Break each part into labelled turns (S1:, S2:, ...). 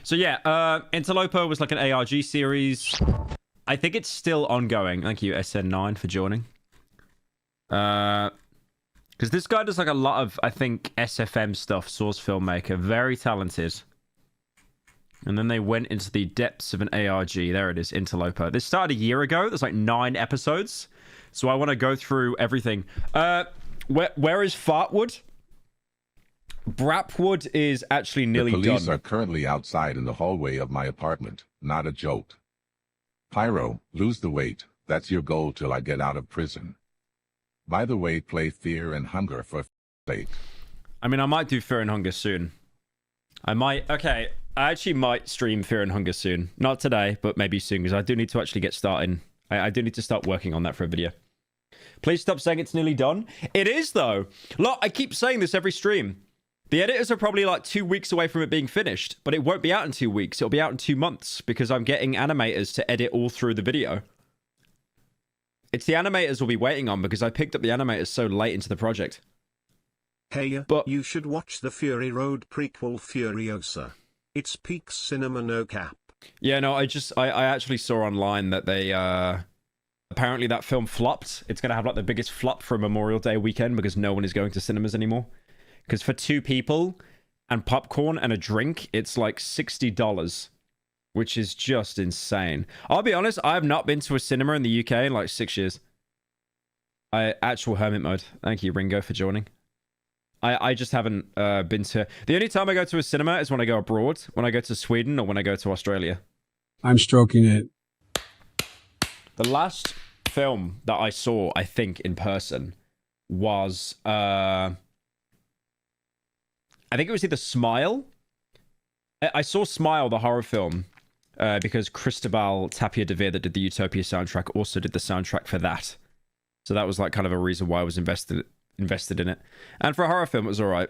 S1: So yeah, Interloper was like an ARG series. I think it's still ongoing. Thank you, SN9, for joining. Because this guy does like a lot of, I think, SFM stuff, source filmmaker. Very talented. And then they went into the depths of an ARG. There it is, Interloper. This started a year ago. There's like 9 episodes. So I want to go through everything. Where is Fartwood? Brapwood is actually nearly done.
S2: The police are currently outside in the hallway of my apartment. Not a joke. Pyro, lose the weight. That's your goal till I get out of prison. By the way, play Fear and Hunger for sake. I
S1: mean, I might do Fear and Hunger soon. I might. Okay, I actually might stream Fear and Hunger soon. Not today, but maybe soon, because I do need to actually get started. I do need to start working on that for a video. Please stop saying it's nearly done. It is, though. Look, I keep saying this every stream. The editors are probably like 2 weeks away from it being finished, but it won't be out in 2 weeks. It'll be out in 2 months because I'm getting animators to edit all through the video. It's the animators we'll be waiting on because I picked up the animators so late into the project.
S3: Hey, but you should watch the Fury Road prequel Furiosa. It's peak cinema, no cap.
S1: Yeah, no, I actually saw online that they, apparently that film flopped. It's going to have like the biggest flop for Memorial Day weekend because no one is going to cinemas anymore. Because for 2 people and popcorn and a drink, it's like $60, which is just insane. I'll be honest, I have not been to a cinema in the UK in like 6 years. Actual hermit mode. Thank you, Ringo, for joining. I just haven't been to... The only time I go to a cinema is when I go abroad, when I go to Sweden or when I go to Australia.
S4: I'm stroking it.
S1: The last film that I saw, I think, in person was... I think it was either Smile. I saw Smile, the horror film, because Cristobal Tapia de Vera, that did the Utopia soundtrack, also did the soundtrack for that. So that was like kind of a reason why I was invested in it. And for a horror film, it was all right.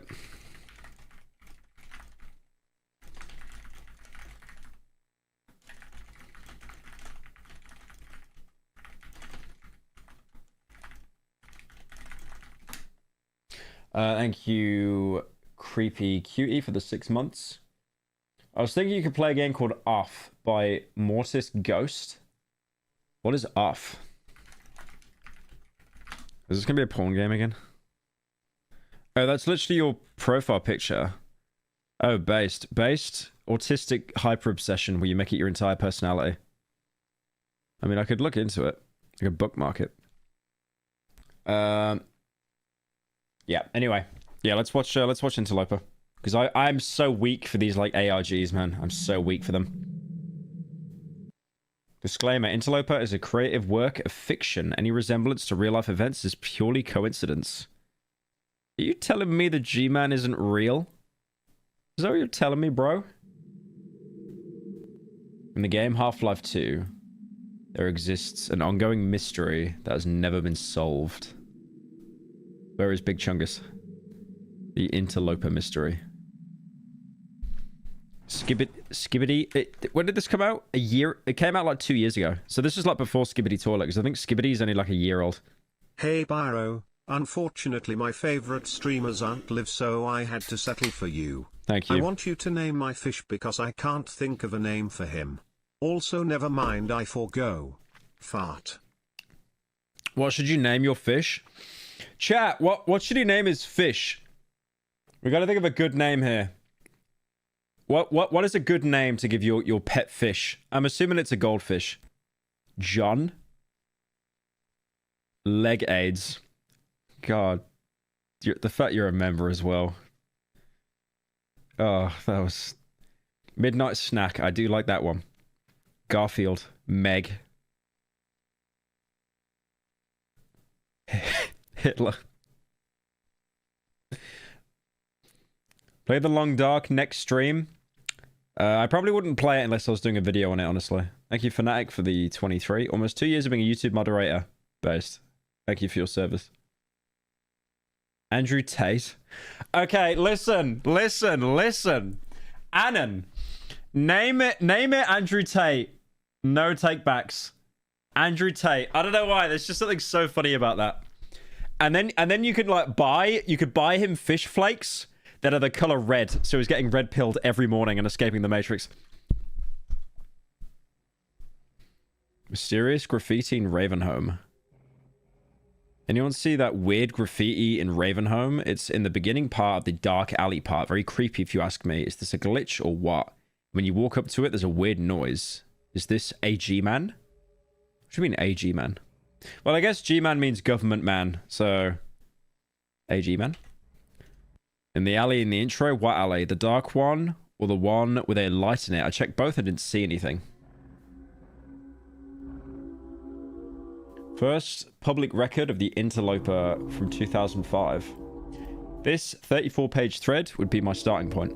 S1: Thank you, Creepy Cutie, for the 6 months. I was thinking you could play a game called Off by Mortis Ghost. What is Off? Is this gonna be a porn game again? Oh, that's literally your profile picture. Oh, based. Autistic hyper obsession where you make it your entire personality. I mean, I could look into it. I could bookmark it. Yeah, anyway. Yeah, let's watch Interloper. Because I'm so weak for these, like, ARGs, man. I'm so weak for them. Disclaimer, Interloper is a creative work of fiction. Any resemblance to real-life events is purely coincidence. Are you telling me the G-Man isn't real? Is that what you're telling me, bro? In the game Half-Life 2, there exists an ongoing mystery that has never been solved. Where is Big Chungus? The Interloper mystery. Skibbity. When did this come out? A year? It came out like 2 years ago. So this is like before Skibbity Toilet, because I think Skibbity is only like a year old.
S3: Hey, Pyro. Unfortunately, my favorite streamers aren't live, so I had to settle for you.
S1: Thank you.
S3: I want you to name my fish because I can't think of a name for him. Also, never mind, I forgo. Fart.
S1: What should you name your fish? Chat, what should he name his fish? We gotta think of a good name here. What is a good name to give your pet fish? I'm assuming it's a goldfish. John? Leg AIDS. God. The fact you're a member as well. Oh, that was... Midnight Snack. I do like that one. Garfield. Meg. Hitler. Play The Long Dark next stream. I probably wouldn't play it unless I was doing a video on it, honestly. Thank you, Fnatic, for the 23. Almost 2 years of being a YouTube moderator. Based. Thank you for your service. Andrew Tate. Okay, listen. Annan. Name it Andrew Tate. No takebacks. Andrew Tate. I don't know why. There's just something so funny about that. And then you could like buy him fish flakes that are the color red, so he's getting red pilled every morning and escaping the Matrix. Mysterious graffiti in Ravenholm. Anyone see that weird graffiti in Ravenholm? It's in the beginning part of the dark alley part. Very creepy if you ask me. Is this a glitch or what? When you walk up to it, there's a weird noise. Is this a G-man? What do you mean a G-man? Well, I guess G-man means government man, so... a G-man. In the alley in the intro, what alley? The dark one or the one with a light in it? I checked both and didn't see anything. First public record of the Interloper from 2005. This 34-page thread would be my starting point.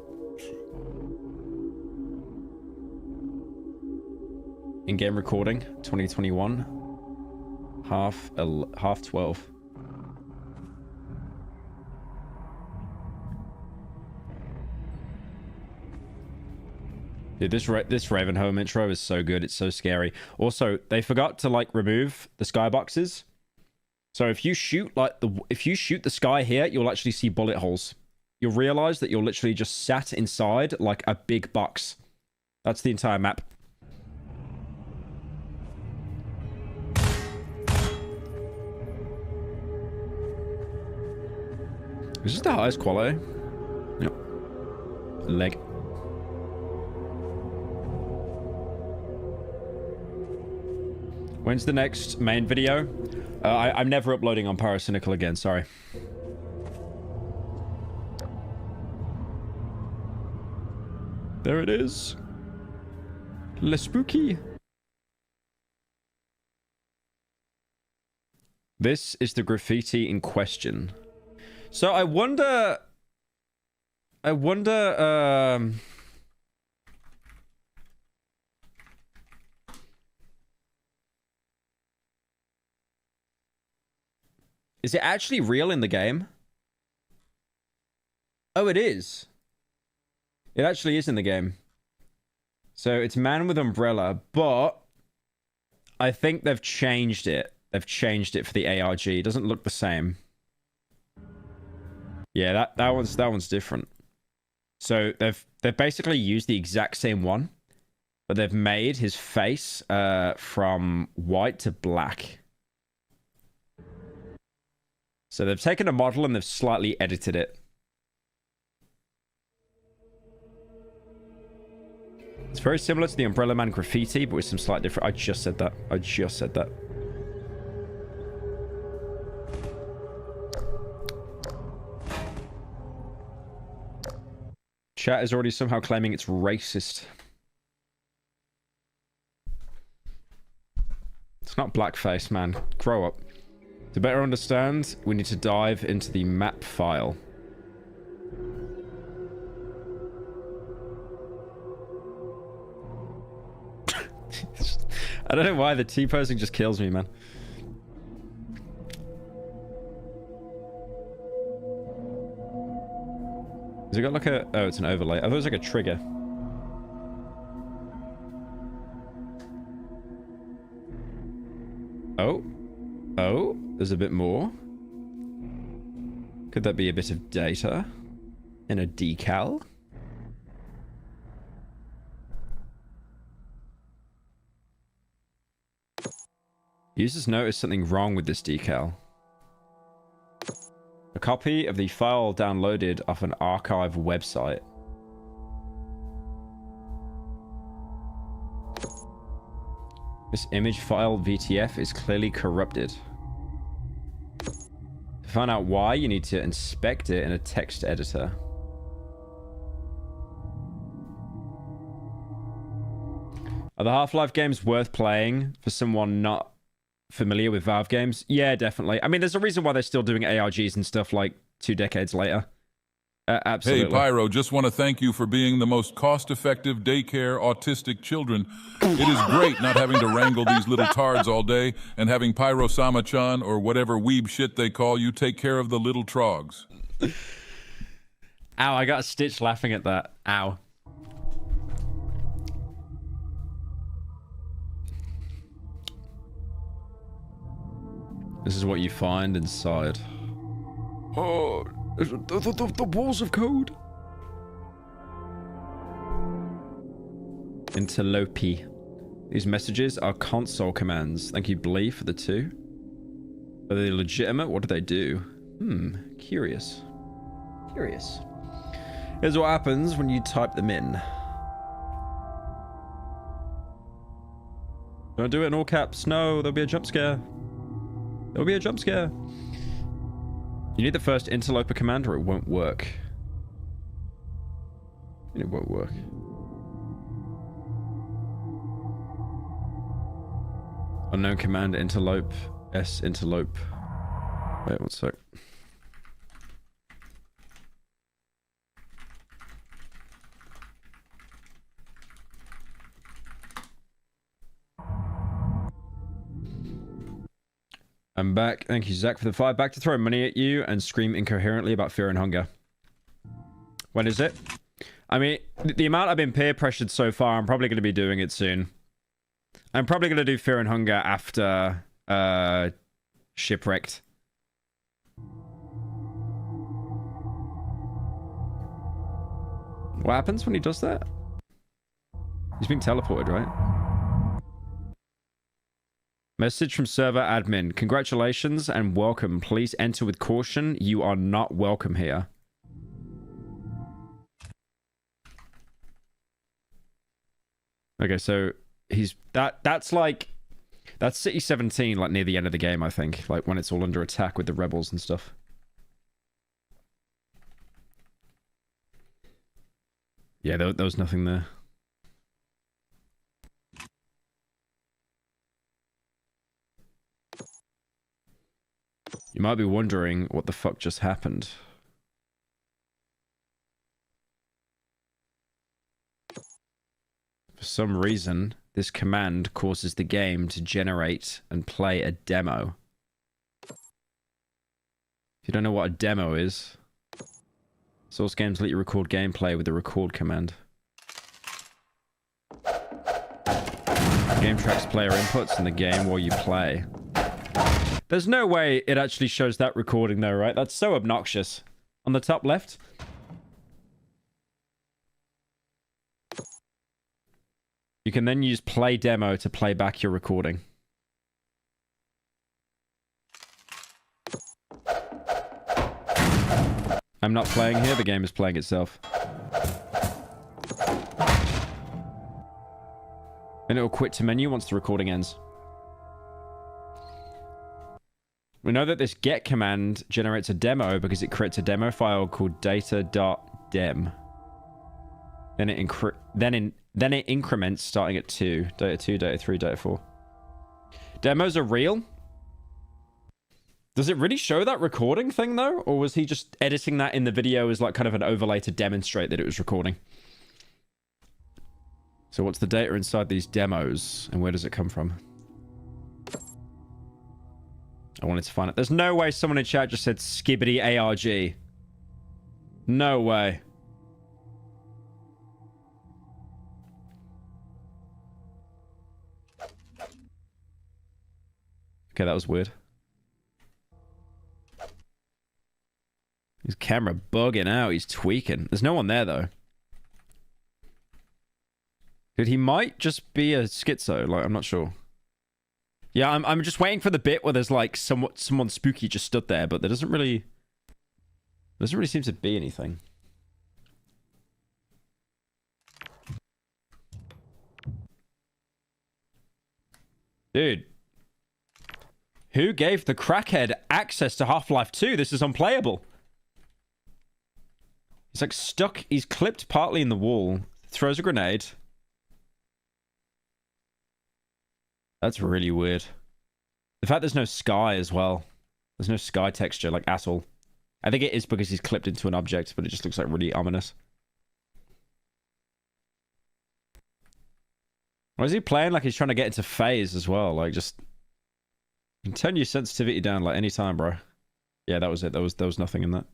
S1: In-game recording, 2021. Half 12. Dude, this Ravenholm intro is so good. It's so scary. Also, they forgot to like remove the skyboxes. So if you shoot the sky here, you'll actually see bullet holes. You'll realize that you're literally just sat inside like a big box. That's the entire map. Is this the highest quality? Yep. Leg. When's the next main video? I'm never uploading on Pyrocynical again, sorry. There it is. Le spooky. This is the graffiti in question. So I wonder, is it actually real in the game? Oh, it is. It actually is in the game. So it's man with umbrella, but I think they've changed it. They've changed it for the ARG. It doesn't look the same. Yeah, that one's different. So they've basically used the exact same one, but they've made his face from white to black. So they've taken a model and they've slightly edited it. It's very similar to the Umbrella Man graffiti, but with some slight different. I just said that. I just said that. Chat is already somehow claiming it's racist. It's not blackface, man. Grow up. To better understand, we need to dive into the map file. I don't know why the T-posing just kills me, man. Has it got like a... Oh, it's an overlay. I thought it was like a trigger. Oh. Oh, there's a bit more. Could that be a bit of data? In a decal? Users noticed something wrong with this decal. A copy of the file downloaded off an archive website. This image file VTF is clearly corrupted. To find out why, you need to inspect it in a text editor. Are the Half-Life games worth playing for someone not familiar with Valve games? Yeah, definitely. I mean, there's a reason why they're still doing ARGs and stuff like 2 decades later. Absolutely.
S5: Hey, Pyro, just want to thank you for being the most cost-effective daycare autistic children. It is great not having to wrangle these little tards all day and having Pyro-sama-chan or whatever weeb shit they call you take care of the little trogs.
S1: Ow, I got a stitch laughing at that. Ow. This is what you find inside. Oh, the walls of code. Interloper These messages are console commands. Thank you, Blee, for the 2. Are they legitimate? What do they do? Curious. Curious. Here's what happens when you type them in. Don't do it in all caps. No, there'll be a jump scare. There'll be a jump scare. You need the first interloper command or it won't work. It won't work. Unknown command, interlope, S, interlope. Wait, one sec. I'm back. Thank you, Zach, for the 5. Back to throw money at you and scream incoherently about fear and hunger. When is it? I mean, the amount I've been peer pressured so far, I'm probably going to be doing it soon. I'm probably going to do fear and hunger after Shipwrecked. What happens when he does that? He's being teleported, right? Message from server admin. Congratulations and welcome. Please enter with caution. You are not welcome here. Okay, so he's that's City 17, like near the end of the game, I think. Like when it's all under attack with the rebels and stuff. Yeah, there was nothing there. You might be wondering what the fuck just happened. For some reason, this command causes the game to generate and play a demo. If you don't know what a demo is, source games let you record gameplay with the record command. Game tracks player inputs in the game while you play. There's no way it actually shows that recording though, right? That's so obnoxious. On the top left. You can then use play demo to play back your recording. I'm not playing here, the game is playing itself. And it'll quit to menu once the recording ends. We know that this get command generates a demo because it creates a demo file called data.dem. Then it increments starting at 2. Data 2, data 3, data 4. Demos are real? Does it really show that recording thing though? Or was he just editing that in the video as like kind of an overlay to demonstrate that it was recording? So what's the data inside these demos and where does it come from? I wanted to find it. There's no way someone in chat just said skibbity ARG. No way. Okay, that was weird. His camera bugging out. He's tweaking. There's no one there, though. Dude, he might just be a schizo. Like, I'm not sure. Yeah, I'm just waiting for the bit where there's like someone spooky just stood there, but there doesn't really seem to be anything. Dude. Who gave the crackhead access to Half-Life 2? This is unplayable. He's like stuck. He's clipped partly in the wall. Throws a grenade. That's really weird. The fact there's no sky as well. There's no sky texture, like, at all. I think it is because he's clipped into an object, but it just looks like really ominous. Why is he playing like he's trying to get into phase as well? Like, just... You can turn your sensitivity down, like, any time, bro. Yeah, that was it. There was nothing in that.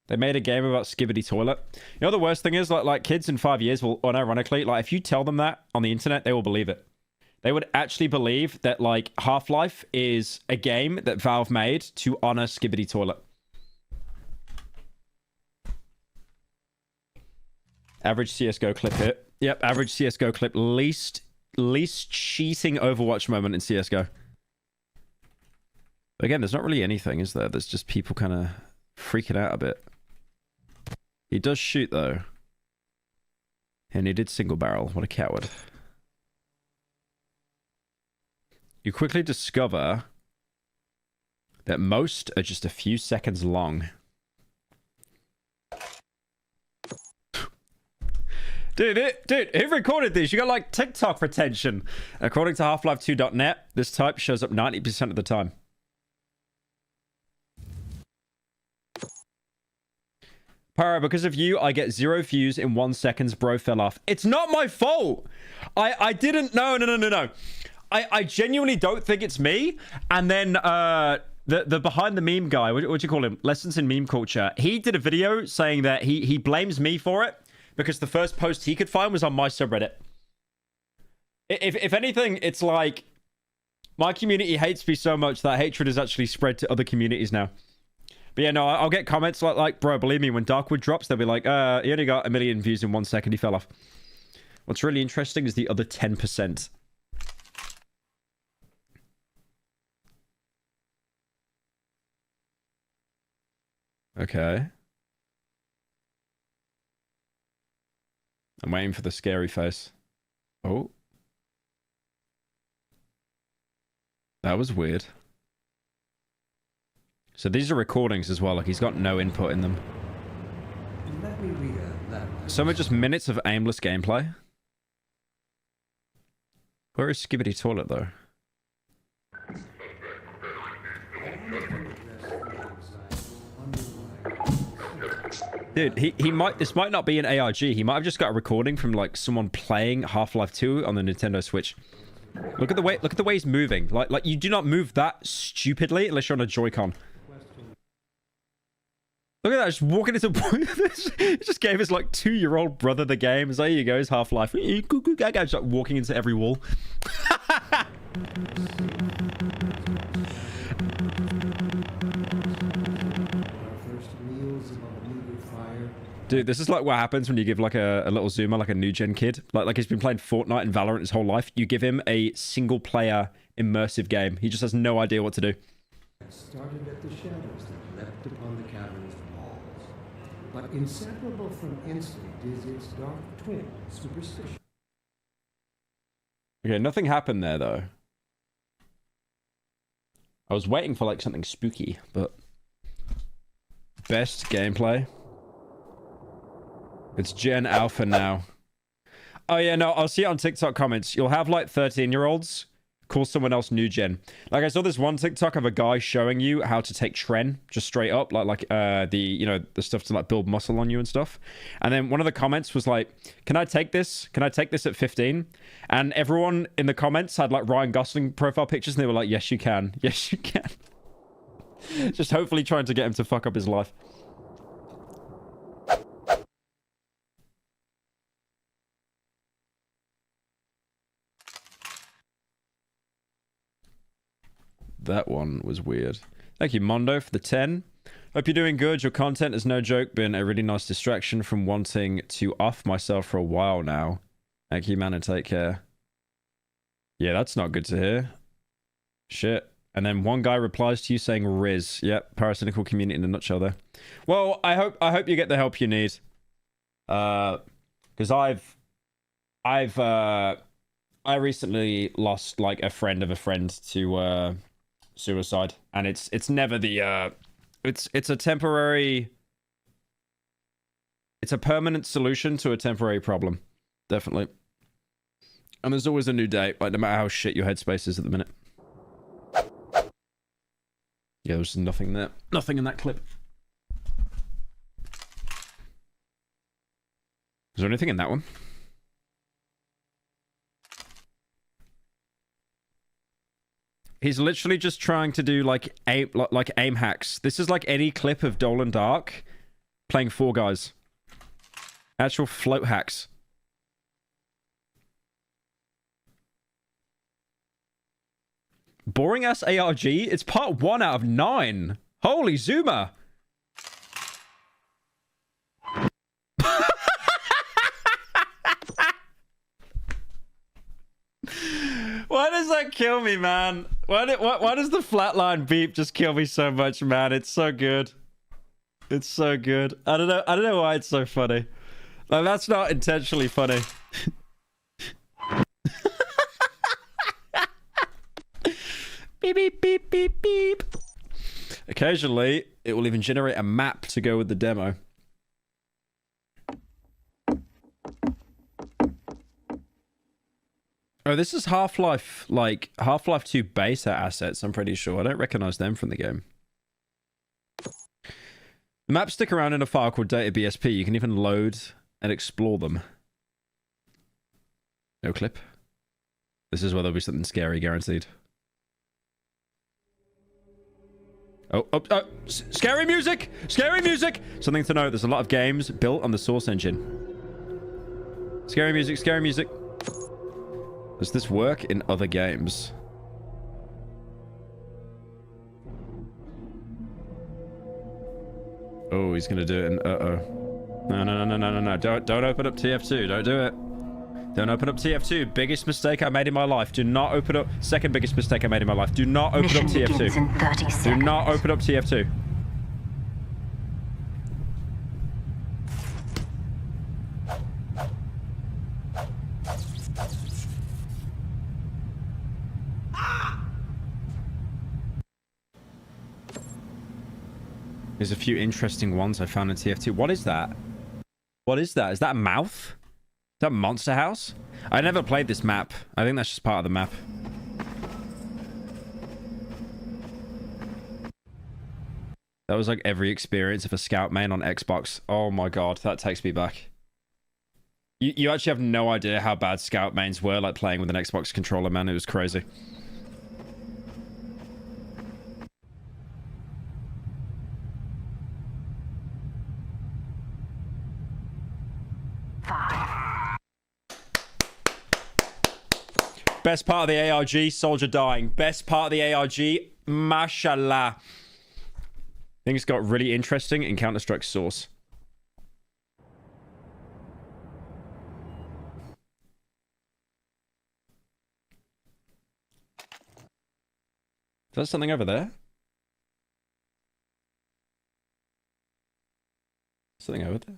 S1: They made a game about Skibbity Toilet. You know the worst thing is, like kids in 5 years will, unironically, like, if you tell them that on the internet, they will believe it. They would actually believe that, like, Half-Life is a game that Valve made to honor Skibbity Toilet. Average CSGO clip hit. Yep, average CSGO clip. Least cheating Overwatch moment in CSGO. Again, there's not really anything, is there? There's just people kind of freaking out a bit. He does shoot, though. And he did single barrel. What a coward. You quickly discover that most are just a few seconds long. Dude, who recorded this? You got like TikTok retention. According to Half-Life2.net, this type shows up 90% of the time. Pyro, because of you, I get 0 views in 1 second. Bro fell off. It's not my fault. I didn't know. No. I genuinely don't think it's me. And then the behind the meme guy, what do you call him? Lessons in Meme Culture. He did a video saying that he blames me for it because the first post he could find was on my subreddit. If anything, it's like my community hates me so much that hatred has actually spread to other communities now. But yeah, no, I'll get comments like, bro, believe me, when Darkwood drops, they'll be like, he only got 1 million views in 1 second, he fell off. What's really interesting is the other 10%. Okay. I'm waiting for the scary face. Oh. That was weird. So these are recordings as well, like he's got no input in them.
S6: Let me read that.
S1: Some are just minutes of aimless gameplay. Where is Skibbity Toilet though? Dude, he might, this might not be an ARG. He might have just got a recording from like someone playing Half-Life 2 on the Nintendo Switch. Look at the way he's moving. Like you do not move that stupidly unless you're on a Joy-Con. Look at that, just walking into... He just gave his, like, 2-year-old brother the game. So there you go, his Half-Life. Just like walking into every wall. Dude, this is like what happens when you give, like, a little Zoomer, like a new-gen kid. Like he's been playing Fortnite and Valorant his whole life. You give him a single-player immersive game. He just has no idea what to do.
S6: Started at the shadows that leapt upon the cavern's walls, but inseparable from instinct is its dark twin, superstition.
S1: Okay, nothing happened there though. I was waiting for like something spooky, but best gameplay. It's Gen Alpha now. Oh yeah, no, I'll see it on TikTok comments. You'll have like 13-year-olds call someone else new gen. Like I saw this one TikTok of a guy showing you how to take Tren just straight up, like the stuff to like build muscle on you and stuff. And then one of the comments was like, "Can I take this? Can I take this at 15?" And everyone in the comments had like Ryan Gosling profile pictures, and they were like, "Yes, you can. Yes, you can." Just hopefully trying to get him to fuck up his life. That one was weird. Thank you, Mondo, for the 10. Hope you're doing good. Your content has no joke been a really nice distraction from wanting to off myself for a while now. Thank you, man, and take care. Yeah, that's not good to hear. Shit. And then one guy replies to you saying Riz. Yep, Pyrocynical community in a nutshell there. Well, I hope you get the help you need. Because I recently lost like a friend of a friend to suicide, and it's never the it's a temporary, it's a permanent solution to a temporary problem, definitely. And there's always a new day, like no matter how shit your headspace is at the minute. Yeah, there's nothing there, nothing in that clip. Is there anything in that one? He's literally just trying to do like aim hacks. This is like any clip of Dolan Dark playing Fall Guys. Actual float hacks. Boring ass ARG? It's part 1 out of 9. Holy Zuma. does that kill me, man? Why does the flatline beep just kill me so much, man? It's so good. It's so good. I don't know why it's so funny. Like, that's not intentionally funny. Beep, beep, beep, beep, beep. Occasionally, it will even generate a map to go with the demo. Oh, this is Half-Life, like, Half-Life 2 beta assets, I'm pretty sure. I don't recognize them from the game. The maps stick around in a file called data BSP. You can even load and explore them. No clip. This is where there'll be something scary, guaranteed. Oh, scary music! Scary music! Something to note, there's a lot of games built on the Source engine. Scary music, scary music. Does this work in other games? Oh, he's gonna do it in uh-oh. No. Don't open up TF2. Don't do it. Don't open up TF2. Biggest mistake I made in my life. Do not open up. Second biggest mistake I made in my life. Do not open up TF2.
S7: In 30 seconds.
S1: Do not open up TF2. There's a few interesting ones I found in TF2. What is that? What is that? Is that a mouth? Is that Monster House? I never played this map. I think that's just part of the map. That was like every experience of a scout main on Xbox. Oh my god, that takes me back. You actually have no idea how bad scout mains were, like playing with an Xbox controller, man. It was crazy. Best part of the ARG, soldier dying. Best part of the ARG, mashallah. Things got really interesting in Counter-Strike Source. Is there something over there? Something over there?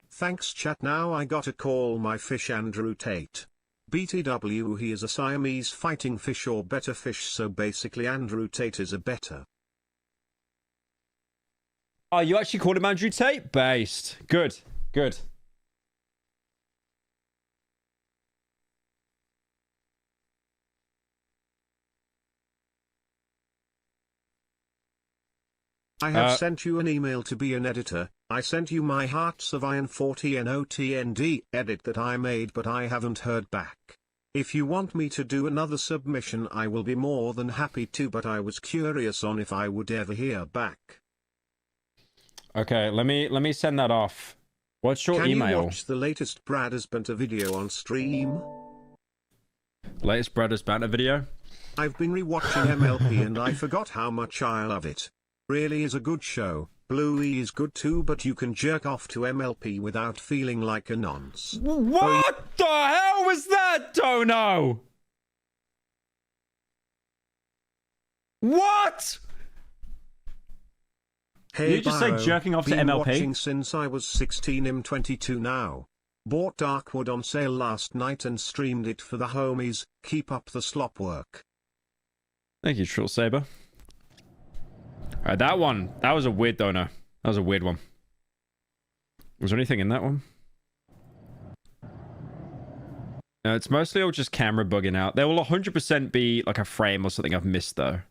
S3: Thanks chat, now I gotta call my fish Andrew Tate. BTW, he is a Siamese fighting fish or better fish, so basically Andrew Tate is a better.
S1: Oh, you actually called him Andrew Tate? Based. Good. Good.
S3: I have sent you an email to be an editor. I sent you my Hearts of Iron 40 NOTND edit that I made, but I haven't heard back. If you want me to do another submission, I will be more than happy to, but I was curious on if I would ever hear back.
S1: Okay, let me send that off. What's your email?
S3: Can you watch the latest Brad has Banter video on stream?
S1: Latest Brad has Banter video?
S3: I've been rewatching MLP and I forgot how much I love it. Really is a good show. Bluey is good too, but you can jerk off to MLP without feeling like a nonce.
S1: What the hell was that, Dono? What?
S3: Hey,
S1: you just say
S3: Byro,
S1: jerking off to
S3: been
S1: MLP?
S3: Watching since I was 16. I'm 22 now. Bought Darkwood on sale last night and streamed it for the homies. Keep up the slop work.
S1: Thank you, Trill Saber. Alright, that was a weird Dono. That was a weird one. Was there anything in that one? No, it's mostly all just camera bugging out. There will 100% be like a frame or something I've missed though.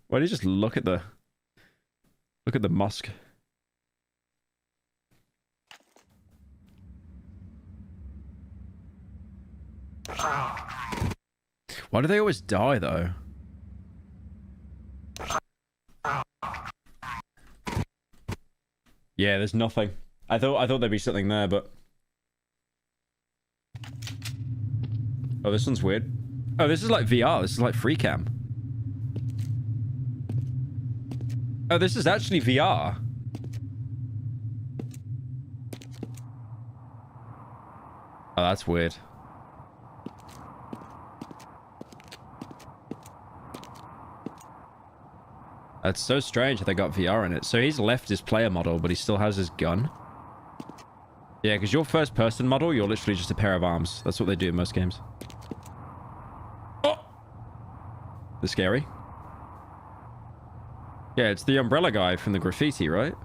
S1: Why do you just look at the mosque? Why do they always die though? Yeah, there's nothing. I thought there'd be something there, but oh, this one's weird. Oh, this is like VR. This is like free cam. Oh, this is actually VR. Oh, that's weird. That's so strange that they got VR in it. So he's left his player model, but he still has his gun. Yeah, because your first person model, you're literally just a pair of arms. That's what they do in most games. Oh! They're scary. Yeah, it's the umbrella guy from the graffiti, right?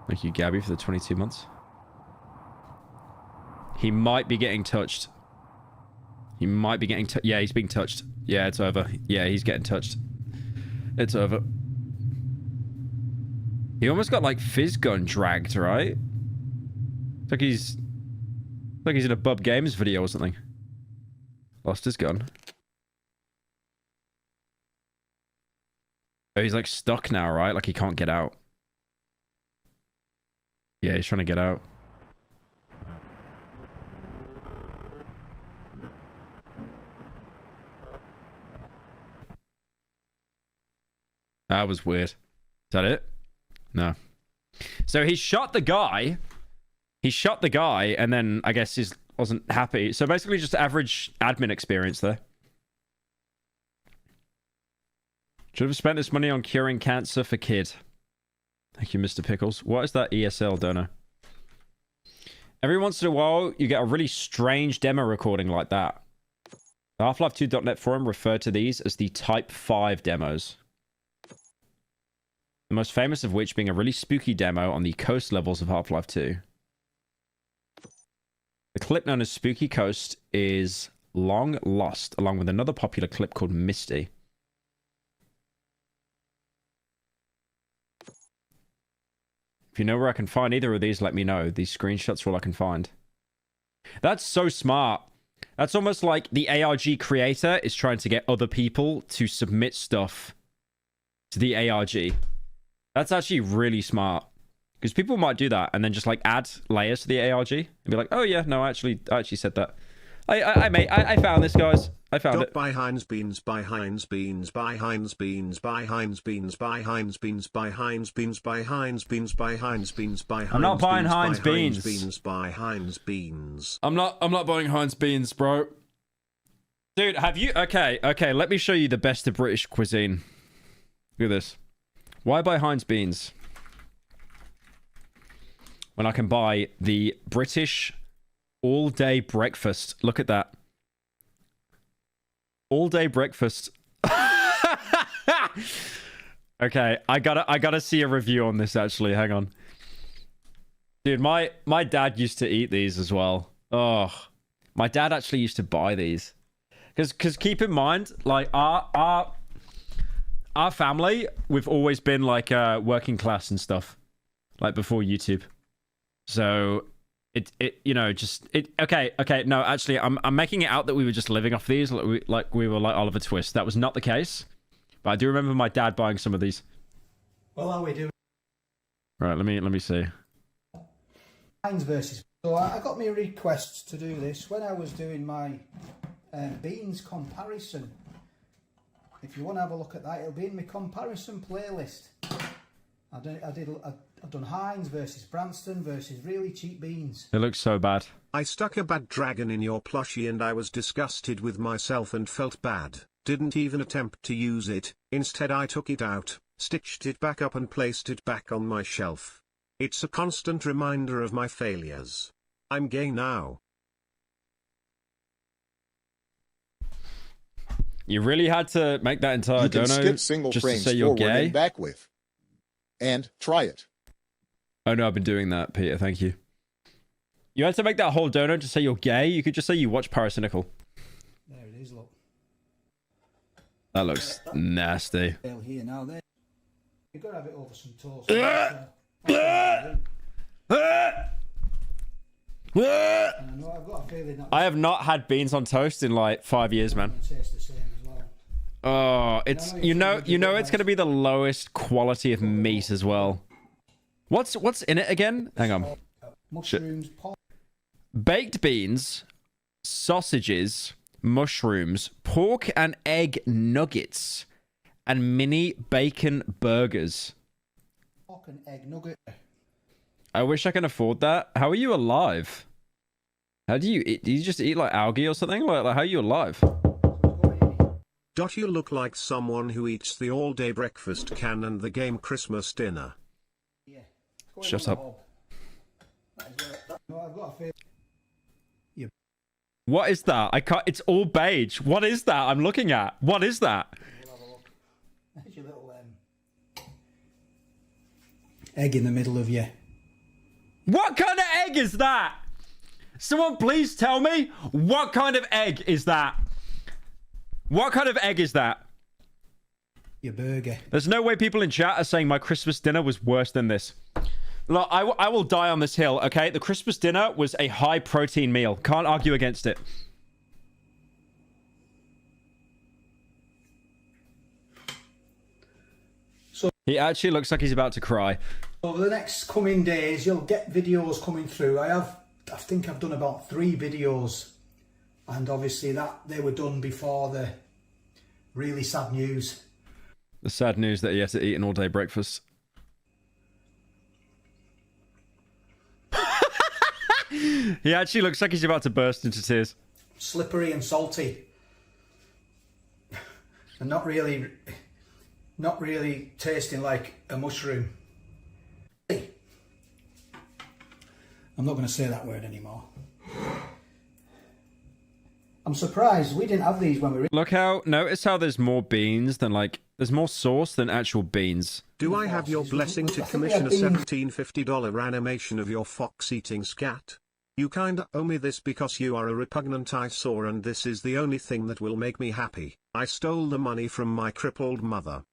S1: Thank you, Gabby, for the 22 months. He might be getting touched. He might be getting... Yeah, he's being touched. Yeah, it's over. Yeah, he's getting touched. It's over. He almost got, like, fizz gun dragged, right? It's like he's... Like he's in a Bub Games video or something. Lost his gun. Oh, he's, like, stuck now, right? Like, he can't get out. Yeah, he's trying to get out. That was weird. Is that it? No. So he shot the guy. He shot the guy, and then I guess he wasn't happy. So basically just average admin experience there. Should have spent this money on curing cancer for kid. Thank you, Mr. Pickles. What is that ESL donor? Every once in a while, you get a really strange demo recording like that. The Half-Life2.net forum referred to these as the Type 5 demos. The most famous of which being a really spooky demo on the coast levels of Half-Life 2. The clip known as Spooky Coast is long lost, along with another popular clip called Misty. If you know where I can find either of these, let me know. These screenshots are all I can find. That's so smart. That's almost like the ARG creator is trying to get other people to submit stuff to the ARG. That's actually really smart. Because people might do that and then just like add layers to the ARG and be like, oh yeah, no, I actually said that. I found this, guys. I found it.
S3: Buy Heinz beans, buy Heinz beans, buy Heinz beans, buy Heinz beans, buy Heinz beans, buy Heinz beans, buy Heinz beans, buy Heinz beans, buy Heinz beans.
S1: I'm not buying Heinz beans.
S3: Buy Heinz beans.
S1: I'm not buying Heinz beans, bro. Dude, have you... Okay, let me show you the best of British cuisine. Look at this. Why buy Heinz beans when I can buy the British all-day breakfast? Look at that. All-day breakfast. Okay, I gotta see a review on this, actually. Hang on. Dude, my dad used to eat these as well. Oh, my dad actually used to buy these. Because keep in mind, like, our family, we've always been, like, working class and stuff. Like, before YouTube. So... Okay, no, actually, I'm making it out that we were just living off these, like we were like Oliver Twist. That was not the case, but I do remember my dad buying some of these.
S7: Well, how are we doing?
S1: Right, let me see.
S7: Heinz versus. So I got me requests to do this when I was doing my beans comparison. If you want to have a look at that, it'll be in my comparison playlist. I've done Heinz versus Branston versus really cheap beans.
S1: It looks so bad.
S3: I stuck a bad dragon in your plushie and I was disgusted with myself and felt bad. Didn't even attempt to use it. Instead I took it out, stitched it back up and placed it back on my shelf. It's a constant reminder of my failures. I'm gay now.
S1: You really had to make that entire
S8: You can
S1: dono
S8: skip single
S1: just to
S8: frames
S1: say you're
S8: forward
S1: gay?
S8: and back with. And try it.
S1: Oh no, I've been doing that, Peter. Thank you. You had to make that whole dono to say you're gay. You could just say you watch Pyrocynical.
S7: There it is, look.
S1: That looks nasty.
S7: Here now, there. You've got to have it over some toast.
S1: I have not had beans on toast in like 5 years, man. Oh, it's you know it's gonna be the lowest quality of meat as well. What's in it again? Hang on.
S7: Mushrooms,
S1: baked beans, sausages, mushrooms, pork and egg nuggets, and mini bacon burgers.
S7: fucking egg nugget.
S1: I wish I can afford that. How are you alive? How do you eat? Do you just eat like algae or something? Like how are you alive?
S3: You look like someone who eats the all-day breakfast can and the game Christmas dinner.
S7: Yeah.
S1: Shut up.
S7: No, I've got a feel.
S1: What is that? I can't. It's all beige. What is that I'm looking at? What is that?
S7: We'll have a look. There's your little egg in the middle of you.
S1: What kind of egg is that? Someone please tell me, what kind of egg is that? What kind of egg is that?
S7: Your burger.
S1: There's no way people in chat are saying my Christmas dinner was worse than this. Look, I will die on this hill, okay? The Christmas dinner was a high protein meal. Can't argue against it.
S7: So
S1: he actually looks like he's about to cry.
S7: over the next coming days, you'll get videos coming through. I think I've done about 3 videos, and obviously they were done before the really sad news.
S1: The sad news that he has to eat an all-day breakfast. He actually looks like he's about to burst into tears.
S7: Slippery and salty, and not really tasting like a mushroom. I'm not going to say that word anymore. I'm surprised we didn't have these when we were...
S1: Notice how there's more beans than there's more sauce than actual beans.
S3: Do I have your blessing to commission a $1750 animation of your fox eating scat? You kinda owe me this because you are a repugnant eyesore and this is the only thing that will make me happy. I stole the money from my crippled mother.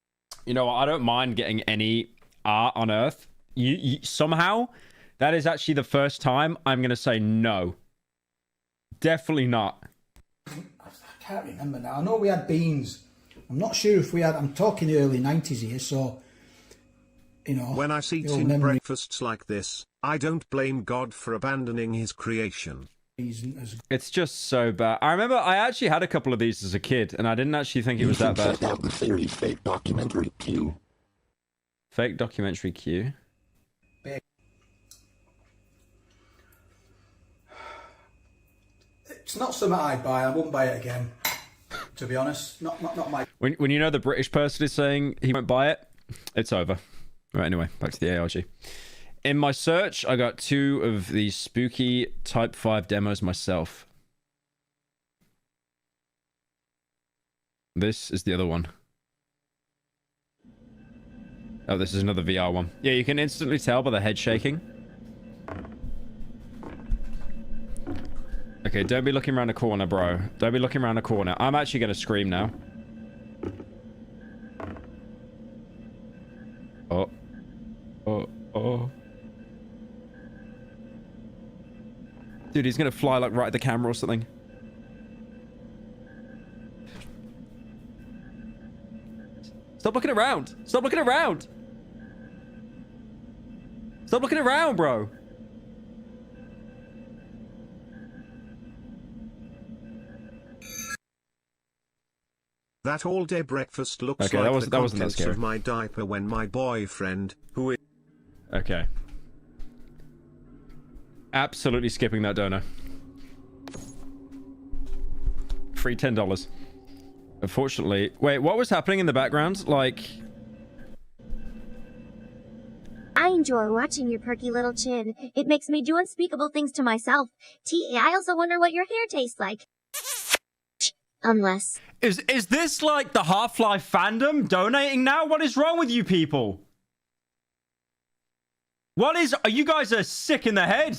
S1: You know what? I don't mind getting any art on Earth. You somehow, that is actually the first time I'm going to say no. Definitely not.
S7: I can't remember now. I know we had beans. I'm not sure if we had... I'm talking early 90s here, so... You know...
S3: When I see tin breakfasts like this, I don't blame God for abandoning his creation.
S1: It's just so bad. I remember I actually had a couple of these as a kid, and I didn't actually think it was that bad.
S9: Check out the series Fake Documentary Q.
S1: Fake Documentary Q?
S7: It's not something I'd buy. I wouldn't buy it again, to be honest. Not my...
S1: When you know the British person is saying he won't buy it, it's over. Right, anyway, back to the ARG. In my search, I got 2 of these spooky Type 5 demos myself. This is the other one. Oh, this is another VR one. Yeah, you can instantly tell by the head shaking. Okay, don't be looking around the corner, bro. Don't be looking around the corner. I'm actually going to scream now. Oh. Oh. Oh. Dude, he's going to fly like right at the camera or something. Stop looking around. Stop looking around. Stop looking around, bro.
S3: That all-day breakfast looks
S1: okay,
S3: like
S1: that wasn't that scary.
S3: Of my diaper when my boyfriend, who is...
S1: Okay. Absolutely skipping that donor. Free $10. Unfortunately... Wait, what was happening in the background? Like...
S10: I enjoy watching your perky little chin. It makes me do unspeakable things to myself. I also wonder what your hair tastes like. Unless...
S1: Is this like the Half-Life fandom donating now? What is wrong with you people? What is... You guys are sick in the head.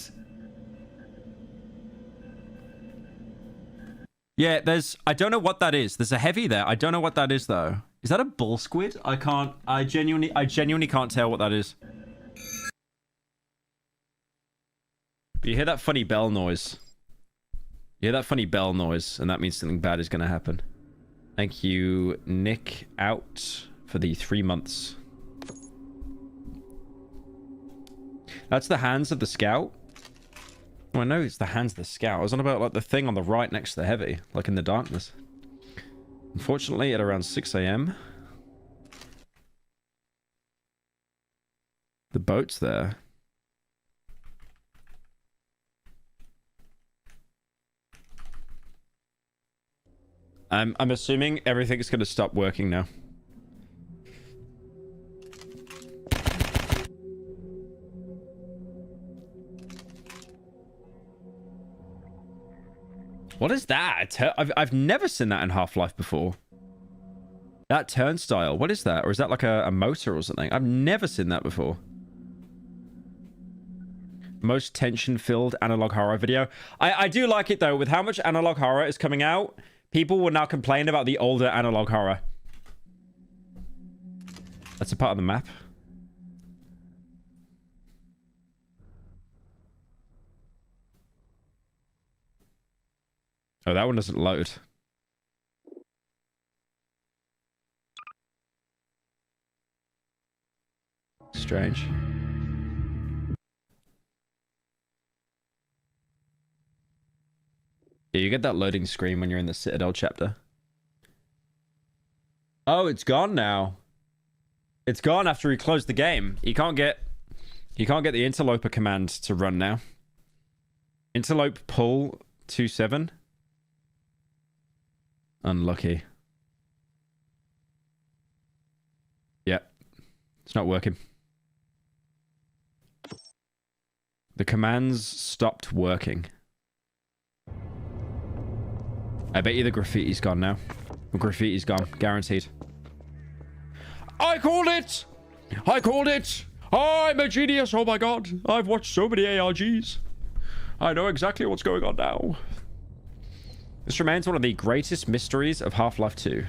S1: Yeah, there's... I don't know what that is. There's a heavy there. I don't know what that is, though. Is that a bull squid? I genuinely can't tell what that is. But you hear that funny bell noise. You hear that funny bell noise, and that means something bad is going to happen. Thank you, Nick, out for the 3 months. That's the hands of the scout. Oh, I know it's the hands of the scout. I was on about like the thing on the right next to the heavy, like in the darkness. Unfortunately, at around 6 AM, The boat's there. I'm assuming everything's going to stop working now. What is that? I've never seen that in Half-Life before. That turnstile. What is that? Or is that like a motor or something? I've never seen that before. Most tension-filled analog horror video. I do like it, though. With how much analog horror is coming out, people will now complain about the older analog horror. That's a part of the map. Oh, that one doesn't load. Strange. Yeah, you get that loading screen when you're in the Citadel chapter. Oh, it's gone now. It's gone after he closed the game. You can't get the interloper command to run now. Interlope pull 27. Unlucky. Yeah. It's not working. The commands stopped working. I bet you the graffiti's gone now. The graffiti's gone. Guaranteed. I called it! I called it! I'm a genius! Oh my god. I've watched so many ARGs. I know exactly what's going on now. This remains one of the greatest mysteries of Half-Life 2.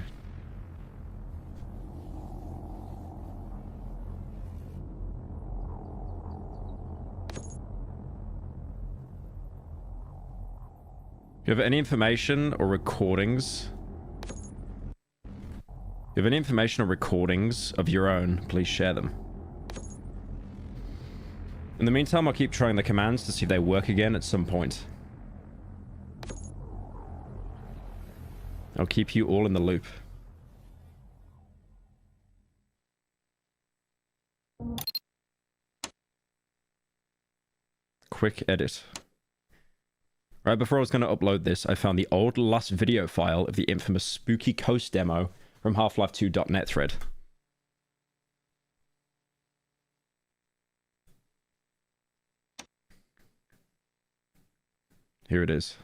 S1: If you have any information or recordings... If you have any information or recordings of your own, please share them. In the meantime, I'll keep trying the commands to see if they work again at some point. I'll keep you all in the loop. Quick edit. Right before I was going to upload this, I found the old lost video file of the infamous Spooky Coast demo from Half-Life2.net thread. Here it is.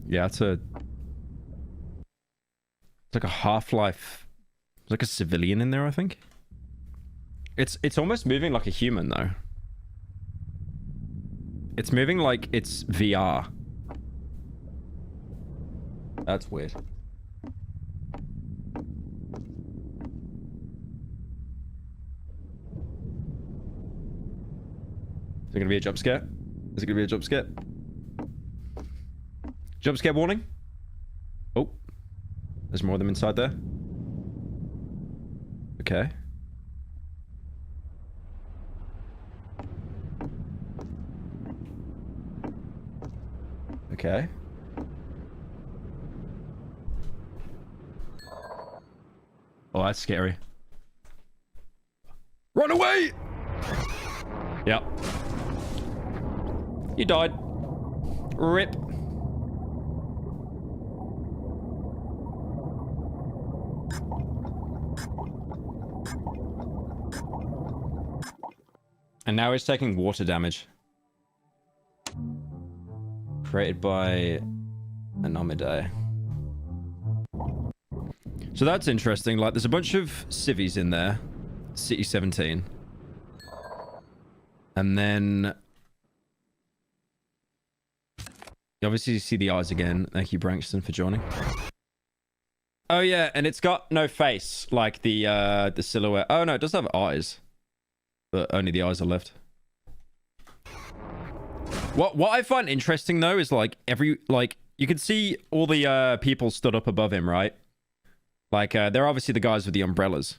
S1: Yeah, it's like a Half-Life. There's like a civilian in there, I think. It's almost moving like a human, though. It's moving like it's VR. That's weird. Is it gonna be a jump scare? Is it gonna be a jump scare? Jump scare warning? Oh. There's more of them inside there. Okay. Okay. Oh, that's scary. Run away! Yep. You died. Rip. And now he's taking water damage. Created by Anomidae. So that's interesting. Like, there's a bunch of civvies in there. City 17. And then... You obviously see the eyes again. Thank you, Brankston, for joining. Oh, yeah, and it's got no face. Like the silhouette. Oh, no, it does have eyes. But only the eyes are left. What I find interesting though is like you can see all the people stood up above him, right? Like they're obviously the guys with the umbrellas.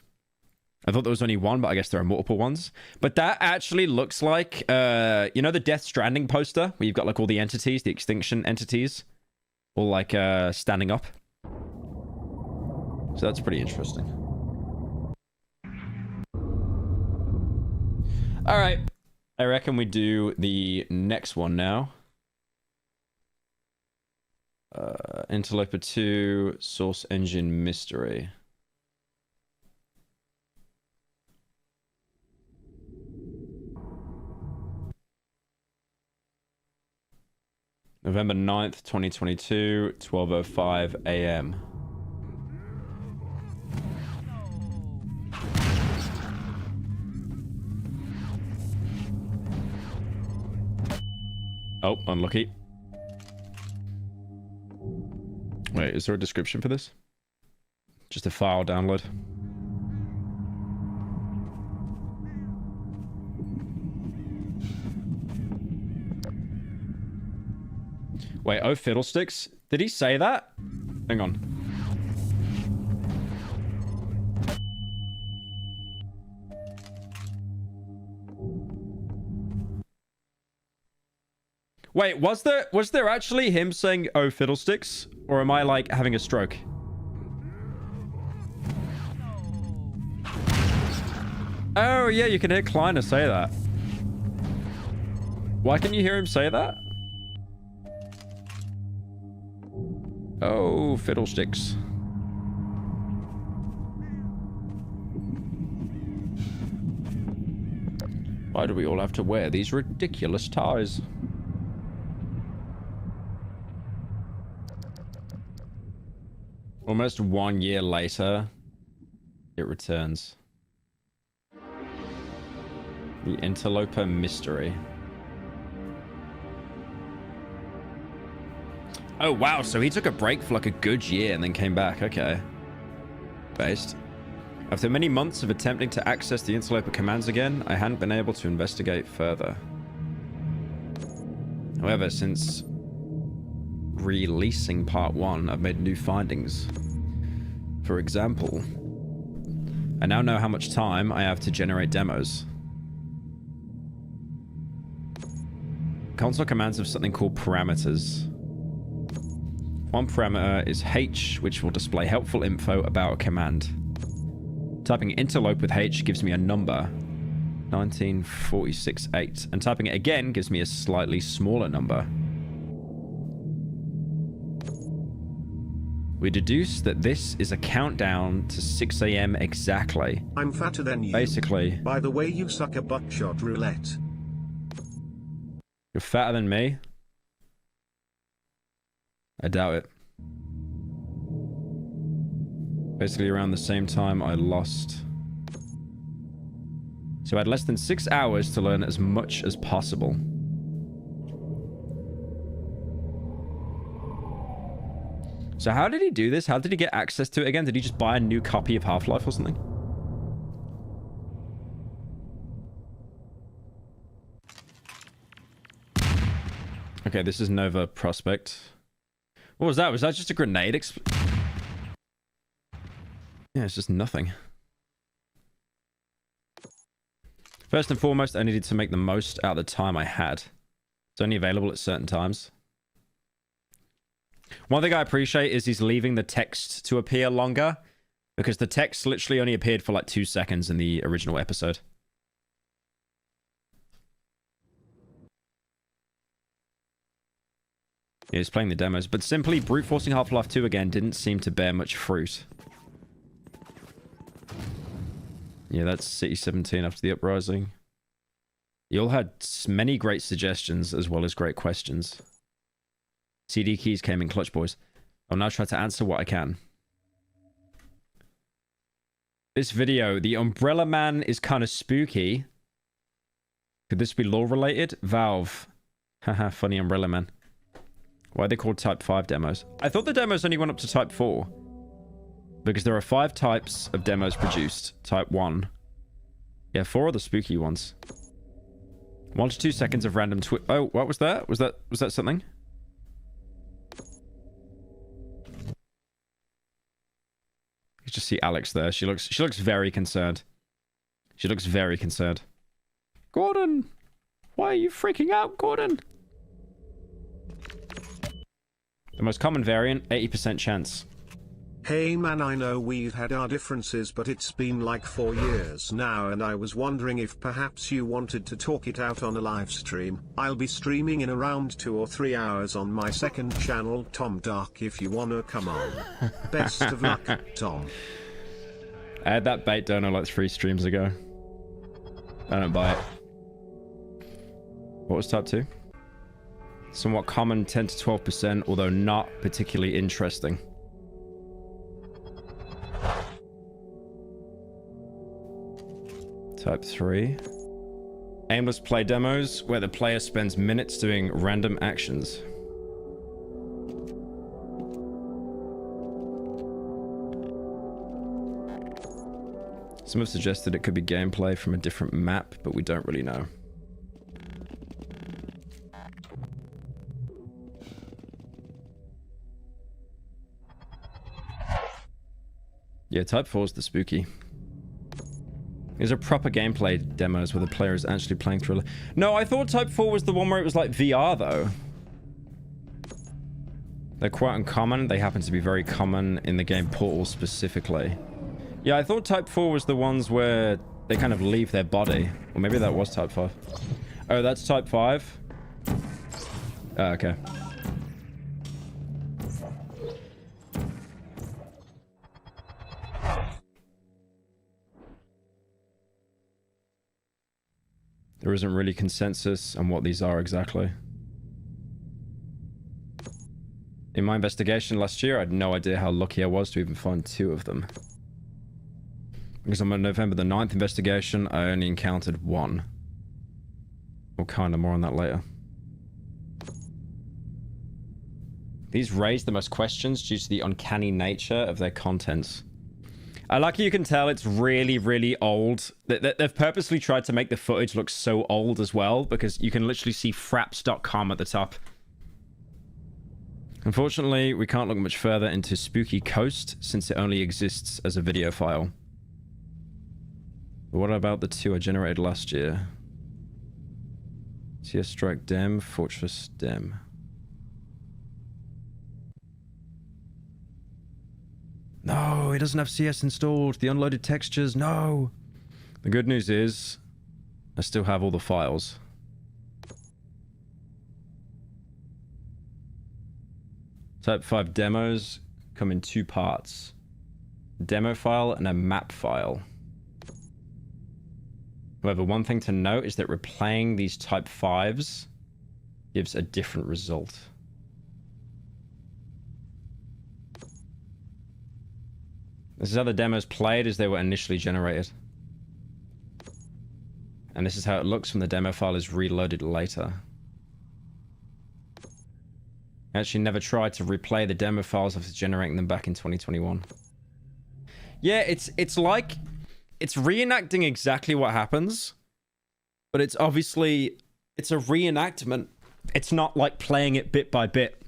S1: I thought there was only one, but I guess there are multiple ones. But that actually looks like you know the Death Stranding poster where you've got like all the entities, the extinction entities, all like standing up. So that's pretty interesting. All right. I reckon we do the next one now. Interloper 2, Source Engine Mystery. November 9th, 2022, 12:05 a.m. Oh, unlucky. Wait, is there a description for this? Just a file download. Wait, oh fiddlesticks? Did he say that? Hang on. Wait, was there actually him saying oh fiddlesticks? Or am I like having a stroke? Oh yeah, you can hear Kleiner say that. Why can you hear him say that? Oh, fiddlesticks. Why do we all have to wear these ridiculous ties? Almost 1 year later, it returns. The Interloper Mystery. Oh, wow. So he took a break for like a good year and then came back. Okay. Based. After many months of attempting to access the Interloper commands again, I hadn't been able to investigate further. However, since releasing part 1, I've made new findings. For example, I now know how much time I have to generate demos. Console commands have something called parameters. One parameter is H, which will display helpful info about a command. Typing interlope with H gives me a number, 1946-8, and typing it again gives me a slightly smaller number. We deduce that this is a countdown to 6 a.m. exactly.
S3: I'm fatter than you.
S1: Basically.
S3: By the way, you suck at buckshot roulette.
S1: You're fatter than me? I doubt it. Basically around the same time I lost. So I had less than 6 hours to learn as much as possible. So how did he do this? How did he get access to it again? Did he just buy a new copy of Half-Life or something? Okay, this is Nova Prospect. What was that? Was that just a grenade Yeah, it's just nothing. First and foremost, I needed to make the most out of the time I had. It's only available at certain times. One thing I appreciate is he's leaving the text to appear longer, because the text literally only appeared for like 2 seconds in the original episode. Yeah, he's playing the demos, but simply brute forcing Half-Life 2 again didn't seem to bear much fruit. Yeah, that's City 17 after the uprising. You all had many great suggestions as well as great questions. CD keys came in clutch, boys. I'll now try to answer what I can. This video, the Umbrella Man is kind of spooky. Could this be lore related? Valve. Haha, funny Umbrella Man. Why are they called Type 5 demos? I thought the demos only went up to Type 4. Because there are 5 types of demos produced. Type 1. Yeah, 4 are the spooky ones. 1 to 2 seconds of random oh, what was that? Was that something? You just see Alex there. She looks very concerned. She looks very concerned. Gordon! Why are you freaking out, Gordon? The most common variant, 80% chance.
S3: Hey man, I know we've had our differences, but it's been like 4 years now, and I was wondering if perhaps you wanted to talk it out on a live stream. I'll be streaming in around 2 or 3 hours on my second channel, Tom Dark, if you wanna come on. Best of luck, Tom.
S1: I had that bait donor like 3 streams ago. I don't buy it. What was type 2? Somewhat common, 10 to 12%, although not particularly interesting. Type 3. Aimless play demos, where the player spends minutes doing random actions. Some have suggested it could be gameplay from a different map, but we don't really know. Yeah, Type 4 is the spooky. These are proper gameplay demos where the player is actually playing through. No, I thought Type 4 was the one where it was like VR, though. They're quite uncommon. They happen to be very common in the game Portal specifically. Yeah, I thought Type 4 was the ones where they kind of leave their body. Or maybe that was Type 5. Oh, that's Type 5? Oh, okay. There isn't really consensus on what these are exactly. In my investigation last year, I had no idea how lucky I was to even find 2 of them. Because on my November the 9th investigation, I only encountered 1. We'll kind of more on that later. These raise the most questions due to the uncanny nature of their contents. I like you can tell it's really, really old. They've purposely tried to make the footage look so old as well, because you can literally see fraps.com at the top. Unfortunately, we can't look much further into Spooky Coast, since it only exists as a video file. But what about the 2 I generated last year? CS Strike Dem, Fortress Dem. No, it doesn't have CS installed. The unloaded textures, no. The good news is, I still have all the files. Type 5 demos come in 2 parts. A demo file and a map file. However, one thing to note is that replaying these Type 5s gives a different result. This is how the demos played as they were initially generated. And this is how it looks when the demo file is reloaded later. I actually never tried to replay the demo files after generating them back in 2021. Yeah, it's like... It's reenacting exactly what happens. But it's obviously... It's a reenactment. It's not like playing it bit by bit.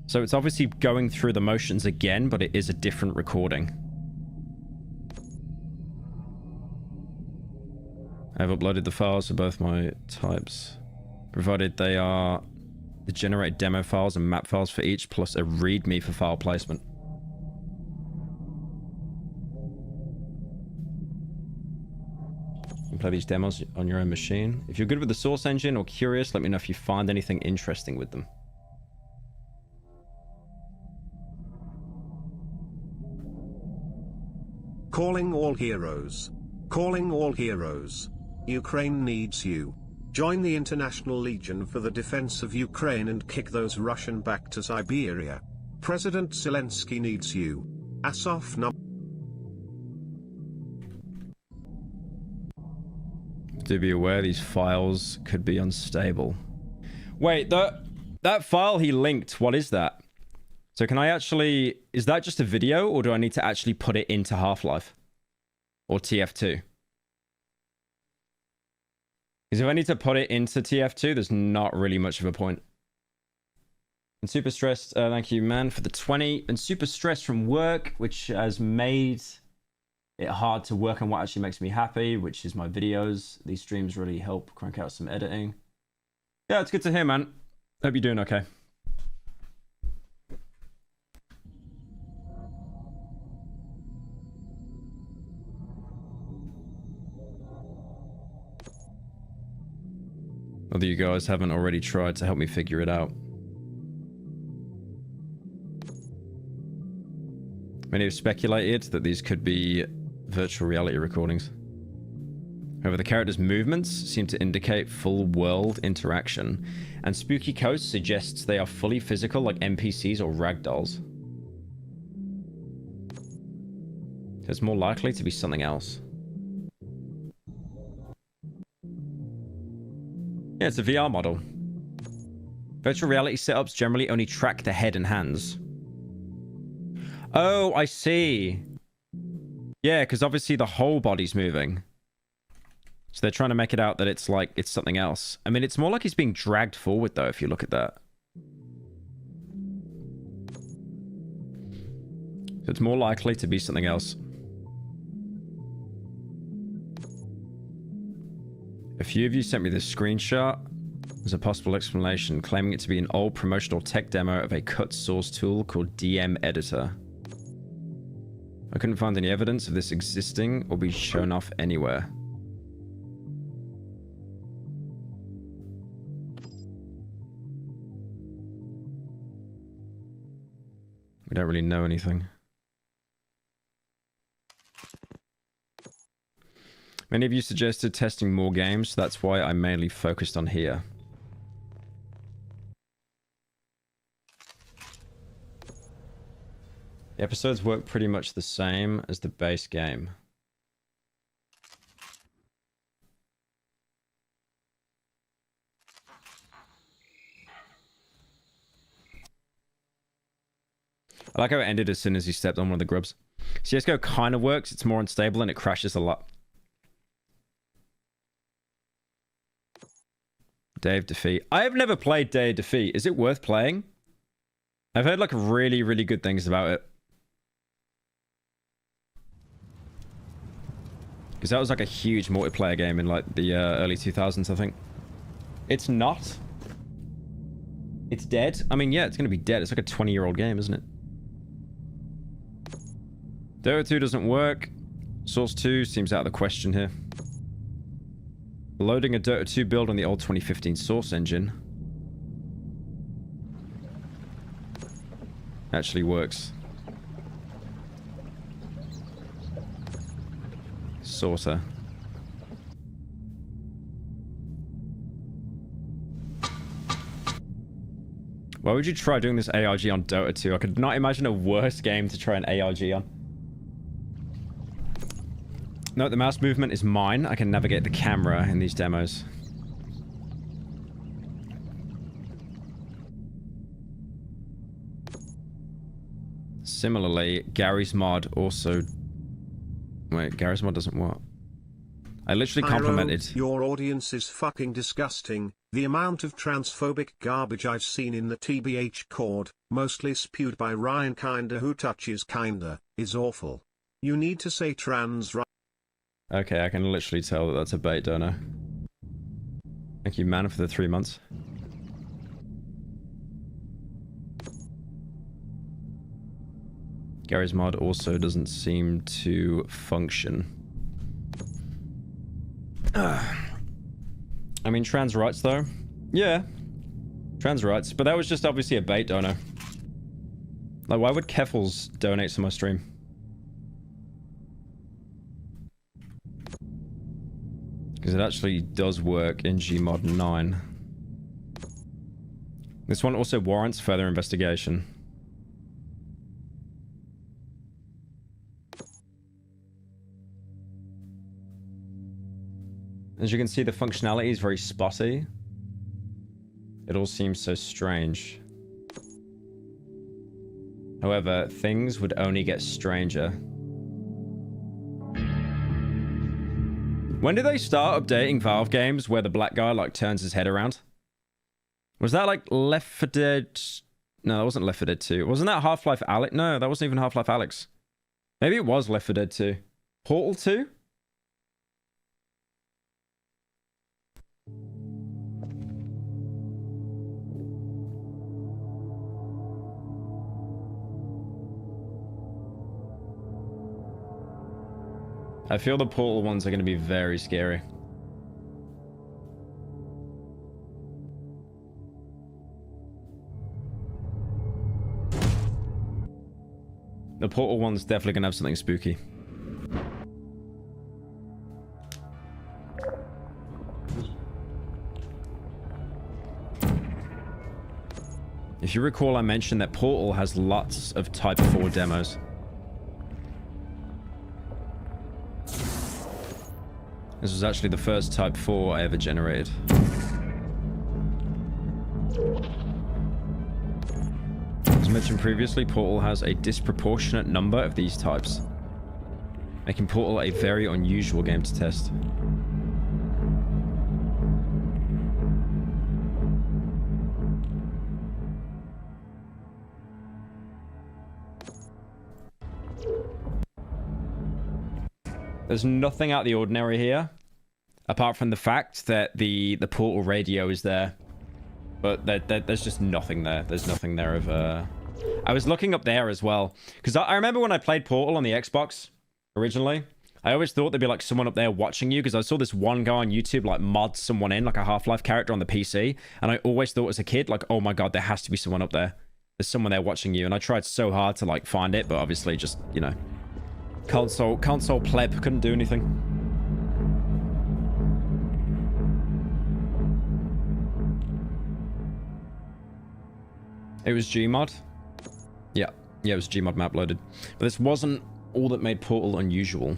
S1: So it's obviously going through the motions again, but it is a different recording. I've uploaded the files for both my types, provided they are the generate demo files and map files for each, plus a readme for file placement. You can play these demos on your own machine. If you're good with the source engine or curious, let me know if you find anything interesting with them.
S3: Calling all heroes. Calling all heroes. Ukraine needs you. Join the International Legion for the defense of Ukraine and kick those Russian back to Siberia. President Zelensky needs you. Azov no.
S1: Do be aware these files could be unstable. Wait, that file he linked, what is that? So can I actually... Is that just a video, or do I need to actually put it into Half-Life? Or TF2? Because if I need to put it into TF2, there's not really much of a point. And super stressed, thank you, man, for the 20. And super stressed from work, which has made it hard to work on what actually makes me happy, which is my videos. These streams really help crank out some editing. Yeah, it's good to hear, man. Hope you're doing okay. Whether you guys haven't already tried to help me figure it out. Many have speculated that these could be virtual reality recordings. However, the characters' movements seem to indicate full world interaction, and Spooky Coast suggests they are fully physical like NPCs or ragdolls. So it's more likely to be something else. Yeah, it's a VR model. Virtual reality setups generally only track the head and hands. Oh, I see. Yeah, because obviously the whole body's moving. So they're trying to make it out that it's like, it's something else. I mean, it's more like he's being dragged forward, though, if you look at that. So it's more likely to be something else. A few of you sent me this screenshot as a possible explanation, claiming it to be an old promotional tech demo of a cut source tool called DM Editor. I couldn't find any evidence of this existing or being shown off anywhere. We don't really know anything. Many of you suggested testing more games, so that's why I mainly focused on here. The episodes work pretty much the same as the base game. I like how it ended as soon as he stepped on one of the grubs. CSGO kind of works, it's more unstable and it crashes a lot. Day of Defeat. I have never played Day of Defeat. Is it worth playing? I've heard like really, really good things about it. Because that was like a huge multiplayer game in like the early 2000s, I think. It's not. It's dead. I mean, yeah, it's going to be dead. It's like a 20-year-old game, isn't it? Dota 2 doesn't work. Source 2 seems out of the question here. Loading a Dota 2 build on the old 2015 Source engine actually works. Sorta. Why would you try doing this ARG on Dota 2? I could not imagine a worse game to try an ARG on. Note the mouse movement is mine. I can navigate the camera in these demos. Similarly, Gary's mod also... Wait, Gary's mod doesn't what? I literally complimented...
S3: Your audience is fucking disgusting. The amount of transphobic garbage I've seen in the TBH chord, mostly spewed by Ryan Kinda who touches Kinda, is awful. You need to say trans right.
S1: Okay, I can literally tell that that's a bait, don't I? Thank you, man, for the 3 months. Gary's mod also doesn't seem to function. I mean, trans rights, though. Yeah. Trans rights. But that was just obviously a bait donor. Like, why would Keffels donate to my stream? Because it actually does work in Gmod 9. This one also warrants further investigation. As you can see, the functionality is very spotty. It all seems so strange. However, things would only get stranger. When did they start updating Valve games where the black guy like turns his head around? Was that like Left 4 Dead? No, that wasn't Left 4 Dead 2. Wasn't that Half-Life Alyx? No, that wasn't even Half-Life Alyx. Maybe it was Left 4 Dead 2. Portal 2? I feel the Portal ones are going to be very scary. The Portal one's definitely going to have something spooky. If you recall, I mentioned that Portal has lots of Type 4 demos. This was actually the first Type 4 I ever generated. As mentioned previously, Portal has a disproportionate number of these types, making Portal a very unusual game to test. There's nothing out of the ordinary here, apart from the fact that the Portal radio is there. But there's just nothing there. There's nothing there of... I was looking up there as well. Because I remember when I played Portal on the Xbox originally, I always thought there'd be like someone up there watching you. Because I saw this one guy on YouTube like mod someone in, like a Half-Life character on the PC. And I always thought as a kid, like, oh my god, there has to be someone up there. There's someone there watching you. And I tried so hard to like find it, but obviously just, you know... Console pleb couldn't do anything. It was Gmod. Yeah, it was Gmod map loaded. But this wasn't all that made Portal unusual.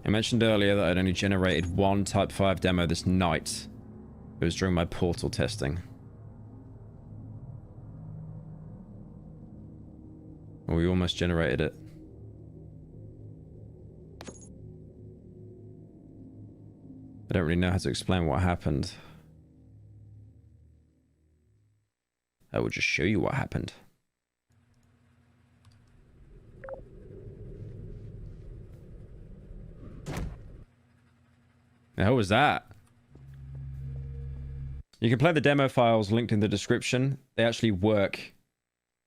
S1: I mentioned earlier that I'd only generated one Type 5 demo this night. It was during my Portal testing. Well, we almost generated it. I don't really know how to explain what happened. I will just show you what happened. Now, what was that? You can play the demo files linked in the description. They actually work.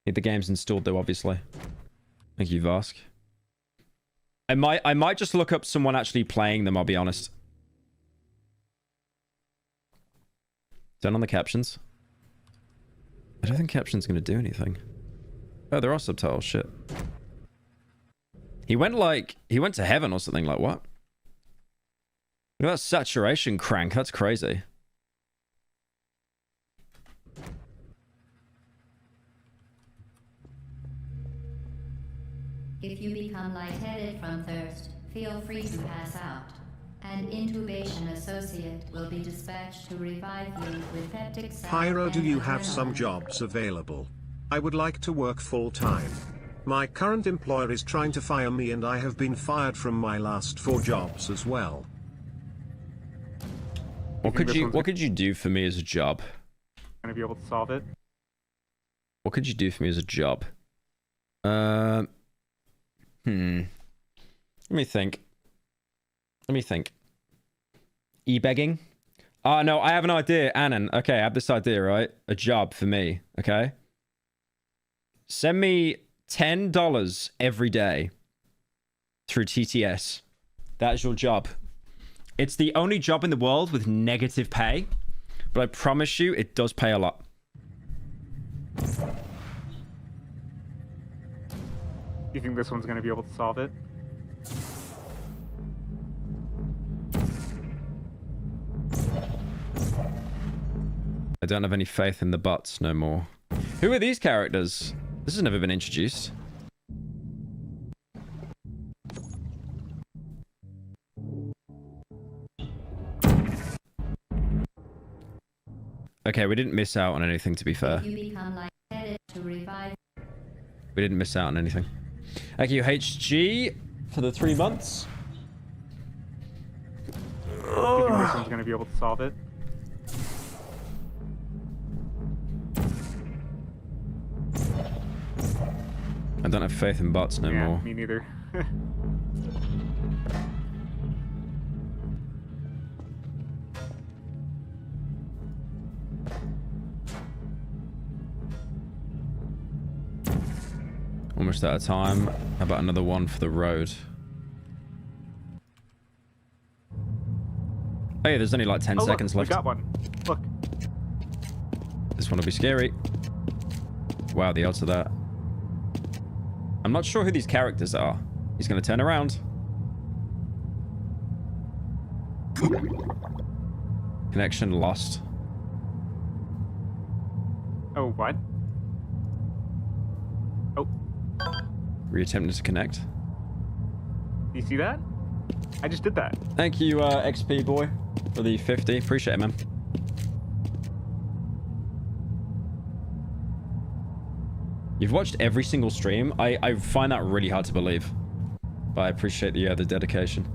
S1: Need the games installed though, obviously. Thank you, Vask. I might just look up someone actually playing them, I'll be honest. Turn on the captions. I don't think captions gonna do anything. Oh, there are subtitles, shit. He went to heaven or something, like what? Look at that saturation crank, that's crazy.
S11: If you become lightheaded from thirst, feel free to pass out. An intubation associate will be dispatched to revive you with peptic salve.
S3: Pyro, do you have some jobs available? I would like to work full-time. My current employer is trying to fire me and I have been fired from my last 4 jobs as well.
S1: What could you do for me as a job?
S12: Gonna be able to solve it?
S1: What could you do for me as a job? Let me think. E-begging? Oh, no, I have an idea, Annan. Okay, I have this idea, right? A job for me, okay? Send me $10 every day through TTS. That is your job. It's the only job in the world with negative pay, but I promise you, it does pay a lot.
S12: You think this one's going to be able to solve it?
S1: I don't have any faith in the butts no more. Who are these characters? This has never been introduced. Okay, we didn't miss out on anything, to be fair.
S11: You become lightheaded to revive.
S1: We didn't miss out on anything. Thank you, HG, for the 3 months.
S12: you think this one's gonna be able to solve it?
S1: I don't have faith in bots no more.
S12: Me neither.
S1: Almost out of time. How about another one for the road? Oh yeah, there's only like 10 seconds
S12: left.
S1: left.
S12: We got one. Look.
S1: This one will be scary. Wow, the odds of that. I'm not sure who these characters are. He's going to turn around. Connection lost.
S12: Oh, what? Oh.
S1: Reattempted to connect.
S12: Do you see that? I just did that.
S1: Thank you, XP boy, for the 50. Appreciate it, man. You've watched every single stream. I find that really hard to believe. But I appreciate the dedication.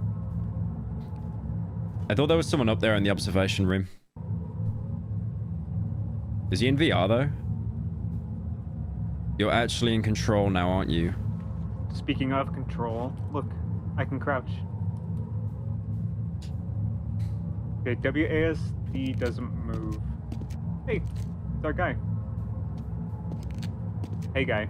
S1: I thought there was someone up there in the observation room. Is he in VR, though? You're actually in control now, aren't you?
S12: Speaking of control, look, I can crouch. Okay, WASD doesn't move. Hey, it's our guy. Hey, guy.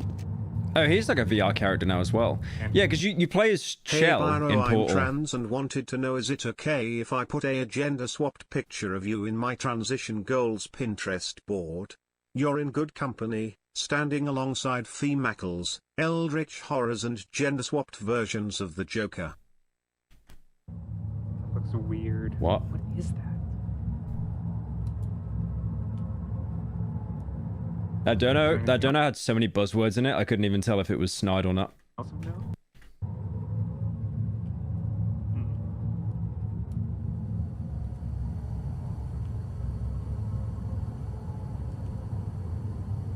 S7: Oh, he's like a VR character now as well. Yeah, because you play as Shell in Portal.
S3: I'm trans and wanted to know, is it okay if I put a gender-swapped picture of you in my transition goals Pinterest board? You're in good company, standing alongside themacles, eldritch horrors and gender-swapped versions of the Joker.
S12: That looks weird.
S1: What?
S12: What is that?
S1: That dono had so many buzzwords in it, I couldn't even tell if it was snide or not.
S12: Also no.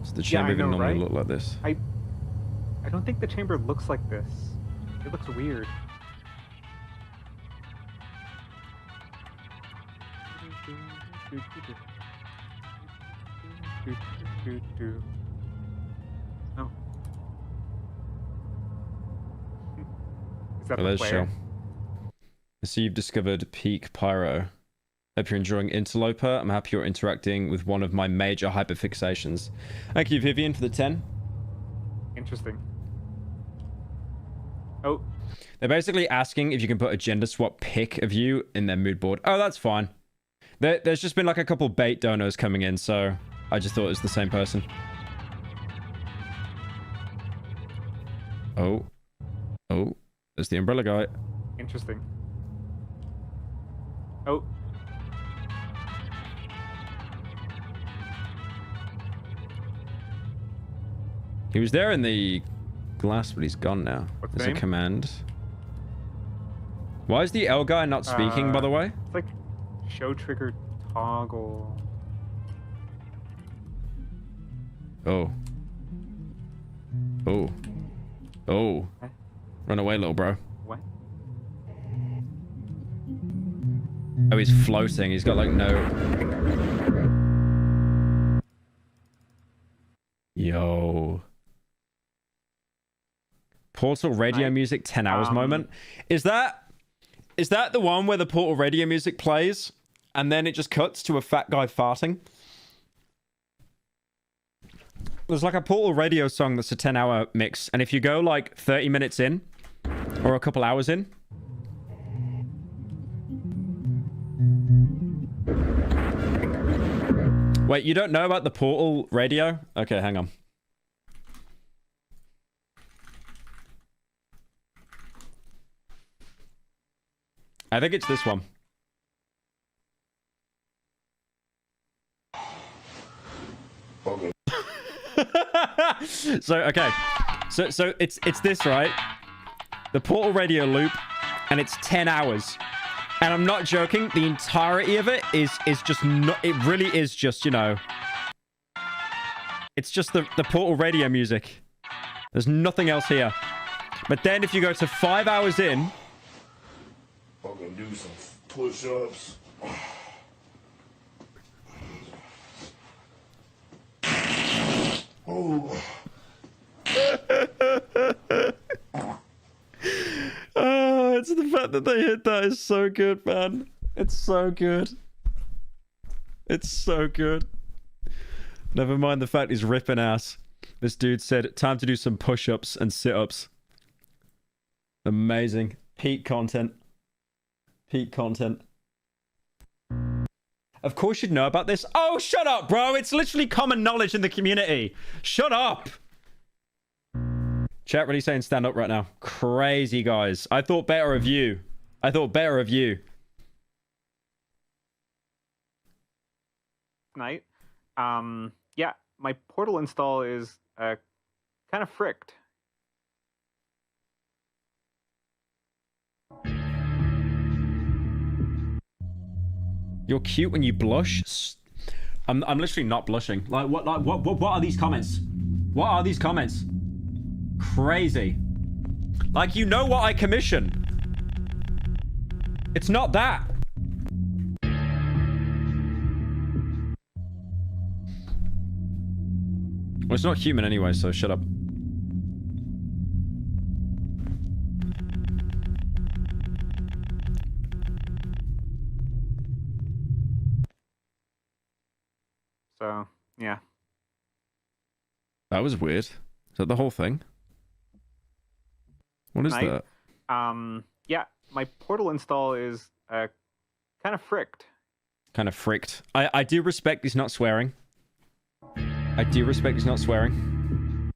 S1: So the chamber even normally look like this.
S12: I don't think the chamber looks like this. It looks weird. Oh. Is that the player?
S1: I see you've discovered Peak Pyro. Hope you're enjoying Interloper. I'm happy you're interacting with one of my major hyperfixations. Thank you, Vivian, for the 10.
S12: Interesting. Oh.
S1: They're basically asking if you can put a gender swap pic of you in their mood board. Oh, that's fine. There's just been like a couple bait donos coming in, so I just thought it was the same person. Oh. Oh. There's the umbrella guy.
S12: Interesting. Oh.
S1: He was there in the glass, but he's gone now.
S12: What's
S1: There's
S12: the name?
S1: a command. Why is the L guy not speaking, by the way?
S12: It's like show trigger toggle.
S1: Oh. Oh. Oh.
S12: What?
S1: Run away, little bro.
S12: What?
S1: Oh, he's floating. He's got like no... Yo. Portal radio music 10 hours moment. Is that the one where the Portal radio music plays and then it just cuts to a fat guy farting? There's like a Portal radio song that's a 10-hour mix, and if you go like 30 minutes in or a couple hours in, wait, you don't know about the Portal radio? Okay, hang on. I think it's this one.
S9: Okay.
S1: So it's this, right? The Portal radio loop, and it's 10 hours. And I'm not joking, the entirety of it is just not, it really is just, you know, it's just the Portal radio music. There's nothing else here. But then if you go to 5 hours in,
S9: Okay, do some push-ups. Oh.
S1: Oh, it's the fact that they hit that is so good, man. It's so good. It's so good. Never mind the fact he's ripping ass. This dude said, time to do some push-ups and sit-ups. Amazing. Peak content. Peak content. Of course you'd know about this. Oh, shut up, bro. It's literally common knowledge in the community. Shut up. Chat really saying stand up right now. Crazy, guys. I thought better of you. I thought better of you.
S12: Night. Yeah, my Portal install is kind of fricked.
S1: You're cute when you blush. I'm literally not blushing. Like what are these comments? What are these comments? Crazy. Like, you know what I commission. It's not that. Well, it's not human anyway, so shut up.
S12: So, yeah.
S1: That was weird. Is that the whole thing? What is that?
S12: Yeah, my Portal install is kind of fricked.
S1: Kind of fricked. I do respect he's not swearing. I do respect he's not swearing.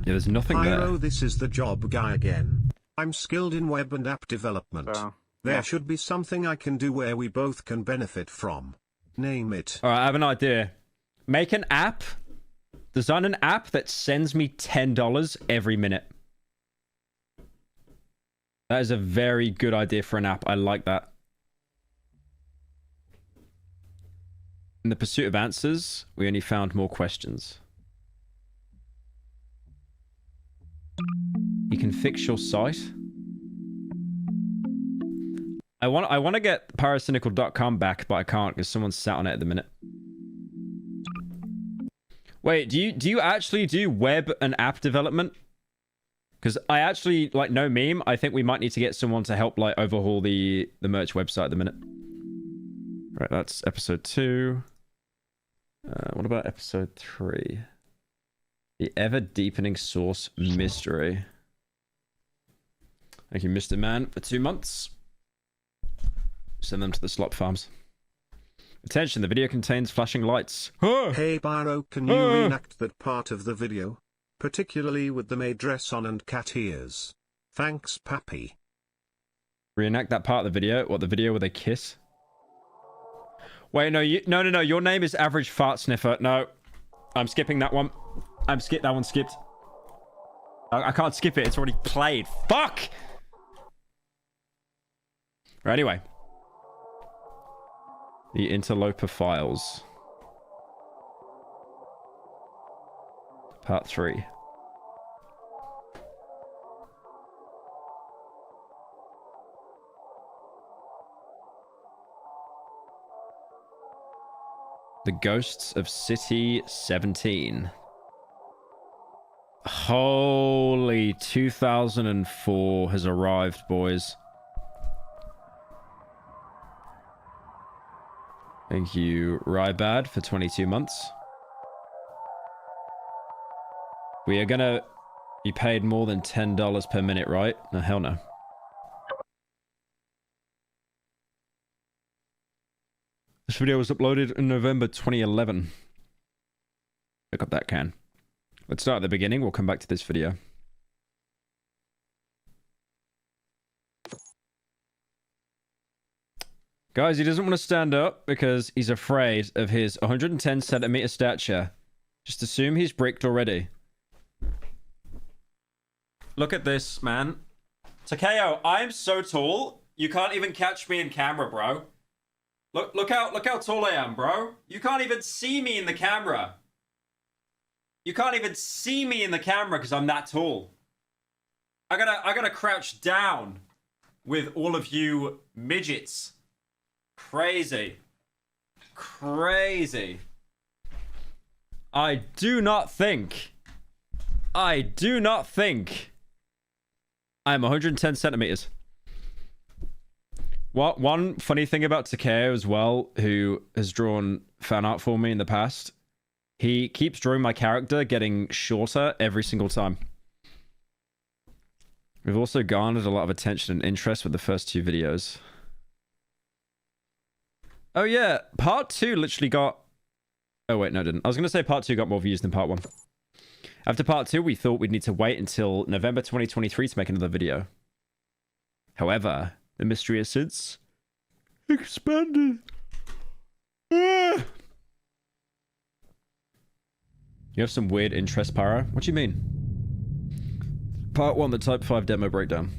S1: Yeah, there's nothing
S3: Pyro,
S1: there.
S3: this is the job guy again. I'm skilled in web and app development.
S12: So,
S3: there
S12: yeah.
S3: should be something I can do where we both can benefit from. Name it.
S1: Alright, I have an idea. Make an app. Design an app that sends me $10 every minute. That is a very good idea for an app. I like that. In the pursuit of answers, we only found more questions. You can fix your site. I want to get pyrocynical.com back, but I can't because someone's sat on it at the minute. Wait, do you actually do web and app development? Because I actually, like, no meme, I think we might need to get someone to help, like, overhaul the merch website at the minute. Right, that's episode 2. What about episode 3? The ever-deepening source mystery. Thank you, Mr. Man, for 2 months. Send them to the slop farms. Attention, the video contains flashing lights.
S3: Hey Pyro, can you reenact that part of the video? Particularly with the maid dress on and cat ears. Thanks, Pappy.
S1: Reenact that part of the video? What, the video where they kiss? Wait, no, no. Your name is Average Fart Sniffer. No, I'm skipping that one. That one's skipped. I can't skip it. It's already played. Fuck! Right, anyway. The Interloper Files. Part 3. The Ghosts of City 17. Holy, 2004 has arrived, boys. Thank you, Rybad, for 22 months. We are gonna be paid more than $10 per minute, right? No, hell no. This video was uploaded in November 2011. Pick up that can. Let's start at the beginning. We'll come back to this video. Guys, he doesn't want to stand up because he's afraid of his 110 centimeter stature. Just assume he's bricked already. Look at this, man. Takeo, I am so tall, you can't even catch me in camera, bro. Look how tall I am, bro. You can't even see me in the camera. You can't even see me in the camera because I'm that tall. I gotta crouch down with all of you midgets. Crazy. Crazy. I do not think I'm 110 centimeters. One funny thing about Takeo as well, who has drawn fan art for me in the past, he keeps drawing my character getting shorter every single time. We've also garnered a lot of attention and interest with the first 2 videos. Oh yeah, part 2 literally got... Oh wait, no it didn't. I was going to say part 2 got more views than part 1. After part 2, we thought we'd need to wait until November 2023 to make another video. However, the mystery has since expanded. You have some weird interest, Pyro. What do you mean? Part 1, the Type 5 demo breakdown.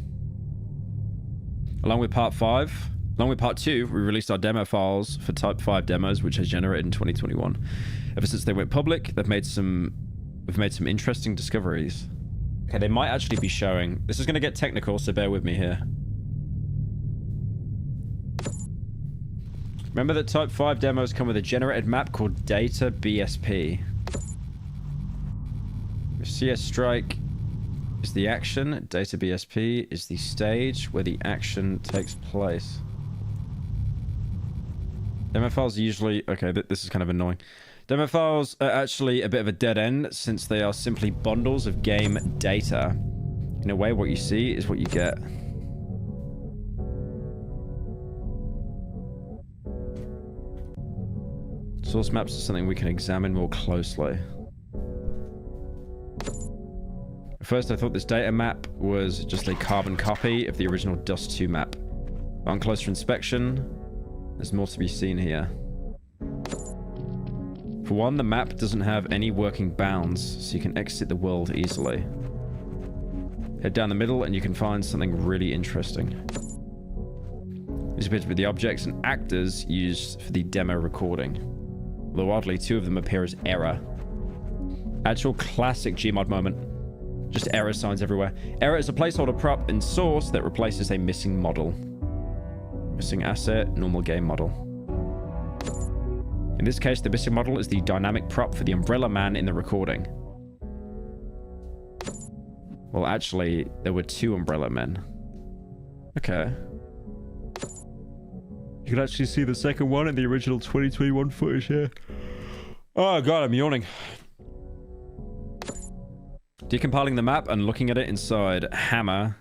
S1: Along with part 2, we released our demo files for Type 5 demos, which has generated in 2021. Ever since they went public, we've made some interesting discoveries. Okay, they might actually be showing... This is going to get technical, so bear with me here. Remember that Type 5 demos come with a generated map called Data BSP. CS Strike is the action. Data BSP is the stage where the action takes place. Demo files are usually... Okay, this is kind of annoying. Demo files are actually a bit of a dead end since they are simply bundles of game data. In a way, what you see is what you get. Source maps are something we can examine more closely. At first, I thought this data map was just a carbon copy of the original Dust 2 map. But on closer inspection, there's more to be seen here. For one, the map doesn't have any working bounds, so you can exit the world easily. Head down the middle and you can find something really interesting. These appear to be the objects and actors used for the demo recording. Although oddly, 2 of them appear as error. Actual classic Gmod moment. Just error signs everywhere. Error is a placeholder prop in source that replaces a missing model. Missing asset, normal game model. In this case, the missing model is the dynamic prop for the Umbrella Man in the recording. Well, actually, there were 2 Umbrella Men. Okay. You can actually see the second one in the original 2021 footage here. Oh god, I'm yawning. Decompiling the map and looking at it inside Hammer,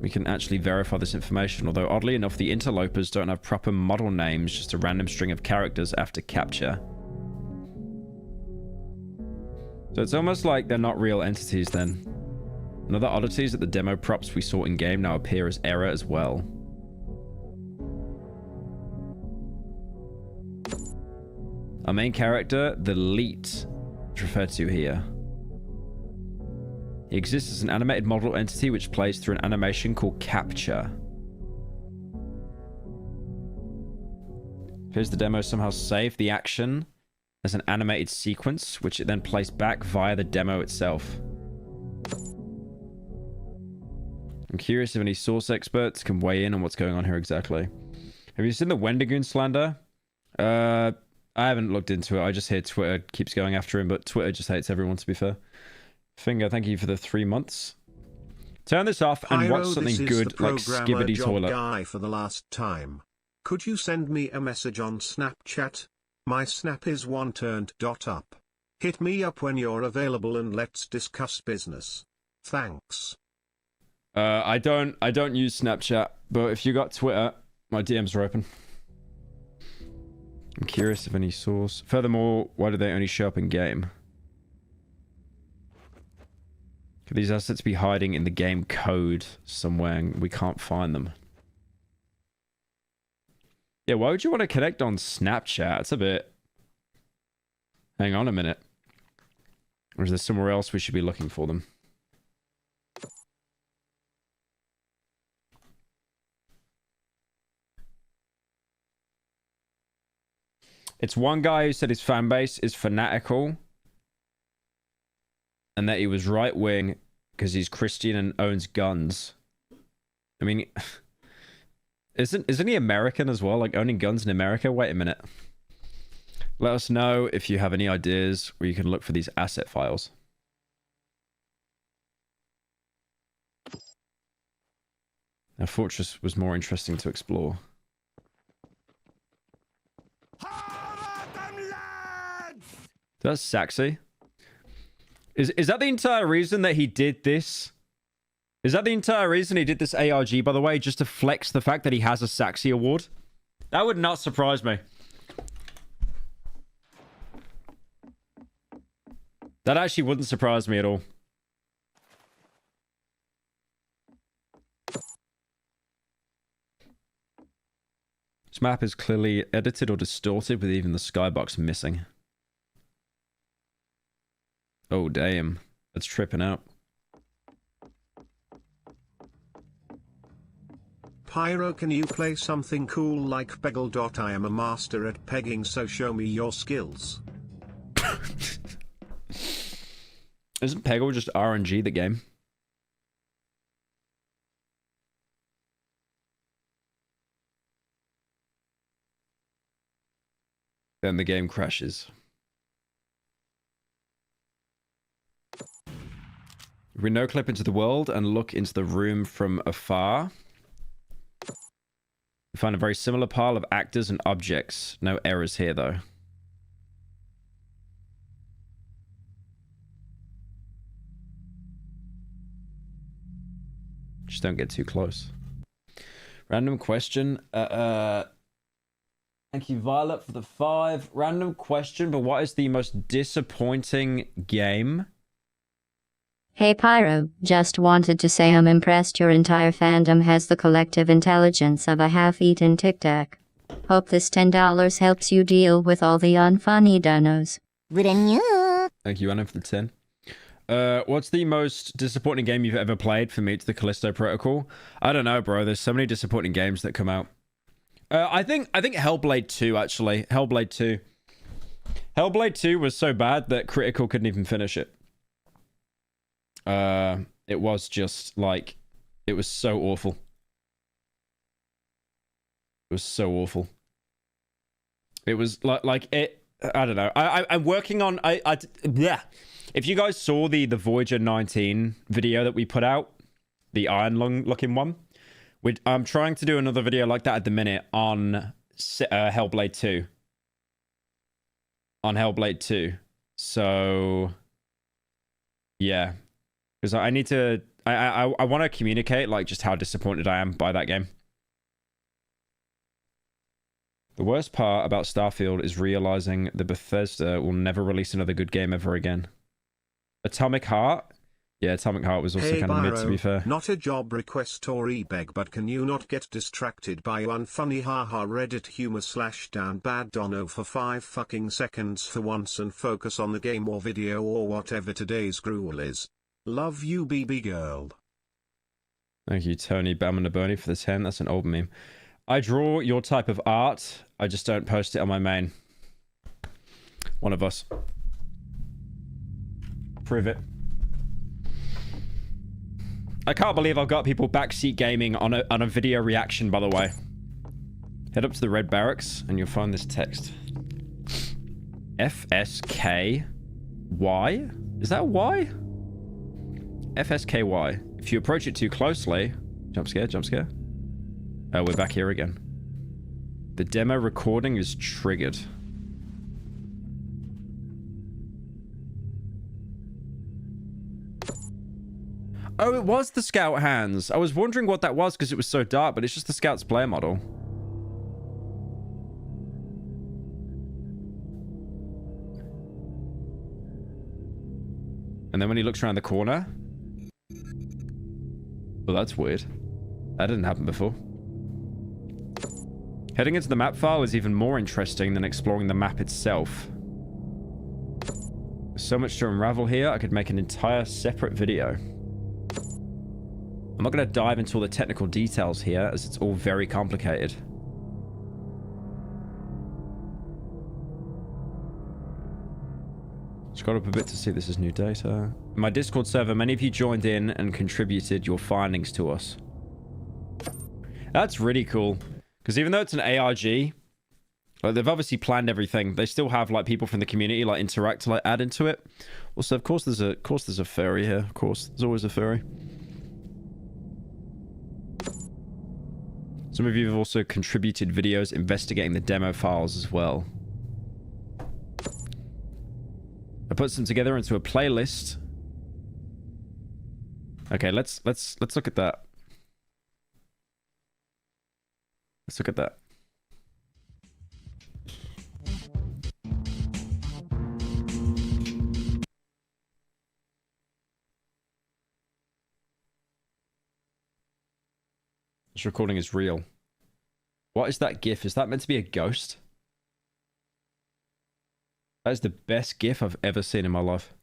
S1: we can actually verify this information, although oddly enough, the interlopers don't have proper model names, just a random string of characters after capture. So it's almost like they're not real entities then. Another oddity is that the demo props we saw in-game now appear as error as well. Our main character, the Leet, is referred to here. He exists as an animated model entity which plays through an animation called capture. Appears the demo somehow saved the action as an animated sequence, which it then plays back via the demo itself. I'm curious if any source experts can weigh in on what's going on here exactly. Have you seen the Wendigoon slander? I haven't looked into it. I just hear Twitter keeps going after him, but Twitter just hates everyone, to be fair. Finger, thank you for the 3 months. Turn this off and watch something good like Skibbity Toilet.
S3: Guy for the last time. Could you send me a message on Snapchat? My snap is one-turned.up. Hit me up when you're available and let's discuss business. Thanks.
S1: I don't use Snapchat, but if you got Twitter, my DMs are open. I'm curious if any source. Furthermore, why do they only show up in game? Could these assets be hiding in the game code somewhere and we can't find them? Yeah, why would you want to connect on Snapchat? It's a bit... Hang on a minute. Or is there somewhere else we should be looking for them? It's one guy who said his fan base is fanatical and that he was right-wing because he's Christian and owns guns. I mean, isn't he American as well? Like, owning guns in America? Wait a minute. Let us know if you have any ideas where you can look for these asset files. Now, Fortress was more interesting to explore. That's sexy. Is that the entire reason that he did this? Is that the entire reason he did this ARG, by the way? Just to flex the fact that he has a Saxy award? That would not surprise me. That actually wouldn't surprise me at all. This map is clearly edited or distorted with even the skybox missing. Oh, damn. That's tripping out.
S3: Pyro, can you play something cool like Peggle? I am a master at pegging, so show me your skills.
S1: Isn't Peggle just RNG the game? Then the game crashes. We no clip into the world and look into the room from afar. We find a very similar pile of actors and objects. No errors here, though. Just don't get too close. Random question. Thank you, Violet, for the 5. Random question, but what is the most disappointing game?
S11: Hey Pyro, just wanted to say I'm impressed your entire fandom has the collective intelligence of a half-eaten Tic Tac. Hope this $10 helps you deal with all the unfunny donos.
S1: Thank you, Anna, for the 10. What's the most disappointing game you've ever played? For me, it's the Callisto Protocol. I don't know, bro. There's so many disappointing games that come out. I think Hellblade 2, actually. Hellblade 2. Hellblade 2 was so bad that Critical couldn't even finish it. It was just like, it was so awful. It was so awful. It was like it. I don't know. I'm working on. Yeah. If you guys saw the Voyager 19 video that we put out, the Iron Lung looking one, I'm trying to do another video like that at the minute on Hellblade 2. On Hellblade 2. So yeah. Because I need to, I want to communicate like just how disappointed I am by that game. The worst part about Starfield is realizing that Bethesda will never release another good game ever again. Atomic Heart? Yeah, Atomic Heart was also kind of mid, to be fair.
S3: Not a job request or e-beg, but can you not get distracted by unfunny haha Reddit humor / down bad dono for 5 fucking seconds for once and focus on the game or video or whatever today's gruel is? Love you, BB girl.
S1: Thank you, Tony Bammanaboni, for the 10. That's an old meme. I draw your type of art. I just don't post it on my main. One of us. Prove it. I can't believe I've got people backseat gaming on a video reaction, by the way. Head up to the Red Barracks and you'll find this text. FSKY? Is that a Y? FSKY. If you approach it too closely... Jump scare, jump scare. Oh, we're back here again. The demo recording is triggered. Oh, it was the Scout hands. I was wondering what that was because it was so dark, but it's just the Scout's player model. And then when he looks around the corner... Well, that's weird. That didn't happen before. Heading into the map file is even more interesting than exploring the map itself. There's so much to unravel here, I could make an entire separate video. I'm not going to dive into all the technical details here, as it's all very complicated. Scroll up a bit to see this is new data. My Discord server, many of you joined in and contributed your findings to us. That's really cool. Because even though it's an ARG, like, they've obviously planned everything. They still have like people from the community like interact to like add into it. Also, of course there's a furry here. Of course, there's always a furry. Some of you have also contributed videos investigating the demo files as well. I put some together into a playlist. Okay, let's look at that. Let's look at that. This recording is real. What is that GIF? Is that meant to be a ghost? That is the best GIF I've ever seen in my life.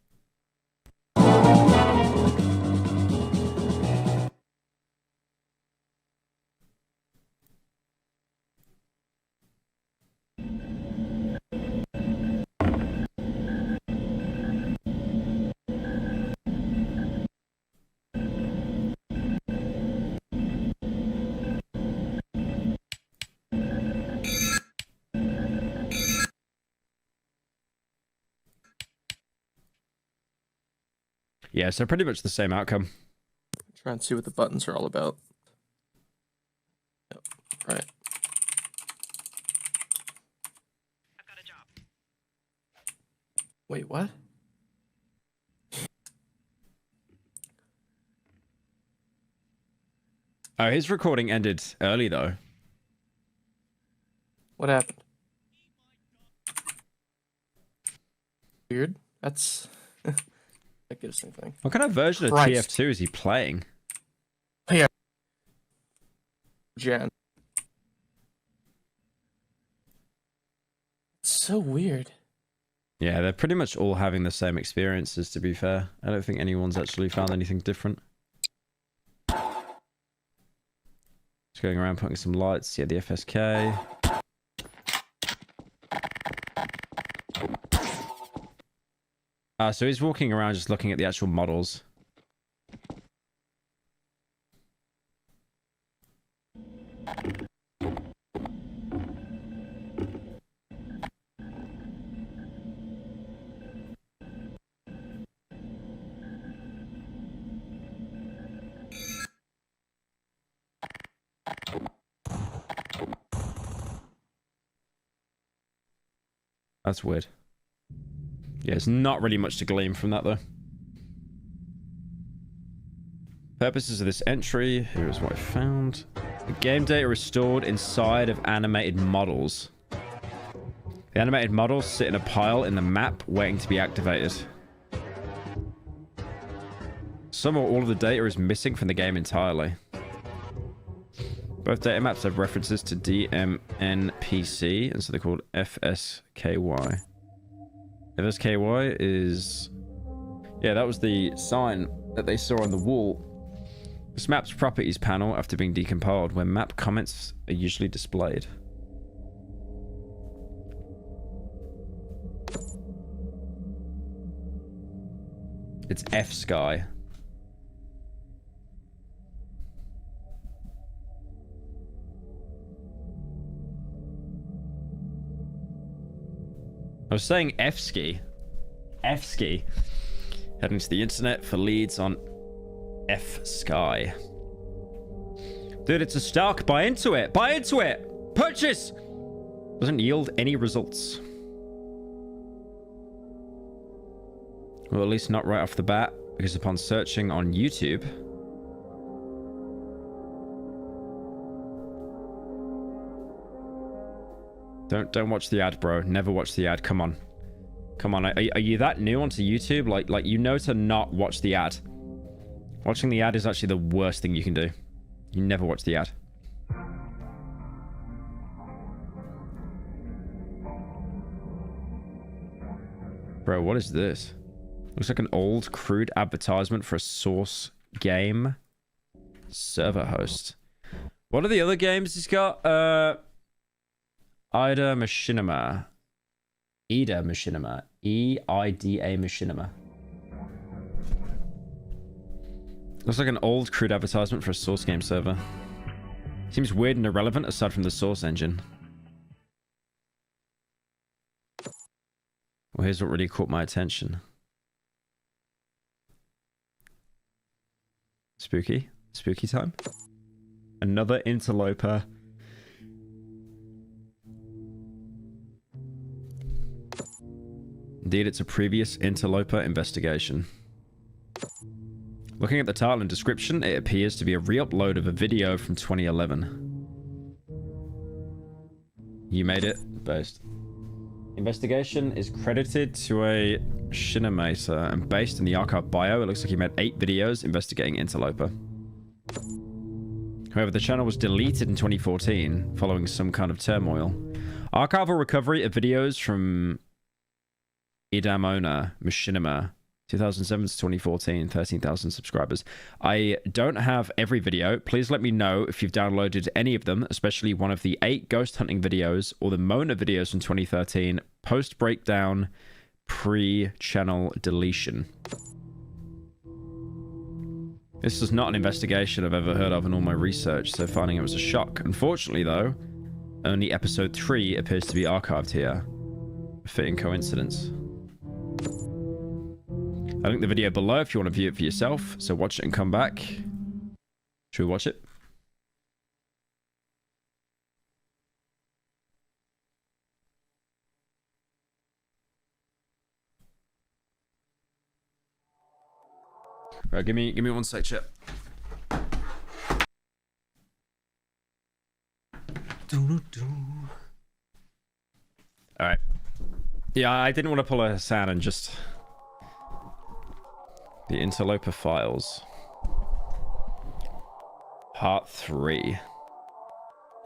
S1: Yeah, so pretty much the same outcome.
S13: Try and see what the buttons are all about. Yep, right.
S14: I've got a job.
S13: Wait, what?
S1: Oh, his recording ended early though.
S13: What happened? Weird. That's that gives something.
S1: What kind of version of
S13: Christ.
S1: TF2 is he playing?
S13: Yeah. Jen. It's so weird.
S1: Yeah, they're pretty much all having the same experiences, to be fair. I don't think anyone's actually found anything different. Just going around putting some lights. Yeah, the FSK. So he's walking around just looking at the actual models. That's weird. Yeah, there's not really much to glean from that, though. Purposes of this entry. Here's what I found. The game data is stored inside of animated models. The animated models sit in a pile in the map waiting to be activated. Some or all of the data is missing from the game entirely. Both data maps have references to DMNPC, and so they're called FSKY. FSKY is... yeah, that was the sign that they saw on the wall. This map's properties panel after being decompiled, where map comments are usually displayed. It's F-Sky. I was saying F-Ski. F-Ski. Heading to the internet for leads on F-Sky. Dude, it's a stock. Buy into it. Buy into it. Purchase. Doesn't yield any results. Well, at least not right off the bat, because upon searching on YouTube... Don't watch the ad, bro. Never watch the ad. Come on. Come on. Are you that new onto YouTube? Like you know to not watch the ad. Watching the ad is actually the worst thing you can do. You never watch the ad. Bro, what is this? Looks like an old, crude advertisement for a Source game server host. What are the other games he's got? Ida Machinima. Ida Machinima. E-I-D-A Machinima. Looks like an old crude advertisement for a Source game server. Seems weird and irrelevant aside from the Source engine. Well, here's what really caught my attention. Spooky. Spooky time. Another interloper. Indeed, it's a previous interloper investigation. Looking at the title and description, it appears to be a re-upload of a video from 2011. You made it, Boast. Investigation is credited to a Shinamator, and based on the archive bio, it looks like he made 8 videos investigating Interloper. However, the channel was deleted in 2014, following some kind of turmoil. Archival recovery of videos from Idamona Machinima, 2007 to 2014, 13,000 subscribers. I don't have every video. Please let me know if you've downloaded any of them, especially one of the 8 ghost hunting videos or the Mona videos from 2013, post breakdown, pre-channel deletion. This is not an investigation I've ever heard of in all my research, so finding it was a shock. Unfortunately, though, only episode 3 appears to be archived here. A fitting coincidence. I'll link the video below if you want to view it for yourself, so watch it and come back. Should we watch it? Right, give me 1 sec, chat. Alright. Yeah, I didn't want to pull a Hassan and just... The Interloper Files. Part 3.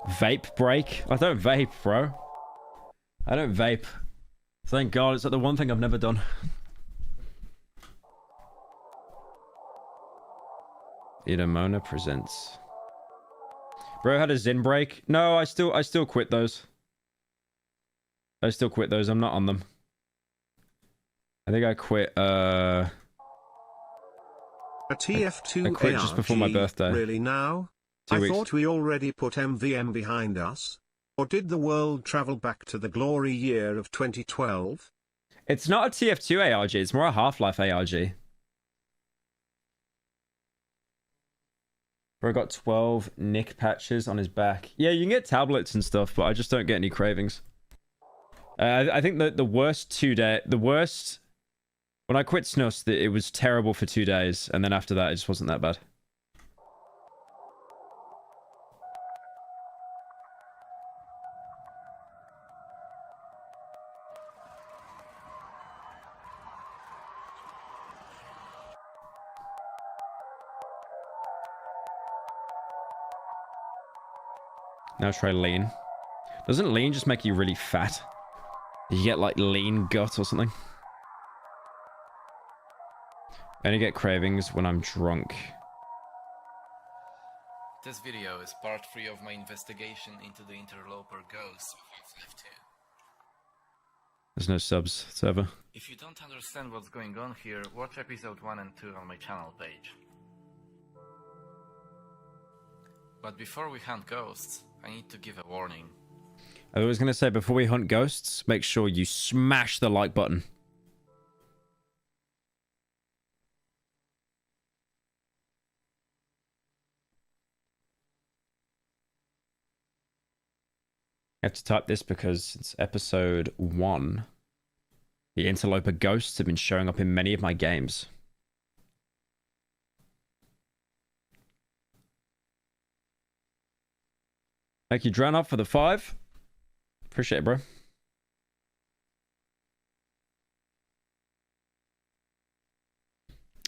S1: Vape break? I don't vape, bro. I don't vape. Thank God, it's like the one thing I've never done. Idamona presents. Bro had a Zin break? No, I still quit those. I still quit those. I'm not on them. I think I quit
S3: A TF2
S1: I quit just before my birthday.
S3: Really now?
S1: 2
S3: I
S1: weeks.
S3: thought we already put MVM behind us. Or did the world travel back to the glory year of 2012?
S1: It's not a TF2 ARG, it's more a Half-Life ARG. Bro got 12 nick patches on his back. Yeah, you can get tablets and stuff, but I just don't get any cravings. I think that the worst 2 day, the worst... When I quit Snus, it was terrible for 2 days, and then after that, it just wasn't that bad. Now try lean. Doesn't lean just make you really fat? You get like lean gut or something? I only get cravings when I'm drunk.
S15: This video is part 3 of my investigation into the interloper ghosts of Half-Life 2.
S1: There's no subs, server.
S15: If you don't understand what's going on here, watch episode 1 and 2 on my channel page. But before we hunt ghosts, I need to give a warning.
S1: I was going to say, before we hunt ghosts, make sure you smash the like button. I have to type this because it's episode 1. The interloper ghosts have been showing up in many of my games. Thank you, Drown Up, for the 5. Appreciate it, bro.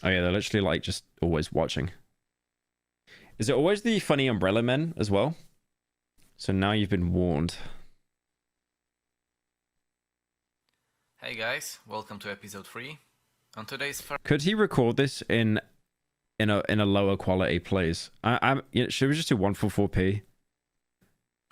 S1: Oh yeah, they're literally like just always watching. Is it always the funny umbrella men as well? So now you've been warned.
S15: Hey guys, welcome to episode 3. On today's first...
S1: Could he record this in a lower quality, please? You know, should we just do 144p?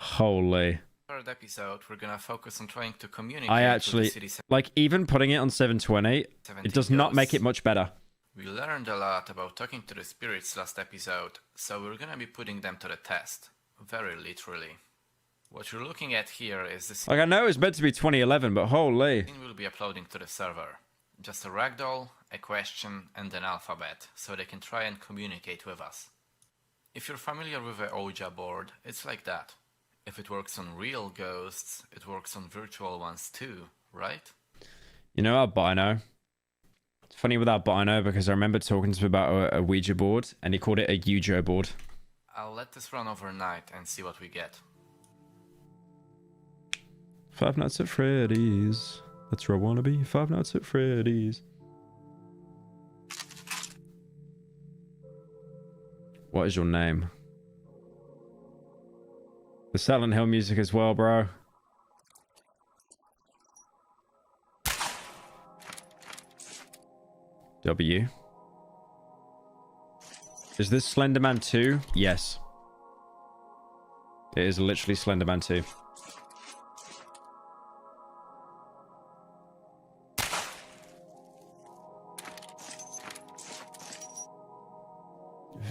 S1: Holy.
S15: third episode, we're gonna focus on trying to communicate
S1: I
S15: with
S1: actually,
S15: the city
S1: like, even putting it on 720, it does not make it much better.
S15: We learned a lot about talking to the spirits last episode, so we're gonna be putting them to the test. Very literally. What you're looking at here is the
S1: Like, I know it was meant to be 2011, but holy.
S15: scene we'll be uploading to the server. Just a ragdoll, a question, and an alphabet, so they can try and communicate with us. If you're familiar with the Ouija board, it's like that. If it works on real ghosts, it works on virtual ones too, right?
S1: You know Albino? It's funny with Albino because I remember talking to him about a Ouija board, and he called it a Yujo board.
S15: I'll let this run overnight and see what we get.
S1: Five Nights at Freddy's. That's where I wanna be. Five Nights at Freddy's. What is your name? The Silent Hill music as well, bro. W. Is this Slenderman 2? Yes. It is literally Slenderman 2.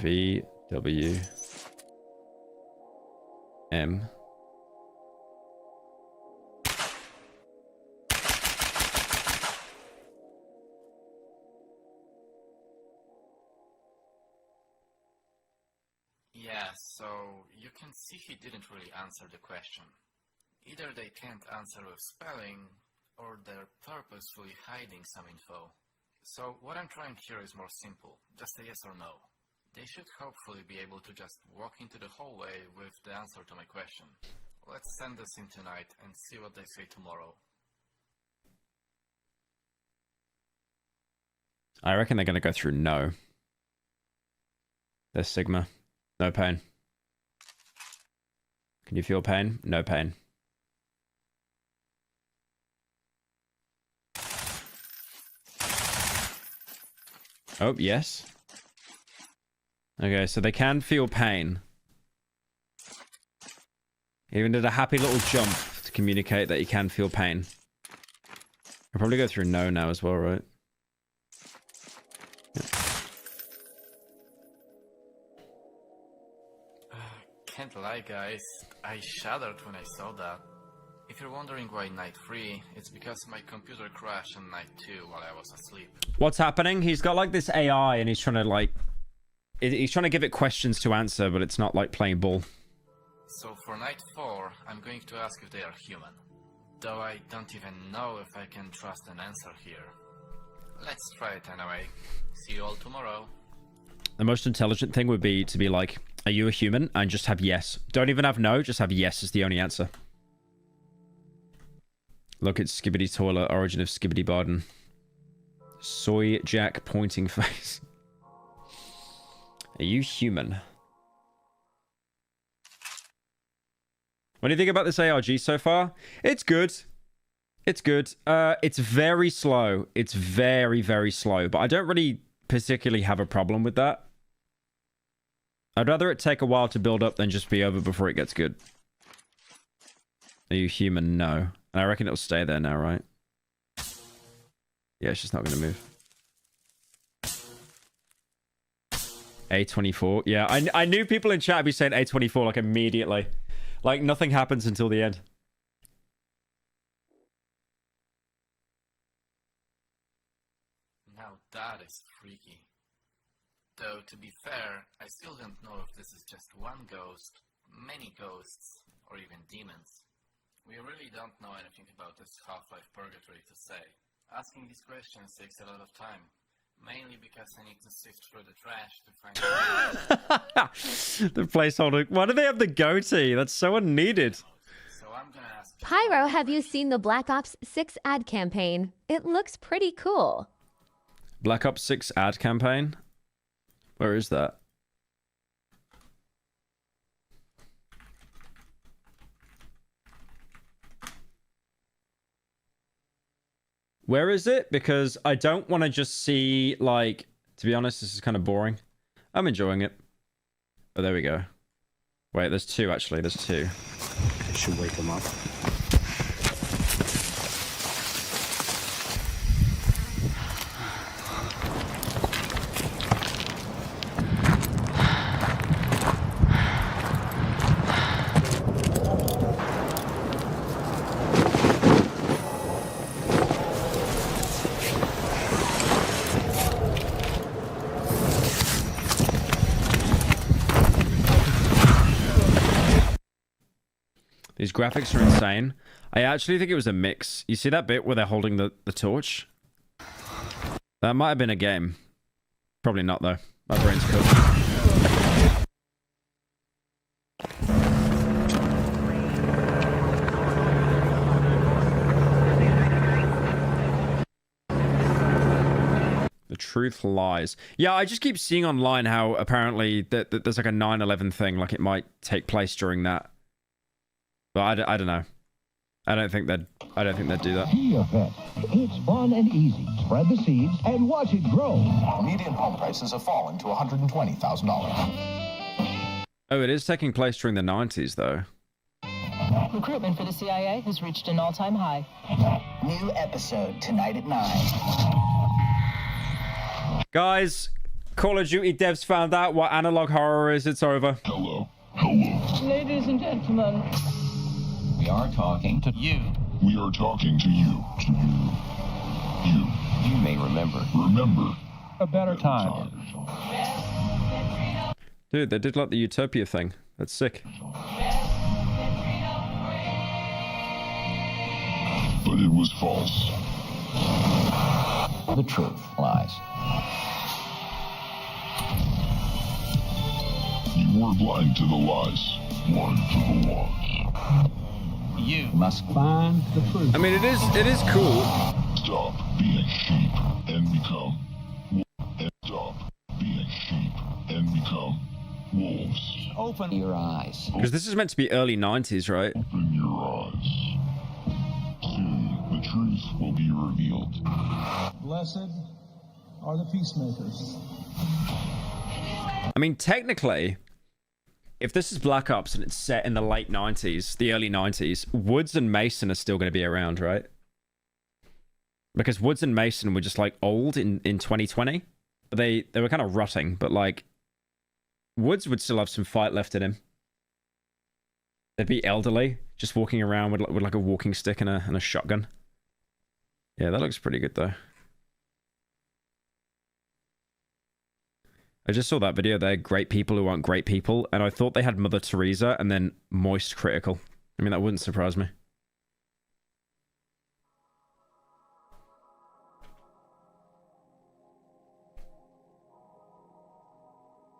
S1: V W M.
S15: Yeah, so you can see he didn't really answer the question. Either they can't answer with spelling, or they're purposefully hiding some info. So what I'm trying here is more simple, just a yes or no. They should hopefully be able to just walk into the hallway with the answer to my question. Let's send this in tonight and see what they say tomorrow.
S1: I reckon they're gonna go through no. There's Sigma. No pain. Can you feel pain? No pain. Oh, yes. Okay, so they can feel pain. He even did a happy little jump to communicate that he can feel pain. I'll probably go through no now as well, right? Yep.
S15: Can't lie, guys. I shuddered when I saw that. If you're wondering why night 3, it's because my computer crashed on night 2 while I was asleep.
S1: What's happening? He's got like this AI and he's trying to like... He's trying to give it questions to answer, but it's not like playing ball.
S15: So for night 4, I'm going to ask if they are human. Though I don't even know if I can trust an answer here. Let's try it anyway. See you all tomorrow.
S1: The most intelligent thing would be to be like, are you a human? And just have yes. Don't even have no, just have yes as the only answer. Look at Skibbity Toilet, origin of Skibbity Barden. Soy Jack pointing face. Are you human? What do you think about this ARG so far? It's good. It's good. It's very slow. It's very, very slow. But I don't really particularly have a problem with that. I'd rather it take a while to build up than just be over before it gets good. Are you human? No. And I reckon it'll stay there now, right? Yeah, it's just not going to move. A24. Yeah, I knew people in chat would be saying A24 like immediately. Like nothing happens until the end.
S15: Now that is freaky. Though, to be fair, I still don't know if this is just one ghost, many ghosts, or even demons. We really don't know anything about this Half-Life Purgatory to say. Asking these questions takes a lot of time. Mainly because I need to sift through the trash to find
S1: the placeholder. Why do they have the goatee? That's so unneeded.
S15: So I'm gonna ask
S16: Pyro, have you seen the Black Ops 6 ad campaign? It looks pretty cool.
S1: Black Ops 6 ad campaign? Where is that? Where is it? Because I don't want to just see, like, to be honest, this is kind of boring. I'm enjoying it. Oh, there we go. Wait, there's two, actually. There's two.
S17: This should wake him up.
S1: These graphics are insane. I actually think it was a mix. You see that bit where they're holding the torch? That might have been a game. Probably not, though. My brain's cooked. The truth lies. Yeah, I just keep seeing online how apparently that there's like a 9/11 thing, like it might take place during that. But I don't know. I don't think they'd do that.
S18: Key event. It's fun and easy. Spread the seeds and watch it grow. Median home prices have fallen to $120,000.
S1: Oh, it is taking place during the 90s, though.
S19: Recruitment for the CIA has reached an all-time high.
S18: New episode tonight at 9.
S1: Guys, Call of Duty devs found out what analog horror is. It's over.
S18: Hello. Hello.
S19: Ladies and gentlemen.
S18: We are talking to you. We are talking to you. To you. You. You may remember. Remember. A better time.
S1: Dude, they did like the Utopia thing. That's sick.
S18: But it was false. The truth lies. You were blind to the lies. Blind to the lies. You must find the truth.
S1: I mean, it is cool.
S18: Stop being sheep and become and stop being sheep and become wolves. Open your eyes.
S1: Because this is meant to be early 90s, right?
S18: Open your eyes. Soon the truth will be revealed.
S20: Blessed are the peacemakers.
S1: I mean, technically, if this is Black Ops and it's set in the late 90s, the early 90s, Woods and Mason are still going to be around, right? Because Woods and Mason were just like old in 2020. They were kind of rotting, but like Woods would still have some fight left in him. They'd be elderly, just walking around with like a walking stick and a shotgun. Yeah, that looks pretty good though. I just saw that video there, great people who aren't great people, and I thought they had Mother Teresa and then Moist Critical. I mean, that wouldn't surprise me.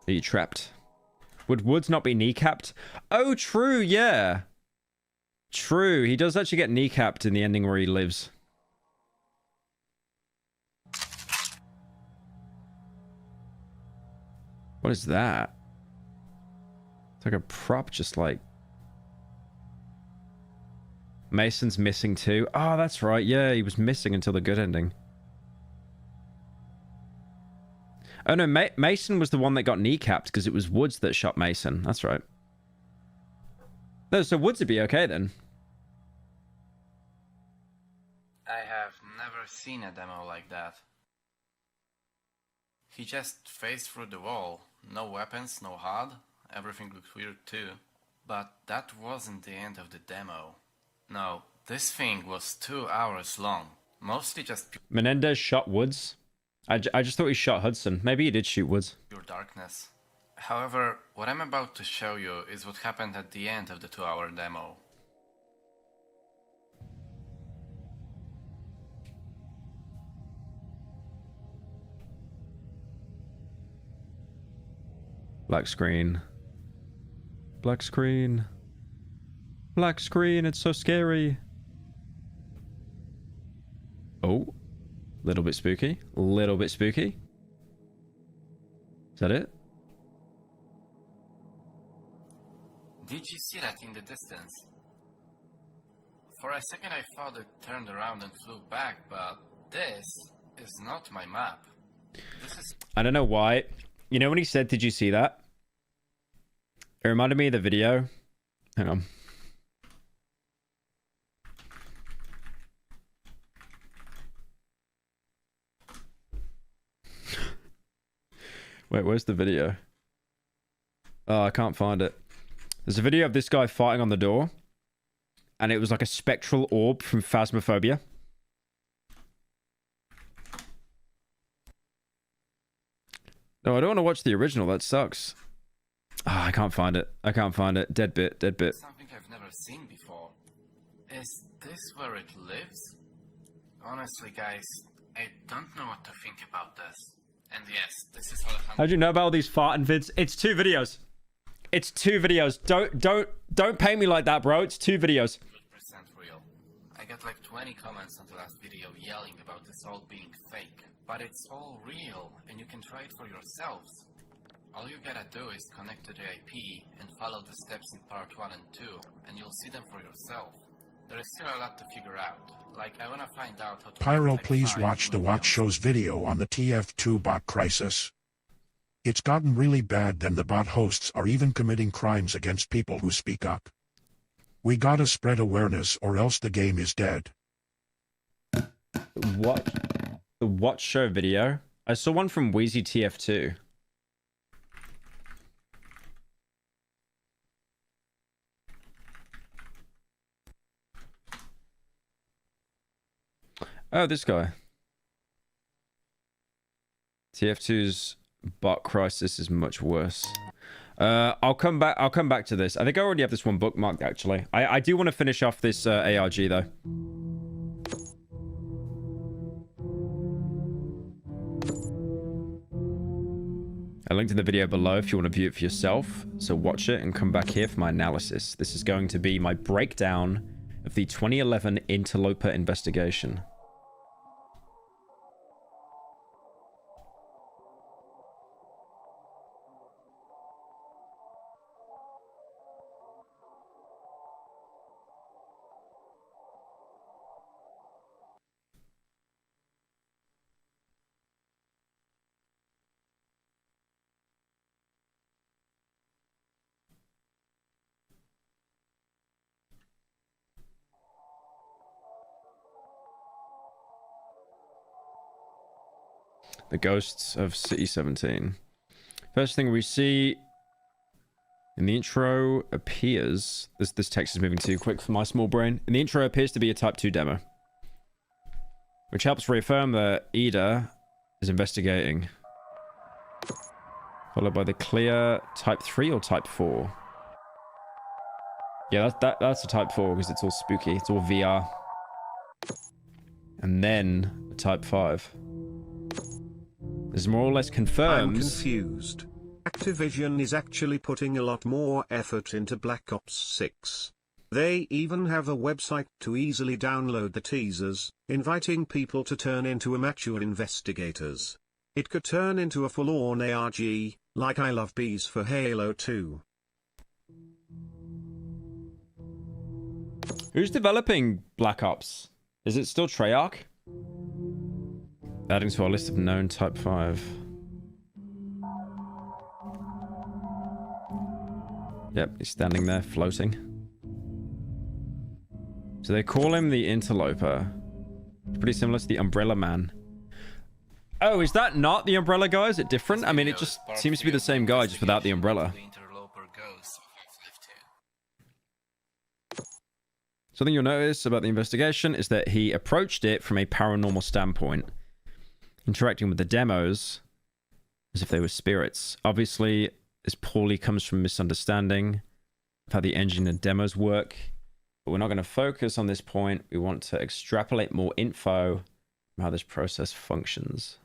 S1: Are you trapped? Would Woods not be kneecapped? Oh, true, yeah. True, he does actually get kneecapped in the ending where he lives. What is that? It's like a prop, just like... Mason's missing too. Oh, that's right. Yeah, he was missing until the good ending. Oh no, Mason was the one that got kneecapped because it was Woods that shot Mason. That's right. No, so Woods would be okay then.
S15: I have never seen a demo like that. He just phased through the wall. No weapons, no HUD. Everything looked weird too. But that wasn't the end of the demo. No, this thing was 2 hours long. Mostly just
S1: Menendez shot Woods? I just thought he shot Hudson. Maybe he did shoot Woods.
S15: pure darkness. However, what I'm about to show you is what happened at the end of the 2-hour demo.
S1: Black screen. Black screen. Black screen, it's so scary. Oh. Little bit spooky. Little bit spooky. Is that it?
S15: Did you see that in the distance? For a second I thought it turned around and flew back, but this is not my map. This is...
S1: I don't know why. You know when he said, did you see that? It reminded me of the video. Hang on. Wait, where's the video? Oh, I can't find it. There's a video of this guy fighting on the door. And it was like a spectral orb from Phasmophobia. No, I don't want to watch the original. That sucks. Ah, I can't find it. I can't find it. Dead bit. Dead bit.
S15: Something I've never seen before. Is this where it lives? Honestly, guys, I don't know what to think about this. And yes, this is Alejandro.
S1: How'd you know about all these farting vids? It's 2 videos. It's 2 videos. Don't pay me like that, bro. It's 2 videos.
S15: 100% real. I got like 20 comments on the last video yelling about this all being fake. But it's all real, and you can try it for yourselves. All you gotta do is connect to the IP and follow the steps in part 1 and 2, and you'll see them for yourself. There is still a lot to figure out. Like, I wanna find out how to...
S18: Pyro, please watch the Watch Show's video on the TF2 bot crisis. It's gotten really bad that the bot hosts are even committing crimes against people who speak up. We gotta spread awareness or else the game is dead.
S1: What? The Watch Show video? I saw one from Wheezy TF2. Oh, this guy. TF2's bot crisis is much worse. I'll come back to this. I think I already have this one bookmarked, actually. I do want to finish off this ARG, though. I linked in the video below if you want to view it for yourself. So watch it and come back here for my analysis. This is going to be my breakdown of the 2011 Interloper investigation. The Ghosts of City 17. First thing we see in the intro appears... This text is moving too quick for my small brain. In the intro appears to be a Type 2 demo, which helps reaffirm that Ida is investigating. Followed by the clear Type 3 or Type 4. Yeah, that's a Type 4 because it's all spooky. It's all VR. And then a Type 5. This more or less confirms...
S3: I'm confused. Activision is actually putting a lot more effort into Black Ops 6. They even have a website to easily download the teasers, inviting people to turn into amateur investigators. It could turn into a full-on ARG, like I Love Bees for Halo 2.
S1: Who's developing Black Ops? Is it still Treyarch? Adding to our list of known Type 5. Yep, he's standing there floating. So they call him the Interloper. Pretty similar to the Umbrella Man. Oh, is that not the Umbrella guy? Is it different? I mean, it just seems to be the same guy, just without the umbrella. Something you'll notice about the investigation is that he approached it from a paranormal standpoint, interacting with the demos as if they were spirits. Obviously, this poorly comes from misunderstanding of how the engine and demos work, but we're not going to focus on this point. We want to extrapolate more info from how this process functions.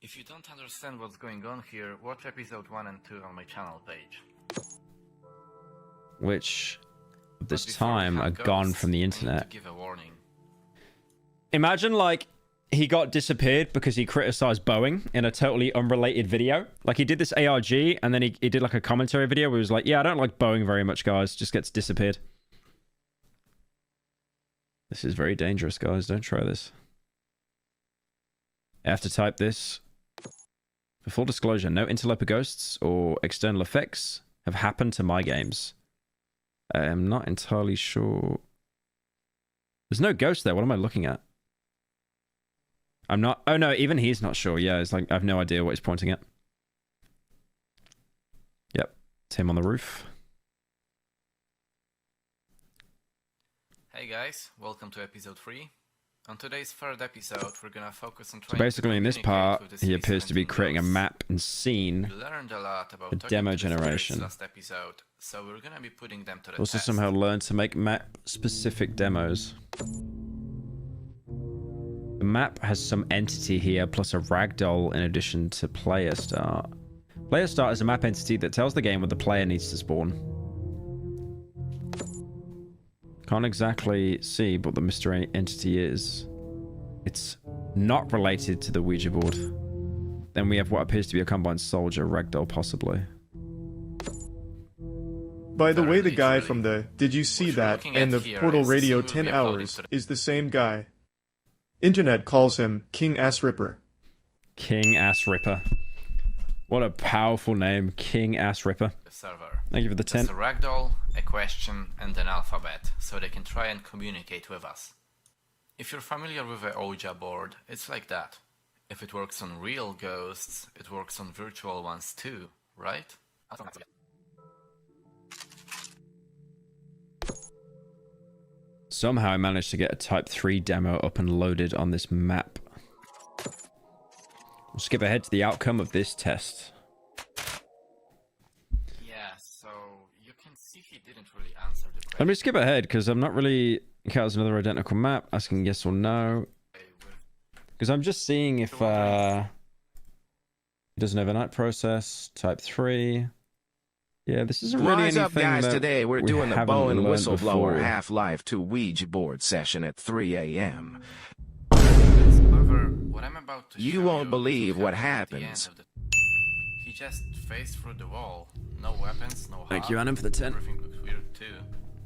S15: If you don't understand what's going on here, watch episode 1 and 2 on my channel page.
S1: Which, at this time, are gone from the internet.
S15: Give a warning.
S1: Imagine, like, he got disappeared because he criticized Boeing in a totally unrelated video. Like, he did this ARG, and then he did, like, a commentary video where he was like, yeah, I don't like Boeing very much, guys. Just gets disappeared. This is very dangerous, guys. Don't try this. I have to type this. For full disclosure, no interloper ghosts or external effects have happened to my games. I am not entirely sure. There's no ghost there. What am I looking at? I'm not... Oh, no, even he's not sure. Yeah, it's like, I have no idea what he's pointing at. It's him on the roof.
S15: Hey guys, welcome to episode 3. On today's third episode, we're gonna focus on
S1: So
S15: trying
S1: basically, in this part, he appears to be creating a
S15: ghosts.
S1: map and scene
S15: We learned a lot about
S1: for
S15: talking
S1: demo
S15: to the spirits
S1: generation.
S15: last episode, so we're gonna be putting them to the
S1: Also
S15: test.
S1: somehow learned to make map-specific demos. The map has some entity here, plus a ragdoll in addition to player start. Player start is a map entity that tells the game where the player needs to spawn. Can't exactly see what the mystery entity is. It's not related to the Ouija board. Then we have what appears to be a combined soldier, ragdoll possibly.
S17: By the way, the guy from the Did You See That and the Portal Radio 10 Hours is the same guy. Internet calls him King Ass Ripper.
S1: King Ass Ripper. What a powerful name, King Ass Ripper.
S15: The server.
S1: Thank you for the 10.
S15: It's a ragdoll, a question, and an alphabet, so they can try and communicate with us. If you're familiar with a Ouija board, it's like that. If it works on real ghosts, it works on virtual ones too, right?
S1: Somehow I managed to get a Type 3 demo up and loaded on this map. We'll skip ahead to the outcome of this test.
S15: Yeah, so you can see he didn't really answer the question.
S1: Let me skip ahead because I'm not really encounters another identical map asking yes or no. Because I'm just seeing if he does an overnight process, Type 3. Yeah, this isn't really anything.
S21: What's up, guys?
S1: that
S21: Today we're
S1: we
S21: doing the
S1: haven't
S21: Bow and
S1: learned
S21: Whistleblower
S1: before.
S21: Half-Life 2 Ouija board session at 3 a.m.
S15: What I'm about to
S21: You
S15: show
S21: won't
S15: you
S21: believe
S15: is
S21: what
S15: at the end
S21: happens.
S15: of the- He just faced through the wall. No weapons, no
S1: Thank
S15: hub.
S1: you, Adam, for the 10.
S15: Everything looks weird too.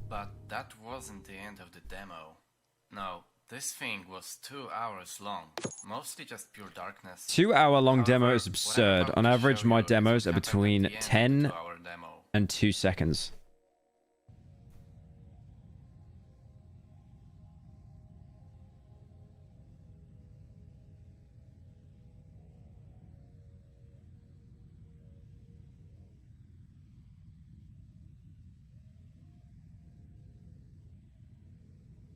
S15: But that wasn't the end of the demo. No, this thing was 2 hours long. Mostly just pure darkness.
S1: 2-hour long demo is
S15: However,
S1: absurd.
S15: what I'm
S1: On
S15: about to
S1: average,
S15: show
S1: my
S15: you is
S1: demos are
S15: what happened
S1: between
S15: at the end of the
S1: 10
S15: 2-hour demo.
S1: and 2 seconds.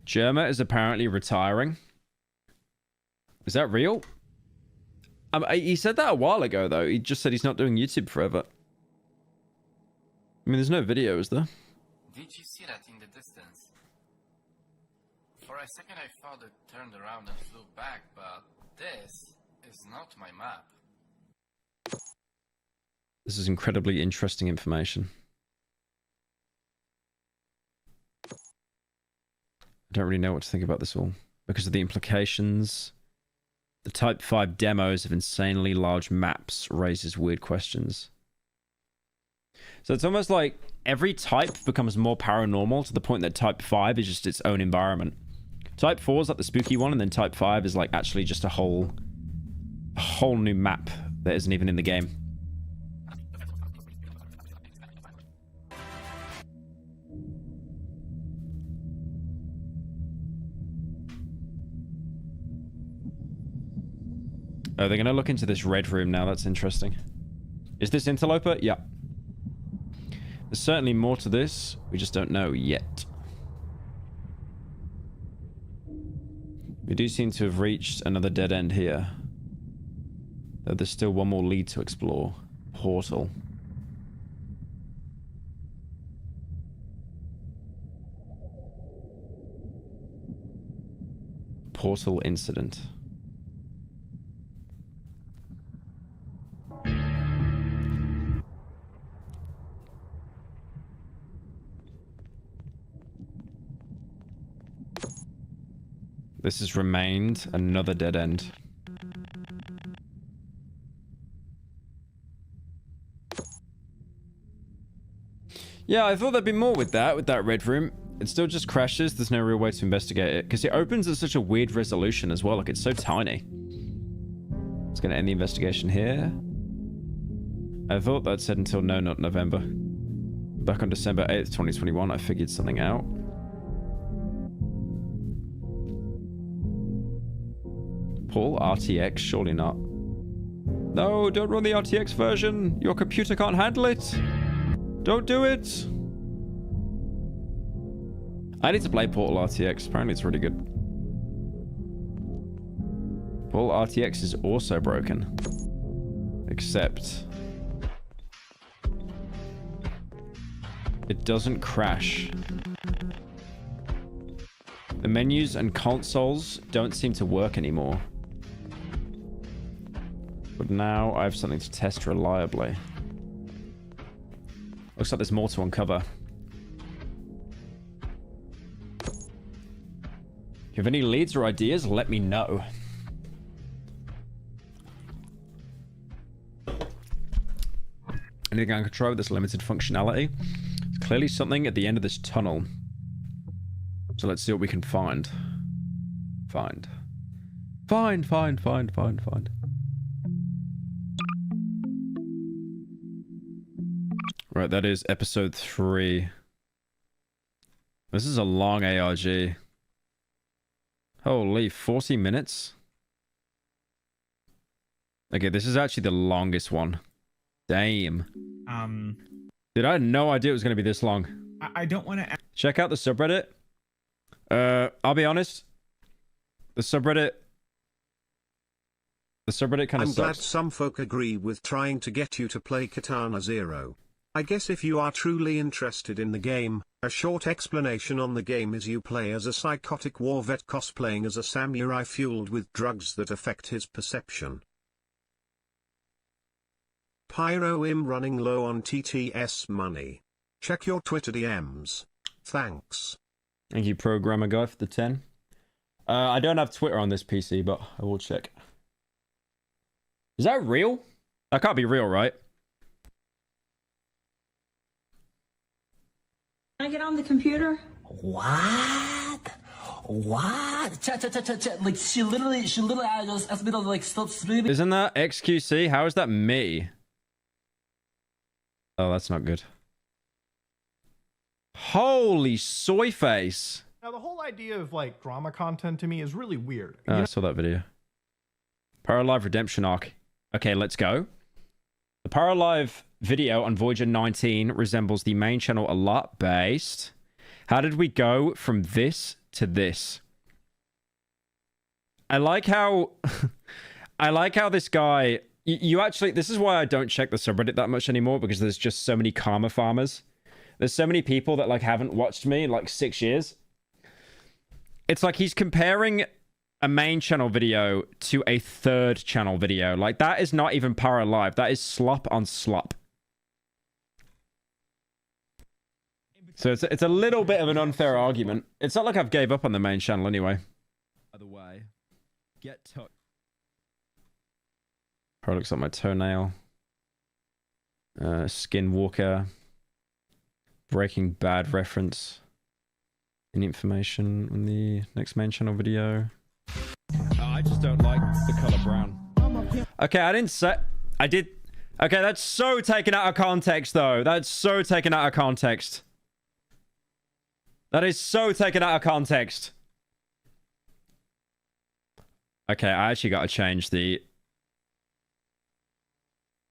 S1: Germa is apparently retiring. Is that real? He said that a while ago, though. He just said he's not doing YouTube forever. I mean, there's no video, is there?
S15: Did you see that in the distance? For a second I thought it turned around and flew back, but this is not my map.
S1: This is incredibly interesting information. I don't really know what to think about this all because of the implications. The Type 5 demos of insanely large maps raises weird questions. So it's almost like every type becomes more paranormal to the point that Type 5 is just its own environment. Type 4 is like the spooky one, and then Type 5 is like actually just a whole new map that isn't even in the game. Oh, they're going to look into this red room now. That's interesting. Is this Interloper? Yeah. There's certainly more to this. We just don't know yet. We do seem to have reached another dead end here. Though there's still one more lead to explore. Portal. Portal incident. This has remained another dead end. Yeah, I thought there'd be more with that red room. It still just crashes. There's no real way to investigate it because it opens at such a weird resolution as well. Like, it's so tiny. It's going to end the investigation here. I thought that said until no, not November. Back on December 8th, 2021, I figured something out. Paul, RTX? Surely not. No, don't run the RTX version. Your computer can't handle it. Don't do it! I need to play Portal RTX. Apparently it's really good. Portal RTX is also broken. Except... it doesn't crash. The menus and consoles don't seem to work anymore. But now I have something to test reliably. Looks like there's more to uncover. If you have any leads or ideas, let me know. Anything I can control with this limited functionality? There's clearly something at the end of this tunnel. So let's see what we can find. Find. Right, that is episode 3. This is a long ARG. Holy, 40 minutes? Okay, this is actually the longest one. Damn. Dude, I had no idea it was going to be this long.
S2: I don't want to...
S1: Check out the subreddit. I'll be honest. The subreddit kind of
S3: I'm glad
S1: sucks.
S3: some folk agree with trying to get you to play Katana Zero. I guess if you are truly interested in the game, a short explanation on the game is you play as a psychotic war vet cosplaying as a samurai fueled with drugs that affect his perception. Pyro Im running low on TTS money. Check your Twitter DMs. Thanks.
S1: Thank you, programmer guy, for the 10. I don't have Twitter on this PC, but I will check. Is that real? That can't be real, right?
S22: Can I get on the computer?
S23: What? Like she literally asked me to like stop streaming.
S1: Isn't that XQC? How is that me? Oh, that's not good. Holy soy face.
S17: Now, the whole idea of, like, drama content to me is really weird.
S1: I saw that video. Paralive Redemption Arc. Okay, let's go. The Paralive video on Voyager 19 resembles the main channel a lot, based. How did we go from this to this? I like how... I like how this guy... You actually... This is why I don't check the subreddit that much anymore, because there's just so many karma farmers. There's so many people that, like, haven't watched me in, like, 6 years. It's like he's comparing a main channel video to a third channel video. Like, that is not even Paralive. That is slop on slop. So it's a little bit of an unfair argument. It's not like I've gave up on the main channel anyway. Other way. Get tucked. Probably looks like my toenail. Skinwalker. Breaking Bad reference. Any information on the next main channel video? I just don't like the color brown. Okay, I didn't say... I did... Okay, that's so taken out of context, though. That's so taken out of context. That is so taken out of context. Okay, I actually got to change the...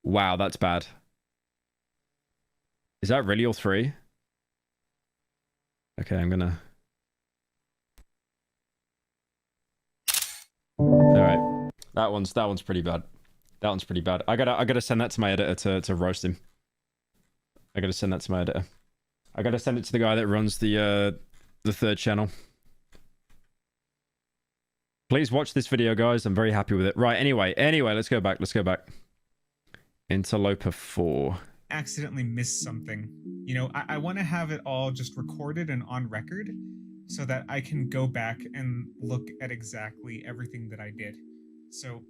S1: Wow, that's bad. Is that really all 3? Okay, I'm gonna... Alright. That one's pretty bad. That one's pretty bad. I gotta send that to my editor to roast him. I gotta send that to my editor. I gotta send it to the guy that runs the third channel. Please watch this video, guys. I'm very happy with it. Right, anyway, let's go back. Interloper 4.
S2: Accidentally missed something. You know, I want to have it all just recorded and on record so that I can go back and look at exactly everything that I did. So,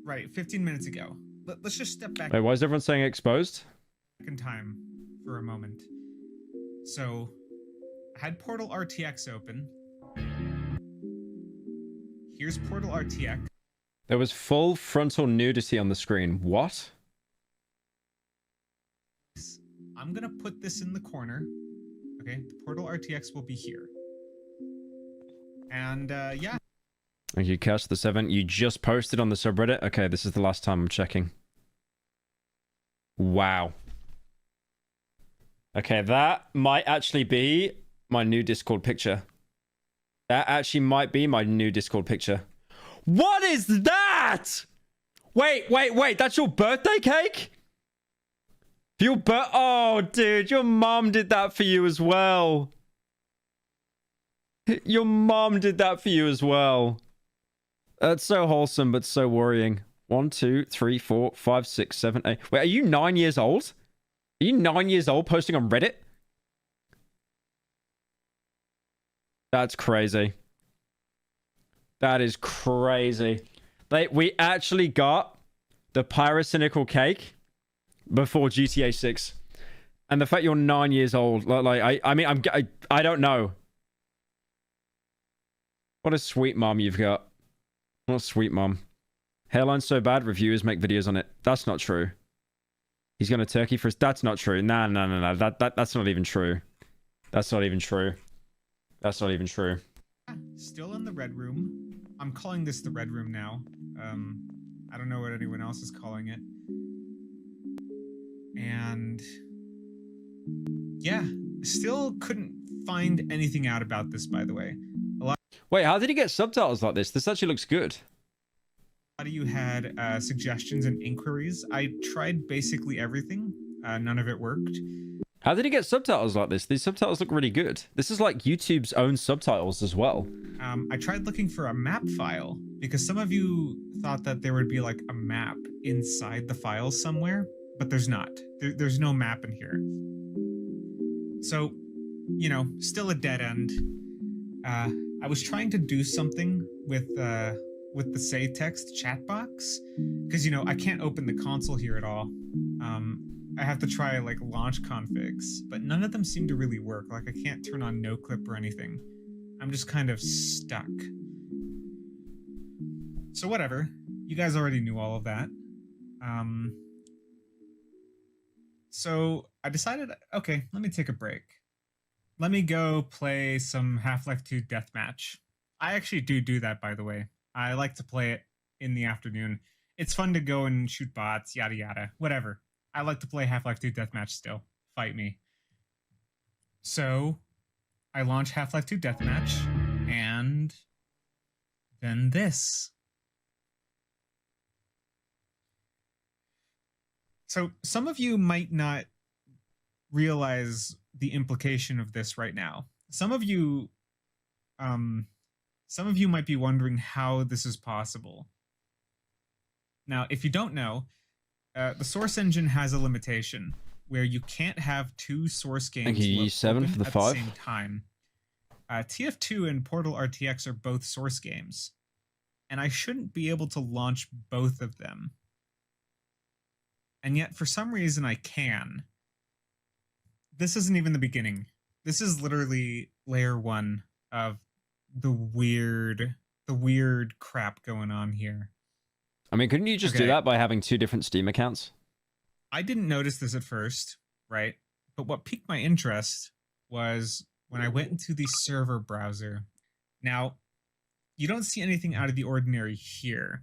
S2: right, 15 minutes ago. Let's just step back.
S1: Wait, why is everyone saying exposed?
S2: In time for a moment. So, I had Portal RTX open. Here's Portal RTX.
S1: There was full frontal nudity on the screen. What?
S2: I'm gonna put this in the corner. Okay, the Portal RTX will be here. And, yeah.
S1: Thank you, Cash the 7. You just posted on the subreddit? Okay, this is the last time I'm checking. Wow. Okay, that might actually be my new Discord picture. That actually might be my new Discord picture. What is that? Wait. That's your birthday cake? Oh, dude, your mom did that for you as well. Your mom did that for you as well. That's so wholesome, but so worrying. 1, 2, 3, 4, 5, 6, 7, 8. Wait, are you 9 years old? Are you 9 years old posting on Reddit? That's crazy. That is crazy. We actually got the Pyrocynical cake before GTA 6. And the fact you're 9 years old, I don't know. What a sweet mom you've got. What a sweet mom. Hairline's so bad, reviewers make videos on it. That's not true. He's going to Turkey for... That's not true. Nah. That's not even true. That's not even true. That's not even true.
S2: Still in the red room. I'm calling this the red room now. I don't know what anyone else is calling it. And... yeah, still couldn't find anything out about this, by the way.
S1: Wait, how did he get subtitles like this? This actually looks good.
S2: A lot of you had suggestions and inquiries. I tried basically everything. None of it worked.
S1: How did he get subtitles like this? These subtitles look really good. This is like YouTube's own subtitles as well.
S2: I tried looking for a map file because some of you thought that there would be like a map inside the file somewhere, but there's not. There's no map in here. So, you know, still a dead end. I was trying to do something with the say text chat box because, you know, I can't open the console here at all. I have to try like launch configs, but none of them seem to really work. Like I can't turn on no clip or anything. I'm just kind of stuck. So whatever, you guys already knew all of that. So I decided, okay, let me take a break. Let me go play some Half-Life 2 Deathmatch. I actually do that, by the way. I like to play it in the afternoon. It's fun to go and shoot bots, yada yada, whatever. I like to play Half-Life 2 Deathmatch still. Fight me. So, I launch Half-Life 2 Deathmatch, and then this. So, some of you might not realize the implication of this right now. Some of you might be wondering how this is possible. Now, if you don't know, the Source Engine has a limitation where you can't have two source games
S1: Thank you, E7 for the 5.
S2: at the same time. TF2 and Portal RTX are both source games, and I shouldn't be able to launch both of them. And yet, for some reason, I can. This isn't even the beginning. This is literally layer 1 of the weird crap going on here.
S1: I mean, couldn't you just do that by having 2 different Steam accounts?
S2: I didn't notice this at first, right? But what piqued my interest was when I went into the server browser. Now, you don't see anything out of the ordinary here.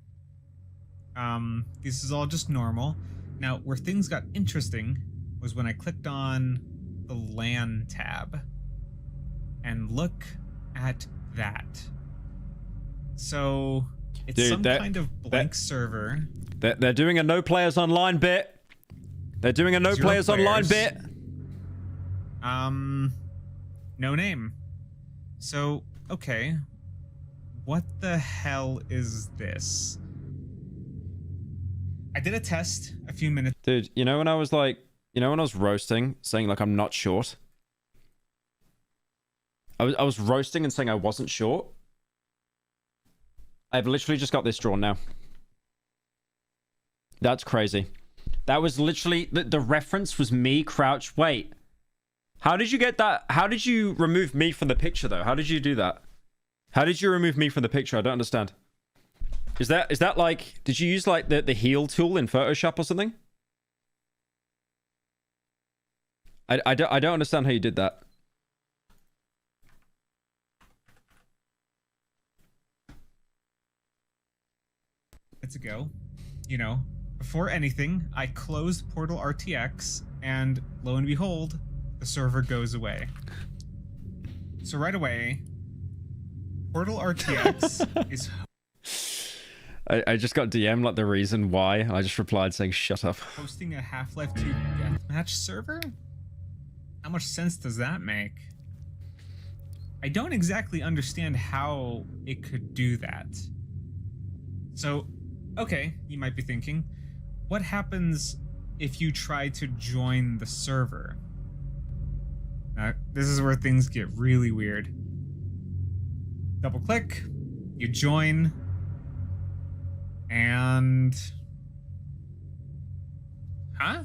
S2: This is all just normal. Now, where things got interesting was when I clicked on the LAN tab. And look at that. So, it's some kind of blank server.
S1: They're doing a no players online bit. They're doing a no players online bit.
S2: No name. So, okay. What the hell is this? I did a test a few minutes.
S1: Dude, you know when I was like, you know when I was roasting, saying like I'm not short? I was roasting and saying I wasn't short. I've literally just got this drawn now. That's crazy. That was literally... The reference was me crouch... Wait. How did you get that? How did you remove me from the picture, though? How did you do that? How did you remove me from the picture? I don't understand. Is that like... Did you use like the heal tool in Photoshop or something? I don't understand how you did that.
S2: Ago, you know, before anything, I close Portal RTX, and lo and behold, the server goes away. So right away, Portal RTX is
S1: I just got DM like the reason why. I just replied saying shut up.
S2: hosting a Half-Life 2 deathmatch server? How much sense does that make? I don't exactly understand how it could do that. So, okay, you might be thinking, what happens if you try to join the server? Now, this is where things get really weird. Double click, you join, and... Huh?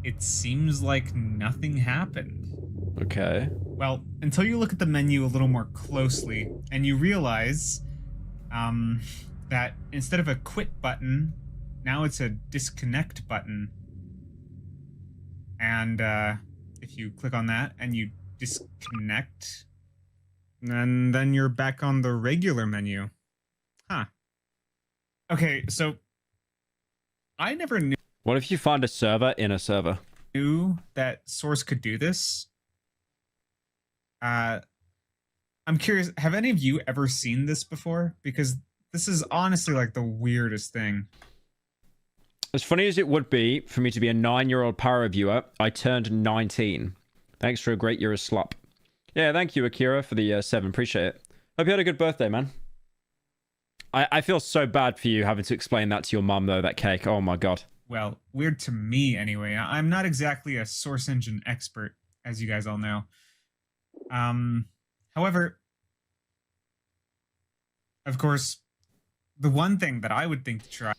S2: It seems like nothing happened.
S1: Okay.
S2: Well, until you look at the menu a little more closely, and you realize that instead of a quit button, now it's a disconnect button. And if you click on that and you disconnect, and then you're back on the regular menu. Huh. Okay, so I never knew
S1: What if you find a server in a server?
S2: that Source could do this. I'm curious, have any of you ever seen this before? Because this is honestly like the weirdest thing.
S1: As funny as it would be for me to be a 9-year-old Pyro viewer, I turned 19. Thanks for a great year of slop. Yeah, thank you, Akira, for the 7. Appreciate it. Hope you had a good birthday, man. I feel so bad for you having to explain that to your mum, though, that cake. Oh, my God.
S2: Well, weird to me, anyway. I'm not exactly a Source Engine expert, as you guys all know. However, of course, the one thing that I would think to try...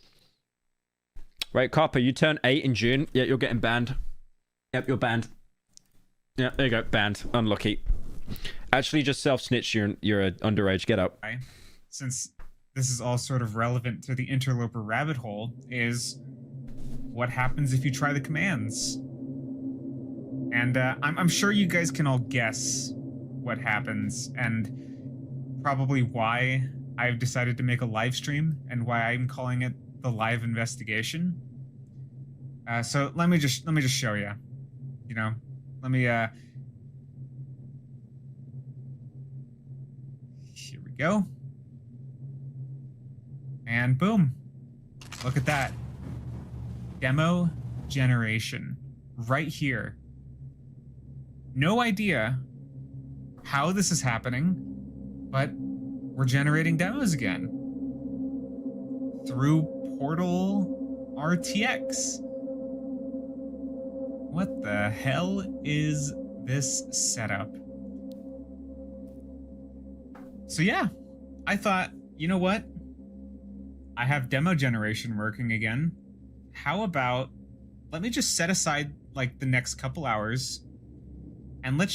S1: Right, Copper, you turn 8 in June. Yeah, you're getting banned. Yep, you're banned. Yeah, there you go. Banned. Unlucky. Actually, just self-snitch. You're an underage. Get out.
S2: Since this is all sort of relevant to the Interloper rabbit hole, is what happens if you try the commands? And I'm sure you guys can all guess what happens, and probably why I've decided to make a live stream and why I'm calling it the live investigation. So let me just show you. You know, let me here we go. And boom. Look at that. Demo generation right here. No idea how this is happening, but we're generating demos again through Portal RTX. What the hell is this setup? So yeah, I thought, you know what? I have demo generation working again. How about, let me just set aside like the next couple hours and let's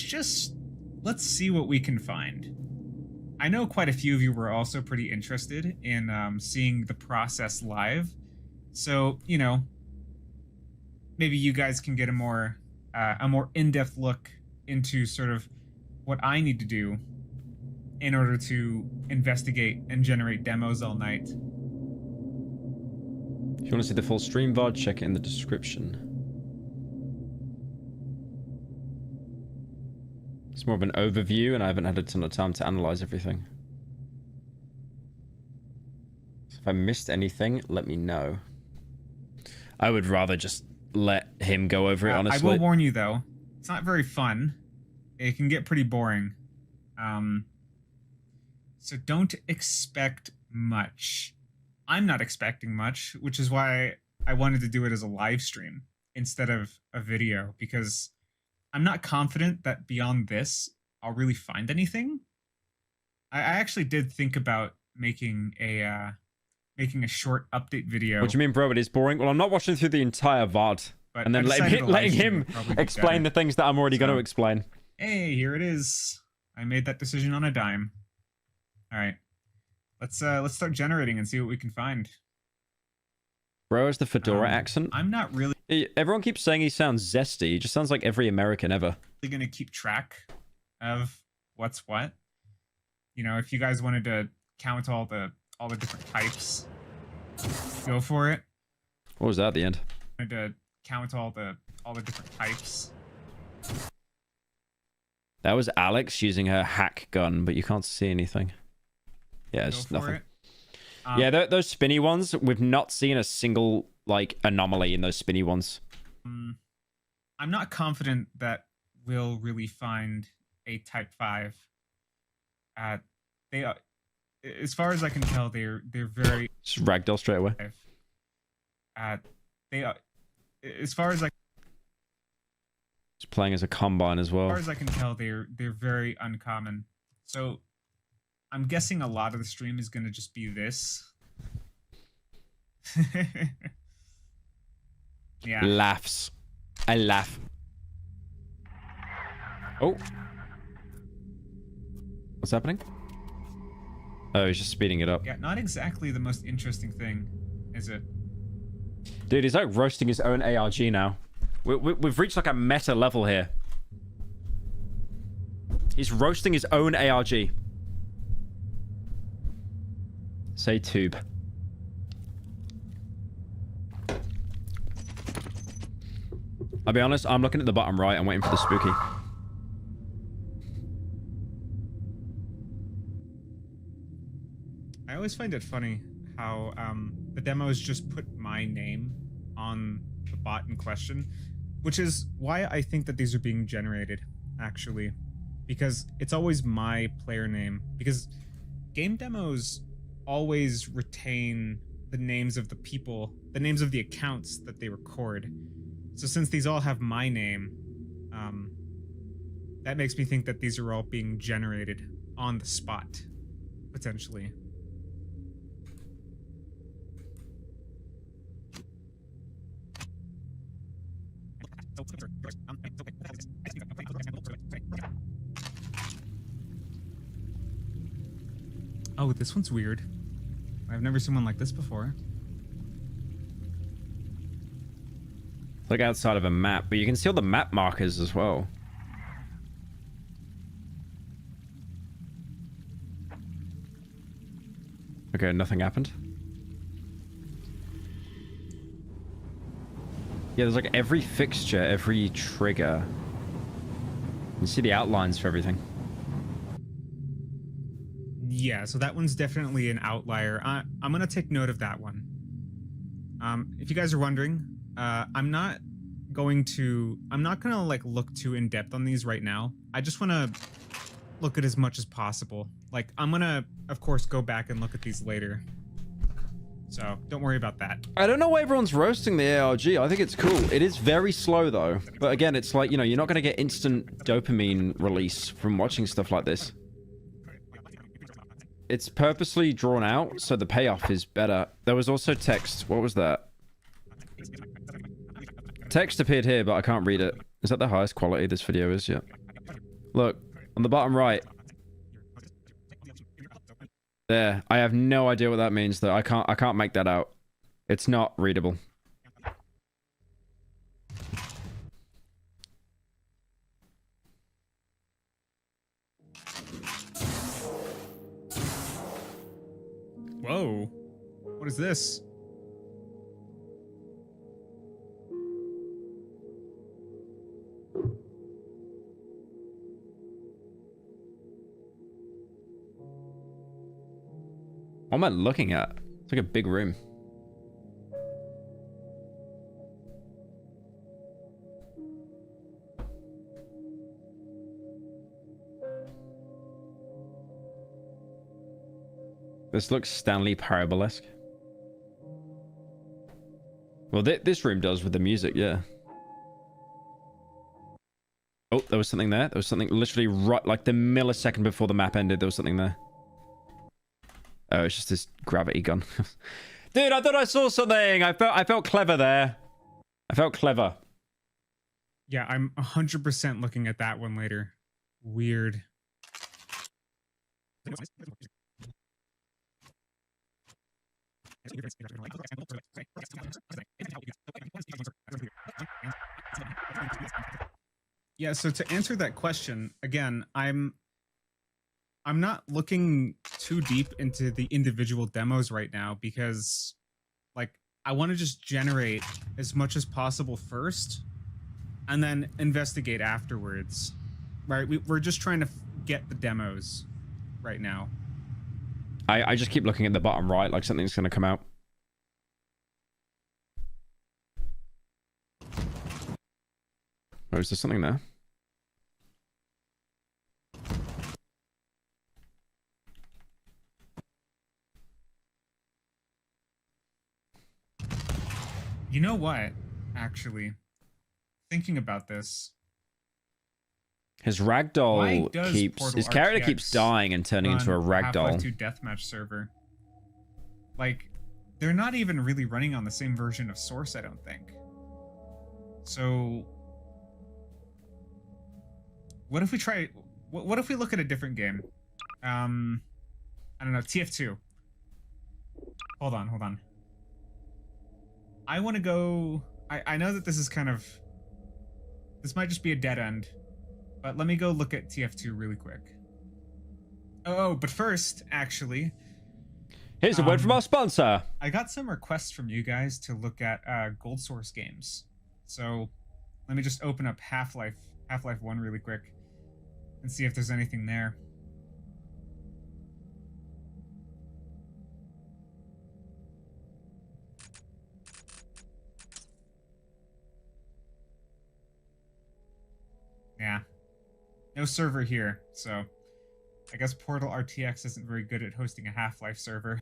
S2: see what we can find. I know quite a few of you were also pretty interested in seeing the process live. So, you know, maybe you guys can get a more in-depth look into sort of what I need to do in order to investigate and generate demos all night.
S1: If you want to see the full stream VOD, check it in the description. It's more of an overview, and I haven't had a ton of time to analyze everything. So if I missed anything, let me know. I would rather just let him go over it, honestly.
S2: I will warn you, though. It's not very fun. It can get pretty boring. So don't expect much. I'm not expecting much, which is why I wanted to do it as a live stream instead of a video, because I'm not confident that beyond this, I'll really find anything. I actually did think about making a short update video.
S1: What do you mean, bro? It is boring. Well, I'm not watching through the entire VOD, and then letting him explain the things that I'm already going to explain.
S2: Hey, here it is. I made that decision on a dime. All right, let's start generating and see what we can find.
S1: Bro has the fedora accent.
S2: I'm not really.
S1: Everyone keeps saying he sounds zesty. He just sounds like every American ever.
S2: Going to keep track of what's what. You know, if you guys wanted to count all the different types, go for it.
S1: What was that at the end?
S2: I wanted to count all the different types.
S1: That was Alex using her hack gun, but you can't see anything. Yeah, it's just nothing. Yeah, those spinny ones, we've not seen a single like anomaly in those spinny ones.
S2: I'm not confident that we'll really find a Type 5. They are, as far as I can tell, they're very
S1: just ragdoll straight away.
S2: They are, as far as I.
S1: It's playing as a combine as well.
S2: As far as I can tell, they're very uncommon. So I'm guessing a lot of the stream is going to just be this. Yeah.
S1: Laughs. I laugh. Oh. What's happening? Oh, he's just speeding it up.
S2: Yeah, not exactly the most interesting thing, is it?
S1: Dude, he's like roasting his own ARG now. We've reached like a meta level here. He's roasting his own ARG. Say tube. I'll be honest, I'm looking at the bottom right and waiting for the spooky.
S2: I always find it funny how the demos just put my name on the bot in question, which is why I think that these are being generated, actually, because it's always my player name. Because game demos always retain the names of the people, the names of the accounts that they record. So since these all have my name, that makes me think that these are all being generated on the spot, potentially. Oh, this one's weird. I've never seen one like this before.
S1: It's like outside of a map, but you can see all the map markers as well. Okay, nothing happened. Yeah, there's like every fixture, every trigger. You can see the outlines for everything.
S2: Yeah, so that one's definitely an outlier. I'm gonna take note of that one. If you guys are wondering, I'm not gonna like look too in depth on these right now. I just want to look at as much as possible. Like, I'm gonna, of course, go back and look at these later. So don't worry about that.
S1: I don't know why everyone's roasting the ARG. I think it's cool. It is very slow though. But again, it's like, you know, you're not going to get instant dopamine release from watching stuff like this. It's purposely drawn out, so the payoff is better. There was also text. What was that? Text appeared here, but I can't read it. Is that the highest quality this video is? Yeah. Look, on the bottom right. There. I have no idea what that means though. I can't make that out. It's not readable.
S2: Whoa. What is this?
S1: What am I looking at? It's like a big room. This looks Stanley Parabolesque. Well, this room does with the music, yeah. Oh, there was something there. There was something literally right, like the millisecond before the map ended, there was something there. Oh, it's just this gravity gun. Dude, I thought I saw something. I felt clever there. I felt clever.
S2: Yeah, I'm 100% looking at that one later. Weird. Yeah, so to answer that question, again, I'm not looking too deep into the individual demos right now because, like, I want to just generate as much as possible first, and then investigate afterwards. Right? We're just trying to get the demos right now.
S1: I just keep looking at the bottom right, like something's going to come out. Oh, is there something there?
S2: You know what? Actually, thinking about this,
S1: his ragdoll keeps... His character
S2: RTX
S1: keeps dying and turning into a ragdoll.
S2: Half-Life 2 deathmatch server. Like, they're not even really running on the same version of Source, I don't think. So, what if we try... What if we look at a different game? I don't know, TF2. Hold on. I want to go... I know that this is kind of... This might just be a dead end. But let me go look at TF2 really quick. Oh, but first, actually...
S1: Here's a word from our sponsor.
S2: I got some requests from you guys to look at Gold Source games. So, let me just open up Half-Life 1 really quick and see if there's anything there. Yeah. No server here, so I guess Portal RTX isn't very good at hosting a Half-Life server.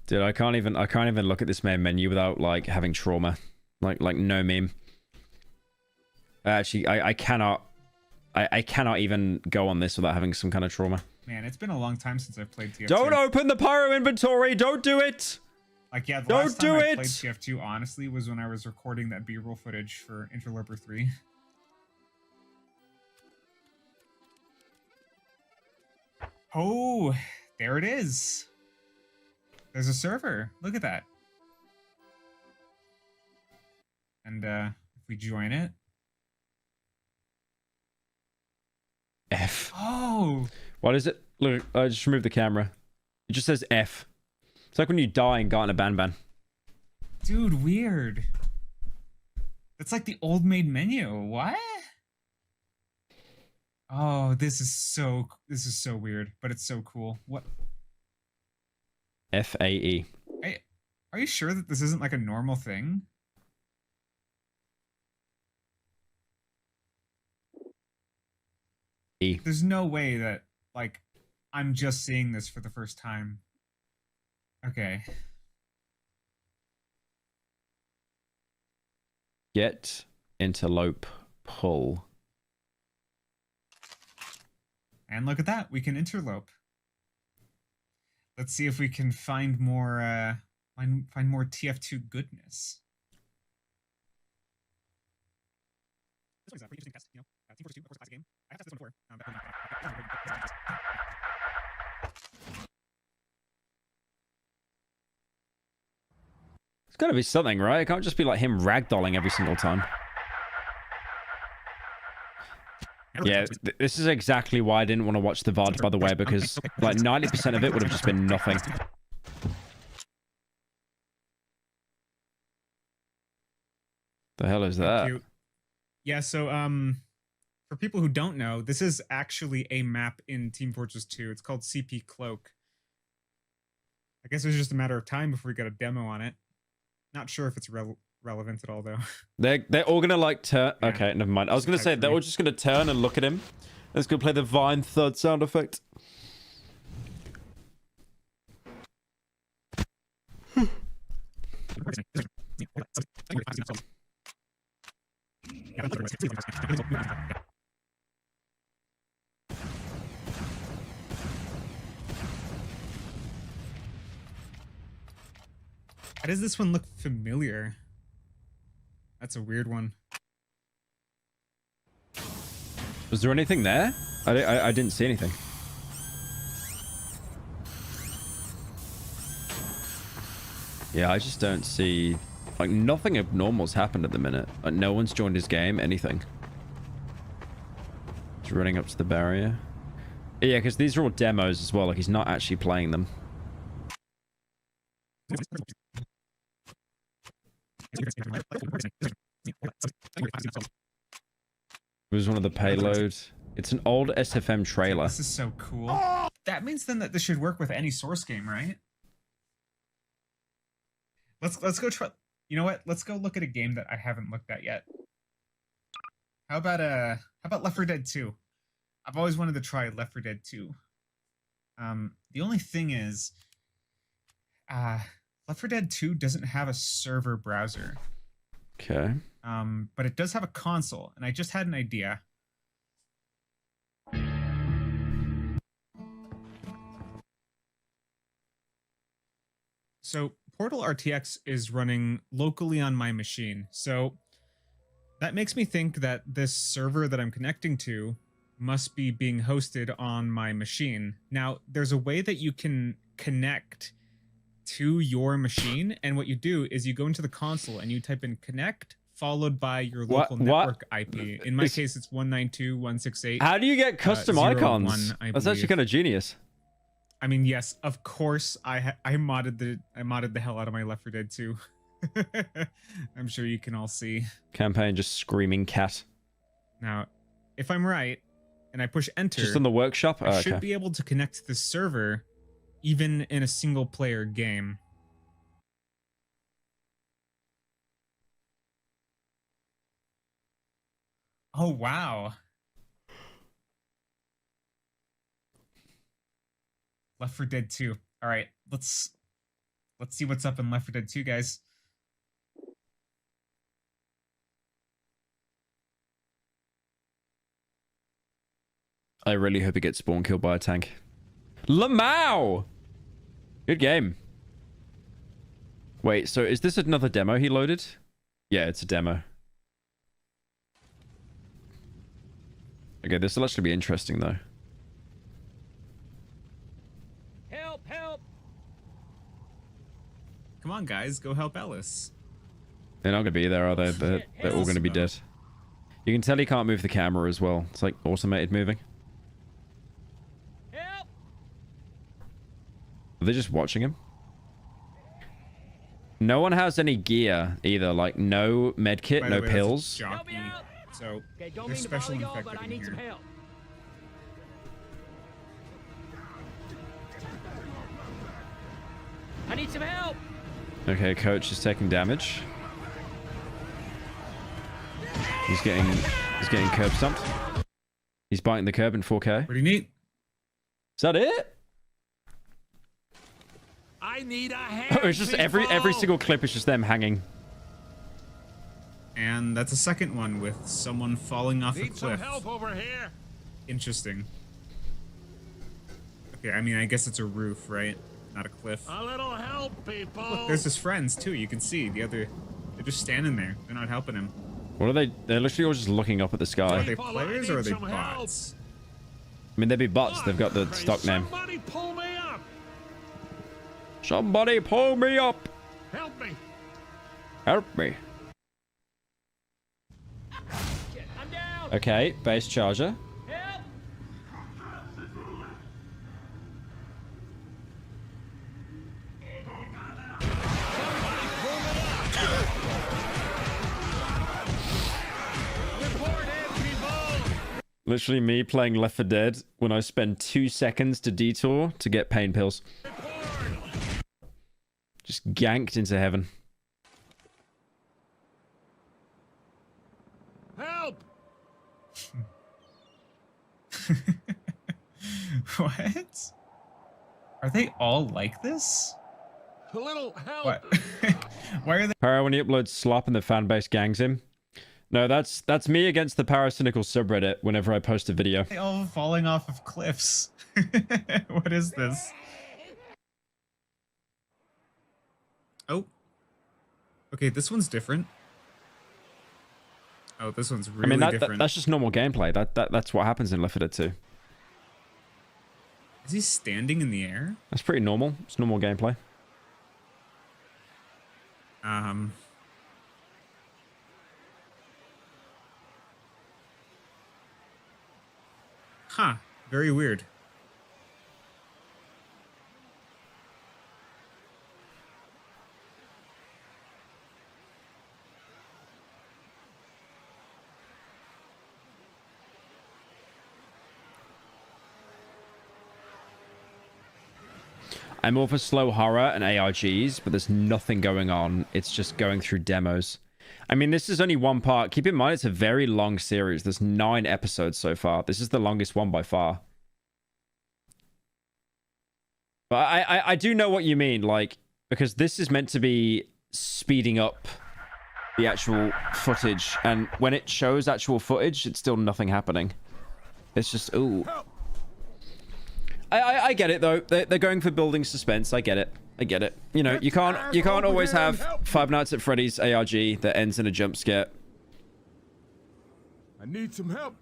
S1: Dude, I can't even look at this main menu without like having trauma. Like no meme. Actually, I cannot even go on this without having some kind of trauma.
S2: Man, it's been a long time since I've played TF2.
S1: Don't open the pyro inventory. Don't do it.
S2: Like, yeah, the last time I played TF2, honestly, was when I was recording that B-roll footage for Interloper 3. Oh, there it is. There's a server. Look at that. And if we join it.
S1: F.
S2: Oh.
S1: What is it? Look, I just removed the camera. It just says F. It's like when you die and got in a ban.
S2: Dude, weird. That's like the old main menu. What? Oh, this is so weird, but it's so cool. What?
S1: FAE.
S2: Hey, are you sure that this isn't like a normal thing?
S1: E.
S2: There's no way that, like, I'm just seeing this for the first time. Okay.
S1: Get, interlope, pull.
S2: And look at that, we can interlope. Let's see if we can find more find more TF2 goodness. This one's a pretty interesting test, you know. Team Fortress 2, of course, a classic game. I have tested this one before.
S1: It's gotta be something, right? It can't just be like him ragdolling every single time. Yeah, this is exactly why I didn't want to watch the VOD, by the way, because like 90% of it would have just been nothing. The hell is that?
S2: Yeah, so for people who don't know, this is actually a map in Team Fortress 2. It's called CP Cloak. I guess it was just a matter of time before we got a demo on it. Not sure if it's relevant at all, though.
S1: They're all gonna like turn.
S2: Yeah.
S1: Okay, never mind. I was gonna say they're all just gonna turn and look at him. Let's go play the Vine thud sound effect.
S2: How does this one look familiar? That's a weird one.
S1: Was there anything there? I didn't see anything. Yeah, I just don't see Like, nothing abnormal's happened at the minute. Like, no one's joined his game, anything. He's running up to the barrier. Yeah, because these are all demos as well. Like, he's not actually playing them. It was one of the payloads. It's an old SFM trailer.
S2: This is so cool. That means then that this should work with any Source game, right? Let's go try. You know what? Let's go look at a game that I haven't looked at yet. How about Left 4 Dead 2? I've always wanted to try Left 4 Dead 2. The only thing is, Left 4 Dead 2 doesn't have a server browser.
S1: Okay.
S2: But it does have a console, and I just had an idea. So Portal RTX is running locally on my machine. So that makes me think that this server that I'm connecting to must be being hosted on my machine. Now, there's a way that you can connect to your machine, and what you do is you go into the console and you type in connect followed by your local network IP. In my case, it's 192.168.
S1: How do you get custom
S2: 0.1,
S1: icons?
S2: I
S1: That's actually
S2: believe.
S1: kind of genius.
S2: I mean, yes, of course, I modded the hell out of my Left 4 Dead 2. I'm sure you can all see.
S1: Campaign just screaming cat.
S2: Now, if I'm right, and I push enter,
S1: Just on the workshop?
S2: I
S1: Oh,
S2: should
S1: okay.
S2: be able to connect to the server, even in a single player game. Oh wow. Left 4 Dead 2. All right, let's see what's up in Left 4 Dead 2, guys.
S1: I really hope he gets spawn killed by a tank. Lamau! Good game. Wait, so is this another demo he loaded? Yeah, it's a demo. Okay, this will actually be interesting, though.
S2: Help, help! Come on, guys, go help Ellis.
S1: They're not going to be there, are they? They're all going to be dead. You can tell he can't move the camera as well. It's like automated moving.
S2: Help!
S1: Are they just watching him? No one has any gear either. Like, no medkit,
S2: By the
S1: no
S2: way, that's a
S1: pills.
S2: jockey, so there's special infected in here.
S4: help. I need some help.
S1: Okay, coach is taking damage. He's getting curb stomped. He's biting the curb in 4K.
S2: Pretty neat.
S1: Is that it?
S4: I need a hand.
S1: Oh, it's just every single clip is just them hanging.
S2: And that's a second one with someone falling off a
S4: Need some
S2: cliff.
S4: help over here.
S2: Interesting. Okay, I mean, I guess it's a roof, right? Not a cliff.
S4: A little help, people.
S2: Look, there's his friends too. You can see they're just standing there. They're not helping him.
S1: What are they? They're literally all just looking up at the sky.
S2: Are they players or are they bots?
S1: I mean, they'd be bots. They've got the stock name.
S4: Somebody pull me up.
S1: Somebody pull me up.
S4: Help me.
S1: Help me.
S4: I'm down.
S1: Okay, base charger.
S4: Help.
S1: Literally me playing Left 4 Dead when I spend 2 seconds to detour to get pain pills. Just ganked into heaven.
S4: Help.
S2: What? Are they all like this?
S4: A little help.
S2: What? Why are they?
S1: Pyro, when he uploads slop and the fan base gangs him. No, that's me against the Pyrocynical subreddit whenever I post a video.
S2: They all falling off of cliffs. What is this? Oh. Okay, this one's different. Oh, this one's really different.
S1: That's just normal gameplay. That's what happens in Left 4 Dead 2.
S2: Is he standing in the air?
S1: That's pretty normal. It's normal gameplay.
S2: Very weird.
S1: I'm all for slow horror and ARGs, but there's nothing going on. It's just going through demos. I mean, this is only one part. Keep in mind, it's a very long series. There's 9 episodes so far. This is the longest one by far. But I do know what you mean, like, because this is meant to be speeding up the actual footage, and when it shows actual footage, it's still nothing happening. It's just, ooh. I get it though. They're going for building suspense. I get it. I get it. You know, you can't always have Five Nights at Freddy's ARG that ends in a jump scare.
S4: I need some help.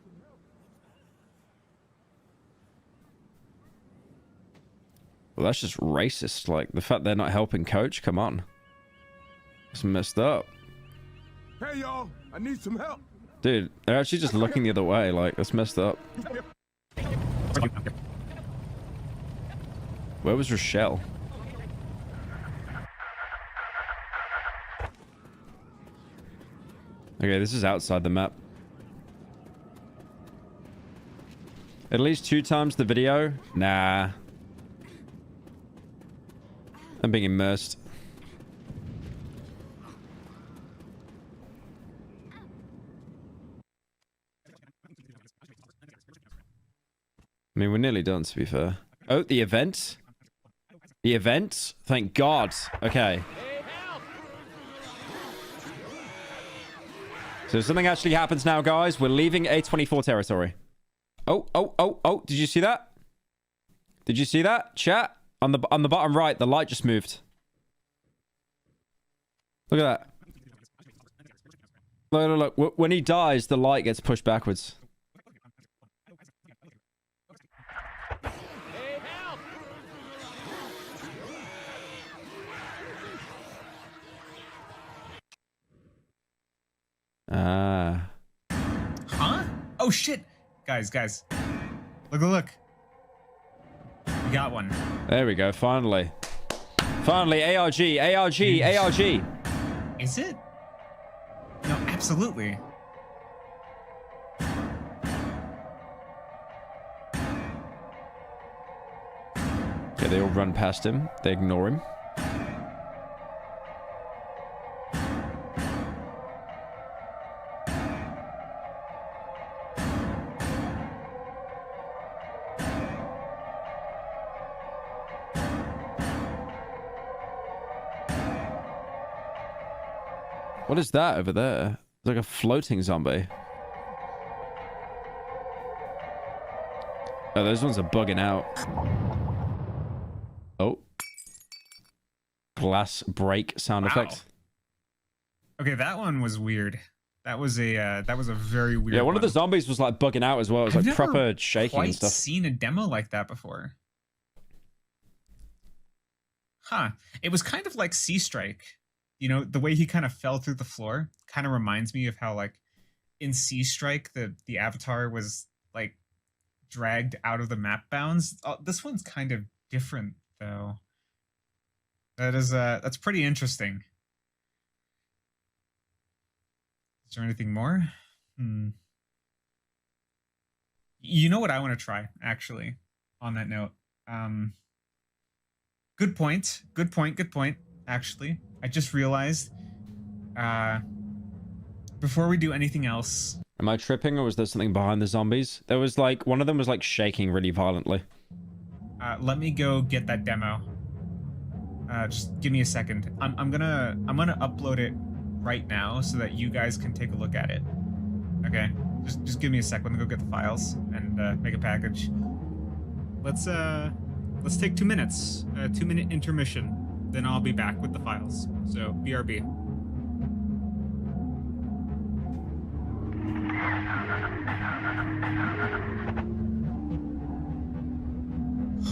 S1: Well, that's just racist. Like, the fact they're not helping Coach, come on. It's messed up.
S4: Hey, y'all. I need some help.
S1: Dude, they're actually just looking the other way. Like, that's messed up. Where was Rochelle? Okay, this is outside the map. At least 2 times the video? Nah. I'm being immersed. I mean, we're nearly done, to be fair. Oh, the event? The event? Thank God. Okay. So something actually happens now, guys. We're leaving A24 territory. Oh. Did you see that? Did you see that? Chat? On the bottom right, the light just moved. Look at that. Look. When he dies, the light gets pushed backwards. Ah.
S2: Huh? Oh shit! Guys. Look. We got one.
S1: There we go, finally. Finally, ARG.
S2: Is it? No, absolutely.
S1: Okay, they all run past him. They ignore him. What is that over there? It's like a floating zombie. Oh, those ones are bugging out. Oh. Glass break sound effect.
S2: Okay, that one was weird. That was a very weird.
S1: Yeah, one of the zombies was like bugging out as well. It was like proper shaking and stuff.
S2: I've seen a demo like that before. Huh. It was kind of like Sea Strike. You know, the way he kind of fell through the floor kind of reminds me of how, like, in Sea Strike, the avatar was, like, dragged out of the map bounds. This one's kind of different, though. That's pretty interesting. Is there anything more? You know what I want to try, actually, on that note? Good point, actually. I just realized, before we do anything else...
S1: Am I tripping, or was there something behind the zombies? There was like, one of them was like shaking really violently.
S2: Let me go get that demo. Just give me a second. I'm gonna upload it right now so that you guys can take a look at it. Okay? Just give me a sec. I'm gonna go get the files and make a package. Let's take 2 minutes. 2-minute intermission. Then I'll be back with the files. So, BRB.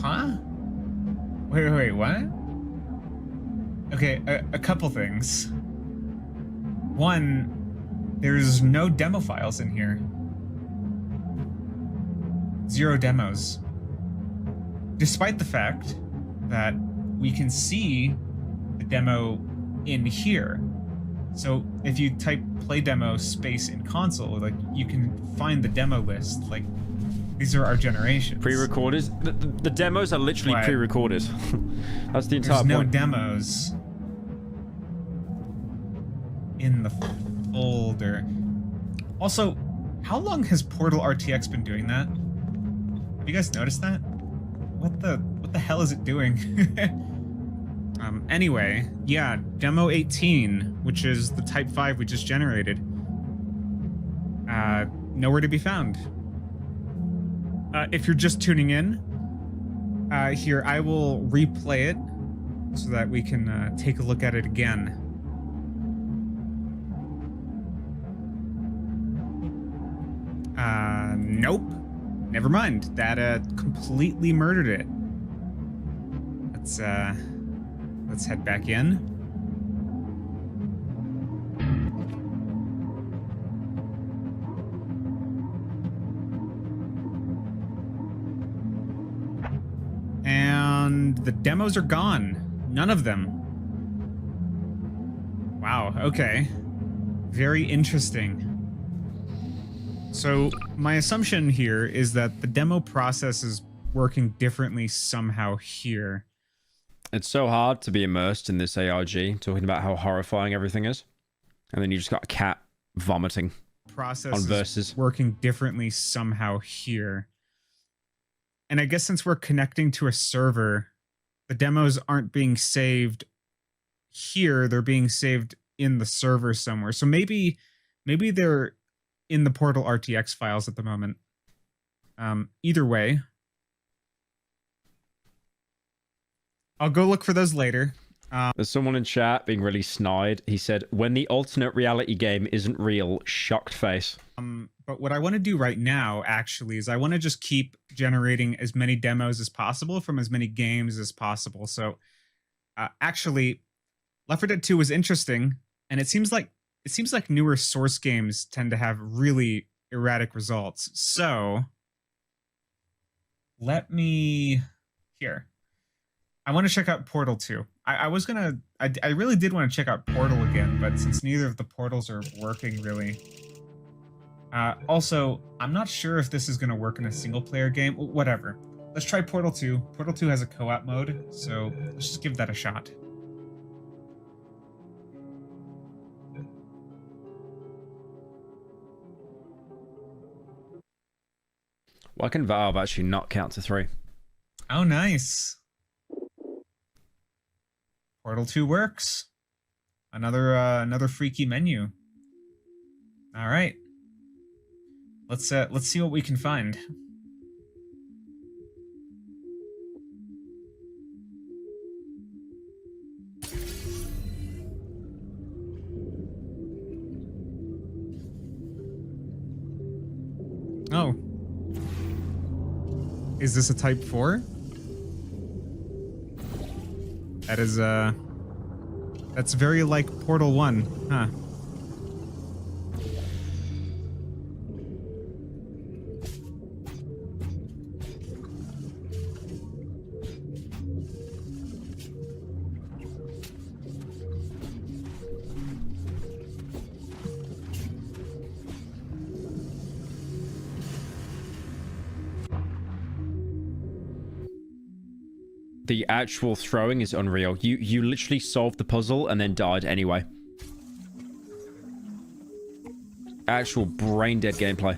S2: Huh? Wait, what? Okay, a couple things. One, there's no demo files in here. 0 demos. Despite the fact that we can see the demo in here. So if you type play demo space in console, like you can find the demo list. Like these are our generations.
S1: Pre-recorded. The demos are literally pre-recorded. That's the entire
S2: point. There's no
S1: point.
S2: demos in the folder. Also, how long has Portal RTX been doing that? Have you guys noticed that? What the hell is it doing? Anyway, yeah, demo 18, which is the type 5 we just generated. Nowhere to be found. If you're just tuning in, here, I will replay it so that we can take a look at it again. Nope. Never mind. That completely murdered it. Let's head back in. And the demos are gone. None of them. Wow, okay. Very interesting. So my assumption here is that the demo process is working differently somehow here.
S1: It's so hard to be immersed in this ARG, talking about how horrifying everything is. And then you just got a cat vomiting
S2: process
S1: on verses.
S2: Is working differently somehow here. And I guess since we're connecting to a server, the demos aren't being saved here. They're being saved in the server somewhere. So maybe they're in the Portal RTX files at the moment. Either way, I'll go look for those later.
S1: There's someone in chat being really snide. He said, when the alternate reality game isn't real, shocked face.
S2: But what I want to do right now, actually, is I want to just keep generating as many demos as possible from as many games as possible. So, actually, Left 4 Dead 2 was interesting, and it seems like newer Source games tend to have really erratic results. So, let me here. I want to check out Portal 2. I really did want to check out Portal again, but since neither of the portals are working really. Also, I'm not sure if this is going to work in a single-player game. Whatever. Let's try Portal 2. Portal 2 has a co-op mode, so let's just give that a shot.
S1: Why can Valve actually not count to 3?
S2: Oh, nice. Portal 2 works. Another freaky menu. All right. Let's see what we can find. Oh. Is this a Type 4? That is, that's very like Portal 1, huh?
S1: The actual throwing is unreal. You literally solved the puzzle and then died anyway. Actual brain dead gameplay.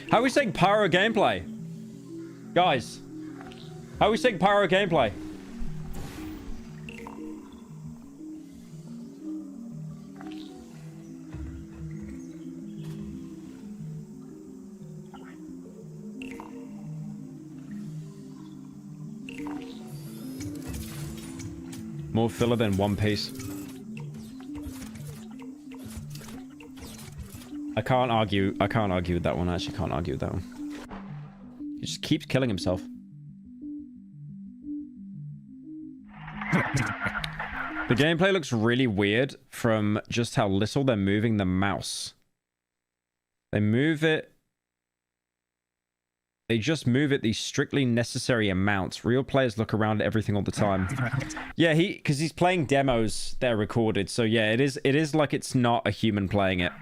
S1: How are we saying pyro gameplay? Guys, how are we saying pyro gameplay? More filler than One Piece. I can't argue with that one. I actually can't argue with that one. He just keeps killing himself. The gameplay looks really weird from just how little they're moving the mouse. They move it. They just move it these strictly necessary amounts. Real players look around at everything all the time. Yeah, because he's playing demos that are recorded. So yeah, it is like it's not a human playing it.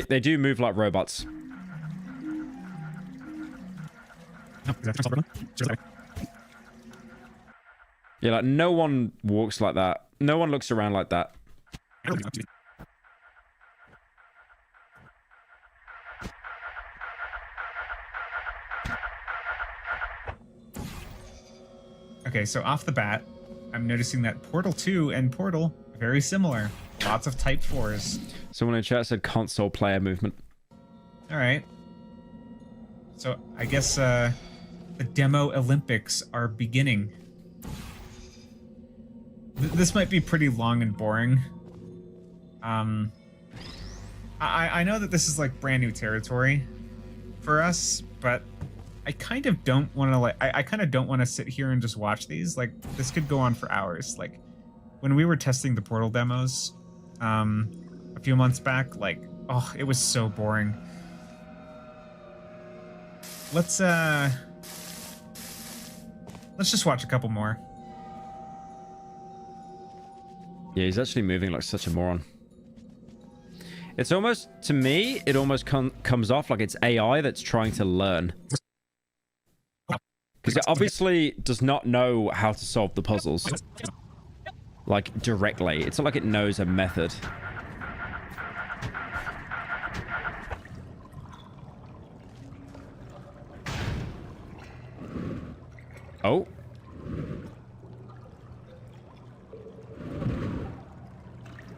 S1: They do move like robots. Yeah, like no one walks like that. No one looks around like that.
S2: Okay, so off the bat, I'm noticing that Portal 2 and Portal very similar. Lots of Type 4s.
S1: Someone in chat said console player movement.
S2: All right. So I guess the demo Olympics are beginning. This might be pretty long and boring. I know that this is like brand new territory for us, but I kind of don't want to I kind of don't want to sit here and just watch these. Like this could go on for hours. Like when we were testing the Portal demos a few months back, like oh, it was so boring. Let's just watch a couple more.
S1: Yeah, he's actually moving like such a moron. It's almost, to me, it almost comes off like it's AI that's trying to learn. Because it obviously does not know how to solve the puzzles. Like, directly. It's not like it knows a method. Oh.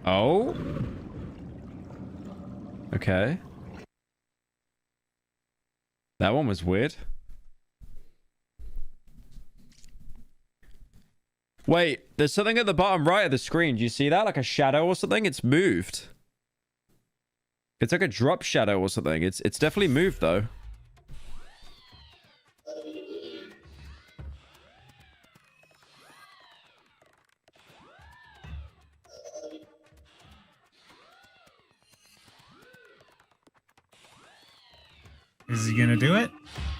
S1: Oh. Okay. That one was weird. Wait, there's something at the bottom right of the screen. Do you see that? Like a shadow or something? It's moved. It's like a drop shadow or something. It's definitely moved though.
S2: Is he gonna do it?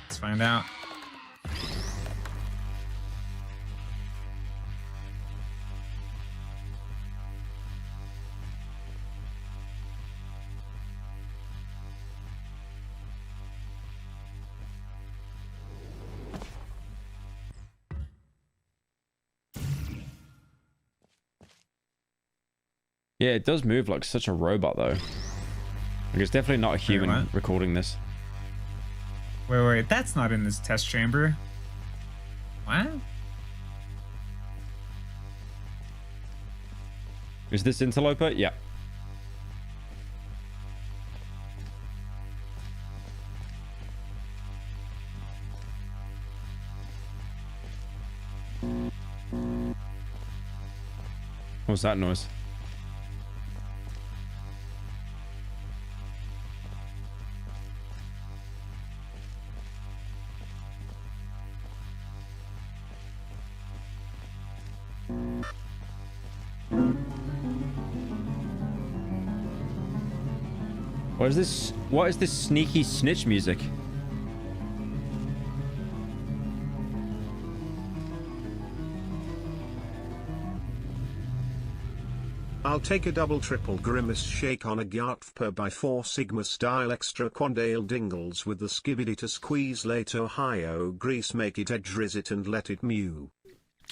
S2: Let's find out.
S1: Yeah, it does move like such a robot though. Like it's definitely not a human recording this.
S2: Wait, that's not in this test chamber. What?
S1: Is this Interloper? Yeah. What's that noise? What is this? What is this sneaky snitch music?
S3: I'll take a double triple grimace shake on a Gyartfper by 4 Sigma style extra quandale dingles with the skibbity to squeeze late Ohio grease, make it edge it and let it mew.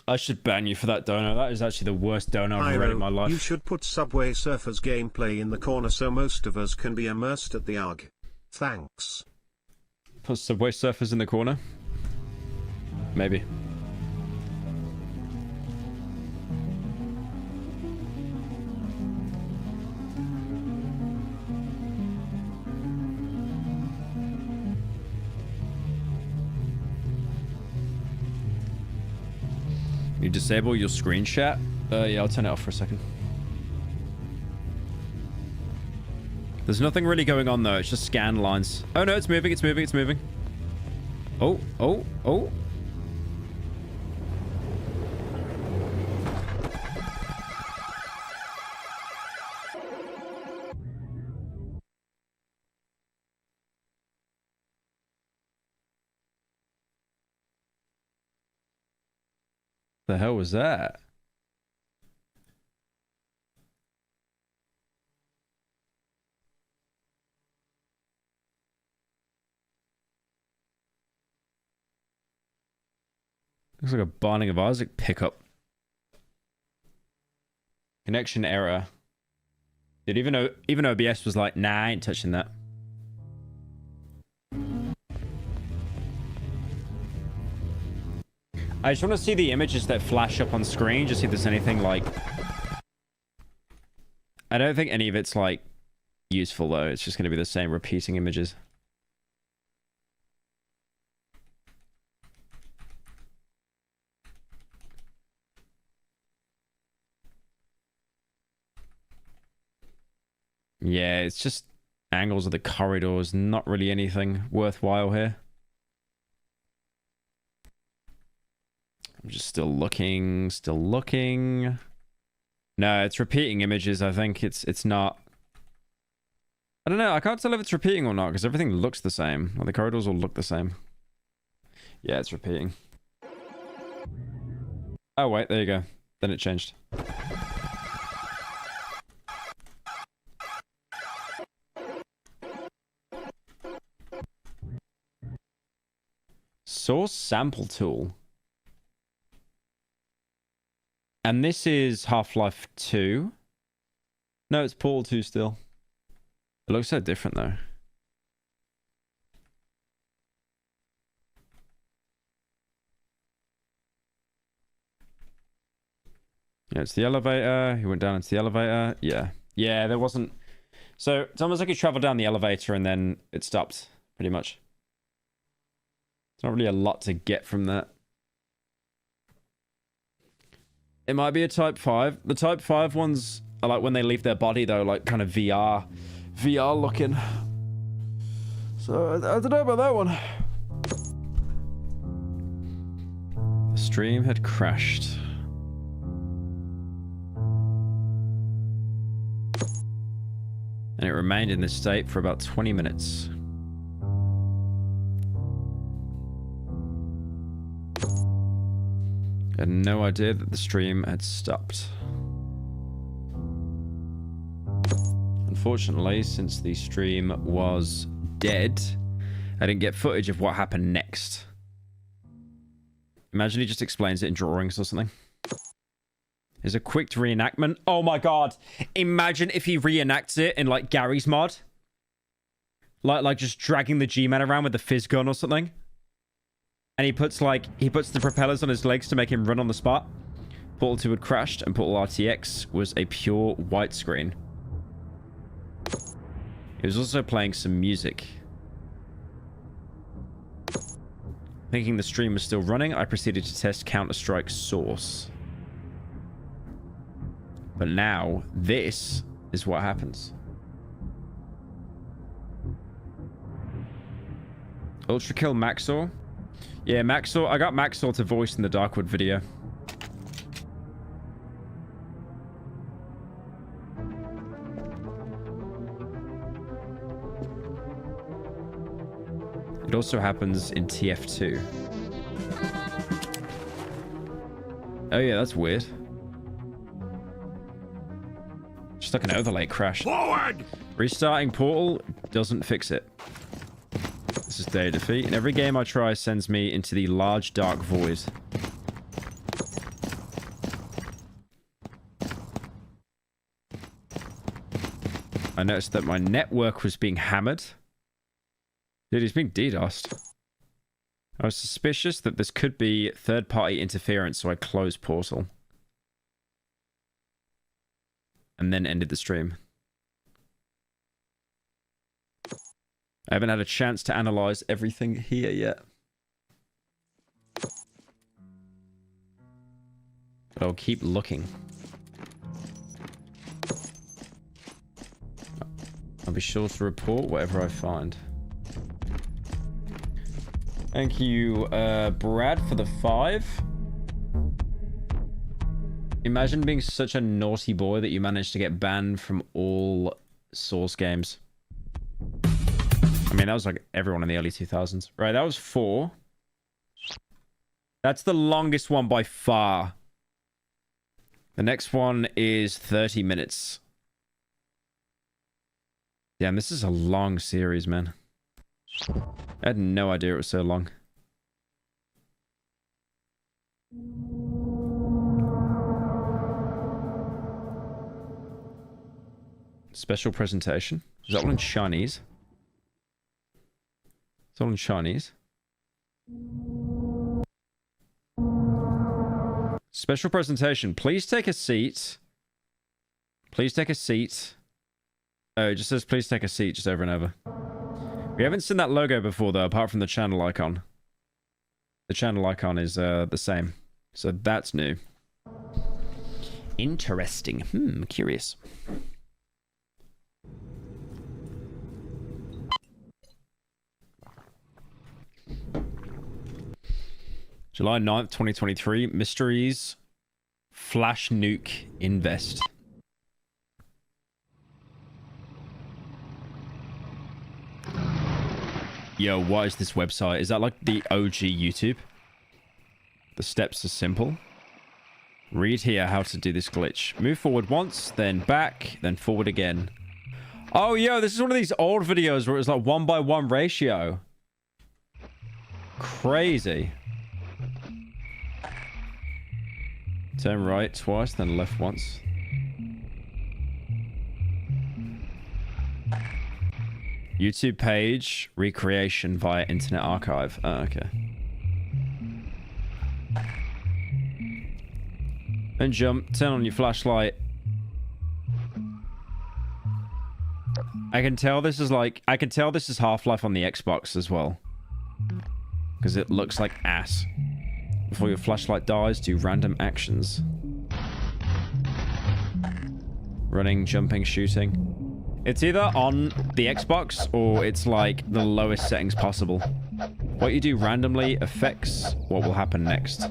S1: I should ban you for that dono. That is actually the worst dono I've read in my life.
S3: You should put Subway Surfers gameplay in the corner so most of us can be immersed at the UG. Thanks.
S1: Put Subway Surfers in the corner? Maybe. You disable your screen chat? Yeah, I'll turn it off for a second. There's nothing really going on though, it's just scan lines. Oh no, it's moving, it's moving, it's moving. Oh, oh, oh. The hell was that? Looks like a Binding of Isaac pickup. Connection error. Did even OBS was like, nah, I ain't touching that. I just want to see the images that flash up on screen, just see if there's anything like... I don't think any of it's like useful though. It's just going to be the same repeating images. Yeah, it's just angles of the corridors, not really anything worthwhile here. I'm just still looking. No, it's repeating images. I think it's not. I don't know. I can't tell if it's repeating or not because everything looks the same. Well, the corridors all look the same. Yeah, it's repeating. Oh, wait. There you go. Then it changed. Source sample tool. And this is Half-Life 2. No, it's Portal 2 still. It looks so different though. Yeah, it's the elevator. He went down into the elevator. Yeah. Yeah, there wasn't... So, it's almost like he traveled down the elevator and then it stopped, pretty much. It's not really a lot to get from that. It might be a Type 5. The Type 5 ones are like when they leave their body, though, like kind of VR looking. So, I don't know about that one. The stream had crashed. And it remained in this state for about 20 minutes. I had no idea that the stream had stopped. Unfortunately, since the stream was dead, I didn't get footage of what happened next. Imagine he just explains it in drawings or something. There's a quick reenactment. Oh my god. Imagine if he reenacts it in like Gary's mod. Like just dragging the G-Man around with the fizz gun or something. And he puts the propellers on his legs to make him run on the spot. Portal 2 had crashed and Portal RTX was a pure white screen. He was also playing some music. Thinking the stream was still running, I proceeded to test Counter-Strike Source. But now, this is what happens. Ultra Kill Maxor. Yeah, Maxor. I got Maxor to voice in the Darkwood video. It also happens in TF2. Oh yeah, that's weird. Just like an overlay crash. Forward! Restarting Portal doesn't fix it. This is day of defeat, and every game I try sends me into the large dark void. I noticed that my network was being hammered. Dude, he's being DDoSed. I was suspicious that this could be third-party interference, so I closed Portal. And then ended the stream. I haven't had a chance to analyze everything here yet. But I'll keep looking. I'll be sure to report whatever I find. Thank you, Brad, for the 5. Imagine being such a naughty boy that you managed to get banned from all Source games. I mean, that was like everyone in the early 2000s. Right, that was 4. That's the longest one by far. The next one is 30 minutes. Damn, this is a long series, man. I had no idea it was so long. Special presentation. Is that one in Chinese? It's all in Chinese. Special presentation. Please take a seat. Please take a seat. Oh, it just says please take a seat just over and over. We haven't seen that logo before, though, apart from the channel icon. The channel icon is the same. So that's new. Interesting. Curious. July 9th, 2023. Mysteries. Flash Nuke Invest. Yo, what is this website? Is that like the OG YouTube? The steps are simple. Read here how to do this glitch. Move forward once, then back, then forward again. Oh, yo, this is one of these old videos where it's like 1:1 ratio. Crazy. Turn right twice, then left once. YouTube page, recreation via Internet Archive. Oh, okay. And jump, turn on your flashlight. I can tell this is Half-Life on the Xbox as well. Because it looks like ass. Before your flashlight dies, do random actions. Running, jumping, shooting. It's either on the Xbox or it's like the lowest settings possible. What you do randomly affects what will happen next.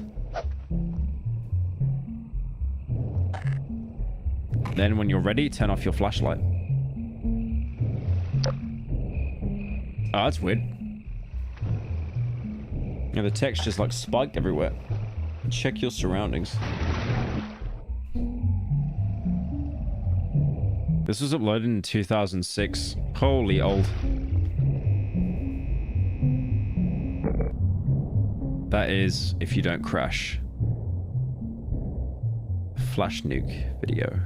S1: Then when you're ready, turn off your flashlight. Oh, that's weird. Yeah, the text just like spiked everywhere. Check your surroundings. This was uploaded in 2006. Holy old. That is if you don't crash. Flash nuke video.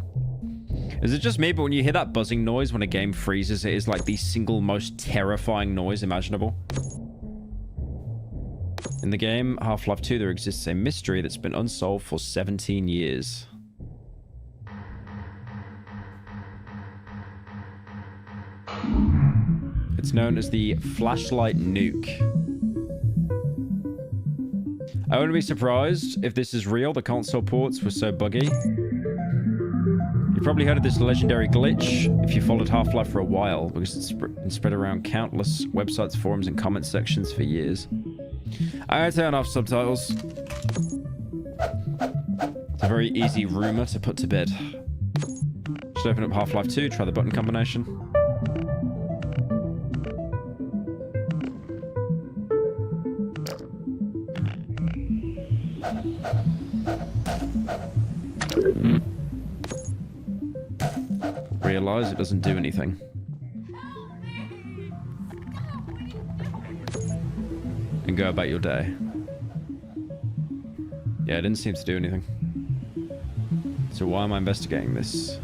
S1: Is it just me, but when you hear that buzzing noise when a game freezes, it is like the single most terrifying noise imaginable? In the game Half-Life 2, there exists a mystery that's been unsolved for 17 years. It's known as the flashlight nuke. I wouldn't be surprised if this is real. The console ports were so buggy. You probably heard of this legendary glitch if you followed Half-Life for a while, because it's been spread around countless websites, forums, and comment sections for years. I turn off subtitles. It's a very easy rumor to put to bed. Just open up Half-Life 2, try the button combination. Realize it doesn't do anything. And go about your day. Yeah, it didn't seem to do anything. So why am I investigating this?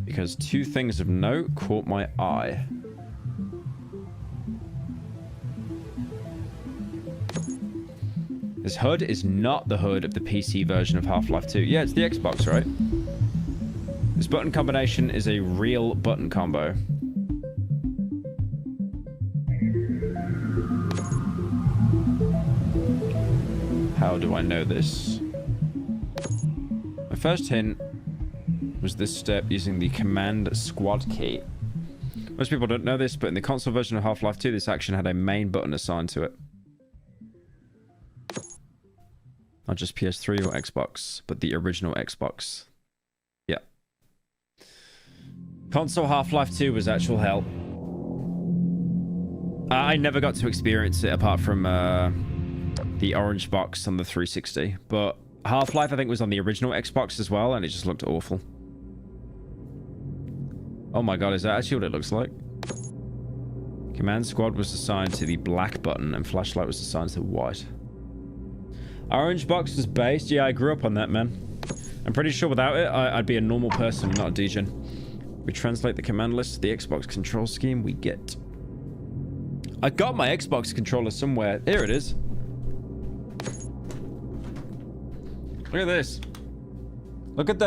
S1: Because two things of note caught my eye. This HUD is not the HUD of the PC version of Half-Life 2. Yeah, it's the Xbox, right? This button combination is a real button combo. How do I know this? My first hint was this step using the command squad key. Most people don't know this, but in the console version of Half-Life 2, this action had a main button assigned to it. Not just PS3 or Xbox, but the original Xbox. Yeah. Console Half-Life 2 was actual hell. I never got to experience it apart from the orange box on the 360. But Half-Life, I think, was on the original Xbox as well, and it just looked awful. Oh my god, is that actually what it looks like? Command squad was assigned to the black button, and flashlight was assigned to the white. Orange box was based. Yeah, I grew up on that, man. I'm pretty sure without it, I'd be a normal person, not a degen. We translate the command list to the Xbox control scheme we get. I got my Xbox controller somewhere. Here it is. Look at this. Look at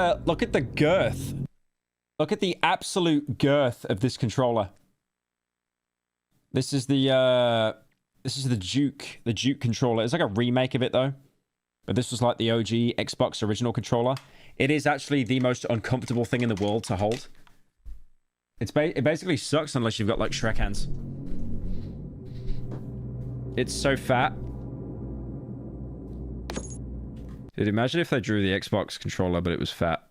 S1: the girth. Look at the absolute girth of this controller. This is the Duke controller. It's like a remake of it though. But this was like the OG Xbox original controller. It is actually the most uncomfortable thing in the world to hold. It basically sucks unless you've got like Shrek hands. It's so fat. Dude, imagine if they drew the Xbox controller, but it was fat.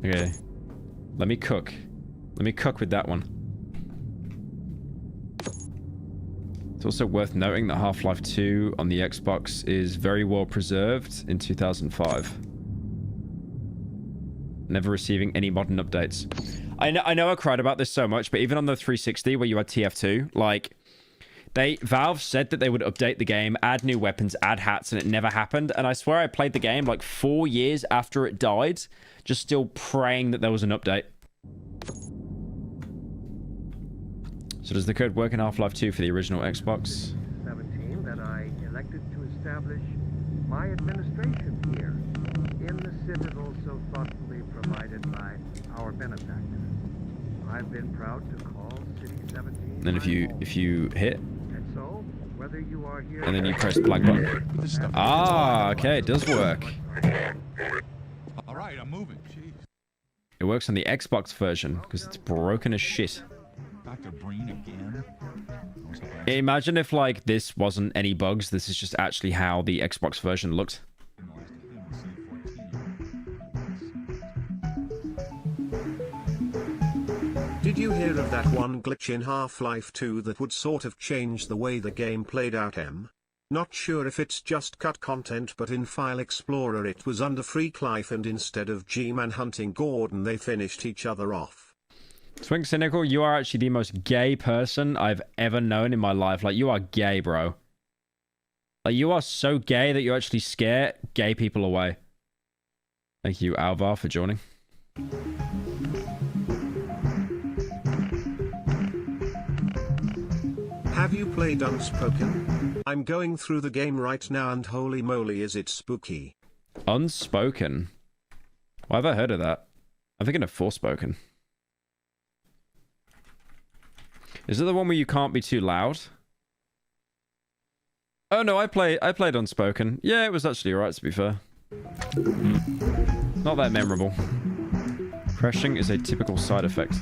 S1: Okay. Let me cook. Let me cook with that one. It's also worth noting that Half-Life 2 on the Xbox is very well preserved in 2005. Never receiving any modern updates. I know I cried about this so much, but even on the 360 where you had TF2, like... Valve said that they would update the game, add new weapons, add hats, and it never happened. And I swear I played the game like 4 years after it died, just still praying that there was an update. So does the code work in Half-Life 2 for the original Xbox?
S3: 17 that I elected to establish my administration here in the citadel so thoughtfully provided by our benefactor. I've been proud to call City 17.
S1: And then if you hit,
S3: so, whether you are here
S1: and then you press black button. Ah, okay, it does work.
S4: All right, I'm moving. Jeez.
S1: It works on the Xbox version because it's broken as shit.
S4: Dr. Breen again.
S1: Imagine if like this wasn't any bugs. This is just actually how the Xbox version looked.
S3: Did you hear of that one glitch in Half-Life 2 that would sort of change the way the game played out? Not sure if it's just cut content, but in File Explorer it was under Freak Life, and instead of G-Man hunting Gordon they finished each other off.
S1: Pyrocynical, you are actually the most gay person I've ever known in my life. Like, you are gay, bro. Like, you are so gay that you actually scare gay people away. Thank you, Alvar, for joining.
S3: Have you played Unspoken? I'm going through the game right now and holy moly is it spooky.
S1: Unspoken? Why have I heard of that? I'm thinking of Forspoken. Is it the one where you can't be too loud? Oh no, I played Unspoken. Yeah, it was actually alright to be fair. Not that memorable. Crashing is a typical side effect.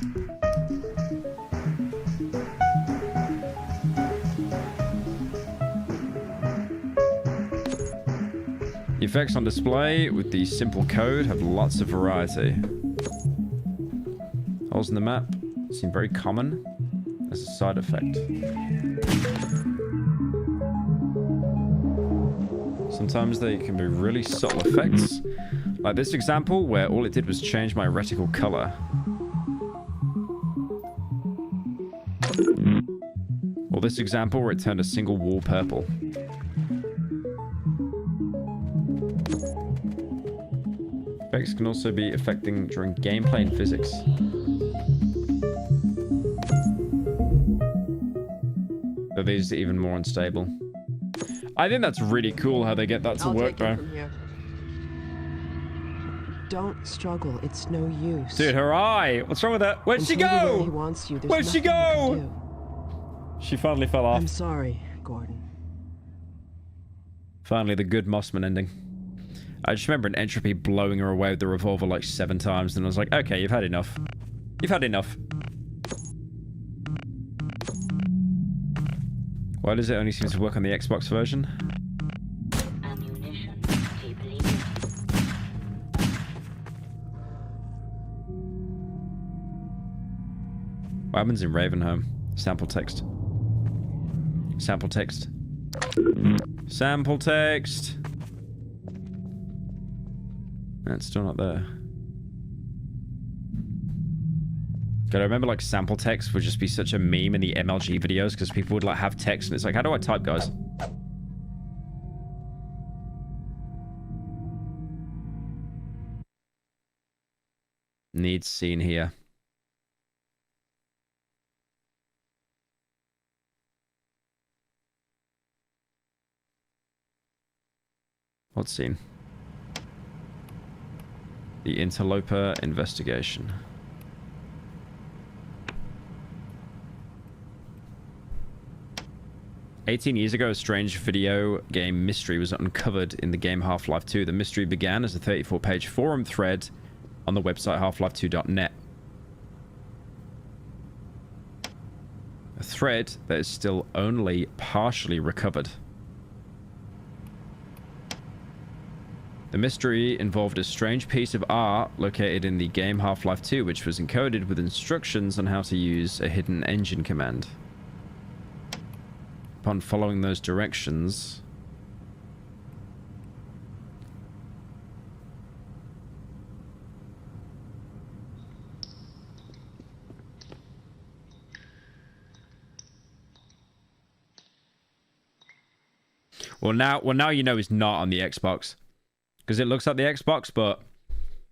S1: The effects on display with the simple code have lots of variety. Holes in the map seem very common as a side effect. Sometimes they can be really subtle effects, like this example where all it did was change my reticle color. Or this example where it turned a single wall purple. Effects can also be affecting during gameplay and physics. So these are even more unstable. I think that's really cool how they get that to work, though.
S5: Don't struggle. It's no use.
S1: Dude, her eye! What's wrong with that? Where'd she go?
S5: He wants you.
S1: Where'd she go? She finally fell off.
S5: I'm sorry, Gordon.
S1: Finally, the good Mossman ending. I just remember an entropy blowing her away with the revolver like 7 times, and I was like, okay, you've had enough. You've had enough. Why does it only seem to work on the Xbox version? What happens in Ravenholm? Sample text. Sample text. Sample text. That's still not there. Gotta remember, like, sample text would just be such a meme in the MLG videos because people would, like, have text and it's like, how do I type, guys? Needs scene here. What scene? The Interloper investigation. "18 years ago, a strange video game mystery was uncovered in the game Half-Life 2. The mystery began as a 34-page forum thread on the website halflife2.net. A thread that is still only partially recovered. The mystery involved a strange piece of art located in the game Half-Life 2, which was encoded with instructions on how to use a hidden engine command. Upon following those directions, well now you know he's not on the Xbox. Because it looks like the Xbox, but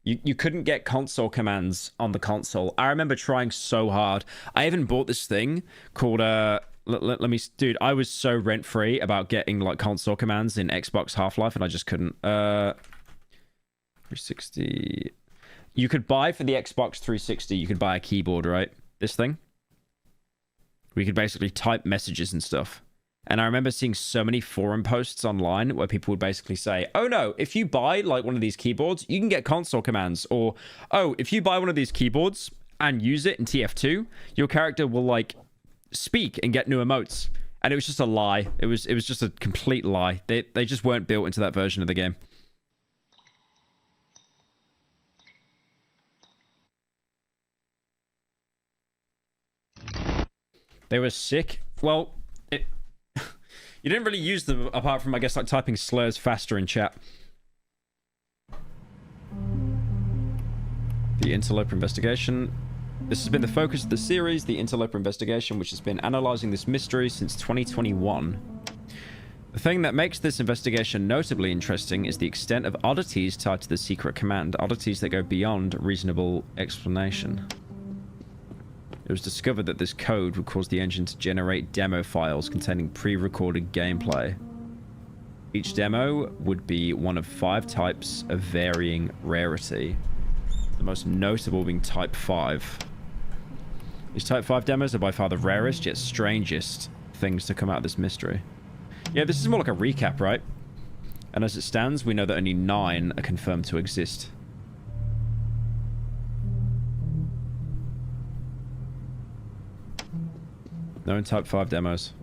S1: you couldn't get console commands on the console. I remember trying so hard. I even bought this thing called let me, dude, I was so rent-free about getting like console commands in Xbox Half-Life and I just couldn't. 360. You could buy for the Xbox 360, you could buy a keyboard, right? This thing. We could basically type messages and stuff. And I remember seeing so many forum posts online where people would basically say, oh no, if you buy like one of these keyboards, you can get console commands. Or, oh, if you buy one of these keyboards and use it in TF2, your character will like speak and get new emotes. And it was just a lie. It was just a complete lie. They just weren't built into that version of the game. They were sick. Well, you didn't really use them apart from, I guess, like typing slurs faster in chat. The Interloper investigation. This has been the focus of the series, the Interloper investigation, which has been analyzing this mystery since 2021. The thing that makes this investigation notably interesting is the extent of oddities tied to the secret command, oddities that go beyond reasonable explanation. It was discovered that this code would cause the engine to generate demo files containing pre-recorded gameplay. Each demo would be one of 5 types of varying rarity. The most notable being Type 5. These Type 5 demos are by far the rarest, yet strangest things to come out of this mystery. Yeah, this is more like a recap, right? And as it stands, we know that only 9 are confirmed to exist. Known Type 5 demos.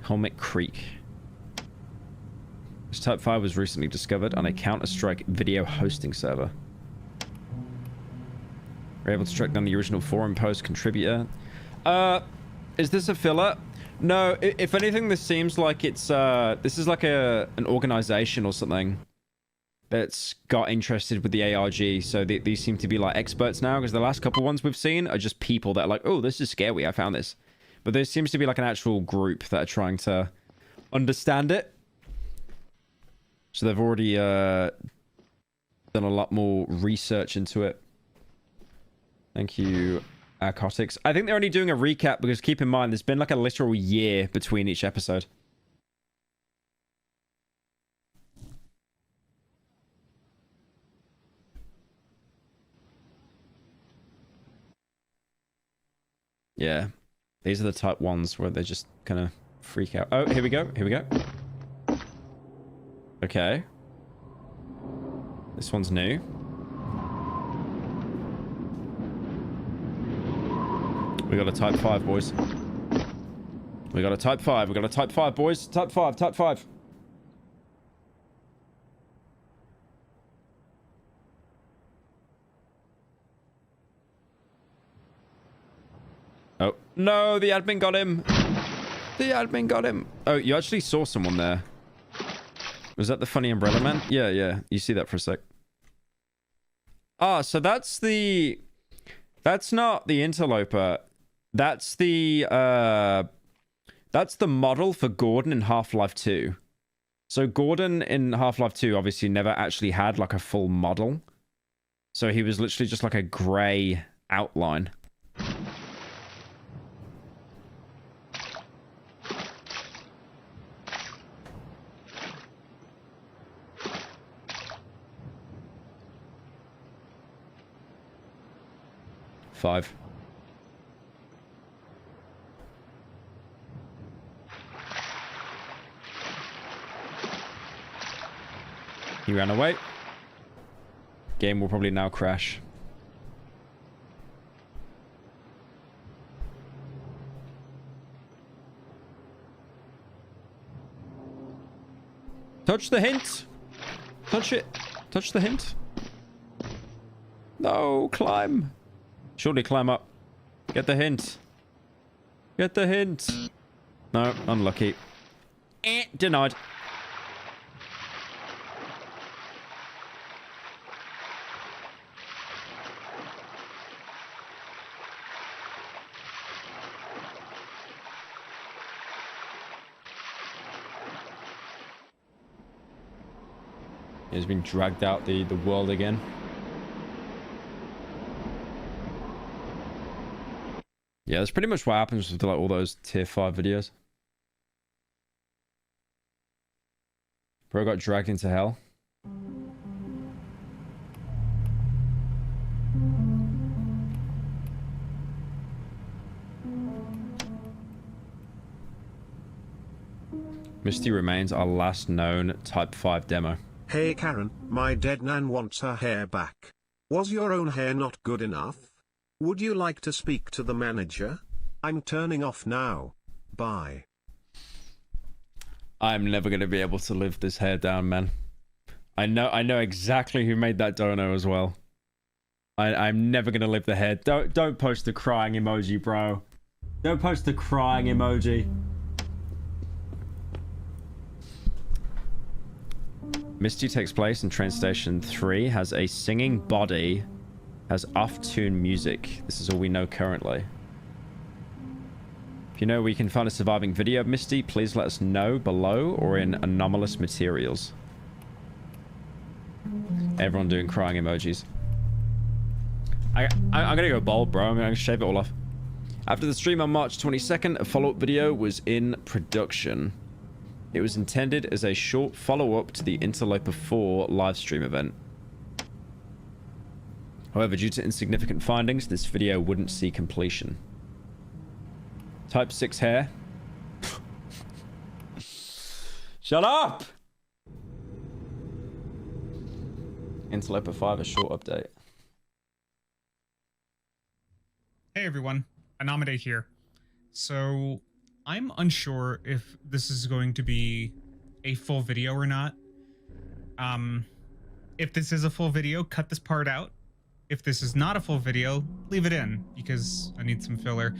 S1: Helmet Creek. This Type 5 was recently discovered on a Counter-Strike video hosting server. We're able to track down the original forum post contributor. Is this a filler? No, if anything, this seems like it's, this is like an organization or something that's got interested with the ARG. So these seem to be like experts now, because the last couple ones we've seen are just people that are like, oh, this is scary, I found this. But there seems to be like an actual group that are trying to understand it. So they've already done a lot more research into it. Thank you, Narcotics. I think they're only doing a recap because keep in mind, there's been like a literal year between each episode. Yeah. These are the type ones where they just kind of freak out. Oh, here we go. Here we go. Okay. This one's new. We got a Type 5, boys. We got a Type 5. We got a Type 5, boys. Type 5. Type 5. Oh, no, the admin got him. The admin got him. Oh, you actually saw someone there. Was that the funny umbrella man? Yeah, yeah. You see that for a sec. Ah, so that's the... That's not the interloper. That's the model for Gordon in Half-Life 2. So Gordon in Half-Life 2 obviously never actually had like a full model. So he was literally just like a grey outline. Five. He ran away. Game will probably now crash. Touch the hint. Touch it. Touch the hint. No, climb. Surely climb up. Get the hint. Get the hint. No, unlucky. Denied. He's been dragged out the world again. Yeah, that's pretty much what happens with like all those tier 5 videos. Bro got dragged into hell. Misty remains our last known Type 5 demo.
S3: Hey Karen, my dead nan wants her hair back. Was your own hair not good enough? Would you like to speak to the manager? I'm turning off now. Bye.
S1: I'm never going to be able to live this hair down, man. I know exactly who made that dono as well. I'm never going to live the hair. Don't post the crying emoji, bro. Don't post the crying emoji. Misty takes place in Train Station 3, has a singing body, has off-tune music. This is all we know currently. If you know where you can find a surviving video of Misty, please let us know below or in anomalous materials. Everyone doing crying emojis. I'm gonna go bold, bro. I'm gonna shave it all off. After the stream on March 22nd, a follow-up video was in production. It was intended as a short follow-up to the Interloper 4 livestream event. However, due to insignificant findings, this video wouldn't see completion. Type 6 hair. Shut up! Interloper 5, a short update.
S2: Hey everyone, Anamade here. So, I'm unsure if this is going to be a full video or not. If this is a full video, cut this part out. If this is not a full video, leave it in, because I need some filler.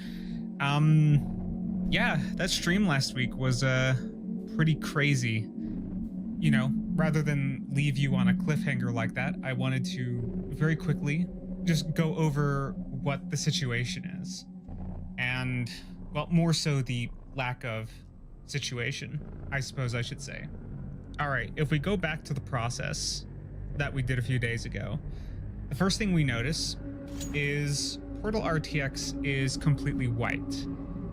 S2: Yeah, that stream last week was, pretty crazy. You know, rather than leave you on a cliffhanger like that, I wanted to very quickly just go over what the situation is. And, well, more so the lack of situation, I suppose I should say. All right, if we go back to the process that we did a few days ago, the first thing we notice is Portal RTX is completely white.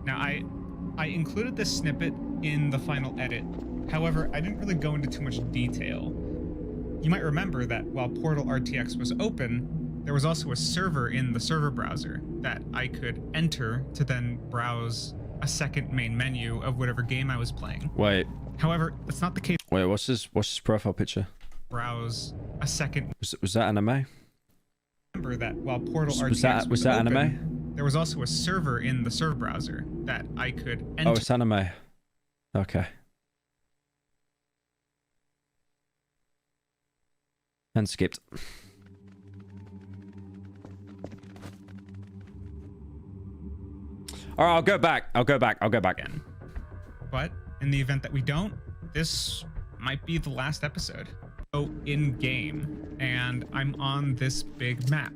S2: Now, I included this snippet in the final edit. However, I didn't really go into too much detail. You might remember that while Portal RTX was open, there was also a server in the server browser that I could enter to then browse a second main menu of whatever game I was playing.
S1: Wait.
S2: However, that's not the case.
S1: Wait, what's his profile picture?
S2: Browse a second.
S1: Was that anime?
S2: Remember that while Portal RTX
S1: was that
S2: open,
S1: anime?
S2: There was also a server in the server browser that I could enter.
S1: Oh, it's anime. Okay. And skipped. All right, I'll go back. Again.
S2: But in the event that we don't, this might be the last episode. So in game, and I'm on this big map.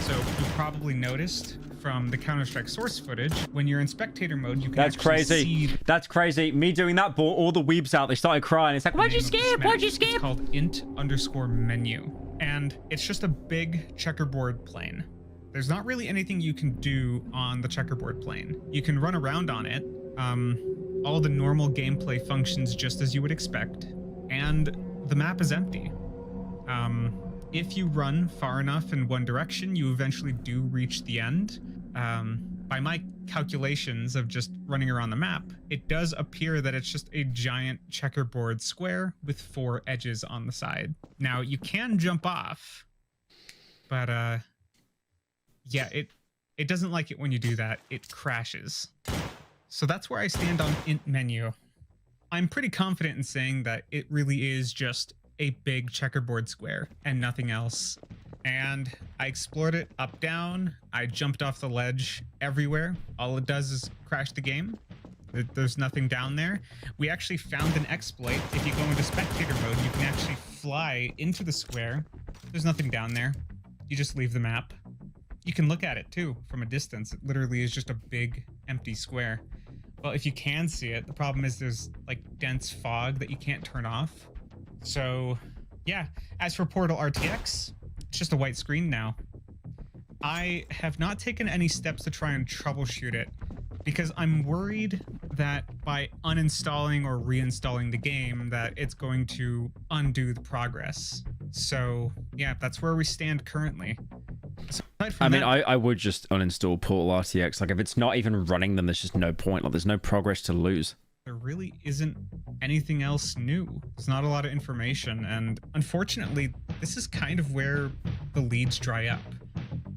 S2: So you probably noticed from the Counter-Strike source footage, when you're in spectator mode, you can
S1: That's
S2: actually
S1: crazy.
S2: see
S1: That's crazy. Me doing that brought all the weebs out. They started crying. It's like, why'd you skip? Why'd you skip?
S2: It's called int_menu. And it's just a big checkerboard plane. There's not really anything you can do on the checkerboard plane. You can run around on it. All the normal gameplay functions just as you would expect. And the map is empty. If you run far enough in one direction, you eventually do reach the end. By my calculations of just running around the map, it does appear that it's just a giant checkerboard square with 4 edges on the side. Now, you can jump off, but yeah, it doesn't like it when you do that. It crashes. So that's where I stand on int menu. I'm pretty confident in saying that it really is just a big checkerboard square and nothing else. And I explored it up, down. I jumped off the ledge everywhere. All it does is crash the game. There's nothing down there. We actually found an exploit. If you go into spectator mode, you can actually fly into the square. There's nothing down there. You just leave the map. You can look at it too from a distance. It literally is just a big empty square. Well, if you can see it, the problem is there's like dense fog that you can't turn off. So yeah, as for Portal RTX, it's just a white screen now. I have not taken any steps to try and troubleshoot it because I'm worried that by uninstalling or reinstalling the game that it's going to undo the progress. So yeah, that's where we stand currently.
S1: I mean, I would just uninstall Portal RTX. Like, if it's not even running, then there's just no point. Like, there's no progress to lose.
S2: There really isn't anything else new. There's not a lot of information, and unfortunately, this is kind of where the leads dry up.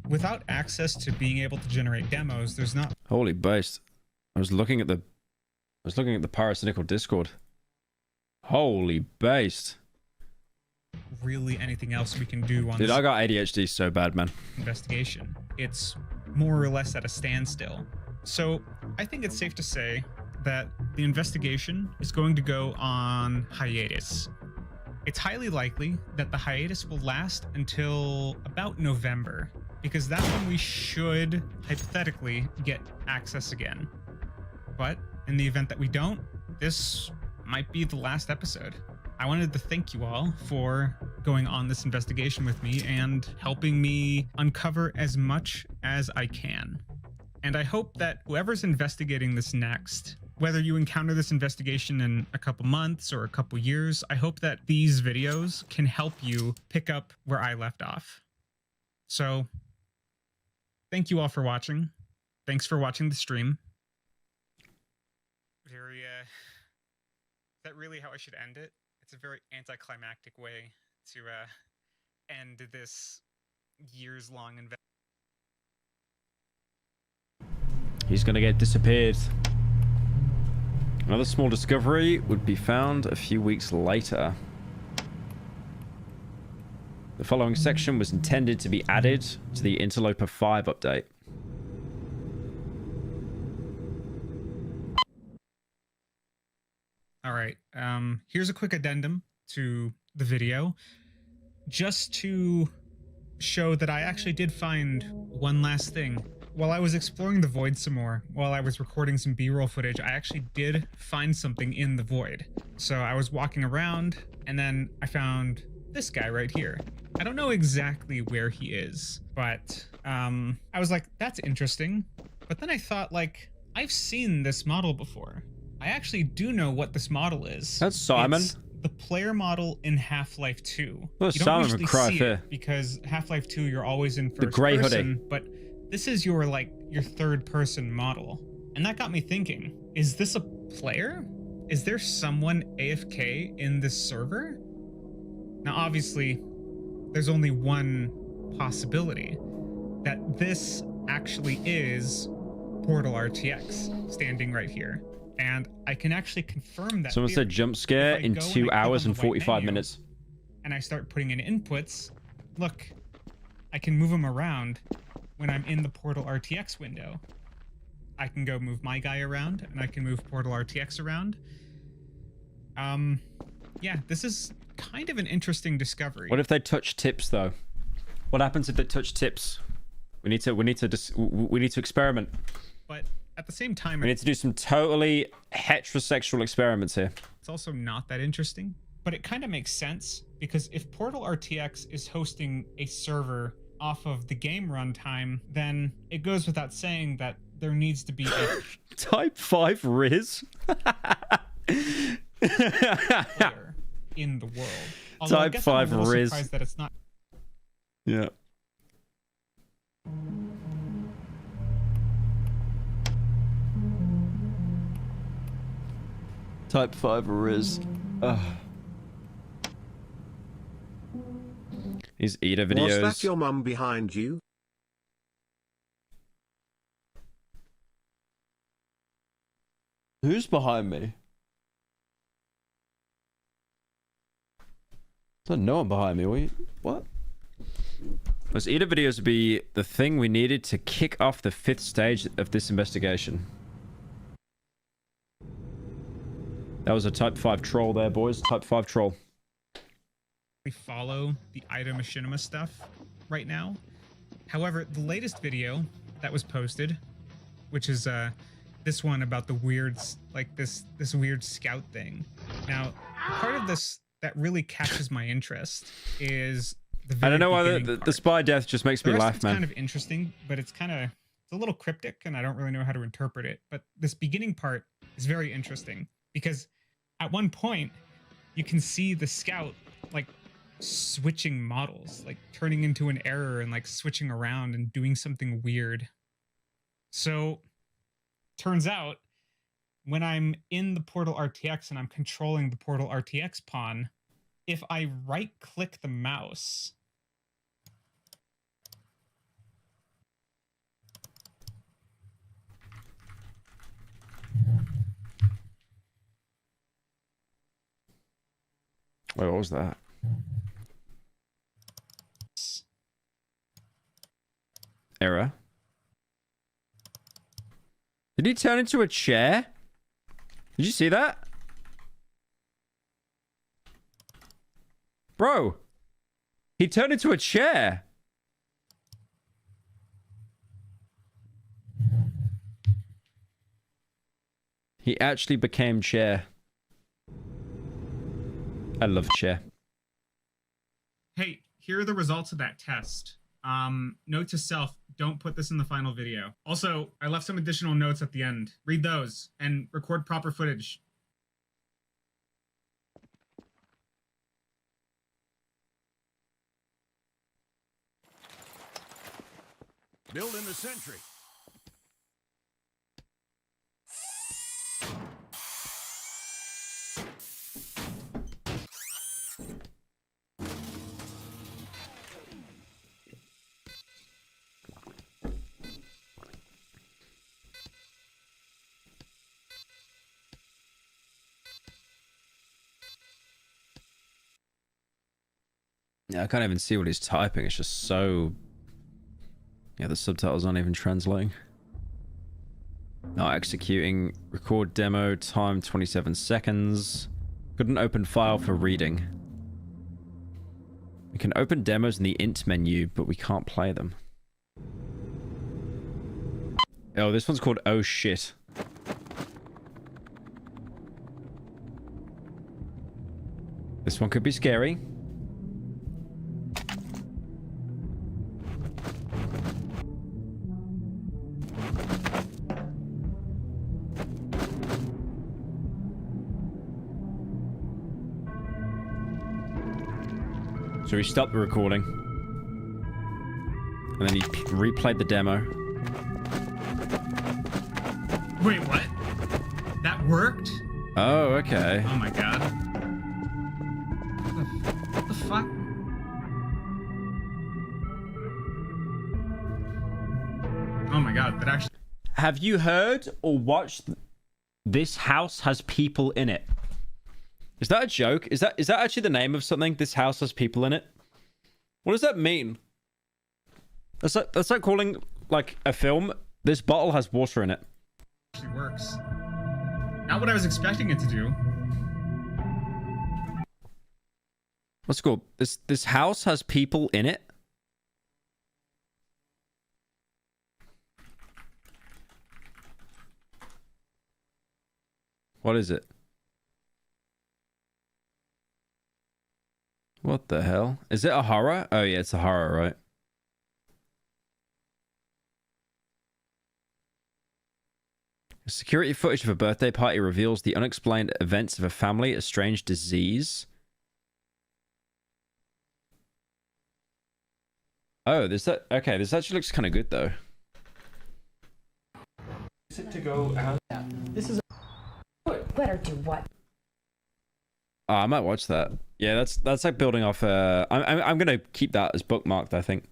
S2: Without access to being able to generate demos, there's not...
S1: Holy based. I was looking at the Pyrocynical Discord. Holy based.
S2: Really anything else we can do on
S1: Dude,
S2: this
S1: I got ADHD so bad, man.
S2: investigation. It's more or less at a standstill. So I think it's safe to say that the investigation is going to go on hiatus. It's highly likely that the hiatus will last until about November, because that's when we should hypothetically get access again. But in the event that we don't, this might be the last episode. I wanted to thank you all for going on this investigation with me and helping me uncover as much as I can. And I hope that whoever's investigating this next, whether you encounter this investigation in a couple months or a couple years, I hope that these videos can help you pick up where I left off. So, thank you all for watching. Thanks for watching the stream. Is that really how I should end it? It's a very anticlimactic way to end this years-long investigation.
S1: He's gonna get disappeared. Another small discovery would be found a few weeks later. The following section was intended to be added to the Interloper 5 update.
S2: All right, here's a quick addendum to the video, just to show that I actually did find one last thing. While I was exploring the void some more, while I was recording some B-roll footage, I actually did find something in the void. So I was walking around, and then I found this guy right here. I don't know exactly where he is, but I was like, that's interesting. But then I thought, like, I've seen this model before. I actually do know what this model is.
S1: That's Simon.
S2: It's the player model in Half-Life 2.
S1: Well,
S2: you
S1: Simon
S2: don't
S1: would
S2: usually
S1: cry
S2: see
S1: for
S2: it because Half-Life 2, you're always in first
S1: the gray
S2: person,
S1: hoodie.
S2: but this is your third person model. And that got me thinking, is this a player? Is there someone AFK in this server? Now, obviously, there's only one possibility, that this actually is Portal RTX standing right here. And I can actually confirm that.
S1: Someone said jump scare in 2 hours and 45 minutes.
S2: And I start putting in inputs. Look, I can move them around when I'm in the Portal RTX window. I can go move my guy around, and I can move Portal RTX around. Yeah, this is kind of an interesting discovery.
S1: What if they touch tips though? What happens if they touch tips? We need to experiment.
S2: But at the same time,
S1: We need to do some totally heterosexual experiments here.
S2: it's also not that interesting. But it kind of makes sense, because if Portal RTX is hosting a server off of the game runtime, then it goes without saying that there needs to be a
S1: Type 5 Riz.
S2: player in the world. Although I
S1: Type
S2: guess I'm a
S1: 5
S2: little
S1: Riz.
S2: surprised that it's not.
S1: Yeah. Type 5 Riz. Ugh. These Eda videos.
S3: Was that your mum behind you?
S1: Who's behind me? There's no one behind me. What? Those Eda videos would be the thing we needed to kick off the 5th stage of this investigation. That was a Type 5 troll there, boys. Type 5 troll.
S2: We follow the Ida Machinima stuff right now. However, the latest video that was posted, which is this one about the weird, like this weird scout thing. Now, part of this that really catches my interest is the
S1: I don't know why
S2: the
S1: the spy death just makes me laugh,
S2: it's
S1: man.
S2: kind of interesting, but it's a little cryptic, and I don't really know how to interpret it. But this beginning part is very interesting, because at one point you can see the scout like switching models, like turning into an error and like switching around and doing something weird. So turns out when I'm in the Portal RTX and I'm controlling the Portal RTX pawn, if I right click the mouse,
S1: Wait, what was that? Error. Did he turn into a chair? Did you see that? Bro. He turned into a chair. He actually became chair. I love chair.
S2: hey, here are the results of that test. Note to self, don't put this in the final video. Also, I left some additional notes at the end. Read those and record proper footage.
S4: Build in the sentry.
S1: Yeah, I can't even see what he's typing. It's just so... Yeah, the subtitles aren't even translating. Not executing. Record demo. Time 27 seconds. Couldn't open file for reading. We can open demos in the int menu, but we can't play them. Oh, this one's called Oh Shit. This one could be scary. So he stopped the recording. And then he replayed the demo.
S2: Wait, what? That worked?
S1: Oh, okay.
S2: Oh my god. What the fuck? Oh my god, that actually...
S1: Have you heard or watched This House Has People in It? Is that a joke? Is that actually the name of something? This house has people in it? What does that mean? That's like calling like a film, this bottle has water in it.
S2: works. Not what I was expecting it to do.
S1: What's cool? This house has people in it. What is it? What the hell? Is it a horror? Oh yeah, it's a horror, right? Security footage of a birthday party reveals the unexplained events of a family, a strange disease. Oh, this actually looks kind of good though.
S6: Is it to go out? This is
S8: Better do what?
S1: Oh, I might watch that. Yeah, that's like building off. I'm gonna keep that as bookmarked, I think.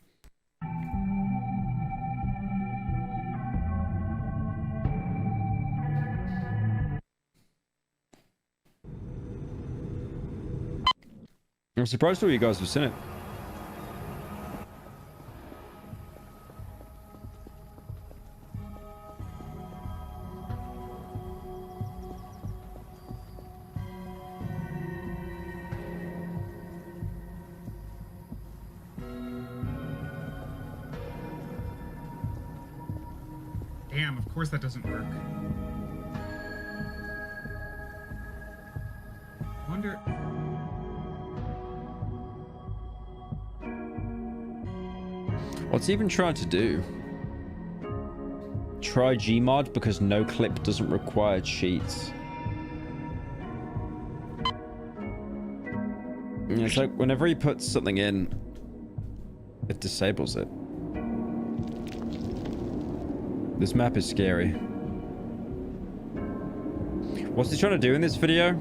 S1: I'm surprised all you guys have seen it.
S2: Damn, of course that doesn't work. Wonder...
S1: What's he even trying to do? Try Gmod because no clip doesn't require cheats. It's like whenever he puts something in, it disables it. This map is scary. What's he trying to do in this video?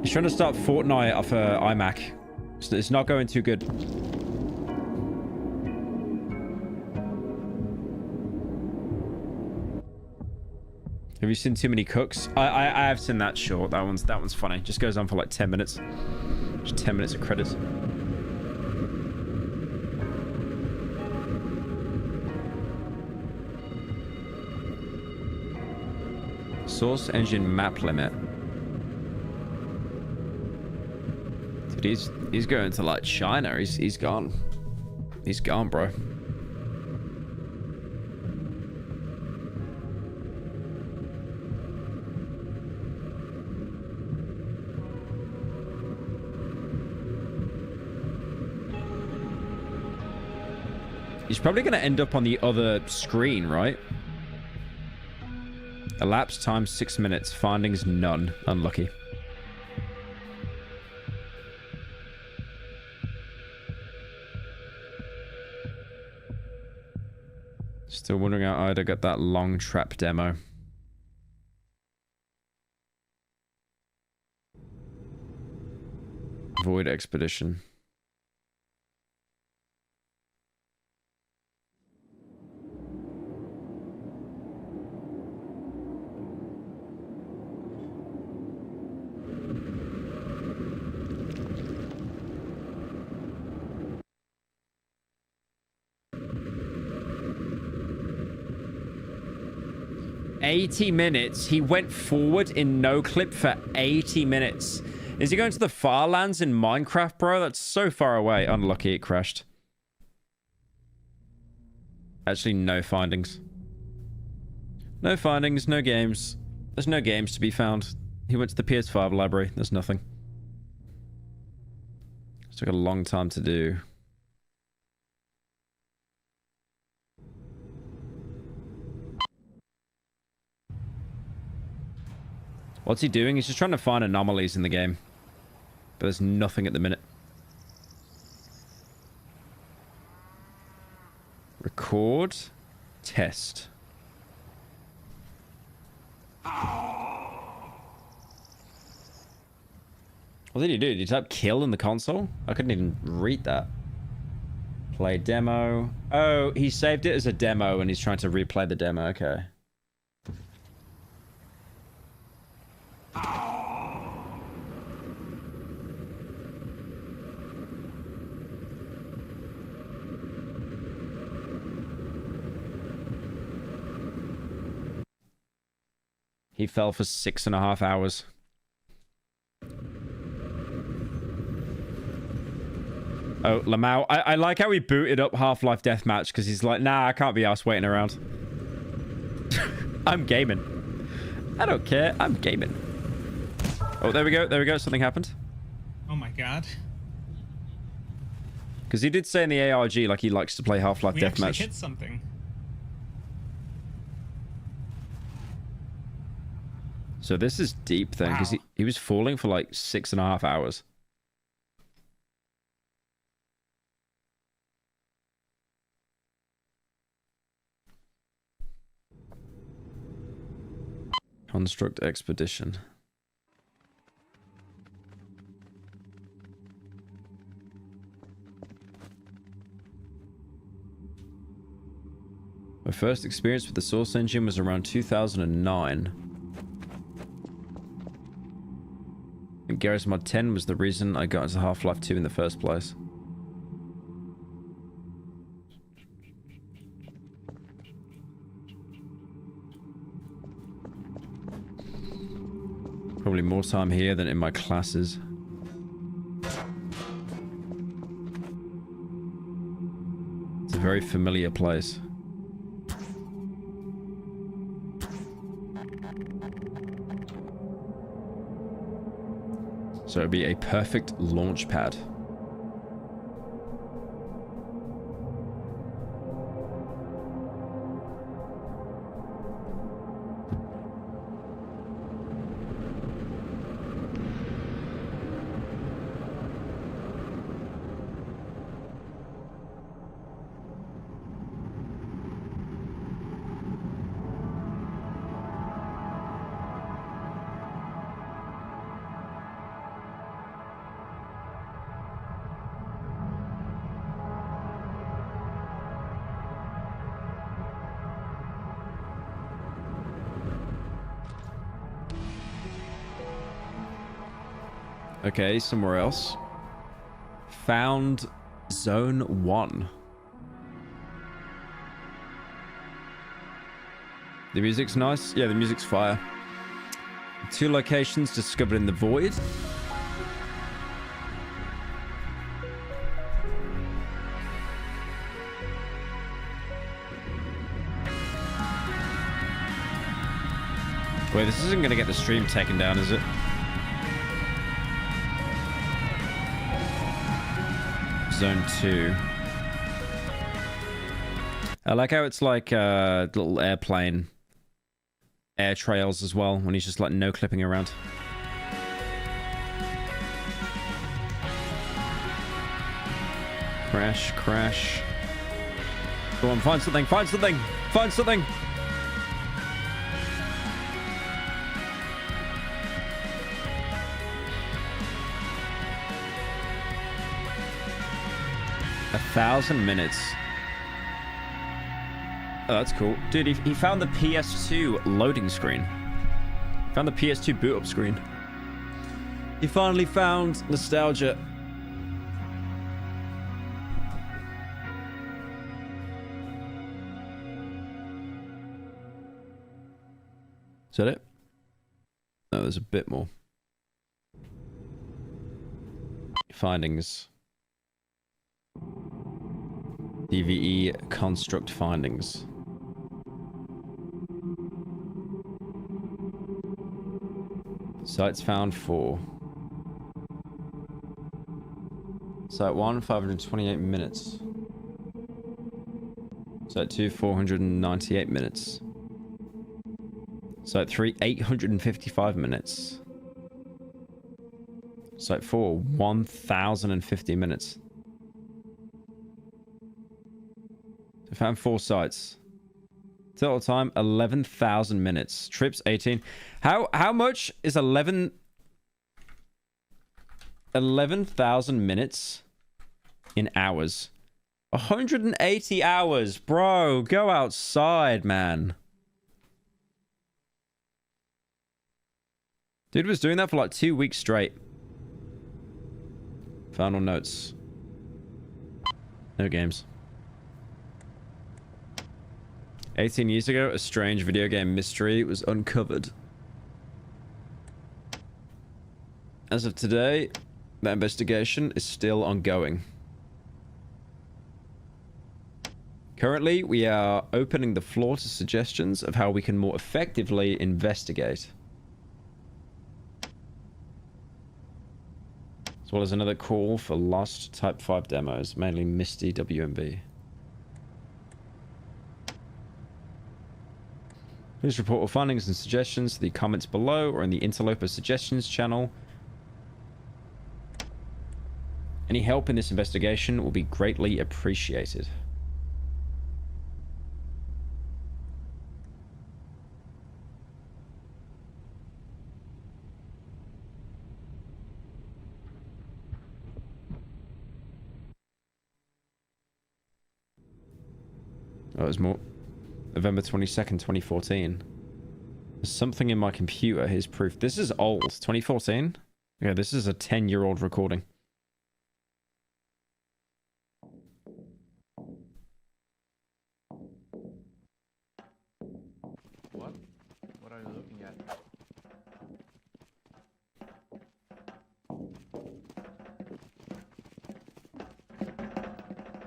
S1: He's trying to start Fortnite off a iMac. It's not going too good. Have you seen Too Many Cooks? I have seen that short. That one's funny. Just goes on for like 10 minutes. Just 10 minutes of credits. Source engine map limit. Dude, he's going to like China. He's gone. He's gone, bro. He's probably going to end up on the other screen, right? Elapsed time 6 minutes. Findings none. Unlucky. Still wondering how Ida got that long trap demo. Void expedition. $80 minutes. He went forward in no clip for 80 minutes. Is he going to the far lands in Minecraft, bro? That's so far away. Unlucky, it crashed. Actually, no findings. No findings, no games. There's no games to be found. He went to the PS5 library. There's nothing. It took a long time to do. What's he doing? He's just trying to find anomalies in the game. But there's nothing at the minute. Record. Test. What did he do? Did he type kill in the console? I couldn't even read that. Play demo. Oh, he saved it as a demo and he's trying to replay the demo. Okay. He fell for 6.5 hours. Oh, Lamau. I like how he booted up Half-Life Deathmatch because he's like, nah, I can't be arsed waiting around. I'm gaming. I don't care. I'm gaming. Oh, there we go. There we go. Something happened.
S2: Oh my god.
S1: Because he did say in the ARG, like, he likes to play Half-Life
S2: We actually
S1: Deathmatch.
S2: hit something.
S1: So this is deep then, because he was falling for like 6.5 hours. Construct Expedition. My first experience with the Source engine was around 2009. And Garry's Mod 10 was the reason I got into Half-Life 2 in the first place. Probably more time here than in my classes. It's a very familiar place. So it'd be a perfect launch pad. Okay, somewhere else. Found Zone 1. The music's nice. Yeah, the music's fire. 2 locations discovered in the void. Wait, this isn't going to get the stream taken down, is it? Zone 2. I like how it's like little airplane air trails as well when he's just like no clipping around. Crash, crash. Go on, find something, find something, find something. A 1,000 minutes. Oh, that's cool. Dude, he found the PS2 loading screen. Found the PS2 boot up screen. He finally found nostalgia. Is that it? No, there's a bit more. Findings. DVE construct findings. Sites found 4. Site 1, 528 minutes. Site 2, 498 minutes. Site 3, 855 minutes. Site 4, 1,050 minutes. I found 4 sites. Total time 11,000 minutes. Trips 18. How much is 11,000 minutes in hours? 180 hours, bro. Go outside, man. Dude was doing that for like 2 weeks straight. Final notes. No games. 18 years ago, a strange video game mystery was uncovered. as of today, that investigation is still ongoing. Currently, we are opening the floor to suggestions of how we can more effectively investigate. As well as another call for lost Type 5 demos, mainly Misty WMB. Please report all findings and suggestions to the comments below or in the Interloper Suggestions channel. Any help in this investigation will be greatly appreciated. Oh, it was more. November 22nd, 2014. There's something in my computer. Here's proof. This is old. 2014? Okay, this is a 10-year-old recording.
S6: What? What are you looking at?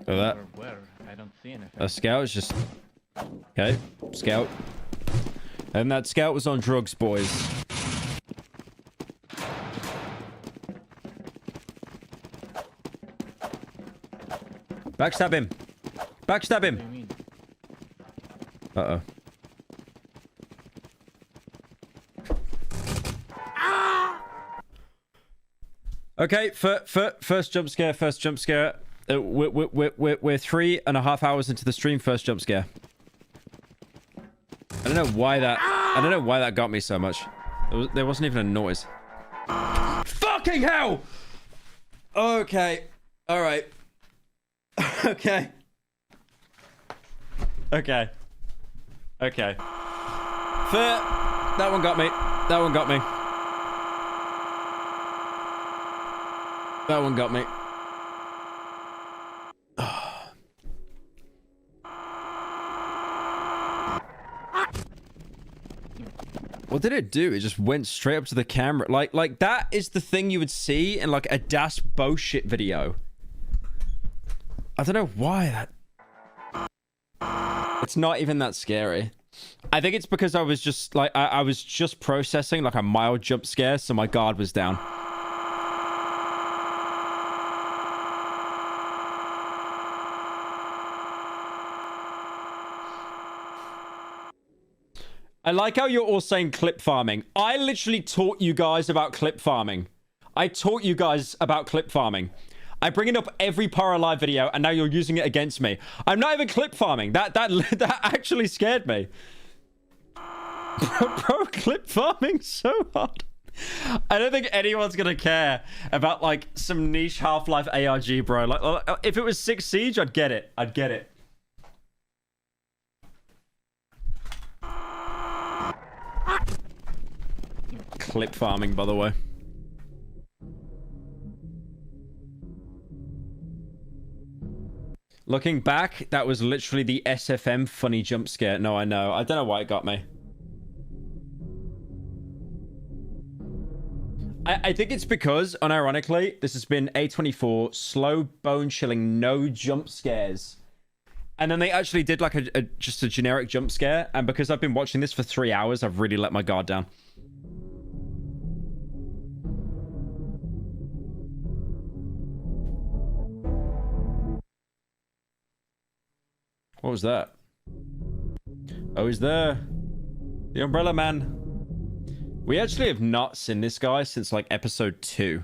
S1: So that.
S6: Where? I don't see anything.
S1: A scout is just... Okay, scout. And that scout was on drugs, boys. Backstab him. Backstab him.
S6: What do you mean?
S1: Uh-oh. Okay, first jump scare, first jump scare. We're 3.5 hours into the stream, first jump scare. I don't know why that got me so much. There wasn't even a noise. Fucking hell! Okay. Alright. Okay. Okay. Okay. Fair. That one got me. That one got me. That one got me. What did it do? It just went straight up to the camera. Like that is the thing you would see in like a Das bullshit video. I don't know why that... It's not even that scary. I think it's because I was just like I was just processing like a mild jump scare, so my guard was down. I like how you're all saying clip farming. I literally taught you guys about clip farming. I taught you guys about clip farming. I bring it up every Pyro Live video, and now you're using it against me. I'm not even clip farming. That actually scared me. Bro, clip farming so hard. I don't think anyone's gonna care about like some niche Half-Life ARG, bro. Like, if it was 6 Siege, I'd get it. I'd get it. Clip farming, by the way. Looking back, that was literally the SFM funny jump scare. No, I know. I don't know why it got me. I think it's because, unironically, this has been A24, slow, bone-chilling, no jump scares. And then they actually did like just a generic jump scare. And because I've been watching this for 3 hours, I've really let my guard down. What was that? Oh, he's there. The Umbrella Man. We actually have not seen this guy since like episode 2.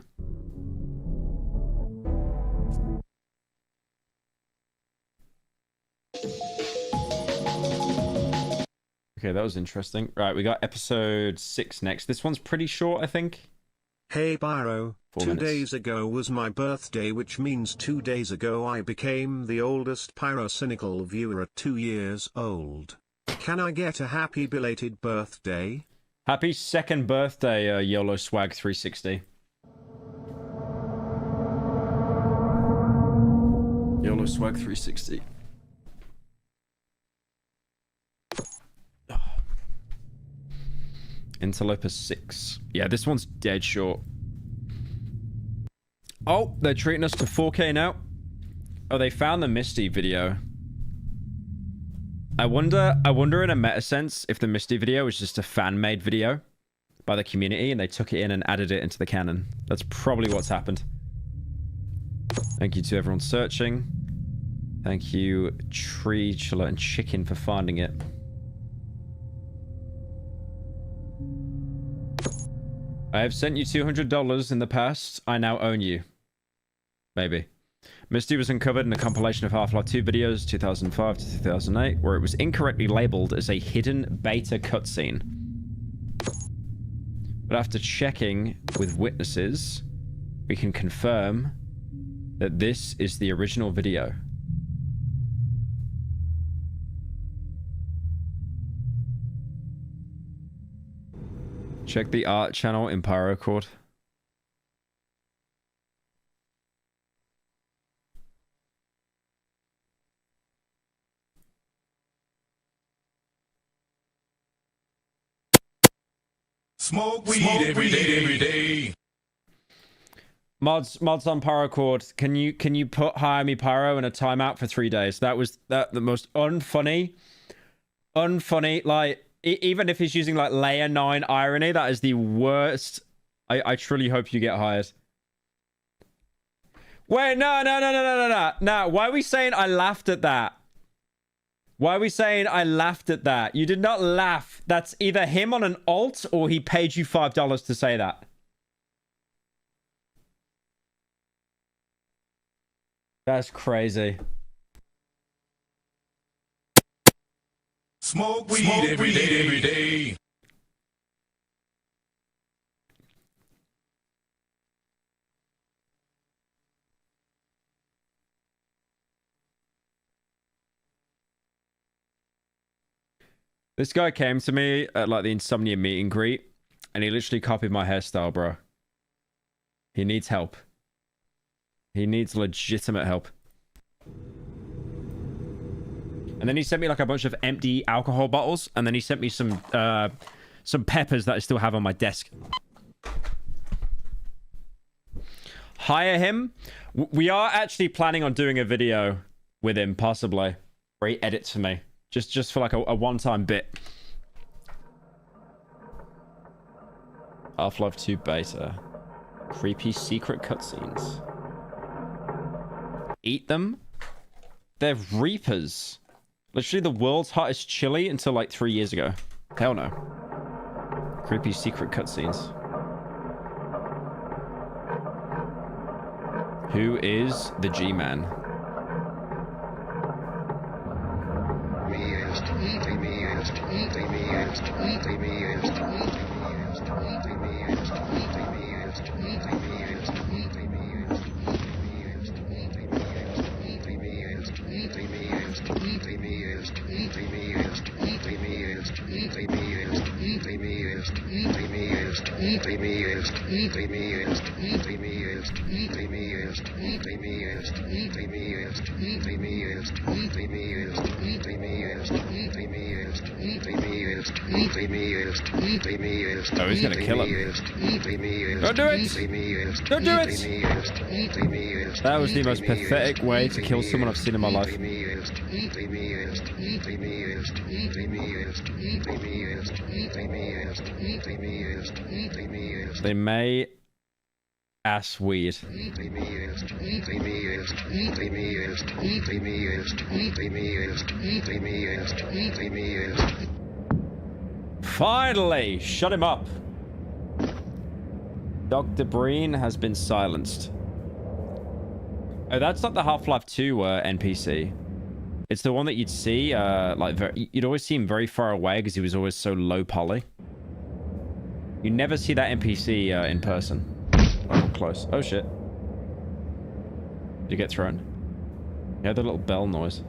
S1: Okay, that was interesting. Right, we got episode 6 next. This one's pretty short, I think.
S3: Hey Pyro,
S1: 4
S3: 2
S1: minutes.
S3: days ago was my birthday, which means 2 days ago I became the oldest Pyrocynical viewer at 2 years old. Can I get a happy belated birthday?
S1: Happy 2nd birthday, YOLO Swag 360. YOLO Swag 360. Interloper 6. Yeah, this one's dead short. Oh, they're treating us to 4K now. Oh, they found the Misty video. I wonder in a meta sense if the Misty video was just a fan-made video by the community and they took it in and added it into the canon. That's probably what's happened. Thank you to everyone searching. Thank you, Tree, Chilla, and Chicken for finding it. I have sent you $200 in the past. I now own you. Maybe. Misty was uncovered in a compilation of Half-Life 2 videos, 2005 to 2008, where it was incorrectly labeled as a hidden beta cutscene. But after checking with witnesses, we can confirm that this is the original video. Check the art channel in Pyrocynical.
S4: Smoke weed every day.
S1: Mods on Pyrocynical. Can you put Hire Me Pyro in a timeout for 3 days? That was the most unfunny, like, even if he's using like layer 9 irony, that is the worst. I truly hope you get hired. Wait, no. Why are we saying I laughed at that? Why are we saying I laughed at that? You did not laugh. That's either him on an alt or he paid you $5 to say that. That's crazy.
S4: Smoke weed every day.
S1: This guy came to me at like the Insomnia meet and greet, and he literally copied my hairstyle, bro. He needs help. He needs legitimate help. And then he sent me like a bunch of empty alcohol bottles, and then he sent me some peppers that I still have on my desk. Hire him. We are actually planning on doing a video with him, possibly, where he edits for me. Just for like a one-time bit. Half-Life 2 beta. Creepy secret cutscenes. Eat them? They're Reapers. Literally the world's hottest chili until like 3 years ago. Hell no. Creepy secret cutscenes. Who is the G-Man? Oh, he's gonna kill him. Don't do it! Don't do it! That was the most pathetic way to kill someone I've seen in my life. They may ass weed. Finally! Shut him up! Dr. Breen has been silenced. Oh, that's not the Half-Life 2 NPC. It's the one that you'd see, you'd always see him very far away because he was always so low poly. You never see that NPC in person. Oh, close. Oh, shit. Did you get thrown? You had the little bell noise.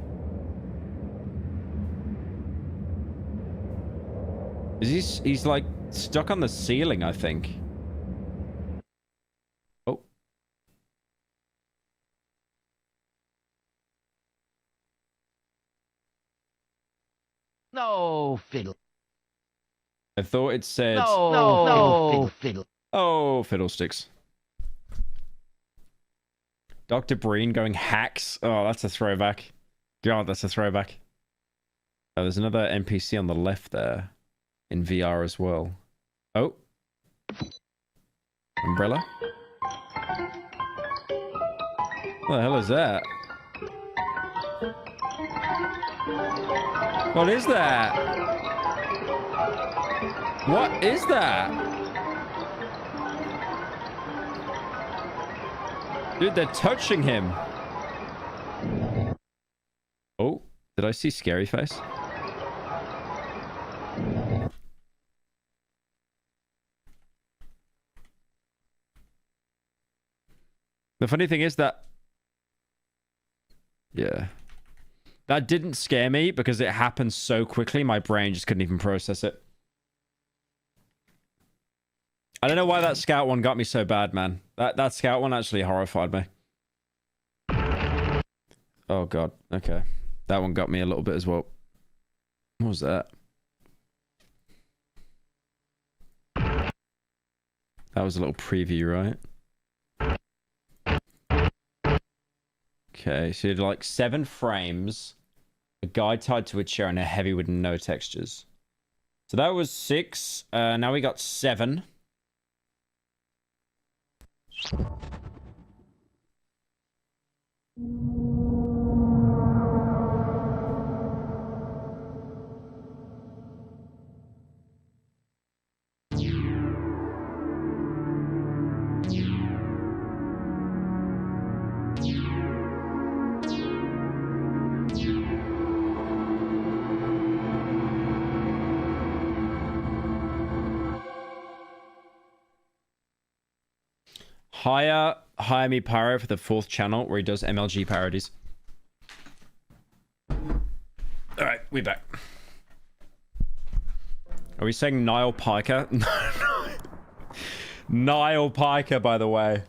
S1: He's like stuck on the ceiling, I think. Oh.
S7: No, fiddle.
S1: I thought it said...
S7: No, fiddle.
S1: Oh, fiddlesticks. Dr. Breen going hacks. Oh, that's a throwback. God, that's a throwback. Oh, there's another NPC on the left there. In VR as well. Oh. Umbrella? What the hell is that? What is that? What is that? Dude, they're touching him. Oh, did I see Scary Face? The funny thing is that... Yeah. That didn't scare me because it happened so quickly, my brain just couldn't even process it. I don't know why that scout one got me so bad, man. That scout one actually horrified me. Oh god, okay. That one got me a little bit as well. What was that? That was a little preview, right? Okay, so you had like 7 frames, a guy tied to a chair, and a heavy with no textures. So that was 6. Now we got 7. Hire me Pyro for the 4th channel where he does MLG parodies. Alright, we back. Are we saying Niall Piker? Niall Piker, by the way.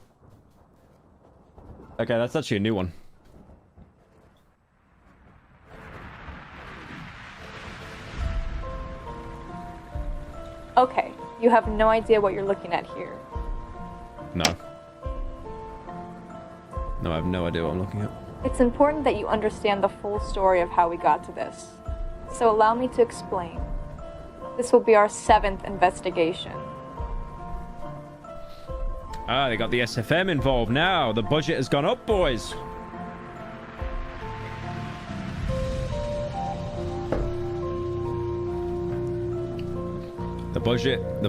S1: Okay, that's actually a new one.
S7: Okay, you have no idea what you're looking at here.
S1: No. No, I have no idea what I'm looking at.
S7: It's important that you understand the full story of how we got to this. So allow me to explain. This will be our 7th investigation.
S1: Ah, they got the SFM involved now. The budget has gone up, boys. The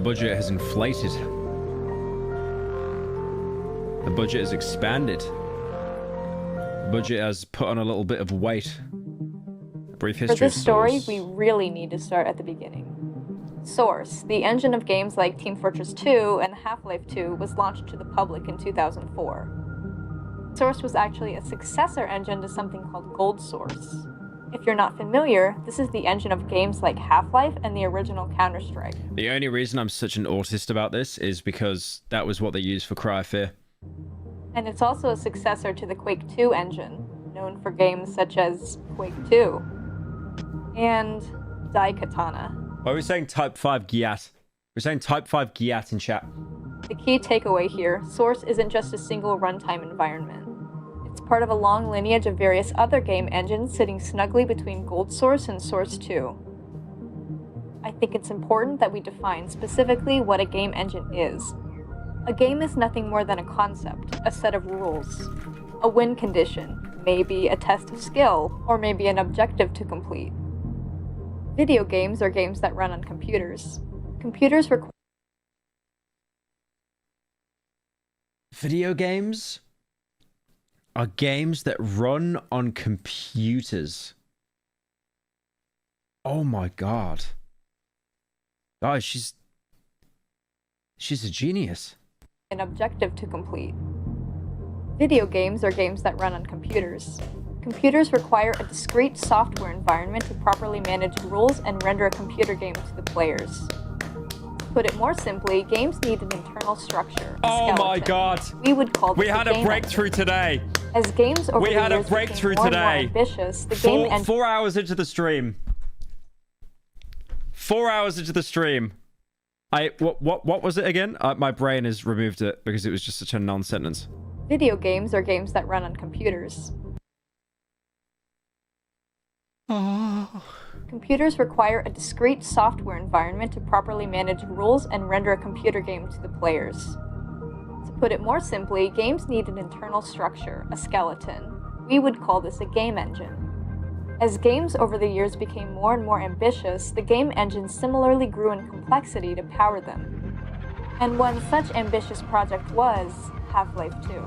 S1: budget has inflated. The budget has expanded. The budget has put on a little bit of weight. A brief history.
S7: For this story, we really need to start at the beginning. Source, the engine of games like Team Fortress 2 and Half-Life 2, was launched to the public in 2004. Source was actually a successor engine to something called Gold Source. If you're not familiar, this is the engine of games like Half-Life and the original Counter-Strike.
S1: The only reason I'm such an autist about this is because that was what they used for Cry of Fear.
S7: And it's also a successor to the Quake 2 engine, known for games such as Quake 2 and Daikatana.
S1: Why are we saying Type 5 Giat? We're saying Type 5 Giat in chat.
S7: The key takeaway here, Source isn't just a single runtime environment. It's part of a long lineage of various other game engines sitting snugly between Gold Source and Source 2. I think it's important that we define specifically what a game engine is. A game is nothing more than a concept, a set of rules. A win condition, maybe a test of skill, or maybe an objective to complete. Video games are games that run on computers. Computers require...
S1: Video games are games that run on computers. Oh my god. Guys, she's a genius.
S7: An objective to complete. Video games are games that run on computers. Computers require a discrete software environment to properly manage rules and render a computer game to the players. To put it more simply, games need an internal structure.
S1: Oh my god.
S7: We would call this
S1: We had a breakthrough today.
S7: As games over
S1: we
S7: the
S1: had a
S7: years
S1: breakthrough
S7: became more
S1: today.
S7: and more ambitious, the game engine...
S1: 4 hours into the stream. 4 hours into the stream. What was it again? My brain has removed it because it was just such a non-sentence.
S7: Video games are games that run on computers. Computers require a discrete software environment to properly manage rules and render a computer game to the players. To put it more simply, games need an internal structure, a skeleton. We would call this a game engine. As games over the years became more and more ambitious, the game engine similarly grew in complexity to power them. And one such ambitious project was Half-Life 2.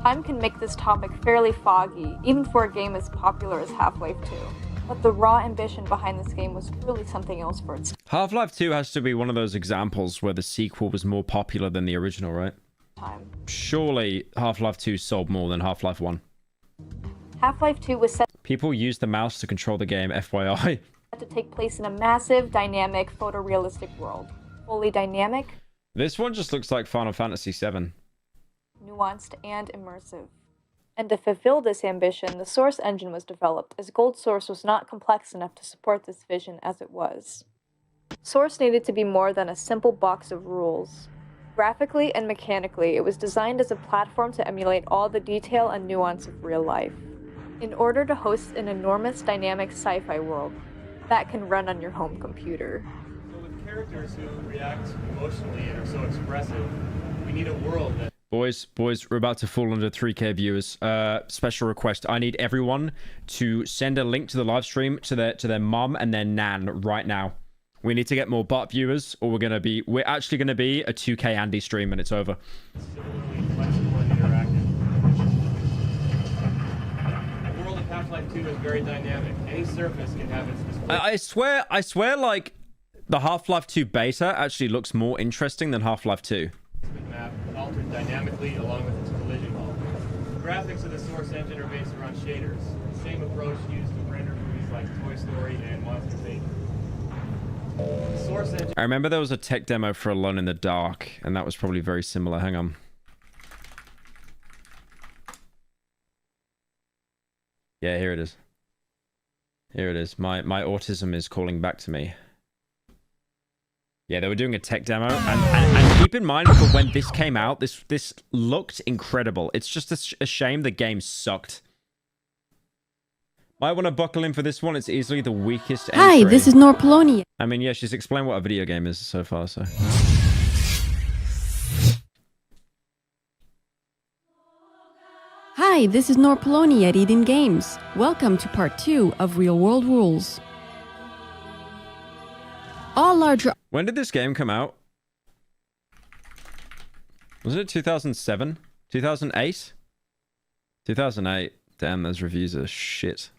S7: Time can make this topic fairly foggy, even for a game as popular as Half-Life 2. But the raw ambition behind this game was really something else for its
S1: Half-Life 2 has to be one of those examples where the sequel was more popular than the original, right?
S7: time.
S1: Surely Half-Life 2 sold more than Half-Life 1.
S7: Half-Life 2 was set
S1: People use the mouse to control the game, FYI.
S7: to take place in a massive, dynamic, photorealistic world. Fully dynamic,
S1: This one just looks like Final Fantasy VII.
S7: nuanced, and immersive. And to fulfill this ambition, the Source engine was developed, as Gold Source was not complex enough to support this vision as it was. Source needed to be more than a simple box of rules. Graphically and mechanically, it was designed as a platform to emulate all the detail and nuance of real life, in order to host an enormous dynamic sci-fi world that can run on your home computer.
S9: So with characters who react emotionally and are so expressive, we need a world that...
S1: Boys, we're about to fall under 3K viewers. Special request. I need everyone to send a link to the live stream to their mum and their nan right now. We need to get more butt viewers, or we're actually gonna be a 2K Andy stream and it's over.
S9: Similarly flexible and interactive. The world of Half-Life 2 is very dynamic. Any surface can have its display.
S1: I swear, like, the Half-Life 2 beta actually looks more interesting than Half-Life 2.
S9: Map altered dynamically along with its collision hull. The graphics of the Source engine are based around shaders. The same approach used to render movies like Toy Story and Monsters Inc. The Source engine...
S1: I remember there was a tech demo for Alone in the Dark, and that was probably very similar. Hang on. Yeah, here it is. Here it is. My autism is calling back to me. Yeah, they were doing a tech demo, and keep in mind that when this came out, this looked incredible. It's just a shame the game sucked. Might want to buckle in for this one. It's easily the weakest entry.
S10: Hi, this is Norpolonia.
S1: I mean, yeah, she's explained what a video game is so far, so...
S10: Hi, this is Norpolonia at Eden Games. Welcome to part 2 of Real World Rules. All larger...
S1: When did this game come out? Was it 2007? 2008? 2008. Damn, those reviews are shit.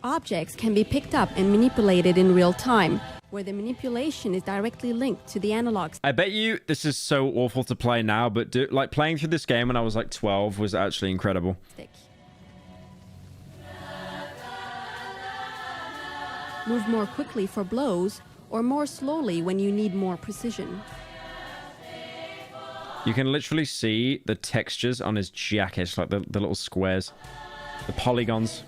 S10: Objects can be picked up and manipulated in real time, where the manipulation is directly linked to the analogs.
S1: I bet you this is so awful to play now, but like playing through this game when I was like 12 was actually incredible.
S10: Move more quickly for blows, or more slowly when you need more precision.
S1: You can literally see the textures on his jacket, like the little squares, the polygons.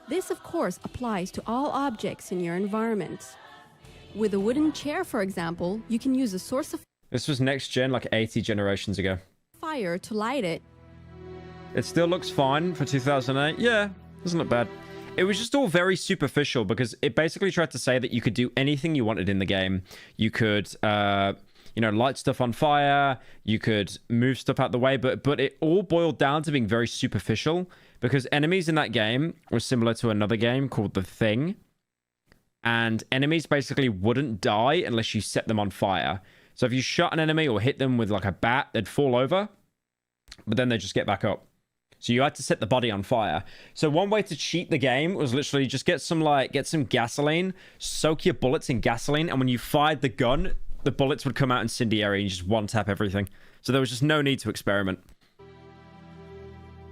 S10: This, of course, applies to all objects in your environment. With a wooden chair, for example, you can use a source of
S1: This was next gen, like 80 generations ago.
S10: fire to light it.
S1: It still looks fine for 2008. Yeah, doesn't look bad. It was just all very superficial because it basically tried to say that you could do anything you wanted in the game. You could, you know, light stuff on fire. You could move stuff out the way. But it all boiled down to being very superficial because enemies in that game were similar to another game called The Thing. And enemies basically wouldn't die unless you set them on fire. So if you shot an enemy or hit them with like a bat, they'd fall over. But then they'd just get back up. So you had to set the body on fire. So one way to cheat the game was literally just get some gasoline, soak your bullets in gasoline, and when you fired the gun, the bullets would come out incendiary and you just one-tap everything. So there was just no need to experiment.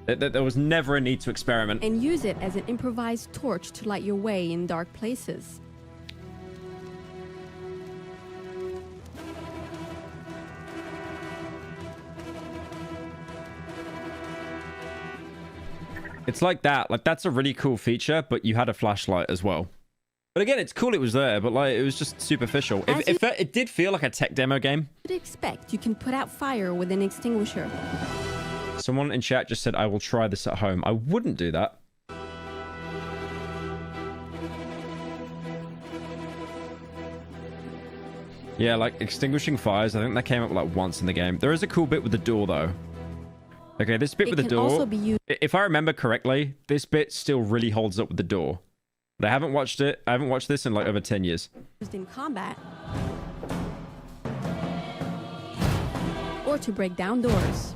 S1: There was never a need to experiment.
S10: And use it as an improvised torch to light your way in dark places.
S1: It's like that. Like, that's a really cool feature, but you had a flashlight as well. But again, it's cool it was there, but like, it was just superficial. It did feel like a tech demo game.
S10: You'd expect you can put out fire with an extinguisher.
S1: Someone in chat just said, I will try this at home. I wouldn't do that. Yeah, like extinguishing fires. I think that came up like once in the game. There is a cool bit with the door though. Okay, this bit with the door.
S10: Also be used
S1: if I remember correctly, this bit still really holds up with the door. But I haven't watched it. I haven't watched this in like over 10 years.
S10: in combat. Or to break down doors.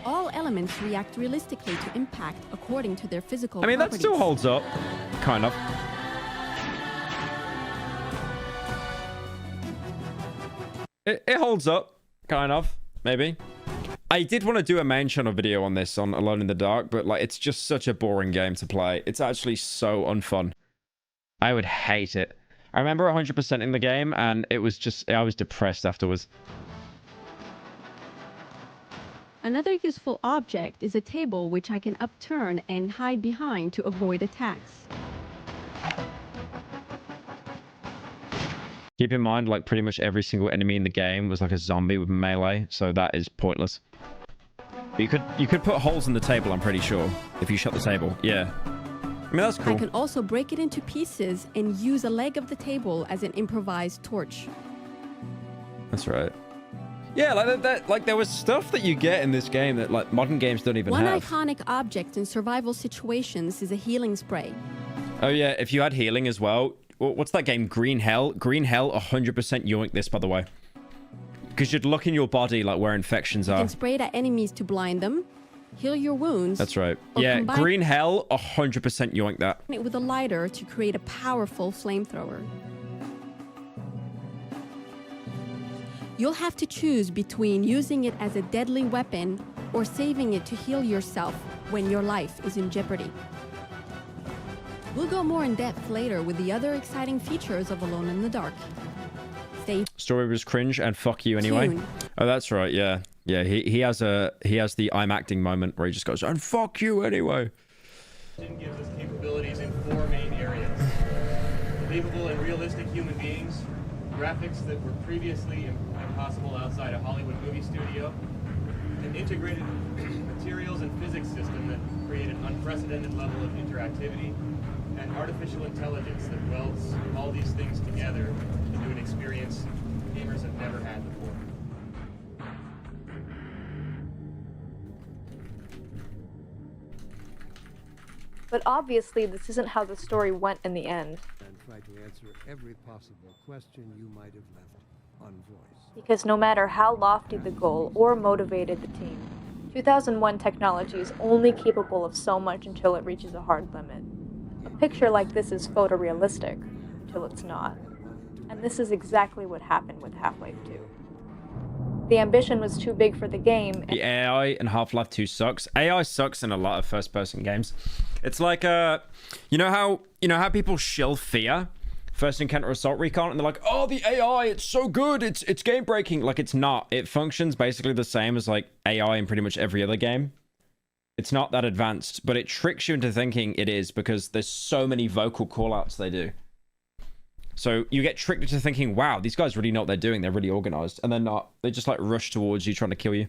S10: All elements react realistically to impact according to their physical
S1: I mean,
S10: properties.
S1: that still holds up. Kind of. It holds up. Kind of. Maybe. I did want to do a main channel video on this, on Alone in the Dark, but like, it's just such a boring game to play. It's actually so unfun. I would hate it. I remember 100% in the game, and it was just, I was depressed afterwards.
S10: Another useful object is a table which I can upturn and hide behind to avoid attacks.
S1: Keep in mind, like, pretty much every single enemy in the game was like a zombie with melee, so that is pointless. But you could put holes in the table, I'm pretty sure, if you shut the table. Yeah. I mean, that's cool.
S10: I can also break it into pieces and use a leg of the table as an improvised torch.
S1: That's right. Yeah, like there was stuff that you get in this game that like modern games don't even
S10: One
S1: have.
S10: iconic object in survival situations is a healing spray.
S1: Oh yeah, if you had healing as well. What's that game? Green Hell? Green Hell 100% yoink this, by the way. Because you'd look in your body like where infections
S10: You
S1: are.
S10: can spray it at enemies to blind them, heal your wounds.
S1: That's right.
S10: or
S1: Yeah,
S10: combine
S1: Green Hell 100% yoink that.
S10: it with a lighter to create a powerful flamethrower. You'll have to choose between using it as a deadly weapon or saving it to heal yourself when your life is in jeopardy. We'll go more in depth later with the other exciting features of Alone in the Dark. Stay
S1: Story was cringe and fuck you anyway.
S10: tuned.
S1: Oh, that's right. Yeah. Yeah, he has the I'm acting moment where he just goes, and fuck you anyway.
S9: It gives us capabilities in 4 main areas. Believable and realistic human beings, graphics that were previously impossible outside a Hollywood movie studio, an integrated materials and physics system that create an unprecedented level of interactivity, and artificial intelligence that welds all these things together into an experience gamers have never had before.
S7: But obviously, this isn't how the story went in the end.
S11: And try to answer every possible question you might have left unvoiced.
S7: Because no matter how lofty the goal or motivated the team, 2001 technology is only capable of so much until it reaches a hard limit. A picture like this is photorealistic until it's not. And this is exactly what happened with Half-Life 2. The ambition was too big for the game.
S1: The AI in Half-Life 2 sucks. AI sucks in a lot of first-person games. It's like you know how people shill Fear, First Encounter Assault Recon, and they're like, oh, the AI, it's so good, it's game breaking. Like, it's not. It functions basically the same as like AI in pretty much every other game. It's not that advanced, but it tricks you into thinking it is because there's so many vocal callouts they do. So you get tricked into thinking, wow, these guys really know what they're doing. They're really organized. And they're not. They just like rush towards you trying to kill you.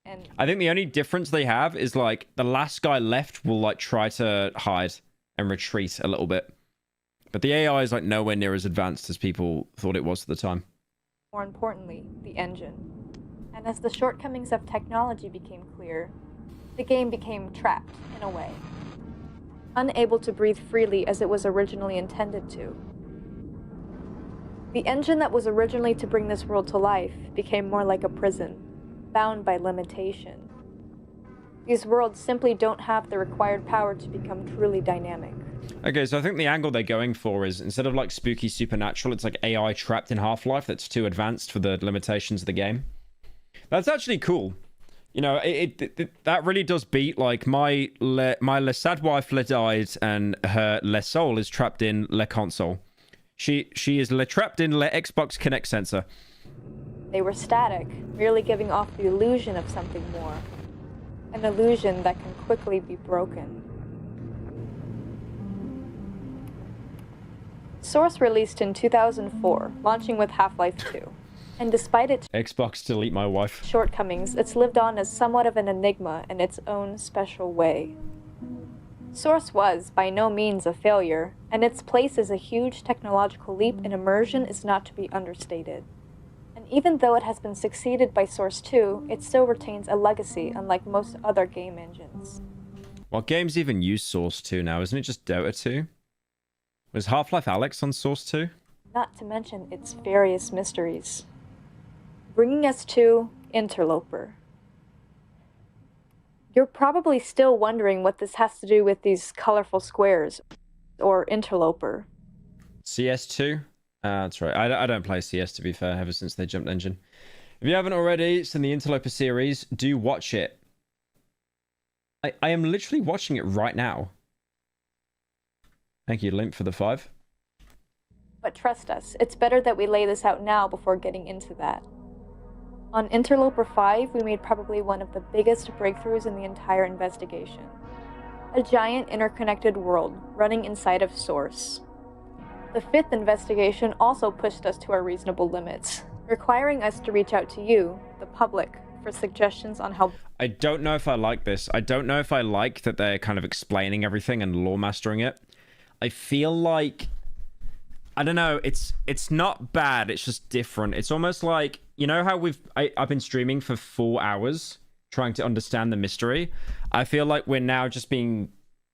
S7: And
S1: I think the only difference they have is like the last guy left will like try to hide and retreat a little bit. But the AI is like nowhere near as advanced as people thought it was at the time.
S7: more importantly, the engine. And as the shortcomings of technology became clear, the game became trapped in a way, unable to breathe freely as it was originally intended to. The engine that was originally to bring this world to life became more like a prison, bound by limitation. These worlds simply don't have the required power to become truly dynamic.
S1: Okay, so I think the angle they're going for is instead of like spooky supernatural, it's like AI trapped in Half-Life that's too advanced for the limitations of the game. That's actually cool. You know, that really does beat like my le sad wife le died and her le soul is trapped in le console. She is trapped in le Xbox Kinect sensor.
S7: They were static, merely giving off the illusion of something more. An illusion that can quickly be broken. Source released in 2004, launching with Half-Life 2. And despite its
S1: Xbox delete my wife.
S7: shortcomings, it's lived on as somewhat of an enigma in its own special way. Source was, by no means, a failure, and its place as a huge technological leap in immersion is not to be understated. And even though it has been succeeded by Source 2, it still retains a legacy unlike most other game engines.
S1: What games even use Source 2 now? Isn't it just Dota 2? Was Half-Life Alyx on Source 2?
S7: Not to mention its various mysteries. Bringing us to Interloper. You're probably still wondering what this has to do with these colorful squares, or Interloper.
S1: CS2? That's right. I don't play CS, to be fair, ever since they jumped engine. If you haven't already, it's in the Interloper series. Do watch it. I am literally watching it right now. Thank you, Limp, for the 5.
S7: But trust us, it's better that we lay this out now before getting into that. On Interloper 5, we made probably one of the biggest breakthroughs in the entire investigation. A giant interconnected world running inside of Source. The 5th investigation also pushed us to our reasonable limits, requiring us to reach out to you, the public, for suggestions on how...
S1: I don't know if I like this. I don't know if I like that they're kind of explaining everything and lore mastering it. I feel like... I don't know, it's not bad, it's just different. It's almost like, you know how I've been streaming for 4 hours trying to understand the mystery? I feel like we're now just being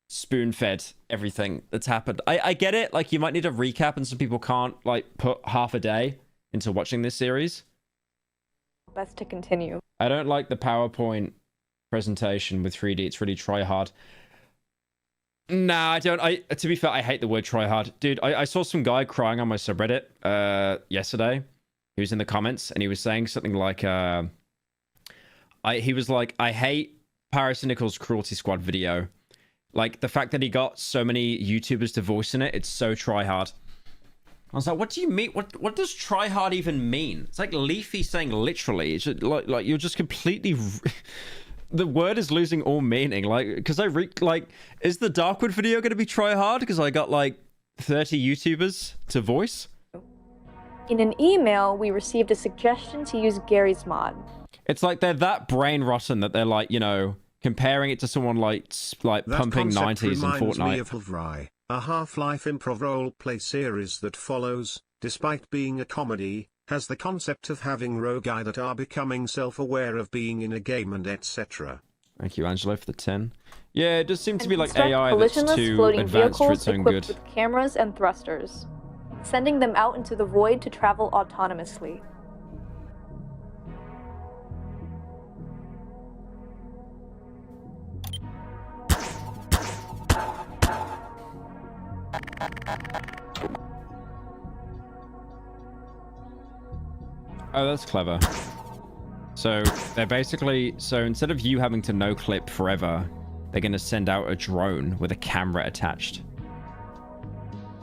S1: spoon-fed everything that's happened. I get it, like you might need a recap and some people can't like put half a day into watching this series.
S7: Best to continue.
S1: I don't like the PowerPoint presentation with 3D, it's really try hard. Nah, I don't. To be fair, I hate the word try hard. Dude, I saw some guy crying on my subreddit yesterday. He was in the comments and he was saying something like, he was like, I hate Pyrocynical's Cruelty Squad video. Like, the fact that he got so many YouTubers to voice in it, it's so try hard. I was like, what do you mean? What does try hard even mean? It's like Leafy saying literally. It's just, like you're just completely... The word is losing all meaning. Like, because is the Darkwood video going to be try hard? Because I got like 30 YouTubers to voice.
S7: In an email, we received a suggestion to use Gary's mod.
S1: It's like they're that brain rotten that they're like, you know, comparing it to someone like pumping 90s in Fortnite.
S3: Me of Half-Rai, a Half-Life improv role-play series that follows, despite being a comedy, has the concept of having rogue AI that are becoming self-aware of being in a game and etc.
S1: Thank you, Angelo, for the 10. Yeah, it does seem to be like
S7: Construct
S1: AI that's
S7: collisionless
S1: too
S7: floating
S1: advanced for
S7: vehicles
S1: its own
S7: equipped
S1: good.
S7: with cameras and thrusters, sending them out into the void to travel autonomously.
S1: Oh, that's clever. So they're basically, so instead of you having to no clip forever, they're going to send out a drone with a camera attached.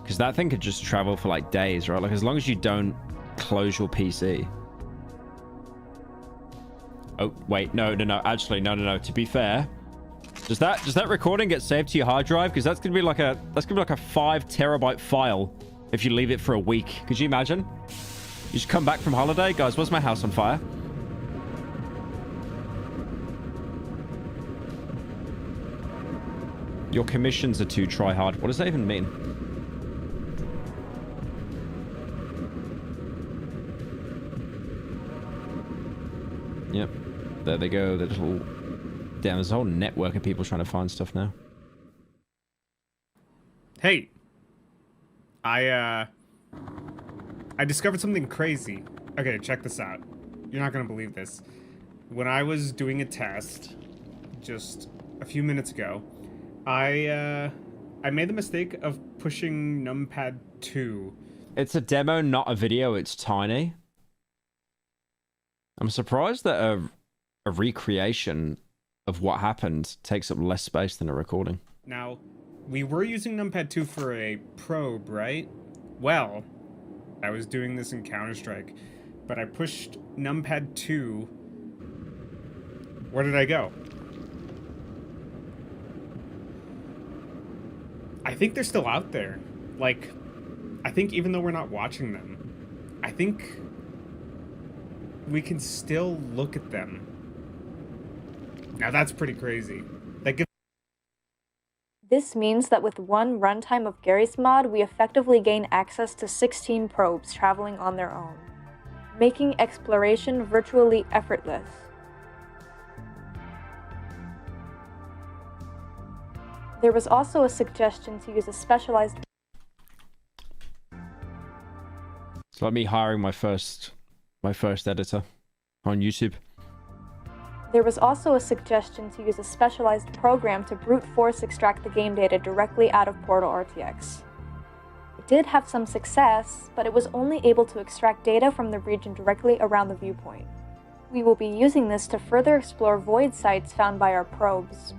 S1: Because that thing could just travel for like days, right? Like as long as you don't close your PC. Oh, wait, no. Actually, no. To be fair, does that recording get saved to your hard drive? Because that's gonna be like a 5 terabyte file if you leave it for a week. Could you imagine? You just come back from holiday, guys. Where's my house on fire? Your commissions are too try hard. What does that even mean? Yep. There they go. The little... Damn, there's a whole network of people trying to find stuff now.
S2: Hey. I discovered something crazy. Okay, check this out. You're not gonna believe this. When I was doing a test just a few minutes ago, I made the mistake of pushing numpad 2.
S1: It's a demo, not a video. It's tiny. I'm surprised that a recreation of what happened takes up less space than a recording.
S2: Now, we were using numpad 2 for a probe, right? Well, I was doing this in Counter-Strike, but I pushed numpad 2. Where did I go? I think they're still out there. Like, I think even though we're not watching them, I think we can still look at them. Now that's pretty crazy. That gives
S7: This means that with one runtime of Gary's mod, we effectively gain access to 16 probes traveling on their own, making exploration virtually effortless. There was also a suggestion to use a specialized...
S1: It's like me hiring my first editor on YouTube.
S7: There was also a suggestion to use a specialized program to brute force extract the game data directly out of Portal RTX. It did have some success, but it was only able to extract data from the region directly around the viewpoint. We will be using this to further explore void sites found by our probes.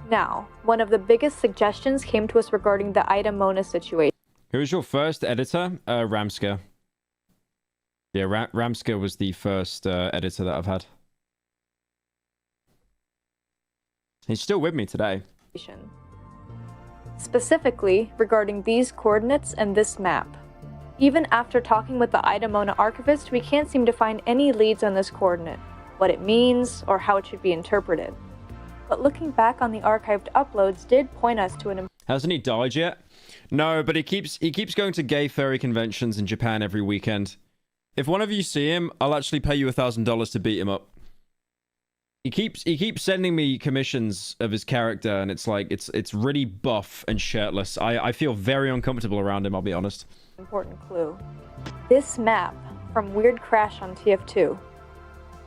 S7: Now, one of the biggest suggestions came to us regarding the Ida Mona situation.
S1: Who was your first editor? Ramska. Yeah, Ramska was the first editor that I've had. He's still with me today.
S7: Specifically, regarding these coordinates and this map. Even after talking with the Ida Mona archivist, we can't seem to find any leads on this coordinate, what it means, or how it should be interpreted. But looking back on the archived uploads did point us to an...
S1: Hasn't he died yet? No, but he keeps going to gay furry conventions in Japan every weekend. If one of you see him, I'll actually pay you $1,000 to beat him up. He keeps sending me commissions of his character, and it's like it's really buff and shirtless. I feel very uncomfortable around him, I'll be honest.
S7: Important clue. This map from Weird Crash on TF2.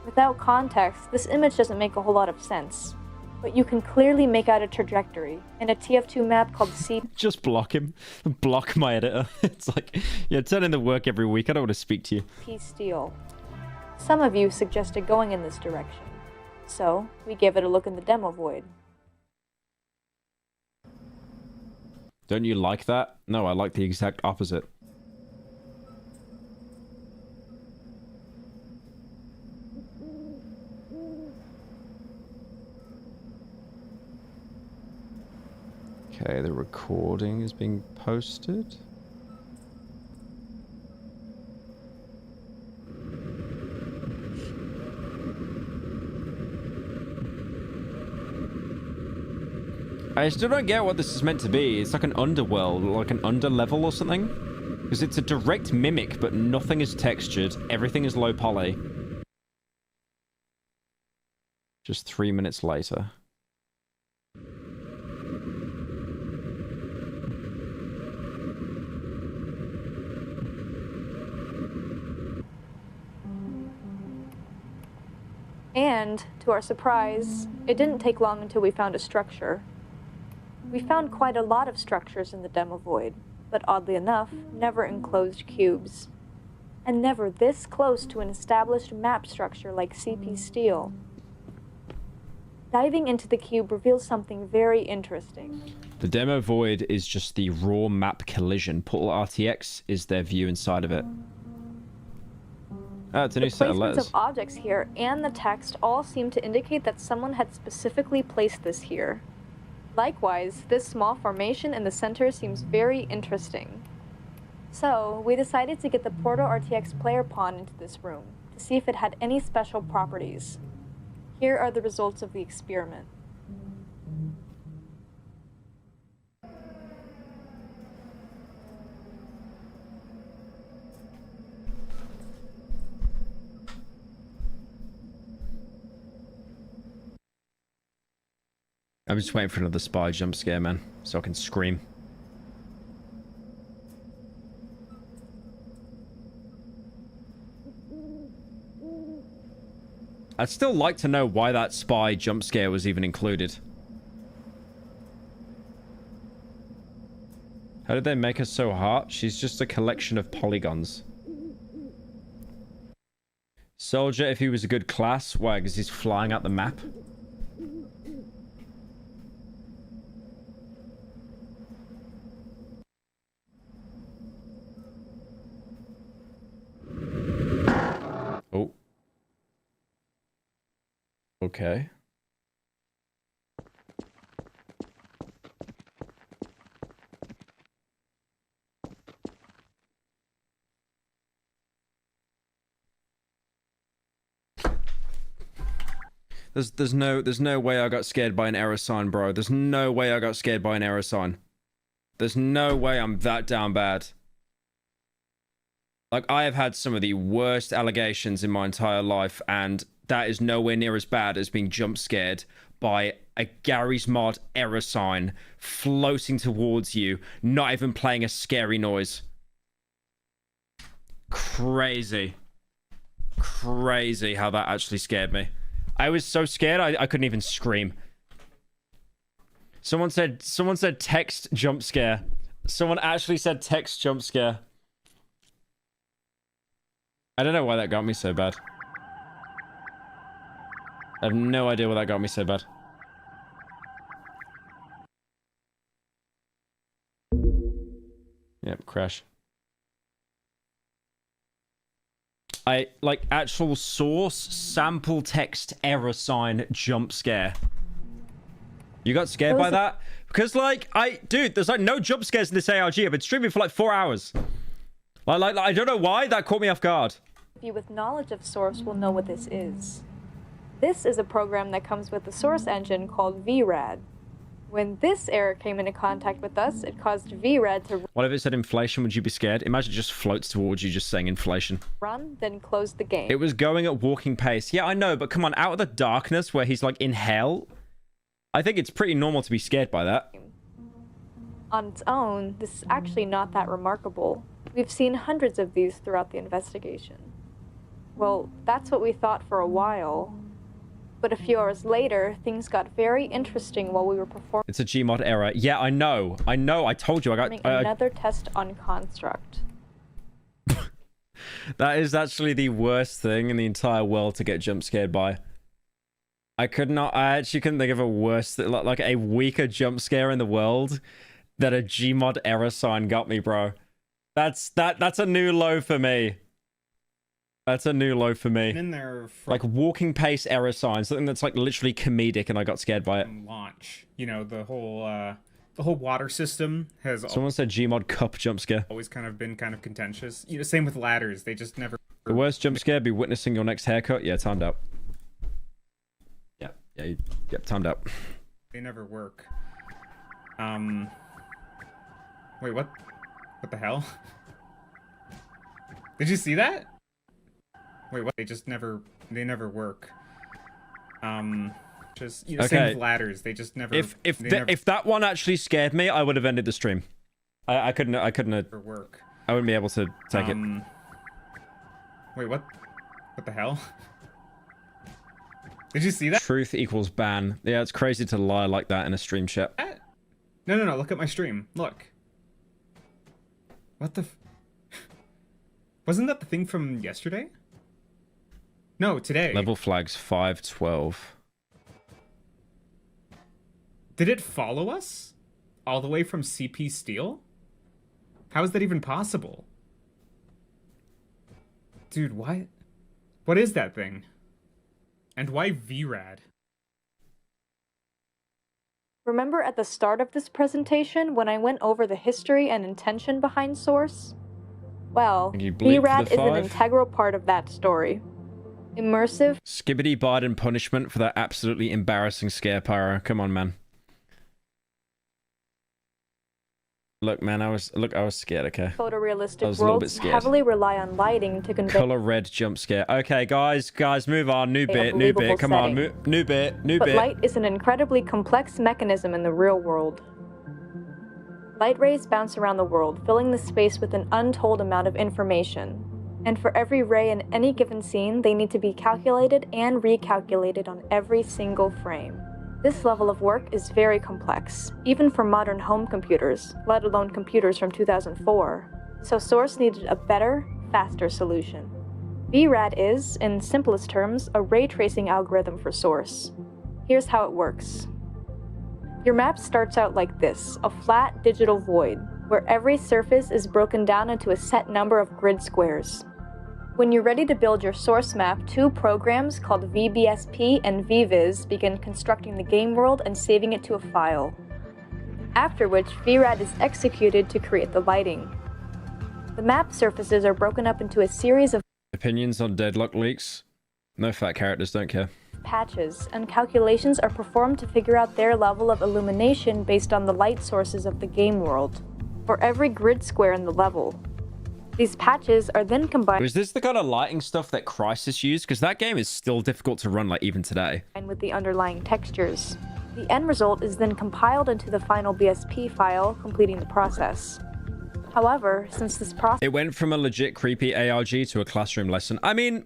S7: Without context, this image doesn't make a whole lot of sense. But you can clearly make out a trajectory in a TF2 map called C.
S1: Just block him. Block my editor. It's like, yeah, turn in the work every week. I don't want to speak to you.
S7: P Steel. Some of you suggested going in this direction. So, we gave it a look in the demo void.
S1: Don't you like that? No, I like the exact opposite. Okay, the recording is being posted. I still don't get what this is meant to be. It's like an underworld, like an underlevel or something. Because it's a direct mimic, but nothing is textured. Everything is low poly. Just 3 minutes later.
S7: And, to our surprise, it didn't take long until we found a structure. We found quite a lot of structures in the demo void, but oddly enough, never enclosed cubes. And never this close to an established map structure like CP Steel. Diving into the cube reveals something very interesting.
S1: The demo void is just the raw map collision. Portal RTX is their view inside of it. Oh, it's a new set of letters.
S7: The placements of objects here and the text all seem to indicate that someone had specifically placed this here. Likewise, this small formation in the center seems very interesting. So, we decided to get the Portal RTX player pawn into this room to see if it had any special properties. Here are the results of the experiment.
S1: I'm just waiting for another spy jump scare, man, so I can scream. I'd still like to know why that spy jump scare was even included. How did they make her so hot? She's just a collection of polygons. Soldier, if he was a good class, why? Because he's flying out the map? Oh. Okay. There's no way I got scared by an error sign, bro. There's no way I got scared by an error sign. There's no way I'm that down bad. Like, I have had some of the worst allegations in my entire life, and that is nowhere near as bad as being jump scared by a Gary's Mod error sign floating towards you, not even playing a scary noise. Crazy. Crazy how that actually scared me. I was so scared I couldn't even scream. Someone said text jump scare. Someone actually said text jump scare. I don't know why that got me so bad. I have no idea why that got me so bad. Yep, crash. Like actual source sample text error sign jump scare. You got scared by that? Because like dude, there's like no jump scares in this ARG. I've been streaming for like 4 hours. Like I don't know why that caught me off guard.
S7: You with knowledge of Source will know what this is. This is a program that comes with the Source engine called VRAD. When this error came into contact with us, it caused VRAD to
S1: What if it said inflation? Would you be scared? Imagine it just floats towards you just saying inflation.
S7: run, then close the game.
S1: It was going at walking pace. Yeah, I know, but come on, out of the darkness where he's like in hell, I think it's pretty normal to be scared by that.
S7: On its own, this is actually not that remarkable. We've seen hundreds of these throughout the investigation. Well, that's what we thought for a while. But a few hours later, things got very interesting while we were performing
S1: It's a Gmod error. Yeah, I know. I told you. I got
S7: another test on Construct.
S1: That is actually the worst thing in the entire world to get jump scared by. I actually couldn't think of a worse, like a weaker jump scare in the world that a Gmod error sign got me, bro. That's a new low for me. That's a new low for me.
S2: In there
S1: like walking pace error sign, something that's like literally comedic, and I got scared by it.
S2: Launch. You know, the whole water system has.
S1: Someone said Gmod cup jump scare.
S2: Always kind of been kind of contentious. You know, same with ladders. They just never.
S1: The worst jump scare be witnessing your next haircut. Yeah, timed out. Yep, timed out.
S2: They never work. Wait, what? What the hell? Did you see that? Wait, what? They never work. Just, you know, same with ladders. They just never.
S1: If that one actually scared me, I would have ended the stream. I couldn't
S2: work.
S1: I wouldn't be able to take it.
S2: Wait, what? What the hell? Did you see that?
S1: Truth equals ban. Yeah, it's crazy to lie like that in a stream chat.
S2: No. Look at my stream. Look. What the? Wasn't that the thing from yesterday? No, today.
S1: Level flags 512.
S2: Did it follow us? All the way from CP Steel? How is that even possible? Dude, what? What is that thing? And why VRAD?
S7: Remember at the start of this presentation when I went over the history and intention behind Source? Well, VRAD is an integral part of that story. Immersive.
S1: Skibbity Biden punishment for that absolutely embarrassing scare, Pyro. Come on, man. Look, man, I was scared, okay?
S7: Photorealistic worlds heavily rely on lighting to convey
S1: color red jump scare. Okay, guys, move on. New bit. Come on, new bit.
S7: But light is an incredibly complex mechanism in the real world. Light rays bounce around the world, filling the space with an untold amount of information. And for every ray in any given scene, they need to be calculated and recalculated on every single frame. This level of work is very complex, even for modern home computers, let alone computers from 2004. So Source needed a better, faster solution. VRAD is, in simplest terms, a ray tracing algorithm for Source. Here's how it works. Your map starts out like this, a flat digital void, where every surface is broken down into a set number of grid squares. When you're ready to build your source map, two programs called VBSP and VViz begin constructing the game world and saving it to a file. After which, VRAD is executed to create the lighting. The map surfaces are broken up into a series of
S1: opinions on deadlock leaks. No fat characters, don't care.
S7: of patches, and calculations are performed to figure out their level of illumination based on the light sources of the game world, for every grid square in the level. These patches are then combined
S1: Is this the kind of lighting stuff that Crysis used? Because that game is still difficult to run, like, even today.
S7: with the underlying textures. The end result is then compiled into the final BSP file, completing the process. However, since this process...
S1: It went from a legit creepy ARG to a classroom lesson. I mean,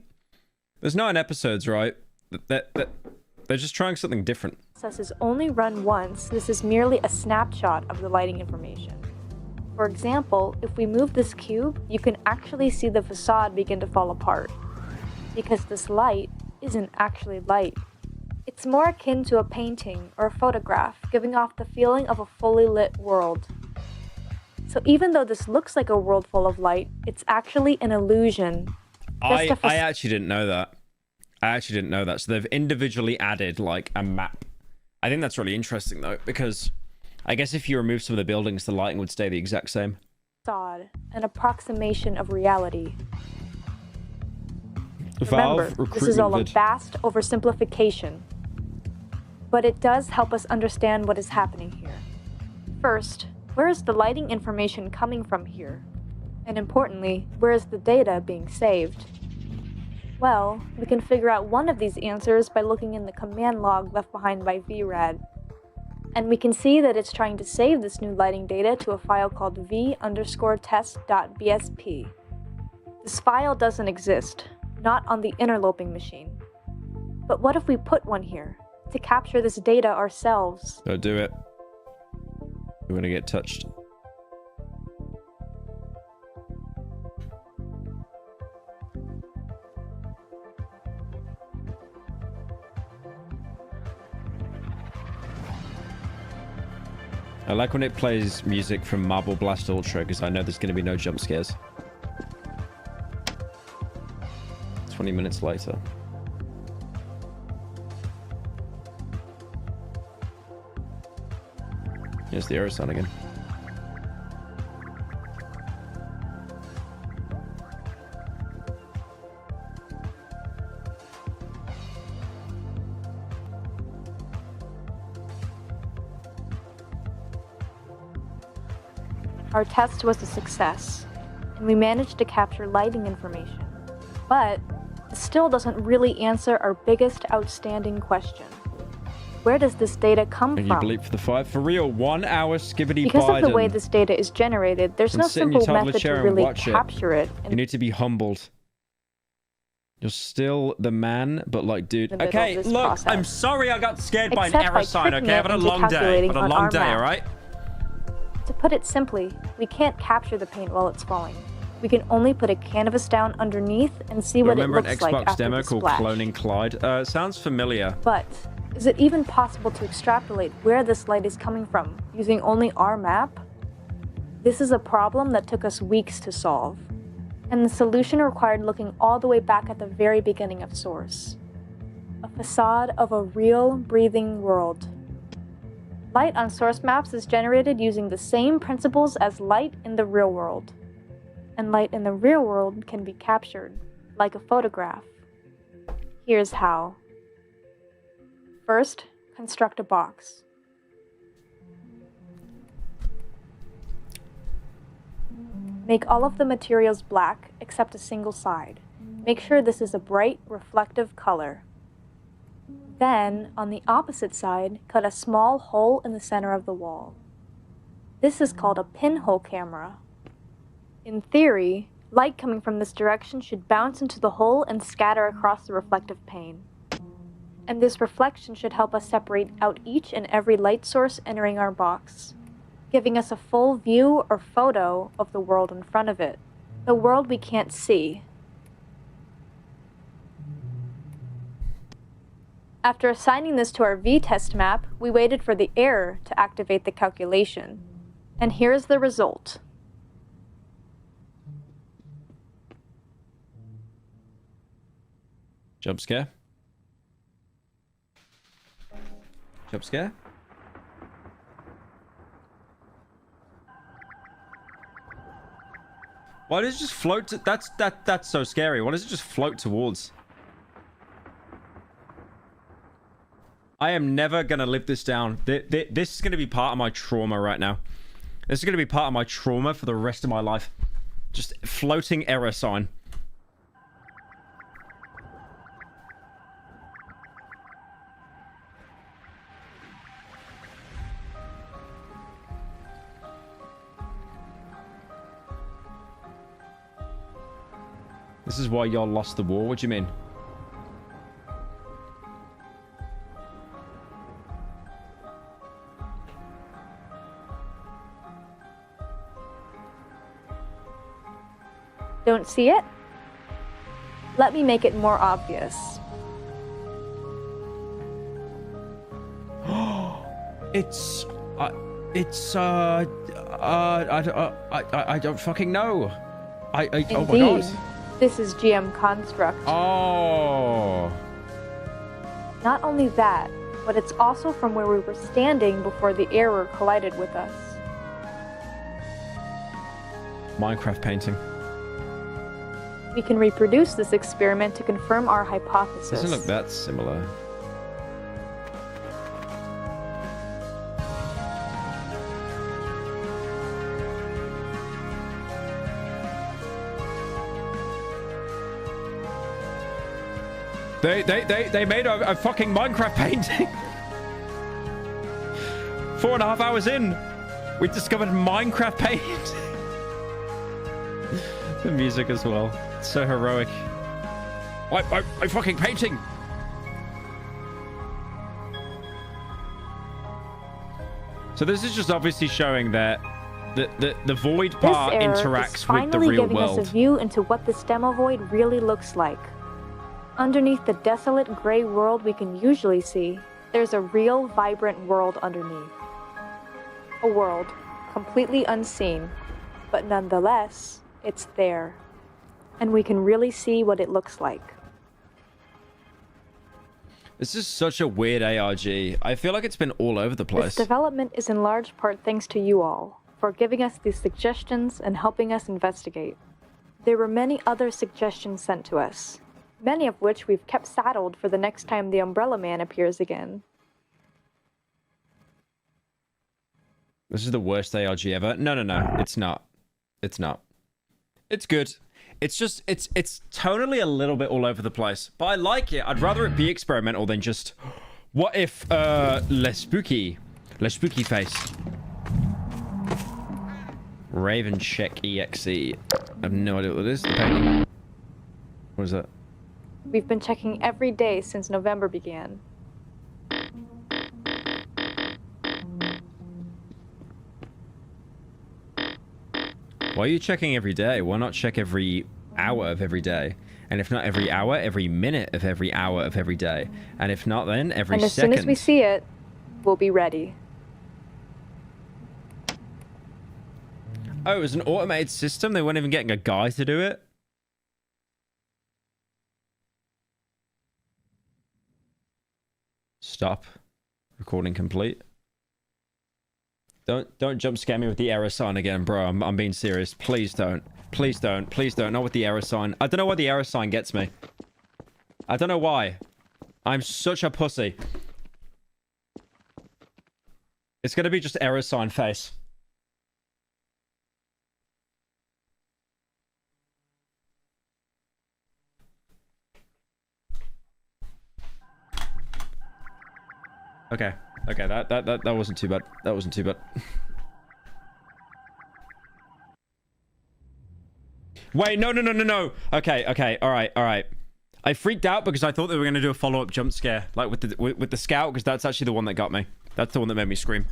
S1: there's 9 episodes, right? They're just trying something different.
S7: Process is only run once. This is merely a snapshot of the lighting information. For example, if we move this cube, you can actually see the facade begin to fall apart. Because this light isn't actually light. It's more akin to a painting or a photograph, giving off the feeling of a fully lit world. So even though this looks like a world full of light, it's actually an illusion.
S1: I actually didn't know that. So they've individually added, like, a map. I think that's really interesting, though, because I guess if you remove some of the buildings, the lighting would stay the exact same.
S7: Facade, an approximation of reality.
S1: Valve
S7: Remember, this is all a vast oversimplification. But it does help us understand what is happening here. First, where is the lighting information coming from here? And importantly, where is the data being saved? Well, we can figure out one of these answers by looking in the command log left behind by VRAD. And we can see that it's trying to save this new lighting data to a file called v_test.bsp. This file doesn't exist, not on the interloping machine. But what if we put one here, to capture this data ourselves?
S1: Don't do it. We're gonna get touched. I like when it plays music from Marble Blast Ultra because I know there's going to be no jump scares. 20 minutes later. Here's the Aerosun again.
S7: Our test was a success, and we managed to capture lighting information. But it still doesn't really answer our biggest outstanding question. Where does this data come
S1: And
S7: from?
S1: you bleep for the 5. For real, 1 hour skibbity
S7: Because
S1: Biden.
S7: of the way this data is generated, there's no
S1: sit in your
S7: simple
S1: toddler
S7: method to
S1: chair and
S7: really
S1: watch
S7: capture it.
S1: You need to be humbled. You're still the man, but like, dude.
S7: The middle
S1: Okay,
S7: of this
S1: look,
S7: process.
S1: I'm sorry I got scared by an
S7: Except
S1: error
S7: by
S1: sign, okay?
S7: tricking
S1: I've had a
S7: it into
S1: long day. I've
S7: calculating
S1: had a
S7: on
S1: long
S7: our
S1: day,
S7: map.
S1: alright?
S7: To put it simply, we can't capture the paint while it's falling. We can only put a canvas down underneath and see what it
S1: Remember an
S7: looks like
S1: Xbox
S7: after
S1: demo
S7: the
S1: called
S7: splash.
S1: Cloning Clyde? Sounds familiar.
S7: But is it even possible to extrapolate where this light is coming from using only our map? This is a problem that took us weeks to solve, and the solution required looking all the way back at the very beginning of Source. A facade of a real, breathing world. Light on source maps is generated using the same principles as light in the real world. And light in the real world can be captured, like a photograph. Here's how. First, construct a box. Make all of the materials black except a single side. Make sure this is a bright, reflective color. Then, on the opposite side, cut a small hole in the center of the wall. This is called a pinhole camera. In theory, light coming from this direction should bounce into the hole and scatter across the reflective pane. And this reflection should help us separate out each and every light source entering our box, giving us a full view or photo of the world in front of it, the world we can't see. After assigning this to our v-test map, we waited for the error to activate the calculation. And here's the result.
S1: Jump scare? Jump scare? Why does it just float to... That's so scary. Why does it just float towards? I am never gonna live this down. This is gonna be part of my trauma right now. This is gonna be part of my trauma for the rest of my life. Just floating error sign. This is why y'all lost the war? What do you mean?
S7: Don't see it? Let me make it more obvious.
S1: I don't fucking know. Oh my
S7: Indeed.
S1: god.
S7: This is GM Construct.
S1: Oh.
S7: Not only that, but it's also from where we were standing before the error collided with us.
S1: Minecraft painting.
S7: We can reproduce this experiment to confirm our hypothesis.
S1: Doesn't look that similar. They made a fucking Minecraft painting. 4.5 hours in, we discovered Minecraft painting. The music as well. It's so heroic. I fucking painting. So this is just obviously showing that the void part interacts with the real
S7: giving
S1: world.
S7: us a view into what this demo void really looks like. Underneath the desolate gray world we can usually see, there's a real vibrant world underneath. A world completely unseen, but nonetheless, it's there. And we can really see what it looks like.
S1: This is such a weird ARG. I feel like it's been all over the place.
S7: This development is in large part thanks to you all, for giving us these suggestions and helping us investigate. There were many other suggestions sent to us, many of which we've kept saddled for the next time the Umbrella Man appears again.
S1: This is the worst ARG ever. No, it's not. It's not. It's good. It's just, it's tonally a little bit all over the place. But I like it. I'd rather it be experimental than just, what if, le spooky face. Raven Check EXE. I have no idea what it is. The painting. What is that?
S7: We've been checking every day since November began.
S1: Why are you checking every day? Why not check every hour of every day? And if not every hour, every minute of every hour of every day. And if not, then every second.
S7: And as soon as we see it, we'll be ready.
S1: Oh, it was an automated system? They weren't even getting a guy to do it? Stop. Recording complete. Don't jump scare me with the error sign again, bro. I'm being serious. Please don't. Please don't. Please don't. Not with the error sign. I don't know why the error sign gets me. I don't know why. I'm such a pussy. It's gonna be just error sign face. Okay. Okay, that wasn't too bad. That wasn't too bad. Wait, no. Okay, all right. I freaked out because I thought they were going to do a follow-up jump scare, like with the scout, because that's actually the one that got me. That's the one that made me scream.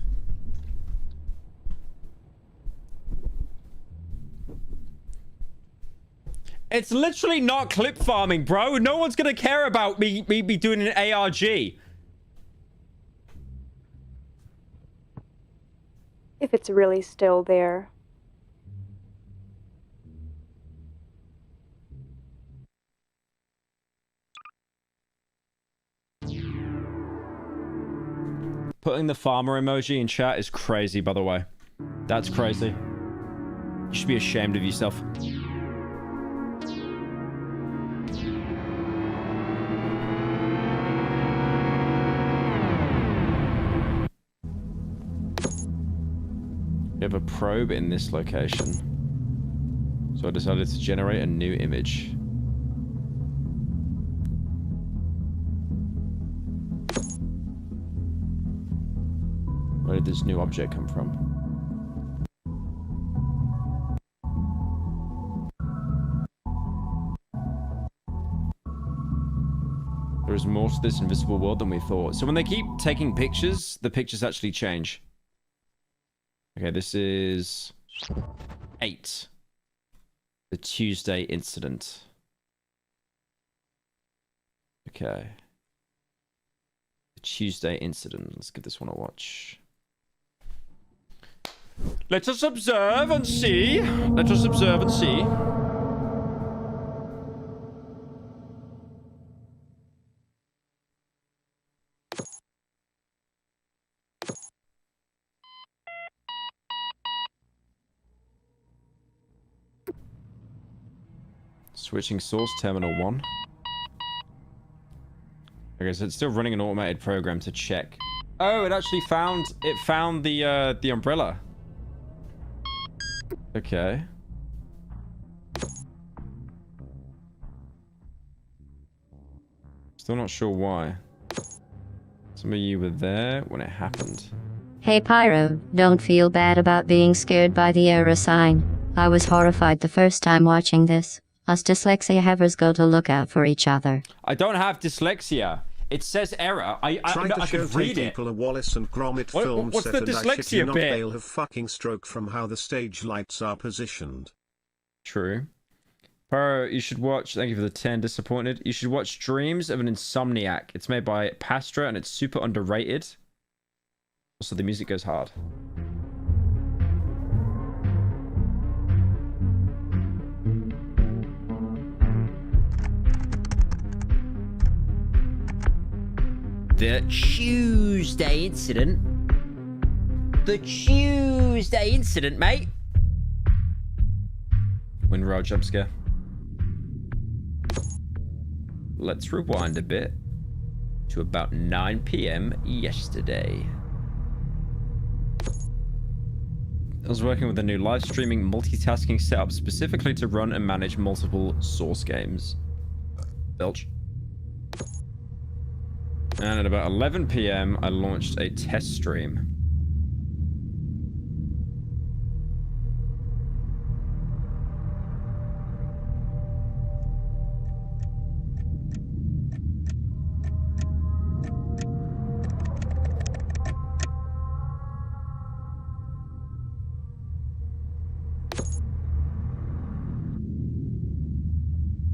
S1: It's literally not clip farming, bro. No one's going to care about me doing an ARG.
S7: If it's really still there.
S1: Putting the farmer emoji in chat is crazy, by the way. That's crazy. You should be ashamed of yourself. of a probe in this location. So I decided to generate a new image. Where did this new object come from? There is more to this invisible world than we thought. So when they keep taking pictures, the pictures actually change. Okay, this is 8. The Tuesday incident. Okay. The Tuesday incident. Let's give this one a watch. Let us observe and see. Let us observe and see. Switching source, terminal 1. Okay, so it's still running an automated program to check. Oh, it actually found the umbrella. Okay. Still not sure why. Some of you were there when it happened.
S12: Hey Pyro, don't feel bad about being scared by the error sign. I was horrified the first time watching this. Us dyslexia havers go to look out for each other.
S1: I don't have dyslexia. It says error. I
S3: could read it. People a Wallace and Gromit film
S1: what's
S3: set,
S1: the
S3: and I
S1: dyslexia
S3: shit you not,
S1: bit?
S3: they'll have fucking stroke from how the stage lights are positioned.
S1: True. Pyro, you should watch, thank you for the 10, disappointed. You should watch Dreams of an Insomniac. It's made by Pastra and it's super underrated. Also, the music goes hard. The Tuesday incident. The Tuesday incident, mate. Win row jump scare. Let's rewind a bit to about 9 p.m. yesterday. I was working with a new live streaming multitasking setup specifically to run and manage multiple source games. Belch. And at about 11 p.m. I launched a test stream.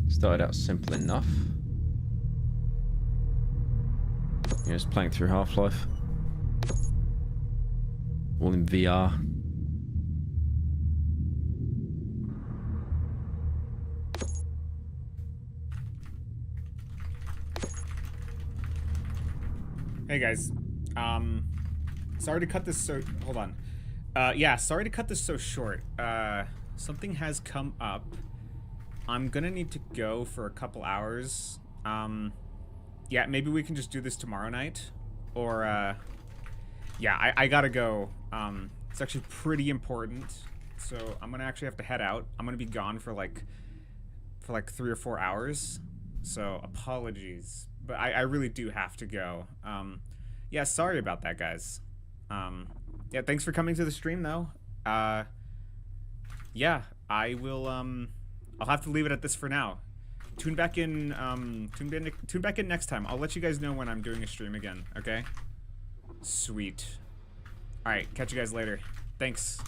S1: Started out simple enough. Yeah, just playing through Half-Life. All in VR.
S2: Hey guys, sorry to cut this so, hold on. Yeah, sorry to cut this so short. Something has come up. I'm gonna need to go for a couple hours. Yeah, maybe we can just do this tomorrow night, or, yeah, I gotta go. It's actually pretty important, so I'm gonna actually have to head out. I'm gonna be gone for like 3 or 4 hours, so apologies, but I really do have to go. Yeah, sorry about that, guys. Yeah, thanks for coming to the stream, though. Yeah, I will, I'll have to leave it at this for now. Tune back in next time. I'll let you guys know when I'm doing a stream again, okay? Sweet. Alright, catch you guys later. Thanks.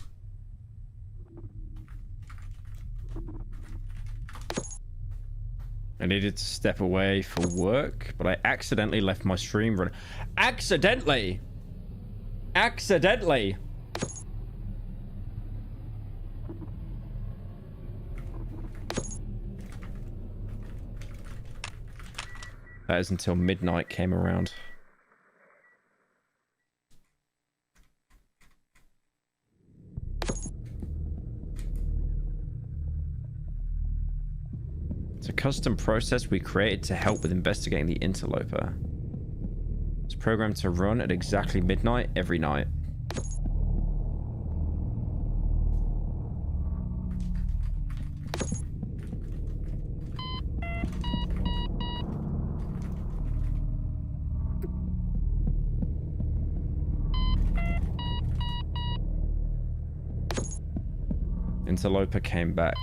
S1: I needed to step away for work, but I accidentally left my stream running. Accidentally! Accidentally! That is until midnight came around. It's a custom process we created to help with investigating the Interloper. It's programmed to run at exactly midnight every night. Interloper came back.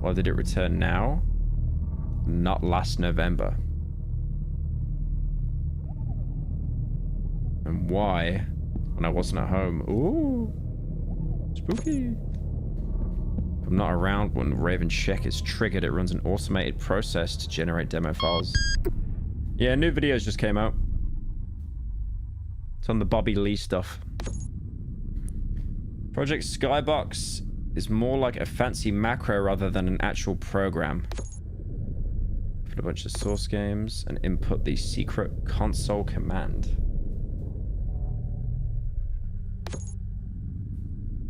S1: Why did it return now? Not last November. And why? When I wasn't at home. Ooh. Spooky. If I'm not around when Raven check is triggered, it runs an automated process to generate demo files. Yeah, new videos just came out. It's on the Bobby Lee stuff. Project Skybox is more like a fancy macro rather than an actual program. Put a bunch of source games and input the secret console command.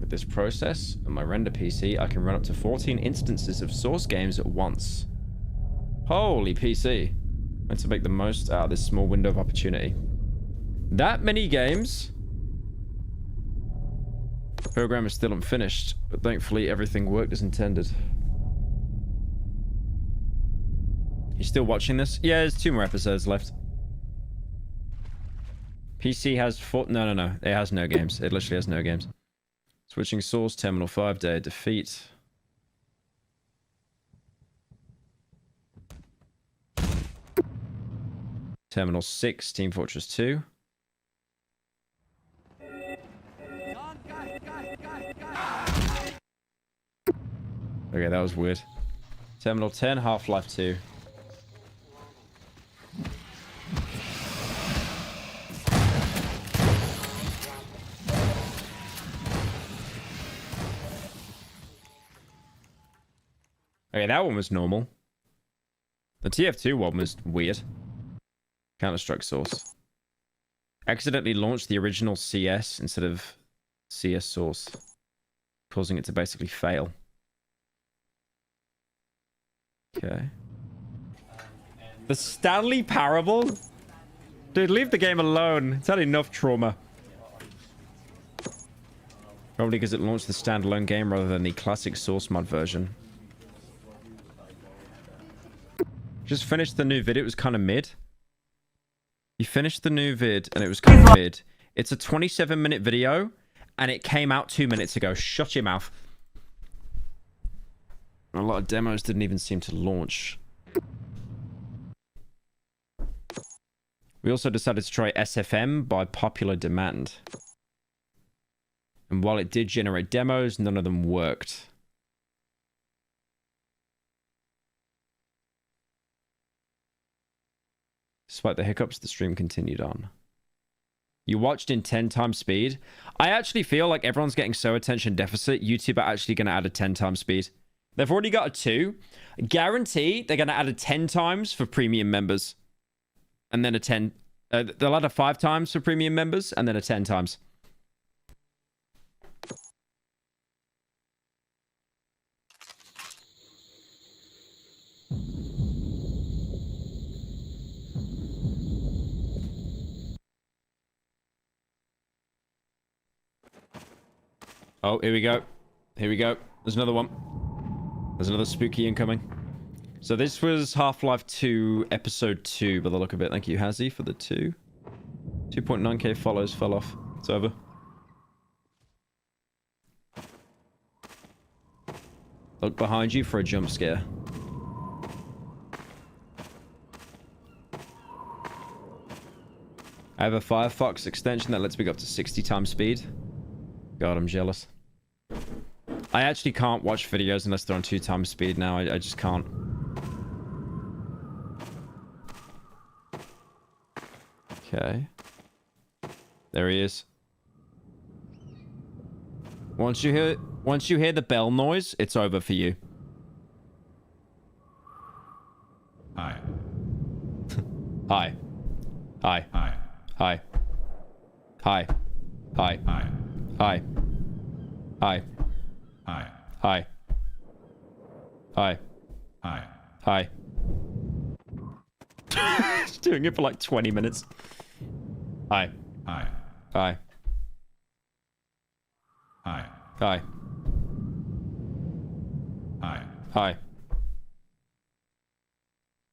S1: With this process on my render PC, I can run up to 14 instances of source games at once. Holy PC. Meant to make the most out of this small window of opportunity. That many games? Program is still unfinished, but thankfully everything worked as intended. You still watching this? Yeah, there's 2 more episodes left. PC has 4... No. It has no games. It literally has no games. Switching source, Terminal 5, Day of Defeat. Terminal 6, Team Fortress 2. Okay, that was weird. Terminal 10, Half-Life 2. Okay, that one was normal. The TF2 one was weird. Counter-Strike source. Accidentally launched the original CS instead of CS source, causing it to basically fail. Okay. The Stanley Parable? Dude, leave the game alone. It's had enough trauma. Probably because it launched the standalone game rather than the classic source mod version. Just finished the new vid. It was kind of mid. You finished the new vid and it was kind of mid. It's a 27-minute video and it came out 2 minutes ago. Shut your mouth. A lot of demos didn't even seem to launch. We also decided to try SFM by popular demand. And while it did generate demos, none of them worked. Despite the hiccups, the stream continued on. You watched in 10 times speed. I actually feel like everyone's getting so attention deficit, YouTube are actually going to add a 10 times speed. They've already got a 2. Guarantee they're going to add a 10 times for premium members. And then a 10... they'll add a 5 times for premium members, and then a 10 times. Oh, here we go. Here we go. There's another one. There's another spooky incoming. So this was Half-Life 2 Episode 2 by the look of it. Thank you, Hazzy, for the 2. 2.9k follows fell off. It's over. Look behind you for a jump scare. I have a Firefox extension that lets me go up to 60 times speed. God, I'm jealous. I actually can't watch videos unless they're on 2 times speed now. I just can't. Okay. There he is. Once you hear the bell noise, it's over for you.
S13: Hi.
S1: Hi. Hi.
S13: Hi.
S1: Hi. Hi. Hi.
S13: Hi.
S1: Hi. Hi.
S13: Hi.
S1: Hi. Hi.
S13: Hi.
S1: Hi. Just doing it for like 20 minutes. Hi.
S13: Hi.
S1: Hi.
S13: Hi.
S1: Hi.
S13: Hi.
S1: Hi.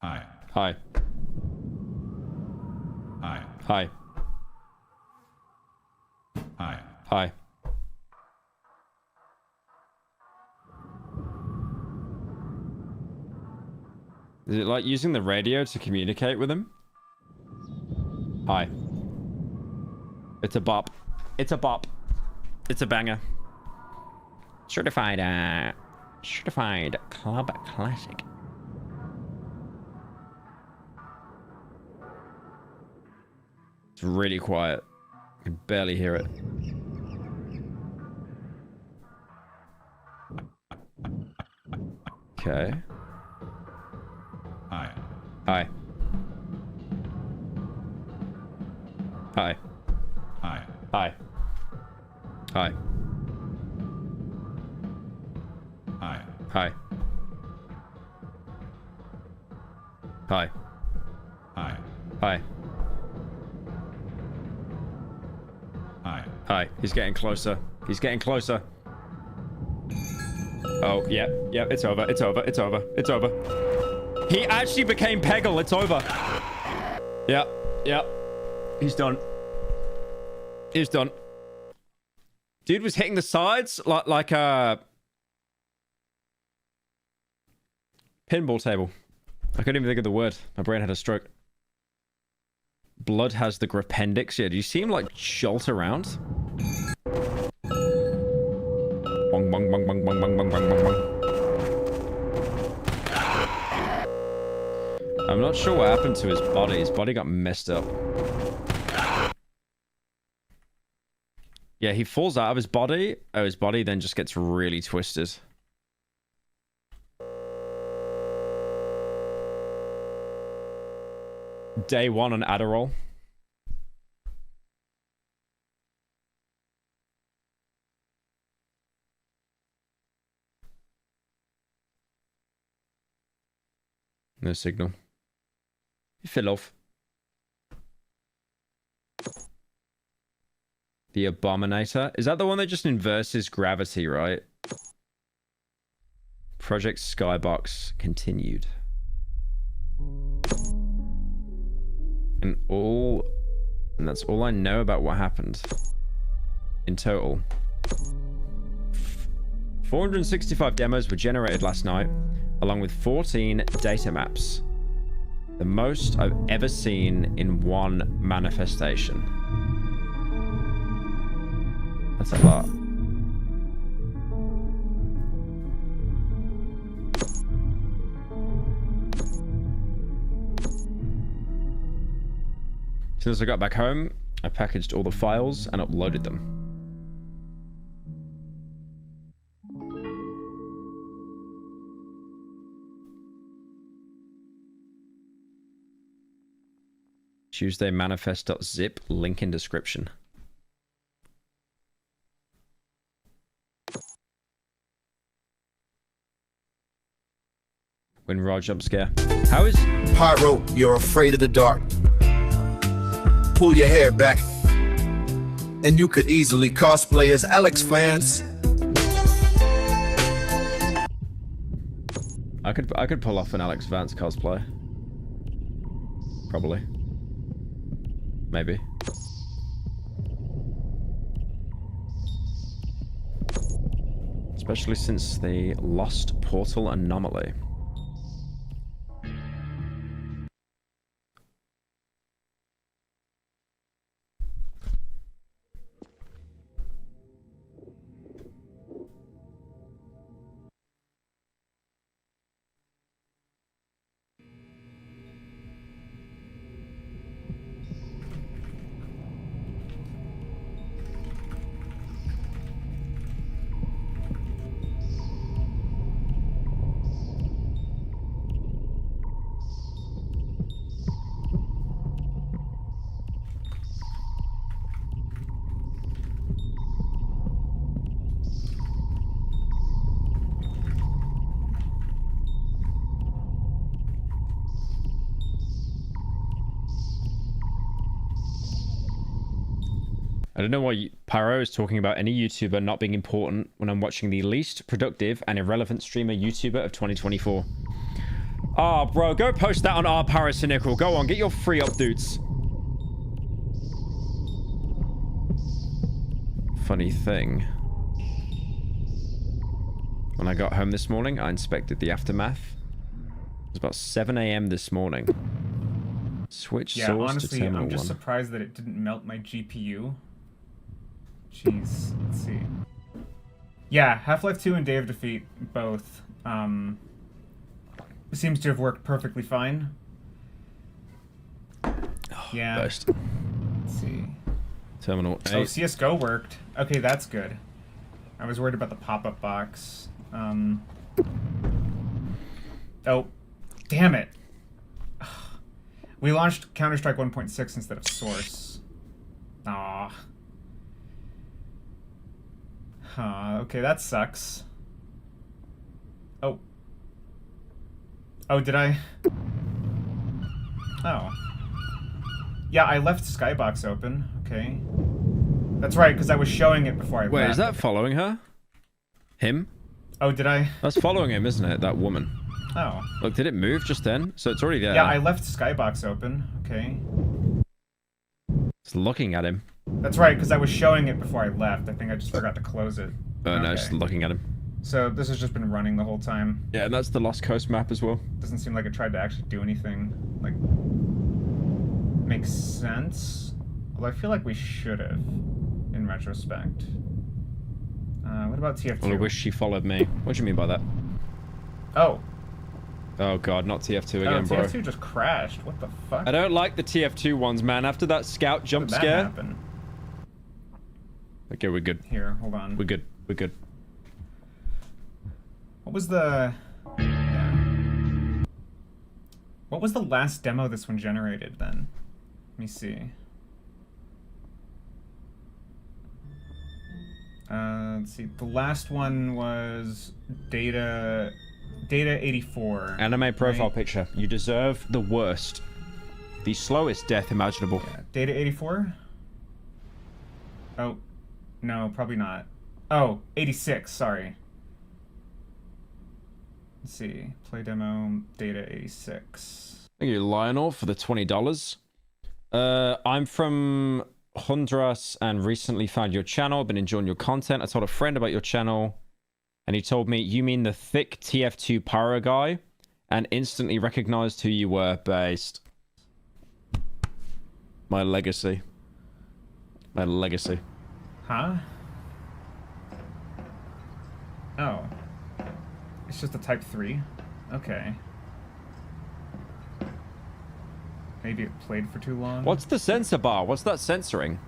S13: Hi.
S1: Hi.
S13: Hi.
S1: Hi.
S13: Hi.
S1: Hi. Is it like using the radio to communicate with him? Hi. It's a bop. It's a bop. It's a banger. Certified club classic. It's really quiet. I can barely hear it. Okay.
S13: Hi.
S1: Hi. Hi.
S13: Hi.
S1: Hi. Hi.
S13: Hi.
S1: Hi. Hi.
S13: Hi.
S1: Hi.
S13: Hi.
S1: Hi. He's getting closer. He's getting closer. Oh, yeah. Yeah, it's over. It's over. It's over. It's over. He actually became Peggle. It's over. Yeah. Yeah. He's done. He's done. Dude was hitting the sides like a pinball table. I couldn't even think of the word. My brain had a stroke. Blood has the grippendix. Yeah, do you see him like jolt around? Bong, bong, bong, bong, bong, bong, bong, bong, bong, bong. I'm not sure what happened to his body. His body got messed up. Yeah, he falls out of his body. Oh, his body then just gets really twisted. Day 1 on Adderall. No signal. He fell off. The Abominator. Is that the one that just inverses gravity, right? Project Skybox continued. And that's all I know about what happened. In total. 465 demos were generated last night, along with 14 data maps. The most I've ever seen in one manifestation. That's a lot. As soon as I got back home, I packaged all the files and uploaded them. Tuesday manifest.zip, link in description. When Raw jump scare. How is
S14: Pyro, you're afraid of the dark. Pull your hair back, and you could easily cosplay as Alex Vance.
S1: I could pull off an Alex Vance cosplay. Probably. Maybe. Especially since the Lost Portal anomaly. I don't know why Pyro is talking about any YouTuber not being important when I'm watching the least productive and irrelevant streamer YouTuber of 2024. Oh, bro, go post that on our Pyrocynical. Go on, get your free updates. funny thing. When I got home this morning, I inspected the aftermath. It was about 7 a.m. this morning. Switch source
S2: honestly,
S1: to terminal
S2: I'm just
S1: 1.
S2: surprised that it didn't melt my GPU. Jeez, let's see. Yeah, Half-Life 2 and Day of Defeat, both. Seems to have worked perfectly fine. Yeah.
S1: Burst.
S2: Let's see.
S1: Terminal 8.
S2: Oh, CSGO worked. Okay, that's good. I was worried about the pop-up box. Oh, damn it. We launched Counter-Strike 1.6 instead of Source. Aw. Okay, that sucks. Oh. Oh, did I? Oh. Yeah, I left Skybox open. Okay. That's right, because I was showing it before I left.
S1: Wait, is that following her? Him?
S2: Oh, did I?
S1: That's following him, isn't it? That woman.
S2: Oh.
S1: Look, did it move just then? So it's already there.
S2: Yeah, I left Skybox open. Okay.
S1: It's looking at him.
S2: That's right, because I was showing it before I left. I think I just forgot to close it.
S1: Oh, no, it's looking at him.
S2: So this has just been running the whole time.
S1: Yeah, and that's the Lost Coast map as well.
S2: Doesn't seem like it tried to actually do anything. Like, makes sense. Although I feel like we should have, in retrospect. What about TF2?
S1: Well, I wish she followed me. What do you mean by that?
S2: Oh.
S1: Oh god, not TF2 again, bro.
S2: TF2 just crashed. What the fuck?
S1: I don't like the TF2 ones, man. After that scout jump
S2: How did
S1: scare.
S2: that happen?
S1: Okay, we're good.
S2: Here, hold on.
S1: We're good. We're good.
S2: What was the... Yeah. What was the last demo this one generated, then? Let me see. Let's see. The last one was Data 84.
S1: Anime profile picture. You deserve the worst. The slowest death imaginable.
S2: Yeah. Data 84? Oh. No, probably not. Oh, 86, sorry. Let's see. Play demo, Data 86.
S1: Thank you, Lionel, for the $20. I'm from Honduras and recently found your channel. Been enjoying your content. I told a friend about your channel and he told me, you mean the thick TF2 Pyro guy? And instantly recognized who you were based. My legacy. My legacy.
S2: Huh? Oh. It's just a Type 3? Okay. Maybe it played for too long?
S1: What's the sensor bar? What's that censoring?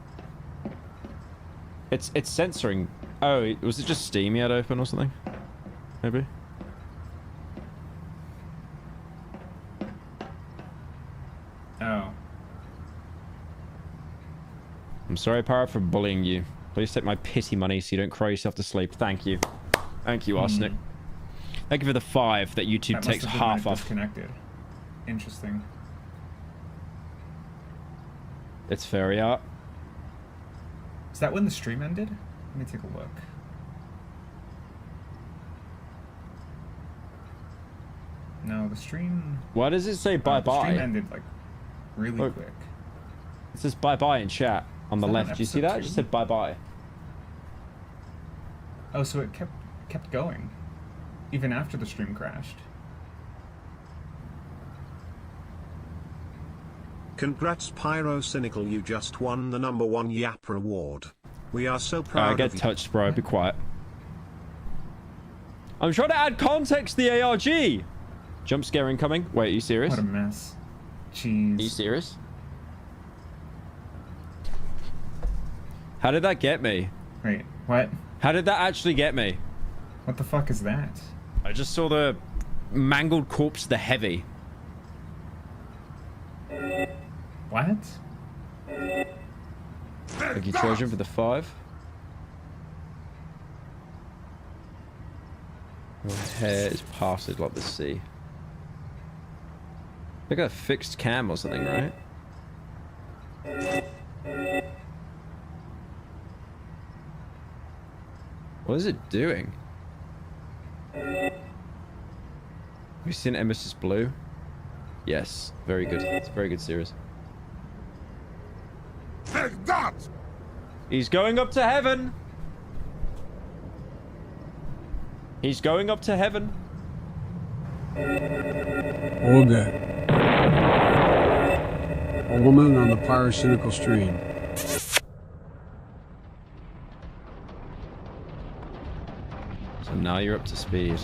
S1: It's censoring. Oh, was it just Steam you had open or something? Maybe?
S2: Oh.
S1: I'm sorry, Pyro, for bullying you. Please take my pity money so you don't cry yourself to sleep. Thank you. Thank you, Arsenic. Thank you for the 5 that YouTube takes half off.
S2: Disconnected. Interesting.
S1: It's fairy art.
S2: Is that when the stream ended? Let me take a look. No, the stream...
S1: Why does it say bye-bye?
S2: The stream ended, like, really quick.
S1: It says bye-bye in chat on the left. Do you see that? It just said bye-bye.
S2: Oh, so it kept going. Even after the stream crashed.
S3: Congrats Pyrocynical, you just won the #1 Yap reward. We are so proud
S1: get
S3: of you.
S1: touched, bro. Be quiet. I'm trying to add context to the ARG. Jump scare incoming. Wait, are you serious?
S2: What a mess. Jeez.
S1: Are you serious? How did that get me?
S2: Wait, what?
S1: How did that actually get me?
S2: What the fuck is that?
S1: I just saw the mangled corpse of the heavy.
S2: What?
S1: Thank you, Trojan, for the 5. Your hair is parted like the sea. Look at a fixed cam or something, right? What is it doing? Have you seen Emesis Blue? Yes, very good. It's a very good series.
S18: Take that!
S1: He's going up to heaven! He's going up to heaven.
S11: Olga. A woman on the Pyrocynical stream.
S1: So now you're up to speed.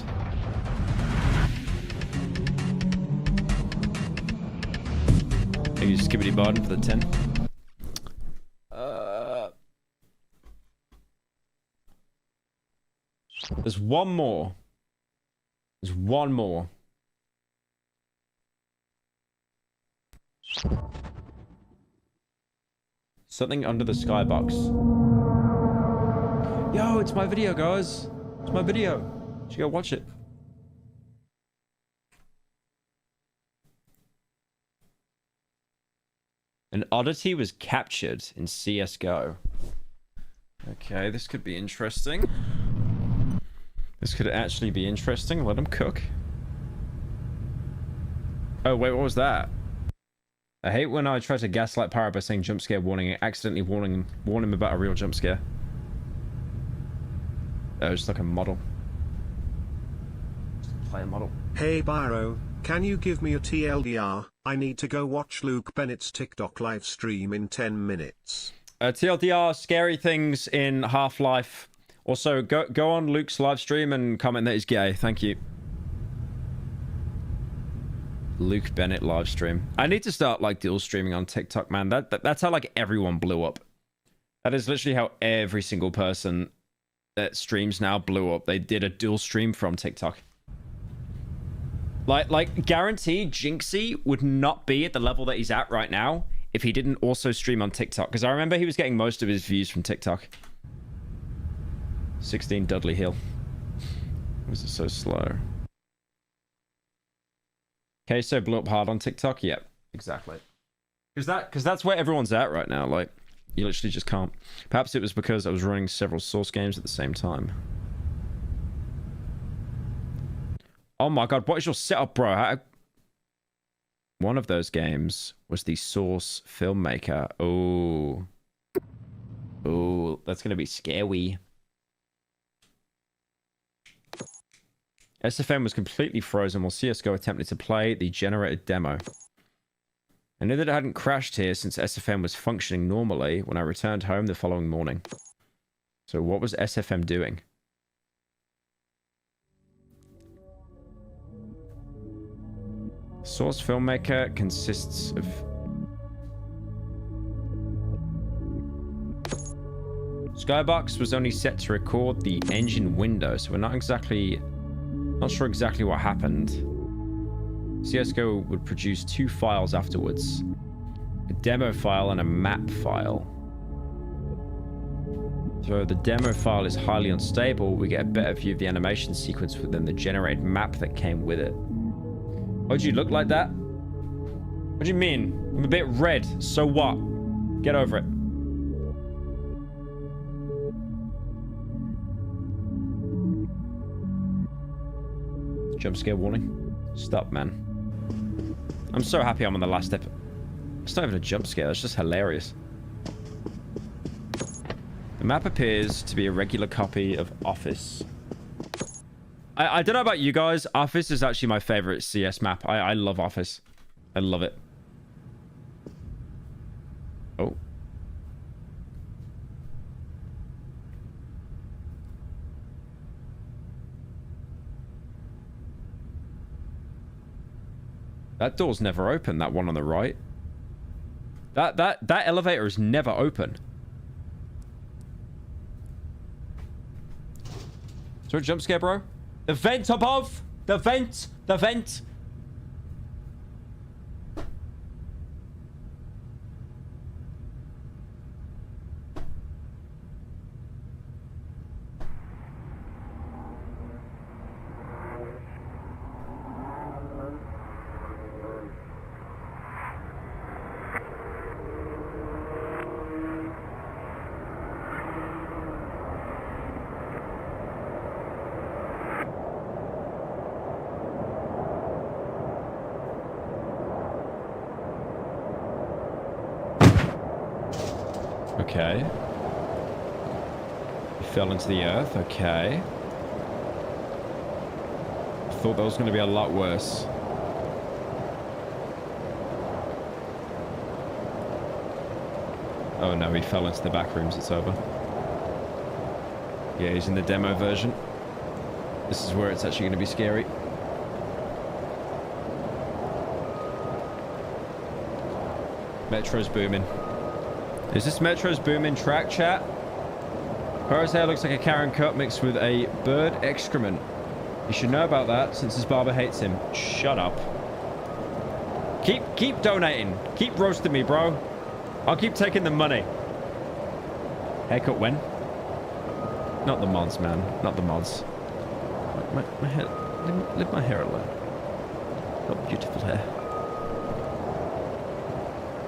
S1: Maybe skibbity bottom for the 10. There's one more. There's one more. Something under the skybox. Yo, it's my video, guys. It's my video. You should go watch it. An oddity was captured in CSGO. Okay, this could be interesting. This could actually be interesting. Let him cook. Oh, wait, what was that? I hate when I try to gaslight Pyro by saying jump scare warning and accidentally warn him about a real jump scare. Oh, it's like a model. Play a model.
S3: Hey Pyro, can you give me a TLDR? I need to go watch Luke Bennett's TikTok live stream in 10 minutes.
S1: TLDR, scary things in Half-Life. Also, go on Luke's live stream and comment that he's gay. Thank you. Luke Bennett live stream. I need to start like dual streaming on TikTok, man. That's how like everyone blew up. That is literally how every single person that streams now blew up. They did a dual stream from TikTok. Like guaranteed Jinxie would not be at the level that he's at right now if he didn't also stream on TikTok. Because I remember he was getting most of his views from TikTok. 16 Dudley Hill. Why is it so slow? Queso blew up hard on TikTok? Yep, exactly. Because that's where everyone's at right now. Like, you literally just can't. Perhaps it was because I was running several Source games at the same time. Oh my god, what is your setup, bro? One of those games was the Source Filmmaker. Oh. Oh, that's going to be scary. SFM was completely frozen while CSGO attempted to play the generated demo. I knew that it hadn't crashed here since SFM was functioning normally when I returned home the following morning. So what was SFM doing? Source Filmmaker consists of... Skybox was only set to record the engine window, so we're not sure exactly what happened. CSGO would produce 2 files afterwards. A demo file and a map file. So the demo file is highly unstable. We get a better view of the animation sequence within the generated map that came with it. Why'd you look like that? What do you mean? I'm a bit red. So what? Get over it. Jump scare warning. Stop, man. I'm so happy I'm on the last step. It's not even a jump scare. That's just hilarious. The map appears to be a regular copy of Office. I don't know about you guys. Office is actually my favorite CS map. I love Office. I love it. Oh. That door's never open, that one on the right. That elevator is never open. Is there a jump scare, bro? The vent above! The vent! The vent! Okay. He fell into the earth. Okay. thought that was going to be a lot worse. Oh no, he fell into the back rooms. It's over. Yeah, he's in the demo version. This is where it's actually going to be scary. Metro's booming. Is this Metro's booming track, chat? Pyro's hair looks like a Karen cut mixed with a bird excrement. You should know about that since his barber hates him. Shut up. Keep donating. Keep roasting me, bro. I'll keep taking the money. Haircut when? Not the mods, man. Not the mods. My hair. Leave my hair alone. Got beautiful hair.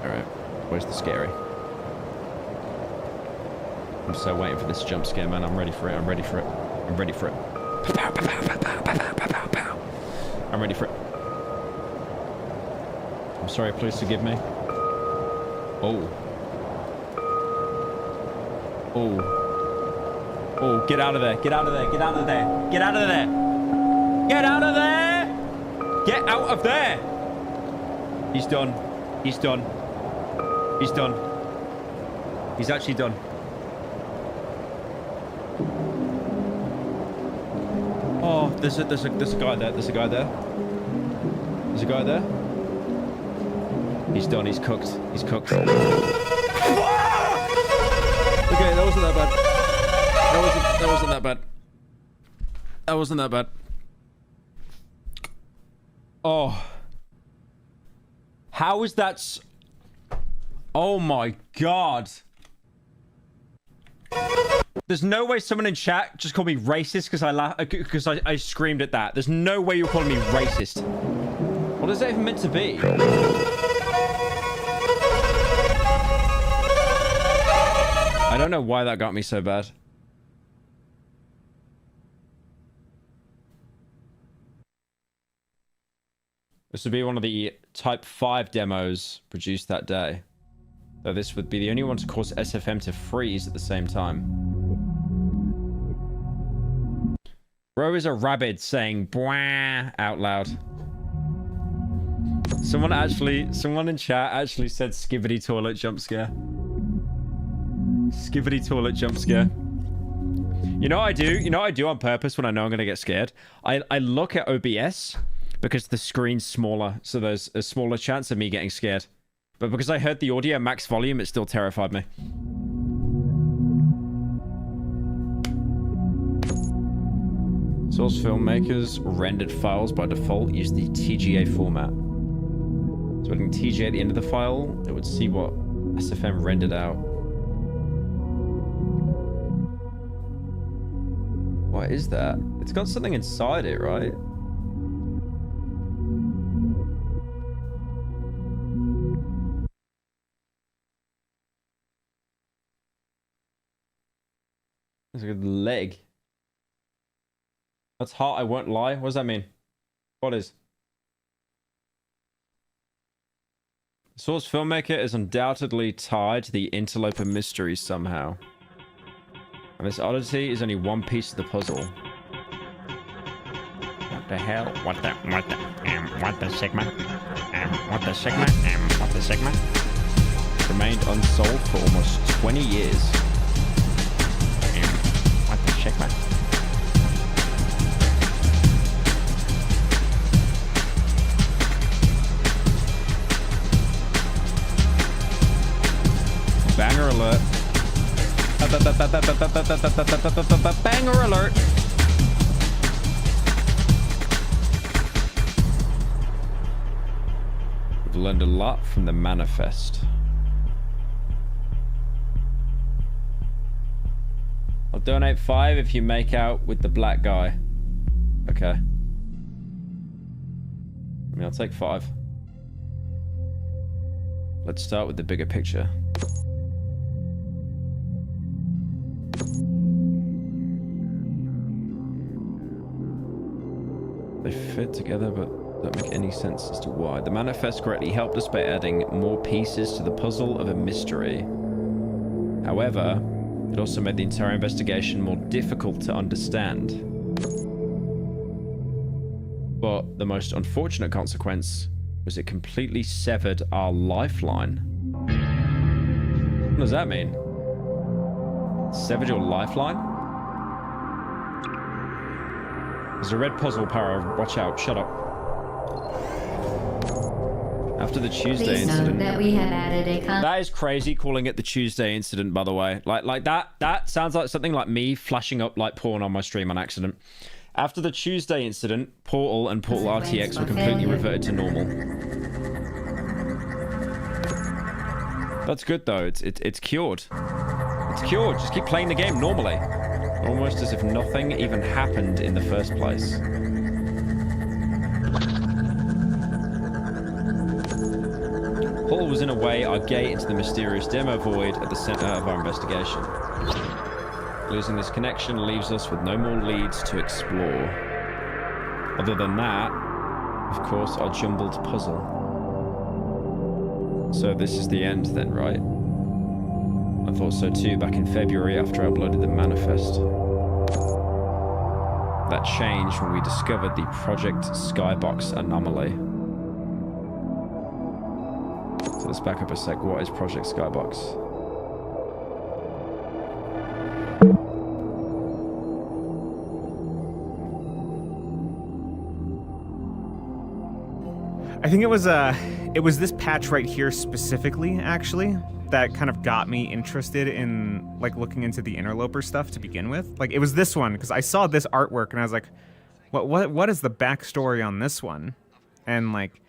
S1: Alright. Where's the scary? I'm so waiting for this jump scare, man. I'm ready for it. I'm ready for it. I'm ready for it. I'm ready for it. I'm sorry, please forgive me. Oh. Oh. Oh, get out of there. Get out of there. Get out of there. Get out of there. Get out of there. Get out of there. He's done. He's done. He's done. He's actually done. Oh, there's a guy there. There's a guy there. There's a guy there. He's done. He's cooked. He's cooked. Okay, that wasn't that bad. That wasn't that bad. That wasn't that bad. Oh. How is that? Oh my god. There's no way someone in chat just called me racist because I screamed at that. There's no way you're calling me racist. What is that even meant to be? I don't know why that got me so bad. This would be one of the Type 5 demos produced that day. Though this would be the only one to cause SFM to freeze at the same time. Bro is a rabbit saying "bwah" out loud. Someone in chat actually said skivvity toilet jump scare. Skivvity toilet jump scare. You know what I do? You know what I do on purpose when I know I'm gonna get scared? I look at OBS because the screen's smaller, so there's a smaller chance of me getting scared. But because I heard the audio max volume, it still terrified me. Source filmmakers rendered files by default use the TGA format. So putting TGA at the end of the file, it would see what SFM rendered out. What is that? It's got something inside it, right? There's a good leg. That's hot, I won't lie. What does that mean? What is? The source filmmaker is undoubtedly tied to the Interloper mystery somehow. And this oddity is only one piece of the puzzle. What the hell? What the Sigma? What the Sigma? Remained unsolved for almost 20 years. What the Sigma? Banger alert. Banger alert. We've learned a lot from the manifest. I'll donate 5 if you make out with the black guy. Okay. I mean, I'll take 5. Let's start with the bigger picture. They fit together, but don't make any sense as to why. The manifest correctly helped us by adding more pieces to the puzzle of a mystery. However, it also made the entire investigation more difficult to understand. But the most unfortunate consequence was it completely severed our lifeline. What does that mean? Severed your lifeline? There's a red puzzle, Pyro. Watch out. Shut up. After the Tuesday incident.
S12: That we have added a
S1: That is crazy calling it the Tuesday incident, by the way. Like that sounds like something like me flashing up like porn on my stream on accident. After the Tuesday incident, Portal and Portal RTX were completely reverted to normal. That's good though. It's cured. It's cured. Just keep playing the game normally. Almost as if nothing even happened in the first place. Portal was in a way our gate into the mysterious demo void at the center of our investigation. Losing this connection leaves us with no more leads to explore. Other than that, of course, our jumbled puzzle. So this is the end then, right? I thought so too back in February after I uploaded the manifest. That changed when we discovered the Project Skybox anomaly. So let's back up a sec. What is Project Skybox?
S2: I think it was this patch right here specifically, actually, that kind of got me interested in like looking into the Interloper stuff to begin with. Like it was this one because I saw this artwork and I was like, what is the backstory on this one? And like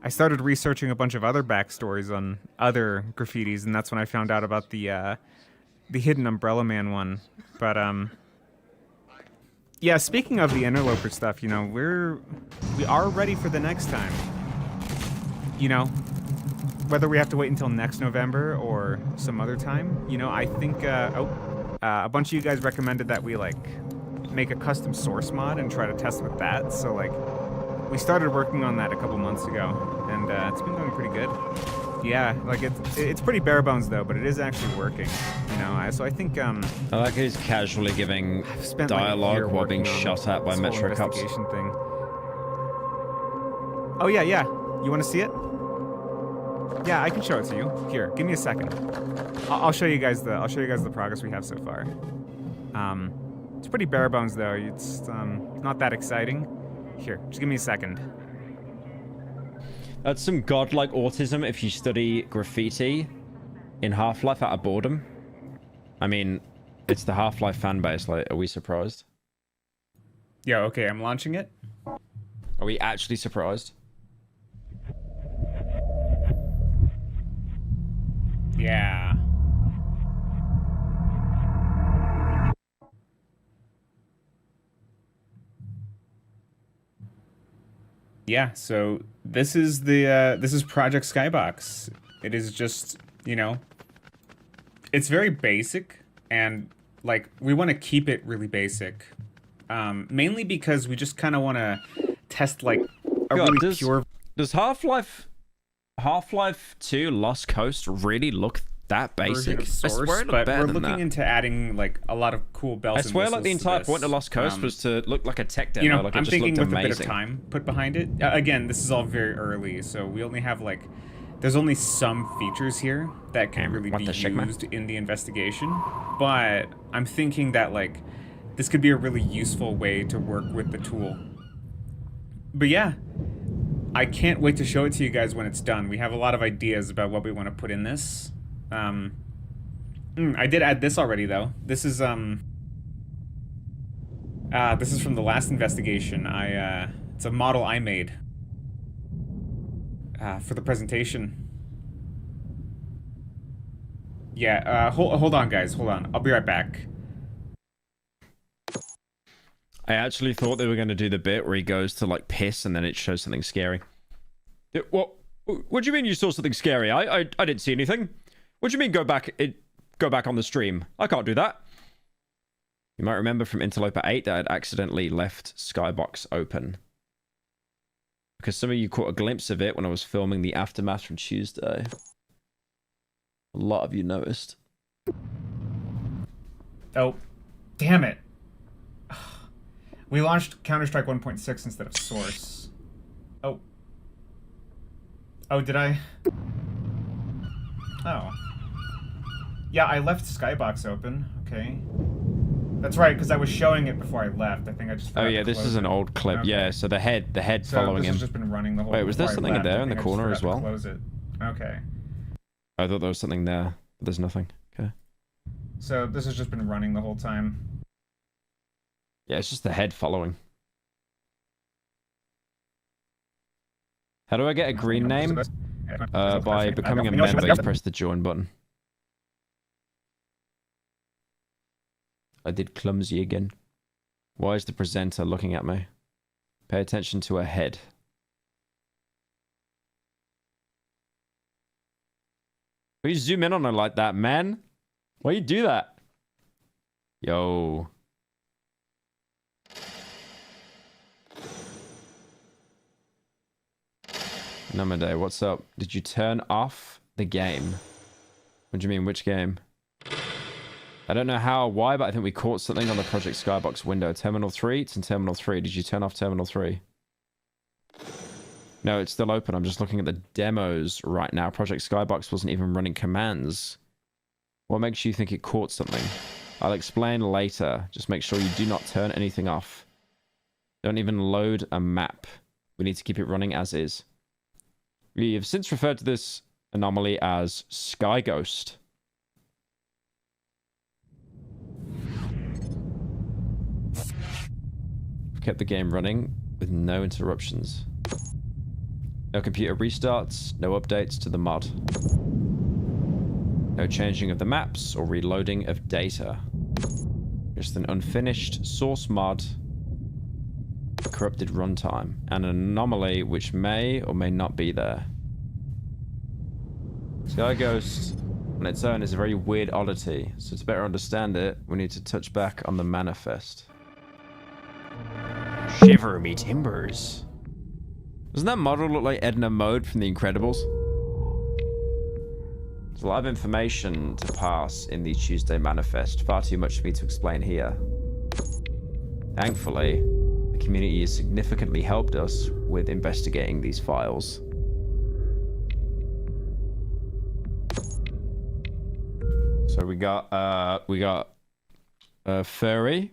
S2: I started researching a bunch of other backstories on other graffitis, and that's when I found out about the Hidden Umbrella Man one. But yeah, speaking of the Interloper stuff, you know, we are ready for the next time. You know, whether we have to wait until next November or some other time, you know, I think a bunch of you guys recommended that we like make a custom source mod and try to test with that. So like we started working on that a couple months ago, and it's been going pretty good. Yeah, like it's pretty bare bones though, but it is actually working. You know, so I think
S1: I like he's casually giving dialogue while being shot at by Metro Cups.
S2: Thing. Oh yeah. You want to see it? Yeah, I can show it to you. Here, give me a second. I'll show you guys the progress we have so far. It's pretty bare bones though. It's not that exciting. Here, just give me a second.
S1: That's some godlike autism if you study graffiti in Half-Life out of boredom. I mean, it's the Half-Life fan base. Like, are we surprised?
S2: Yeah. Okay, I'm launching it.
S1: Are we actually surprised?
S2: Yeah. Yeah, so this is Project Skybox. It is just, you know, it's very basic, and like we want to keep it really basic. Mainly because we just kind of want to test like a really pure.
S1: Does Half-Life 2 Lost Coast really look that basic?
S2: I swear but we're looking into adding like a lot of cool bells.
S1: I swear, like the entire point of Lost Coast was to look like a tech demo.
S2: You know,
S1: like
S2: I'm
S1: it just
S2: thinking
S1: looked
S2: with
S1: amazing.
S2: a bit of time put behind it. Again, this is all very early, so we only have like, there's only some features here that can really be used in the investigation. But I'm thinking that like, this could be a really useful way to work with the tool. But yeah. I can't wait to show it to you guys when it's done. We have a lot of ideas about what we want to put in this. I did add this already though. This is from the last investigation. It's a model I made for the presentation. Yeah, hold on guys, hold on. I'll be right back.
S1: I actually thought they were going to do the bit where he goes to like piss and then it shows something scary. What do you mean you saw something scary? I didn't see anything. What do you mean go back on the stream? I can't do that. You might remember from Interloper 8 that I'd accidentally left Skybox open. Because some of you caught a glimpse of it when I was filming the aftermath from Tuesday. A lot of you noticed.
S2: Oh, damn it. We launched Counter-Strike 1.6 instead of Source. Oh. Oh, did I? Oh. Yeah, I left Skybox open. Okay. That's right, because I was showing it before I left. I think I just.
S1: Oh yeah, this is an old clip. Okay. Yeah, so the head following him.
S2: This has just been running the whole.
S1: Wait, was there something in there in the corner as well?
S2: Close it. Okay.
S1: I thought there was something there, but there's nothing. Okay.
S2: So this has just been running the whole time.
S1: Yeah, it's just the head following. How do I get a green name? By becoming a member, you press the join button. I did clumsy again. Why is the presenter looking at me? Pay attention to her head. Why you zoom in on her like that, man? Why you do that? Yo. Namade, what's up? Did you turn off the game? What do you mean, which game? I don't know how or why, but I think we caught something on the Project Skybox window. Terminal 3? It's in Terminal 3. Did you turn off Terminal 3? No, it's still open. I'm just looking at the demos right now. Project Skybox wasn't even running commands. What makes you think it caught something? I'll explain later. Just make sure you do not turn anything off. Don't even load a map. We need to keep it running as is. We have since referred to this anomaly as Sky Ghost. We've kept the game running with no interruptions. No computer restarts, no updates to the mod. No changing of the maps or reloading of data. Just an unfinished source mod, corrupted runtime, and an anomaly which may or may not be there. Sky Ghost on its own is a very weird oddity, so to better understand it, we need to touch back on the manifest. Shiver me timbers. Doesn't that model look like Edna Mode from The Incredibles? There's a lot of information to pass in the Tuesday manifest, far too much for me to explain here. Thankfully, the community has significantly helped us with investigating these files. So we got furry,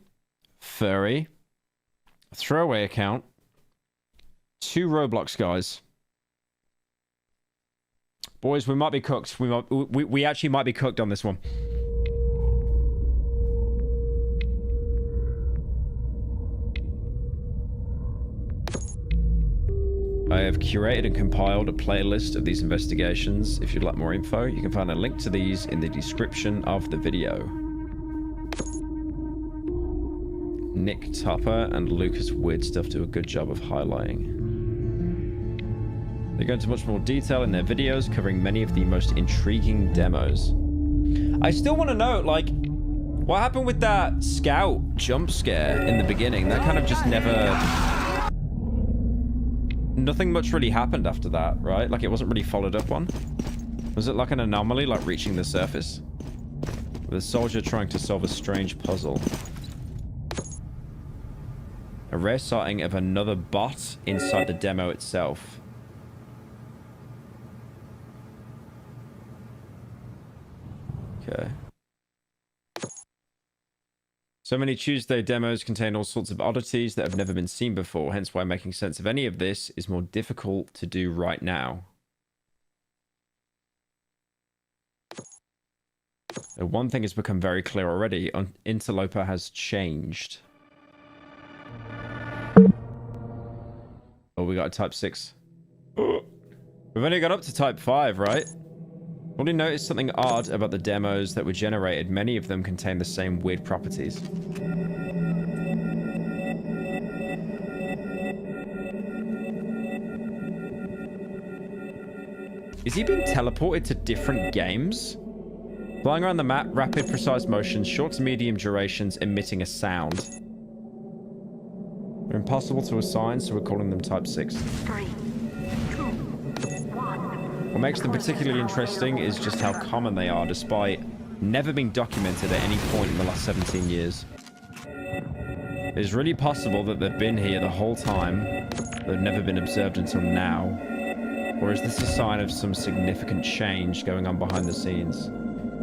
S1: a throwaway account, 2 Roblox guys. Boys, we might be cooked. We actually might be cooked on this one. I have curated and compiled a playlist of these investigations. If you'd like more info, you can find a link to these in the description of the video. Nick Topper and Lucas Weird Stuff do a good job of highlighting. They go into much more detail in their videos, covering many of the most intriguing demos. I still want to know, like, what happened with that scout jump scare in the beginning? That kind of just never... Nothing much really happened after that, right? Like, it wasn't really followed up on. Was it like an anomaly, like reaching the surface? With a soldier trying to solve a strange puzzle. A rare sighting of another bot inside the demo itself. Okay. So many Tuesday demos contain all sorts of oddities that have never been seen before, hence why making sense of any of this is more difficult to do right now. So one thing has become very clear already. Interloper has changed. Oh, we got a type 6. We've only got up to type 5, right? Only noticed something odd about the demos that were generated. Many of them contain the same weird properties. Is he being teleported to different games? Flying around the map, rapid, precise motions, short to medium durations, emitting a sound. They're impossible to assign, so we're calling them type 6. What makes them particularly interesting is just how common they are, despite never being documented at any point in the last 17 years. It's really possible that they've been here the whole time, that have never been observed until now? Or is this a sign of some significant change going on behind the scenes?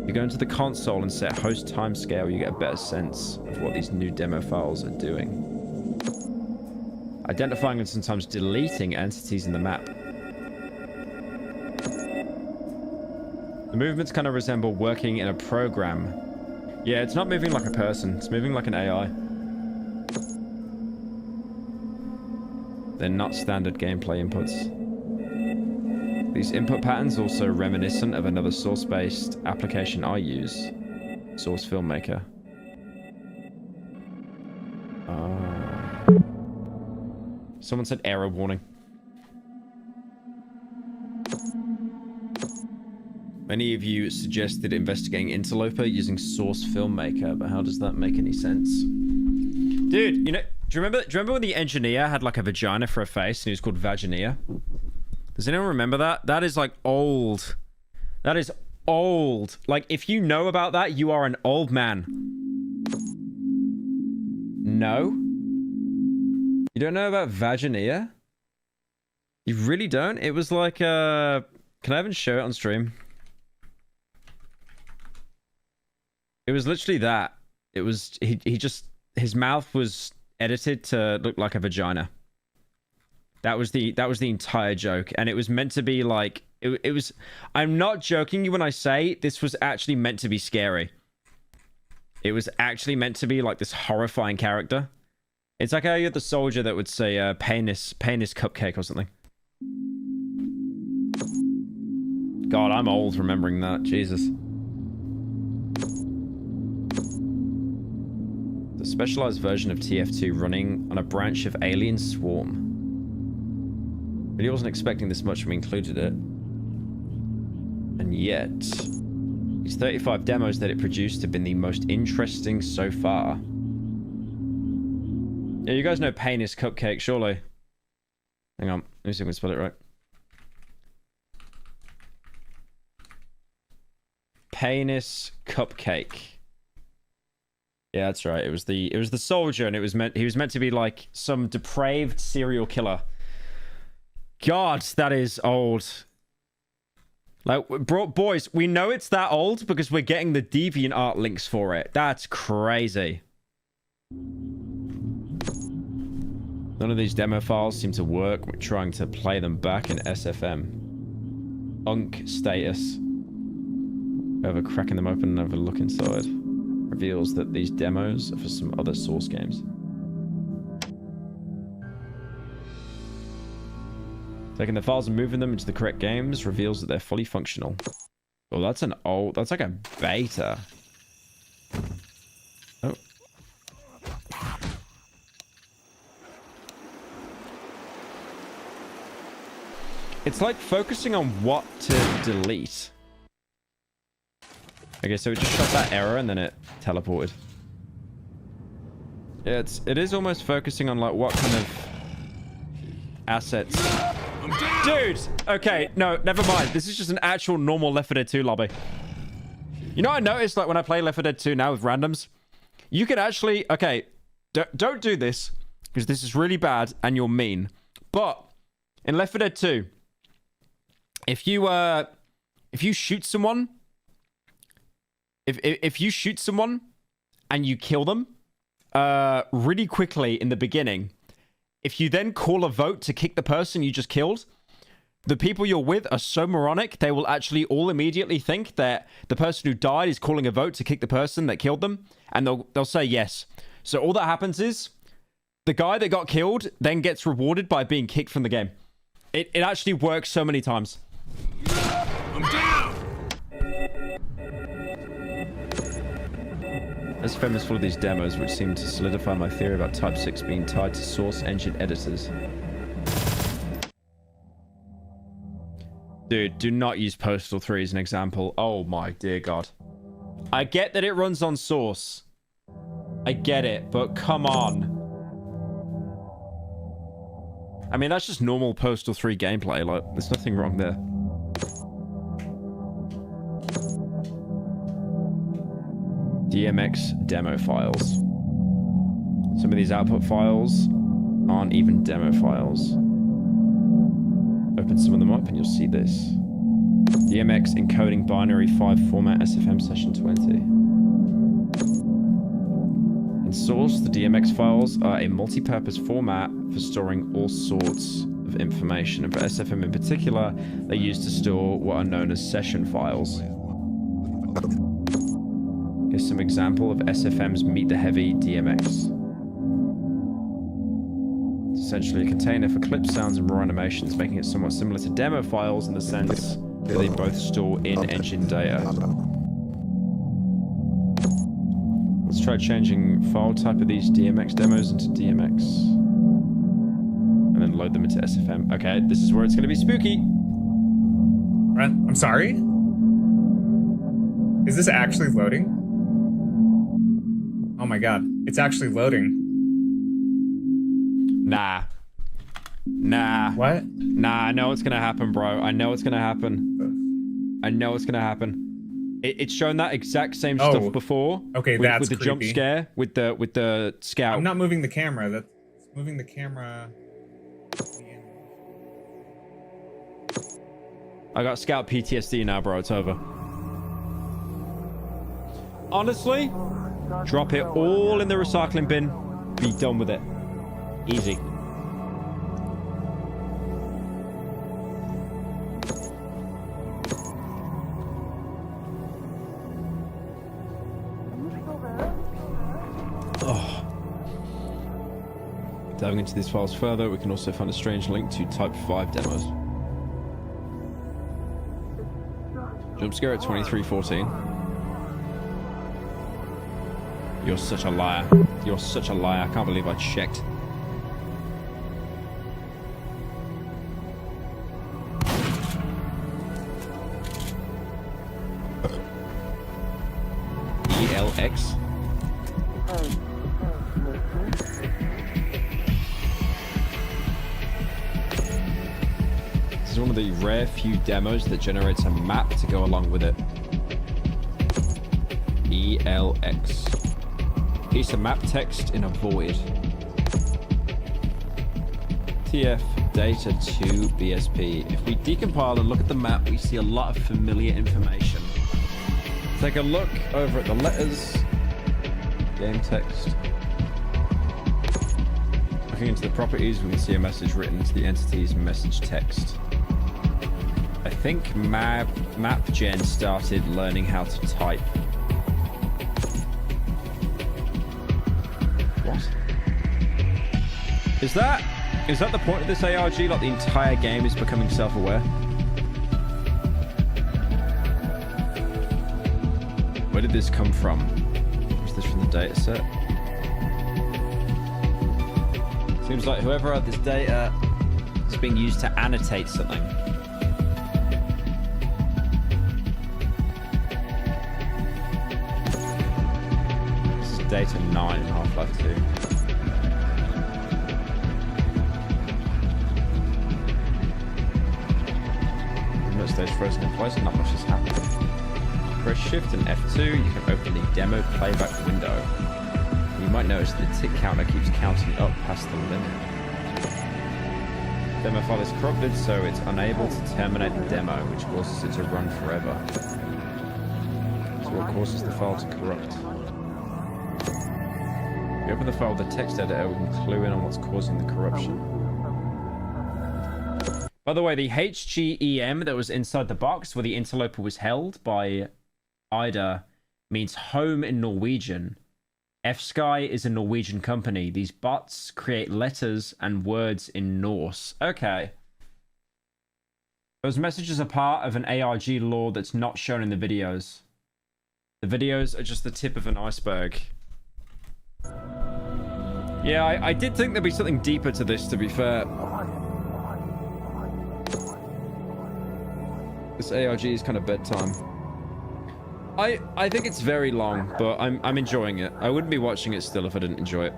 S1: If you go into the console and set host timescale, you get a better sense of what these new demo files are doing. Identifying and sometimes deleting entities in the map. The movements kind of resemble working in a program. Yeah, it's not moving like a person. It's moving like an AI. They're not standard gameplay inputs. These input patterns are also reminiscent of another source-based application I use. Source Filmmaker. Someone said error warning. Many of you suggested investigating Interloper using Source Filmmaker, but how does that make any sense? Dude, you know, do you remember when the engineer had like a vagina for a face and he was called Vagineer? Does anyone remember that? That is like old. That is old. Like, if you know about that, you are an old man. No? You don't know about Vagineer? You really don't? It was like, can I even show it on stream? It was literally that. It was, he just, his mouth was edited to look like a vagina. That was the entire joke. And it was meant to be like, it was, I'm not joking you when I say this was actually meant to be scary. It was actually meant to be like this horrifying character. It's like how you had the soldier that would say, penis cupcake or something. God, I'm old remembering that. Jesus. The specialized version of TF2 running on a branch of Alien Swarm. Really wasn't expecting this much when we included it. And yet, these 35 demos that it produced have been the most interesting so far. Yeah, you guys know penis cupcake, surely. Hang on, let me see if I can spell it right. Penis cupcake. Yeah, that's right. It was the soldier, and he was meant to be like some depraved serial killer. God, that is old. Like, boys, we know it's that old because we're getting the DeviantArt links for it. That's crazy. None of these demo files seem to work. We're trying to play them back in SFM. Unk status. Over cracking them open and have a look inside. Reveals that these demos are for some other Source games. Taking the files and moving them into the correct games reveals that they're fully functional. Oh, that's an old... That's like a beta. Oh. It's like focusing on what to delete. Okay, so it just shot that error and then it teleported. Yeah, it is almost focusing on like what kind of assets. Dude! Okay, no, never mind. This is just an actual normal Left 4 Dead 2 lobby. You know what I noticed like when I play Left 4 Dead 2 now with randoms? You can actually... Okay, don't do this because this is really bad and you're mean. But in Left 4 Dead 2, if you shoot someone... If you shoot someone and you kill them really quickly in the beginning, if you then call a vote to kick the person you just killed, the people you're with are so moronic, they will actually all immediately think that the person who died is calling a vote to kick the person that killed them, and they'll say yes. So all that happens is the guy that got killed then gets rewarded by being kicked from the game. It actually works so many times.
S4: I'm down!
S1: SFM is full of these demos which seem to solidify my theory about Type 6 being tied to Source engine editors. Dude, do not use Postal 3 as an example. Oh my dear God. I get that it runs on Source. I get it, but come on. I mean, that's just normal Postal 3 gameplay. Like, there's nothing wrong there. DMX demo files. Some of these output files aren't even demo files. open some of them up and you'll see this. DMX encoding binary 5 format SFM session 20. In source, the DMX files are a multi-purpose format for storing all sorts of information, and for SFM in particular, they're used to store what are known as session files. Here's some example of SFM's Meet the Heavy DMX. It's essentially a container for clip sounds and raw animations, making it somewhat similar to demo files in the sense that they both store in-engine data. Let's try changing file type of these DMX demos into DMX. And then load them into SFM. Okay, this is where it's going to be spooky.
S2: I'm sorry? Is this actually loading? Oh my god, it's actually loading.
S1: Nah. Nah.
S2: What?
S1: Nah, I know what's gonna happen, bro. I know what's gonna happen. I know what's gonna happen. It's shown that exact same stuff before.
S2: Okay,
S1: with,
S2: that's
S1: with the
S2: creepy.
S1: jump scare, with the scout.
S2: I'm not moving the camera. That's moving the camera.
S1: I got scout PTSD now, bro. It's over. Honestly, drop it all in the recycling bin. Be done with it. Easy. Oh. Diving into these files further, we can also find a strange link to Type 5 demos. Jump scare at 23:14. You're such a liar. You're such a liar. I can't believe I checked. ELX. This is one of the rare few demos that generates a map to go along with it. ELX. Piece of map text in a void. TF data 2 BSP. If we decompile and look at the map, we see a lot of familiar information. Take a look over at the letters. Game text. Looking into the properties, we can see a message written into the entity's message text. I think MapGen started learning how to type. What? Is that the point of this ARG? Like the entire game is becoming self-aware? Where did this come from? Is this from the data set? Seems like whoever had this data is being used to annotate something. This is data 9 in Half-Life 2. Remote stage frozen in place and not much has happened. Press Shift and F2, you can open the demo playback window. You might notice the tick counter keeps counting up past the limit. Demo file is corrupted, so it's unable to terminate the demo, which causes it to run forever. So what causes the file to corrupt? If we open the file with the text editor, we can clue in on what's causing the corruption. By the way, the HGEM that was inside the box where the interloper was held by Ida means home in Norwegian. F-Sky is a Norwegian company. These bots create letters and words in Norse. Okay. Those messages are part of an ARG lore that's not shown in the videos. The videos are just the tip of an iceberg. Yeah, I did think there'd be something deeper to this, to be fair. This ARG is kind of bedtime. I think it's very long, but I'm enjoying it. I wouldn't be watching it still if I didn't enjoy it.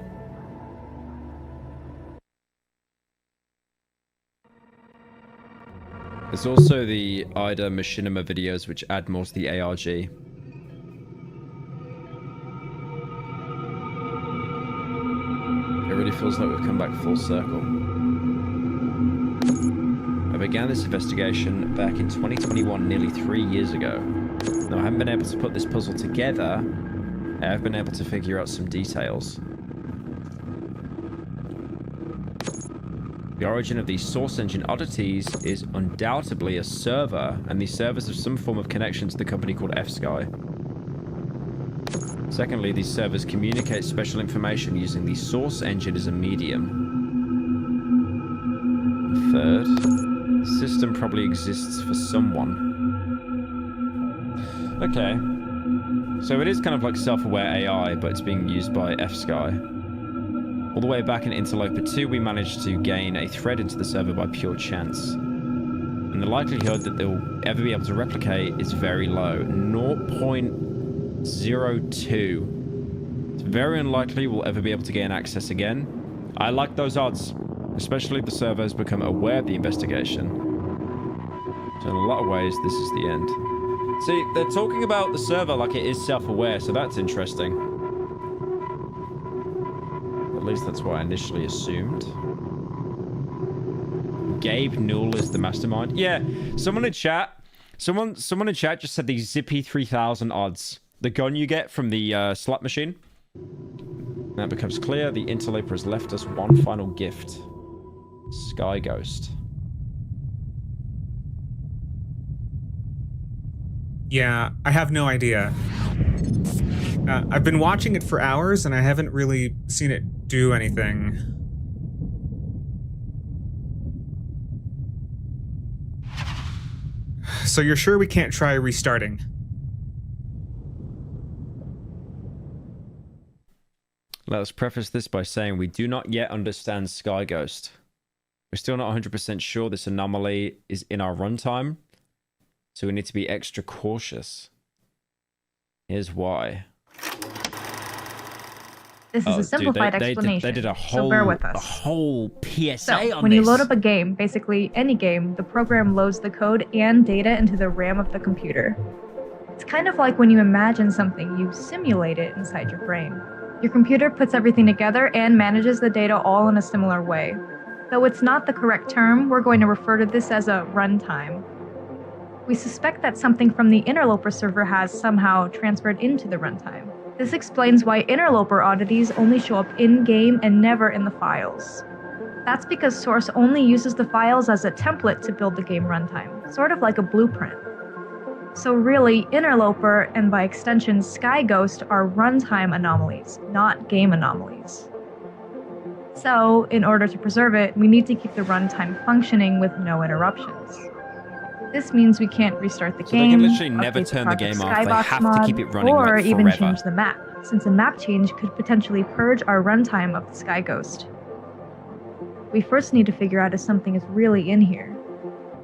S1: There's also the Ida Machinima videos which add more to the ARG. It really feels like we've come back full circle. I began this investigation back in 2021, nearly 3 years ago. Though I haven't been able to put this puzzle together, I have been able to figure out some details. The origin of these source engine oddities is undoubtedly a server, and these servers have some form of connection to the company called F-Sky. Secondly, these servers communicate special information using the source engine as a medium. Third, the system probably exists for someone. Okay. So it is kind of like self-aware AI, but it's being used by F-Sky. All the way back in Interloper 2, we managed to gain a thread into the server by pure chance. And the likelihood that they'll ever be able to replicate is very low. 0.02. It's very unlikely we'll ever be able to gain access again. I like those odds, especially if the server has become aware of the investigation. So in a lot of ways, this is the end. See, they're talking about the server like it is self-aware, so that's interesting. At least that's what I initially assumed. Gabe Newell is the mastermind. Yeah, someone in chat just said the Zippy 3000 odds. The gun you get from the slot machine. That becomes clear. The Interloper has left us one final gift. Sky Ghost.
S2: Yeah, I have no idea. I've been watching it for hours, and I haven't really seen it do anything. So you're sure we can't try restarting?
S1: Let us preface this by saying we do not yet understand Sky Ghost. We're still not 100% sure this anomaly is in our runtime, so we need to be extra cautious. Here's why.
S16: This is a simplified explanation,
S1: they did a whole,
S16: so bear with us.
S1: A whole PSA
S16: so,
S1: on
S16: when
S1: this.
S16: you load up a game, basically any game, the program loads the code and data into the RAM of the computer. It's kind of like when you imagine something, you simulate it inside your brain. Your computer puts everything together and manages the data all in a similar way. Though it's not the correct term, we're going to refer to this as a runtime. We suspect that something from the Interloper server has somehow transferred into the runtime. This explains why Interloper oddities only show up in-game and never in the files. That's because Source only uses the files as a template to build the game runtime, sort of like a blueprint. So really, Interloper, and by extension Sky Ghost, are runtime anomalies, not game anomalies. So, in order to preserve it, we need to keep the runtime functioning with no interruptions. This means we can't restart the game,
S1: they can literally never turn the game off. They have to keep it running
S16: or
S1: like
S16: even
S1: forever.
S16: change the map, since a map change could potentially purge our runtime of the Sky Ghost. We first need to figure out if something is really in here.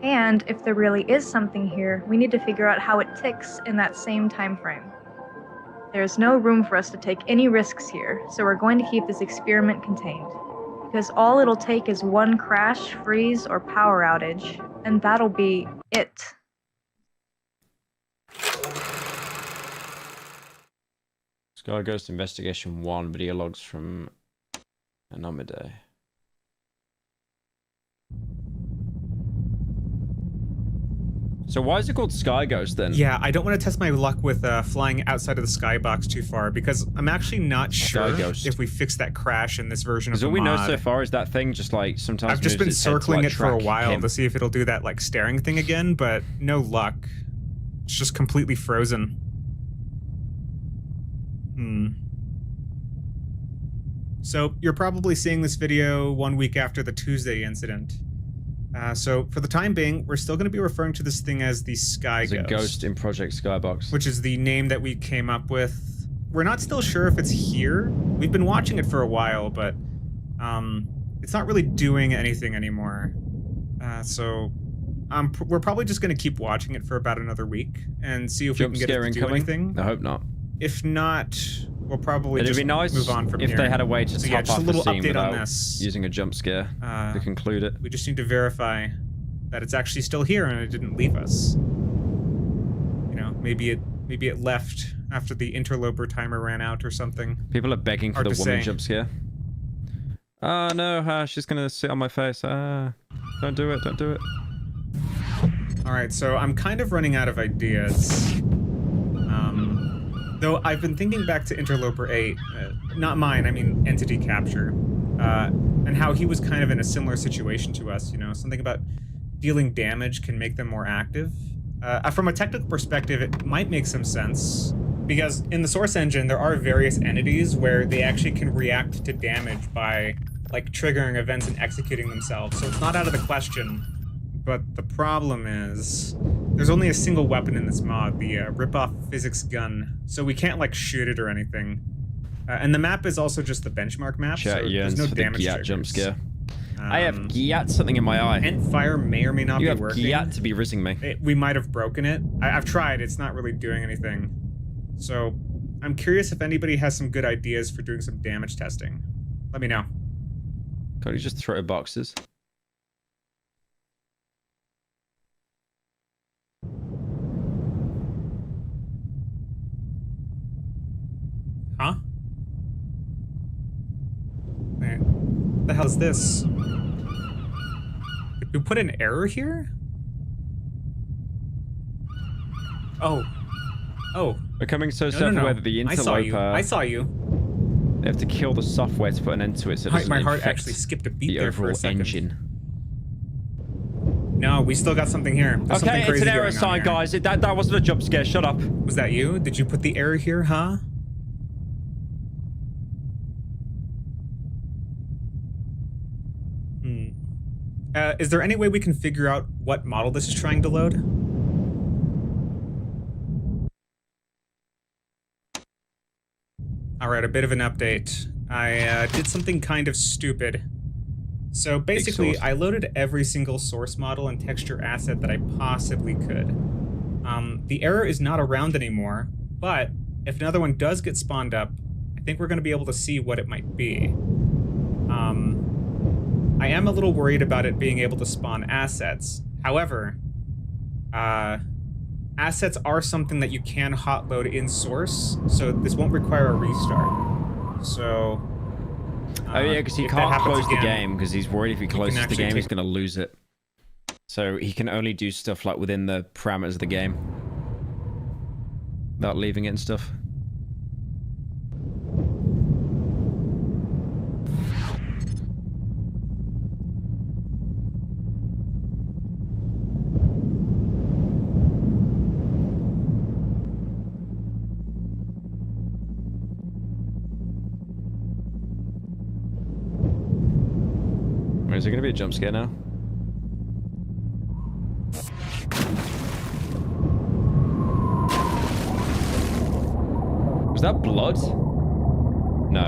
S16: And if there really is something here, we need to figure out how it ticks in that same time frame. There's no room for us to take any risks here, so we're going to keep this experiment contained. Because all it'll take is one crash, freeze, or power outage, and that'll be it.
S1: Sky Ghost Investigation 1, video logs from Anomide. So why is it called Sky Ghost then?
S2: Yeah, I don't want to test my luck with flying outside of the skybox too far, because I'm actually not sure if we fix that crash in this version of the mod.
S1: All we know so far is that thing just like sometimes
S2: I've just been circling it for a while to see if it'll do that like staring thing again, but no luck. It's just completely frozen. So you're probably seeing this video 1 week after the Tuesday incident. So for the time being, we're still going to be referring to this thing as the Sky Ghost.
S1: It's a ghost in Project Skybox.
S2: Which is the name that we came up with. We're not still sure if it's here. We've been watching it for a while, but it's not really doing anything anymore. So we're probably just going to keep watching it for about another week and see if we can get it to do anything.
S1: I hope not.
S2: If not, we'll probably
S1: It'd
S2: just
S1: be nice
S2: move on from
S1: if
S2: here.
S1: they had a way to
S2: so
S1: top
S2: yeah, just
S1: off
S2: a little
S1: the scene
S2: update on
S1: without
S2: this.
S1: using a jump scare to conclude it.
S2: We just need to verify that it's actually still here and it didn't leave us. You know, maybe it left after the interloper timer ran out or something.
S1: People are begging for the woman jump scare. No, she's gonna sit on my face. Don't do it, don't do it.
S2: All right, so I'm kind of running out of ideas. Though I've been thinking back to Interloper 8, not mine, I mean Entity Capture, and how he was kind of in a similar situation to us, you know, something about dealing damage can make them more active. From a technical perspective, it might make some sense, because in the Source engine, there are various entities where they actually can react to damage by, like, triggering events and executing themselves, so it's not out of the question. But the problem is, there's only a single weapon in this mod, the rip-off physics gun, so we can't, like, shoot it or anything. And the map is also just the benchmark map, so there's no damage triggers.
S1: Jump scare. I have Gyat something in my eye.
S2: Ent fire may or may not be working.
S1: You have Gyat to be rizzing me.
S2: We might have broken it. I've tried, it's not really doing anything. So, I'm curious if anybody has some good ideas for doing some damage testing. Let me know.
S1: Can't you just throw boxes?
S2: Huh? Wait, what the hell is this? Did we put an error here? Oh. Oh.
S1: Becoming so self-aware that the interloper...
S2: I saw you.
S1: They have to kill the software to put an end to it, so it doesn't
S2: my heart
S1: infect
S2: actually skipped a beat
S1: the
S2: there for a
S1: overall
S2: second.
S1: engine.
S2: No, we still got something here. There's
S1: Okay,
S2: something
S1: it's an
S2: crazy
S1: error
S2: going on
S1: sign,
S2: here.
S1: guys. That wasn't a jump scare. Shut up.
S2: Was that you? Did you put the error here, huh? Is there any way we can figure out what model this is trying to load? Alright, a bit of an update. I did something kind of stupid. So basically, I loaded every single source model and texture asset that I possibly could. The error is not around anymore, but if another one does get spawned up, I think we're going to be able to see what it might be. I am a little worried about it being able to spawn assets. However, assets are something that you can hot load in source, so this won't require a restart. So...
S1: oh yeah, because he can't close the game, because he's worried if he closes the game, he's going to lose it. So he can only do stuff like within the parameters of the game. Without leaving it and stuff. Is there going to be a jump scare now? Was that blood? No.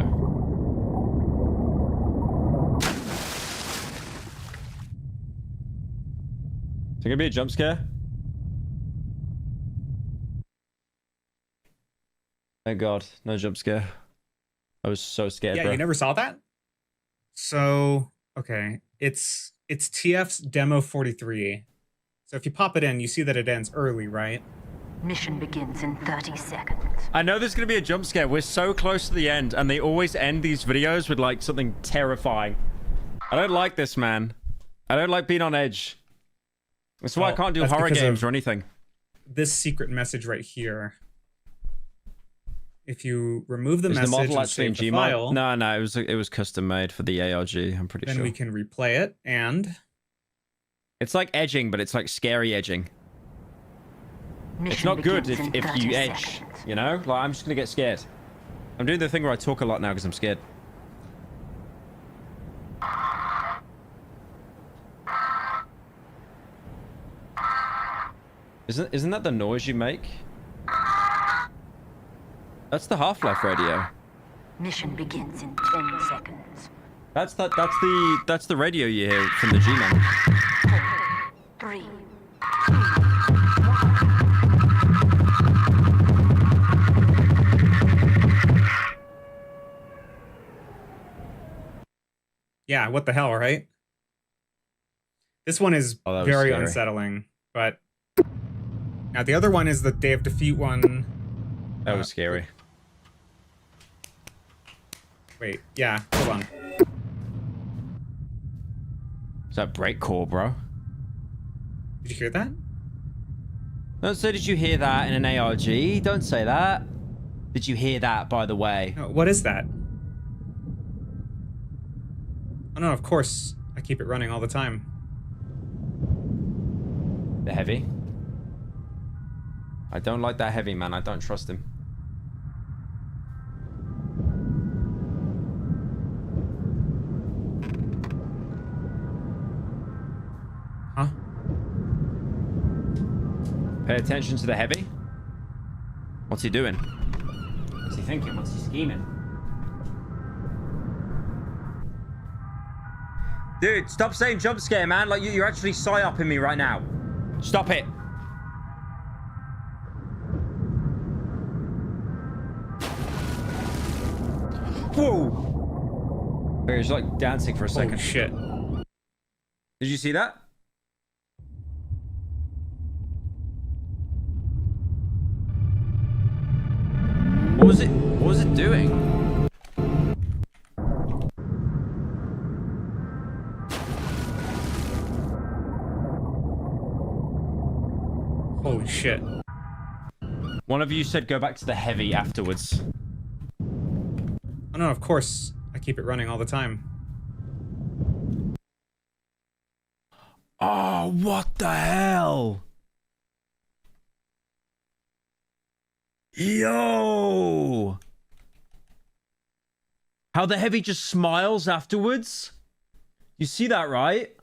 S1: Is there going to be a jump scare? Thank God, no jump scare. I was so scared,
S2: yeah,
S1: bro.
S2: You never saw that? So... okay, it's TF's demo 43. So if you pop it in, you see that it ends early, right?
S8: Mission begins in 30 seconds.
S1: I know there's going to be a jump scare. We're so close to the end, and they always end these videos with, like, something terrifying. I don't like this, man. I don't like being on edge. That's why I can't do horror games or anything.
S2: This secret message right here. If you remove the message
S1: model
S2: and
S1: actually in
S2: save the file...
S1: No, it was custom made for the ARG, I'm pretty sure.
S2: Then we can replay it, and...
S1: it's like edging, but it's like scary edging. It's not good if you edge, you know? Like, I'm just gonna get scared. I'm doing the thing where I talk a lot now because I'm scared. Isn't that the noise you make? That's the Half-Life radio.
S8: Mission begins in 10 seconds.
S1: That's the radio you hear from the G-Man.
S8: 4, 3, 2, 1.
S2: Yeah, what the hell, right? This one is very scary. Unsettling, but... now, the other one is the Day of Defeat one.
S1: That was scary.
S2: Wait, yeah, hold on.
S1: Is that breakcore, bro?
S2: Did you hear that?
S1: Don't say, did you hear that in an ARG? Don't say that. Did you hear that, by the way?
S2: No, what is that? Oh no, of course. I keep it running all the time.
S1: The heavy? I don't like that heavy, man. I don't trust him.
S2: Huh?
S1: Pay attention to the heavy. What's he doing? What's he thinking? What's he scheming? Dude, stop saying jump scare, man. Like, you're actually psy-upping me right now. Stop it. Whoa. He was like dancing for a second.
S2: Oh, shit.
S1: Did you see that? What was it? What was it doing?
S2: Holy shit.
S1: One of you said go back to the heavy afterwards.
S2: Oh no, of course. I keep it running all the time.
S1: Oh, what the hell? Yo! How the heavy just smiles afterwards? You see that, right?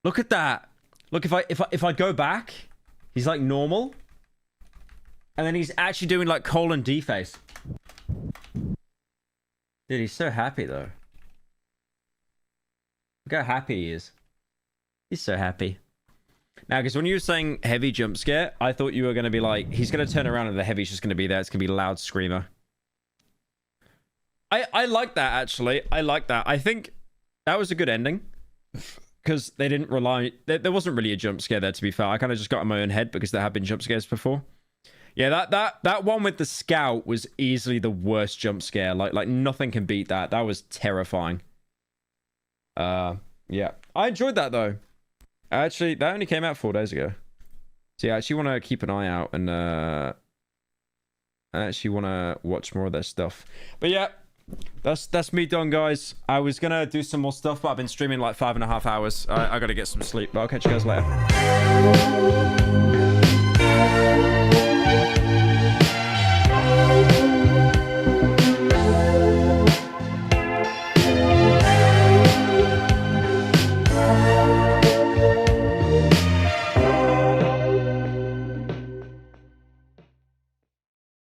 S1: Look at that. Look, if I go back, he's like normal. And then he's actually doing like colon D face. Dude, he's so happy though. Look how happy he is. He's so happy. Now, because when you were saying heavy jump scare, I thought you were going to be like, he's going to turn around and the heavy's just going to be there. It's going to be loud screamer. I like that, actually. I like that. I think that was a good ending. Because they didn't rely... There wasn't really a jump scare there, to be fair. I kind of just got in my own head because there have been jump scares before. Yeah, that one with the scout was easily the worst jump scare. Like nothing can beat that. That was terrifying. Yeah. I enjoyed that, though. Actually, that only came out 4 days ago. So yeah, I actually want to keep an eye out and I actually want to watch more of their stuff. But yeah, that's me done, guys. I was going to do some more stuff, but I've been streaming like 5.5 hours. I got to get some sleep, but I'll catch you guys later.